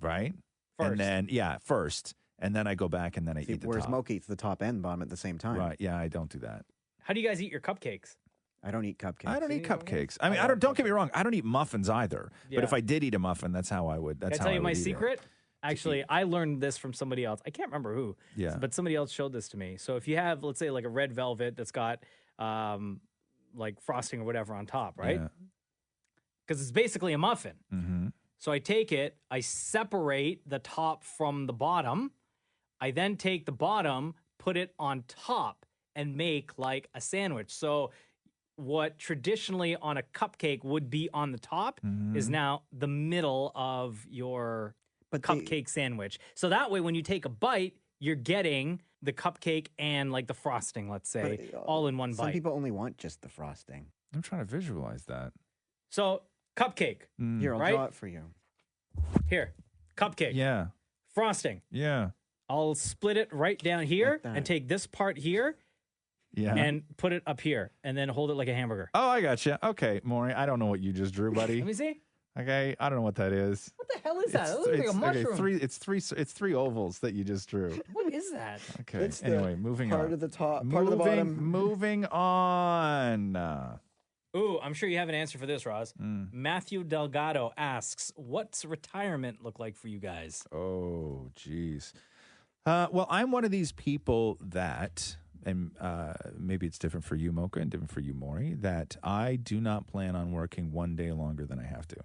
right? First. And then first, and then I go back and then I eat the Whereas top. Mocha eats the top and bottom at the same time. Right? Yeah, I don't do that. How do you guys eat your cupcakes? I don't eat cupcakes. I don't eat cupcakes. I mean, don't get me wrong. I don't eat muffins either. Yeah. But if I did eat a muffin, that's how I would. That's Can I how tell you I my would eat it. secret? Actually, I learned this from somebody else. I can't remember who. Yeah. But somebody else showed this to me. So if you have, let's say, like a red velvet that's got like frosting or whatever on top, right? Yeah. Because it's basically a muffin. Mm-hmm. So I take it, I separate the top from the bottom. I then take the bottom, put it on top, and make like a sandwich. So what traditionally on a cupcake would be on the top is now the middle of your cupcake sandwich. So that way, when you take a bite, you're getting the cupcake and like the frosting, let's say, all in one bite. Some people only want just the frosting. I'm trying to visualize that. So cupcake, Here, I'll right? draw it for you. Here, cupcake. Yeah. Frosting. Yeah. I'll split it right down here Like that. and take this part here Yeah. and put it up here and then hold it like a hamburger. Oh, I got you. Okay, Maury. I don't know what you just drew, buddy. Let me see. Okay, I don't know what that is. What the hell is that? It looks like a mushroom. It's three ovals that you just drew. What is that? Okay. It's the anyway, moving part on. of the top, part of the bottom. Moving on. Ooh, I'm sure you have an answer for this, Roz. Hmm. Matthew Delgado asks, what's retirement look like for you guys? Oh, geez. Well, I'm one of these people that, and maybe it's different for you, Mocha, and different for you, Maury, that I do not plan on working one day longer than I have to.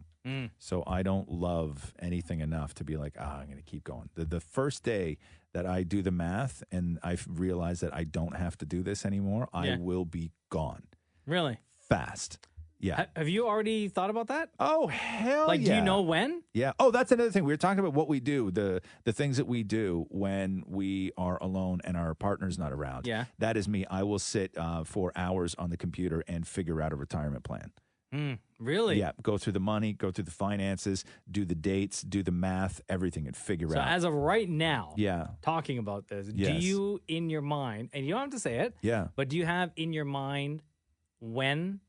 So I don't love anything enough to be like, I'm going to keep going. The first day that I do the math and I realize that I don't have to do this anymore, I Yeah. will be gone Really? fast. Yeah. Have you already thought about that? Oh, hell Like, yeah. do you know when? Yeah. Oh, that's another thing. We were talking about what we do, the things that we do when we are alone and our partner's not around. Yeah. That is me. I will sit for hours on the computer and figure out a retirement plan. Really? Yeah. Go through the money, go through the finances, do the dates, do the math, everything, and figure So out. as of right now, Yeah. talking about this, do Yes. you in your mind, and you don't have to say it, Yeah. but do you have in your mind when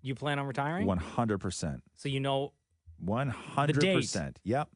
you plan on retiring? 100%. So you know 100%. Yep.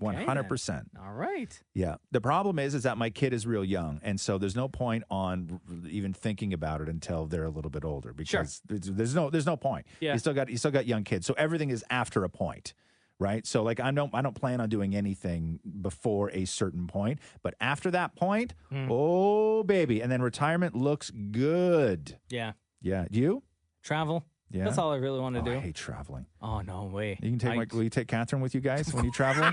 Okay, 100%. All right. Yeah. The problem is that my kid is real young, and so there's no point on even thinking about it until they're a little bit older because there's no point. Yeah. You still got young kids, so everything is after a point, right? So like I don't plan on doing anything before a certain point, but after that point, oh baby, and then retirement looks good. Yeah. Yeah. You? Travel. Yeah. That's all I really want to do. I hate traveling. Oh, no way. You can take will you take Catherine with you guys when you travel?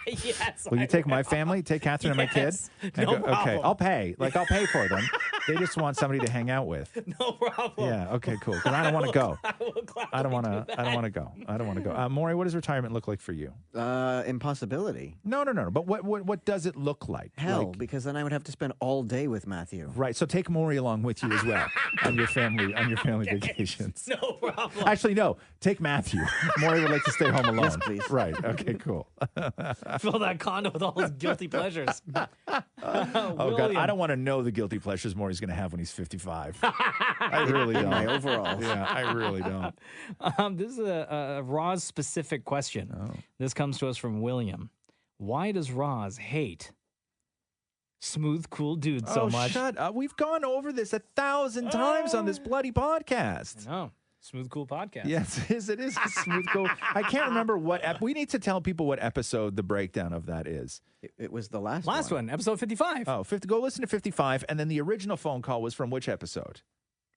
Yes. Will you take my family? Take Catherine and my kid? Yes. And No okay, problem. I'll pay. I'll pay for them. They just want somebody to hang out with. No problem. Yeah, okay, cool. Because I don't want to go. I will I don't want to go. I don't want to go. Maury, what does retirement look like for you? Impossibility. No. But what does it look like? Hell, because then I would have to spend all day with Matthew. Right. So take Maury along with you as well on your family vacations. No problem. Actually, no. Take Matthew. Maury would like to stay home alone. Yes, please. Right. Okay. Cool. Fill that condo with all his guilty pleasures. Oh God, I don't want to know the guilty pleasures Maury's going to have when he's 55. I really don't. My overalls. Yeah, I really don't. This is a Roz specific question. This comes to us from William. Why does Roz hate smooth, cool dudes so much? Shut up. We've gone over this 1,000 times on this bloody podcast. I know. Smooth, cool podcast. Yes, it is a smooth, cool. I can't remember what. We need to tell people what episode the breakdown of that is. It was the last one, episode 55. Oh, go listen to 55, and then the original phone call was from which episode?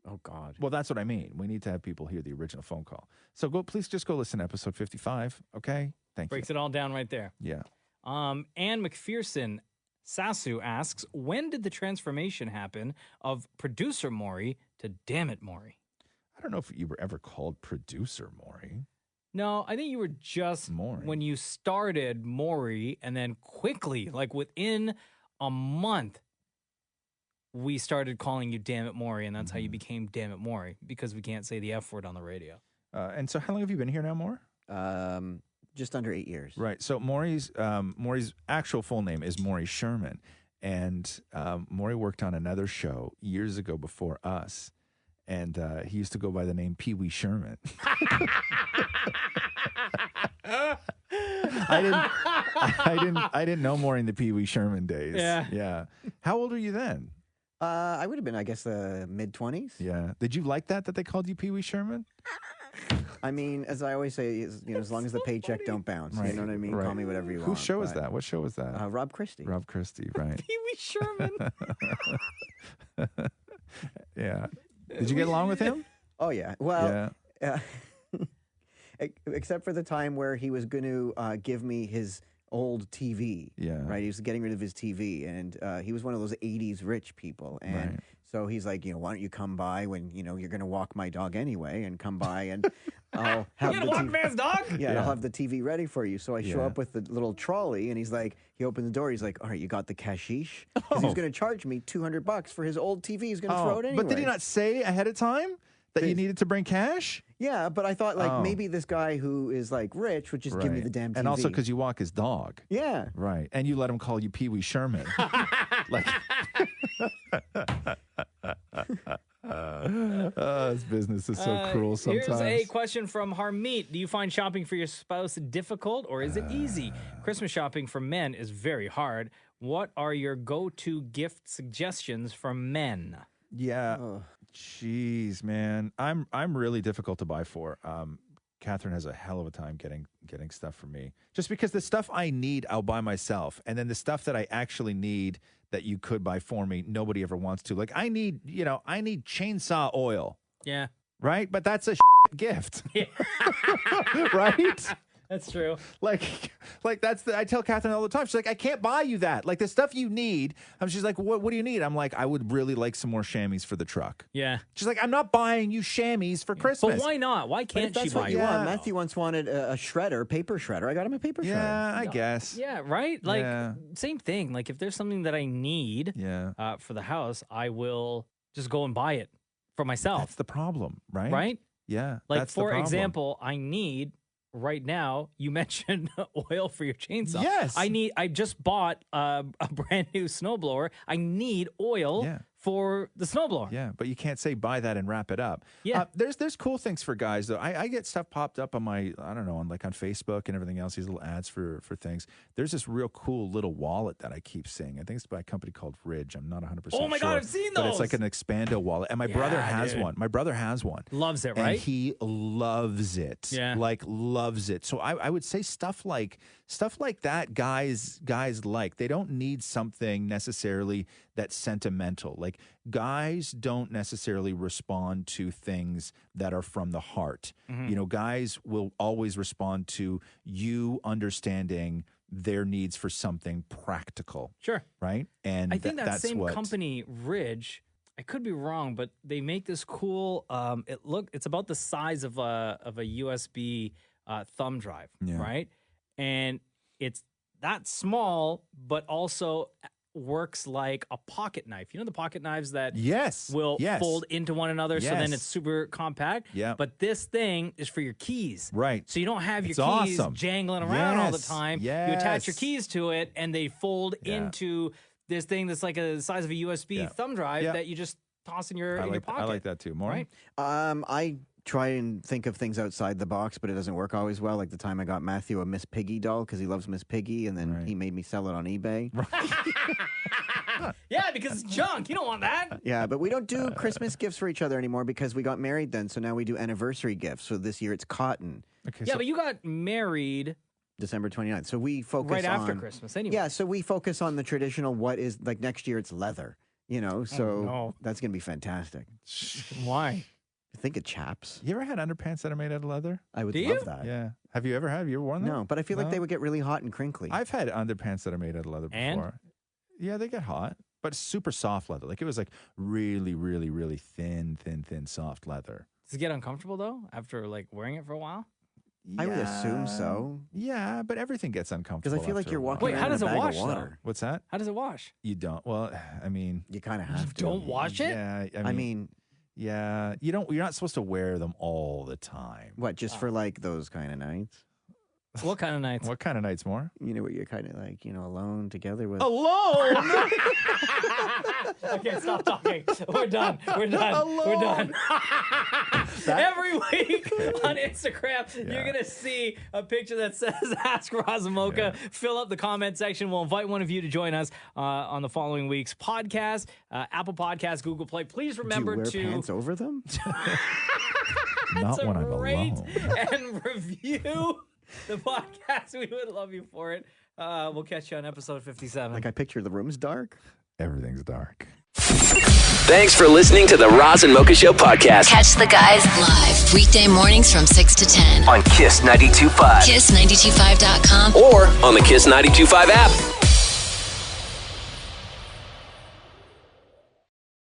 Oh, God. Well, that's what I mean. We need to have people hear the original phone call. So please just go listen to episode 55, okay? Thank you. Breaks it all down right there. Yeah. Ann McPherson Sasu asks, when did the transformation happen of producer Maury to Damnit Maurie? I don't know if you were ever called producer Maury. No, I think you were just Maury. When you started Maury, and then quickly, like within a month, we started calling you Damnit Maurie, and that's how you became Damnit Maurie, because we can't say the F word on the radio. And so how long have you been here now, Maury? Just under 8 years. Right. So Maury's actual full name is Maury Sherman. And Maury worked on another show years ago before us. And he used to go by the name Pee Wee Sherman. I didn't know Maury in the Pee Wee Sherman days. Yeah. How old were you then? I would have been, I guess, mid-20s. Yeah. Did you like that they called you Pee Wee Sherman? I mean, as I always say, as long as the paycheck don't bounce. Right. You know what I mean? Right. Call me whatever you want. Whose show is that? What show was that? Rob Christie. Rob Christie, right. Pee Wee Sherman. Yeah. Did you get along with him? Oh, yeah. Well, except for the time where he was going to give me his old TV. Yeah. Right? He was getting rid of his TV. And he was one of those 80s rich people. And so he's like, why don't you come by when, you're going to walk my dog anyway, and come by and I'll have the walk man's dog? Yeah, I'll have the TV ready for you. So I show up with the little trolley, and he's like, he opened the door. He's like, all right, you got the cashish? Because he's going to charge me $200 for his old TV. He's going to throw it anyway. But did he not say ahead of time that you needed to bring cash? Yeah, but I thought maybe this guy who is rich would just give me the damn TV. And also because you walk his dog. Yeah. Right. And you let him call you Pee Wee Sherman. This business is so cruel sometimes. Here's a question from Harmeet. Do you find shopping for your spouse difficult, or is it easy? Christmas shopping for men is very hard. What are your go-to gift suggestions for men? Yeah. Jeez, man. I'm really difficult to buy for. Catherine has a hell of a time getting stuff for me. Just because the stuff I need, I'll buy myself. And then the stuff that I actually need that you could buy for me, nobody ever wants to. Like I need chainsaw oil. Yeah. Right? But that's a gift. Yeah. Right? That's true. Like that's I tell Catherine all the time. She's like, I can't buy you that. Like the stuff you need. She's like, what do you need? I'm like, I would really like some more chamois for the truck. Yeah. She's like, I'm not buying you chamois for Christmas. But why not? Why can't she buy you? Matthew once wanted a shredder, paper shredder. I got him a paper shredder. Yeah, I guess. Yeah, right? Same thing. Like if there's something that I need for the house, I will just go and buy it for myself. That's the problem, right? Right? Yeah. Like that's for example, I need right now, you mentioned oil for your chainsaw. Yes. I just bought a brand new snowblower. I need oil for the snowblower. Yeah, but you can't say buy that and wrap it up. Yeah. There's cool things for guys though. I get stuff popped up on my, I don't know, on Facebook and everything else, these little ads for things. There's this real cool little wallet that I keep seeing. I think it's by a company called Ridge. I'm not 100% sure. Oh my God, I've seen those. But it's like an Expando wallet. And my brother has one. My brother has one. Loves it, right? And he loves it. Yeah. Like loves it. So I would say stuff like that guys like. They don't need something necessarily that's sentimental. Like guys don't necessarily respond to things that are from the heart. Mm-hmm. Guys will always respond to you understanding their needs for something practical. Sure. Right? And I think that that's same what company, Ridge, I could be wrong, but they make this cool. It's about the size of a USB thumb drive, right? And it's that small, but also works like a pocket knife. You know the pocket knives that will fold into one another, so then it's super compact. Yeah. But this thing is for your keys, right? So you don't have your It's keys awesome. jangling around all the Yes. time. Yes. You attach your keys to it, and they fold Yeah. into this thing that's like the size of a USB thumb drive that you just toss in your your pocket. I like that too. More. Right? I try and think of things outside the box, but it doesn't work always well. Like the time I got Matthew a Miss Piggy doll because he loves Miss Piggy, and then he made me sell it on eBay. Yeah, because it's junk. You don't want that. Yeah, but we don't do Christmas gifts for each other anymore because we got married then. So now we do anniversary gifts. So this year it's cotton. Okay. Yeah, but you got married December 29th. So we focus right after on Christmas anyway. Yeah, so we focus on the traditional. What is like next year? It's leather. You know, so no. that's gonna be fantastic. Why? Think of chaps. You ever had underpants that are made out of leather? I would Do love you? that. Yeah. Have you ever worn them? No, but I feel like No? they would get really hot and crinkly. I've had underpants that are made out of leather before. And? Yeah, they get hot, but super soft leather. Like it was like really, really, really thin, soft leather. Does it get uncomfortable though after like wearing it for a while? I would assume so. Yeah, but everything gets uncomfortable. Because I feel like after you're a while. walking Wait, how around does in it a bag wash, of water. What's that? How does it wash? You don't. Well, I mean, You kind of have to. Don't wash it? yeah. I mean, yeah. You don't. You're not supposed to wear them all the time. what? Just for like those kind of nights? What kind of nights? What kind of nights more? You know, where you're kind of like, alone together with. Alone. Okay, stop talking. We're done. We're done. Every week on Instagram, you're going to see a picture that says Ask Roz Mocha. Fill up the comment section. We'll invite one of you to join us on the following week's podcast, Apple Podcasts, Google Play. Please remember Do you wear pants over them? Not when I'm rate alone. and review the podcast. We would love you for it. We'll catch you on episode 57. Like I picture the room's dark. Everything's dark. Thanks for listening to the Roz and Mocha Show podcast Catch the guys live weekday mornings from 6 to 10. on Kiss 92.5 Kiss925.com. or on the Kiss 92.5 app.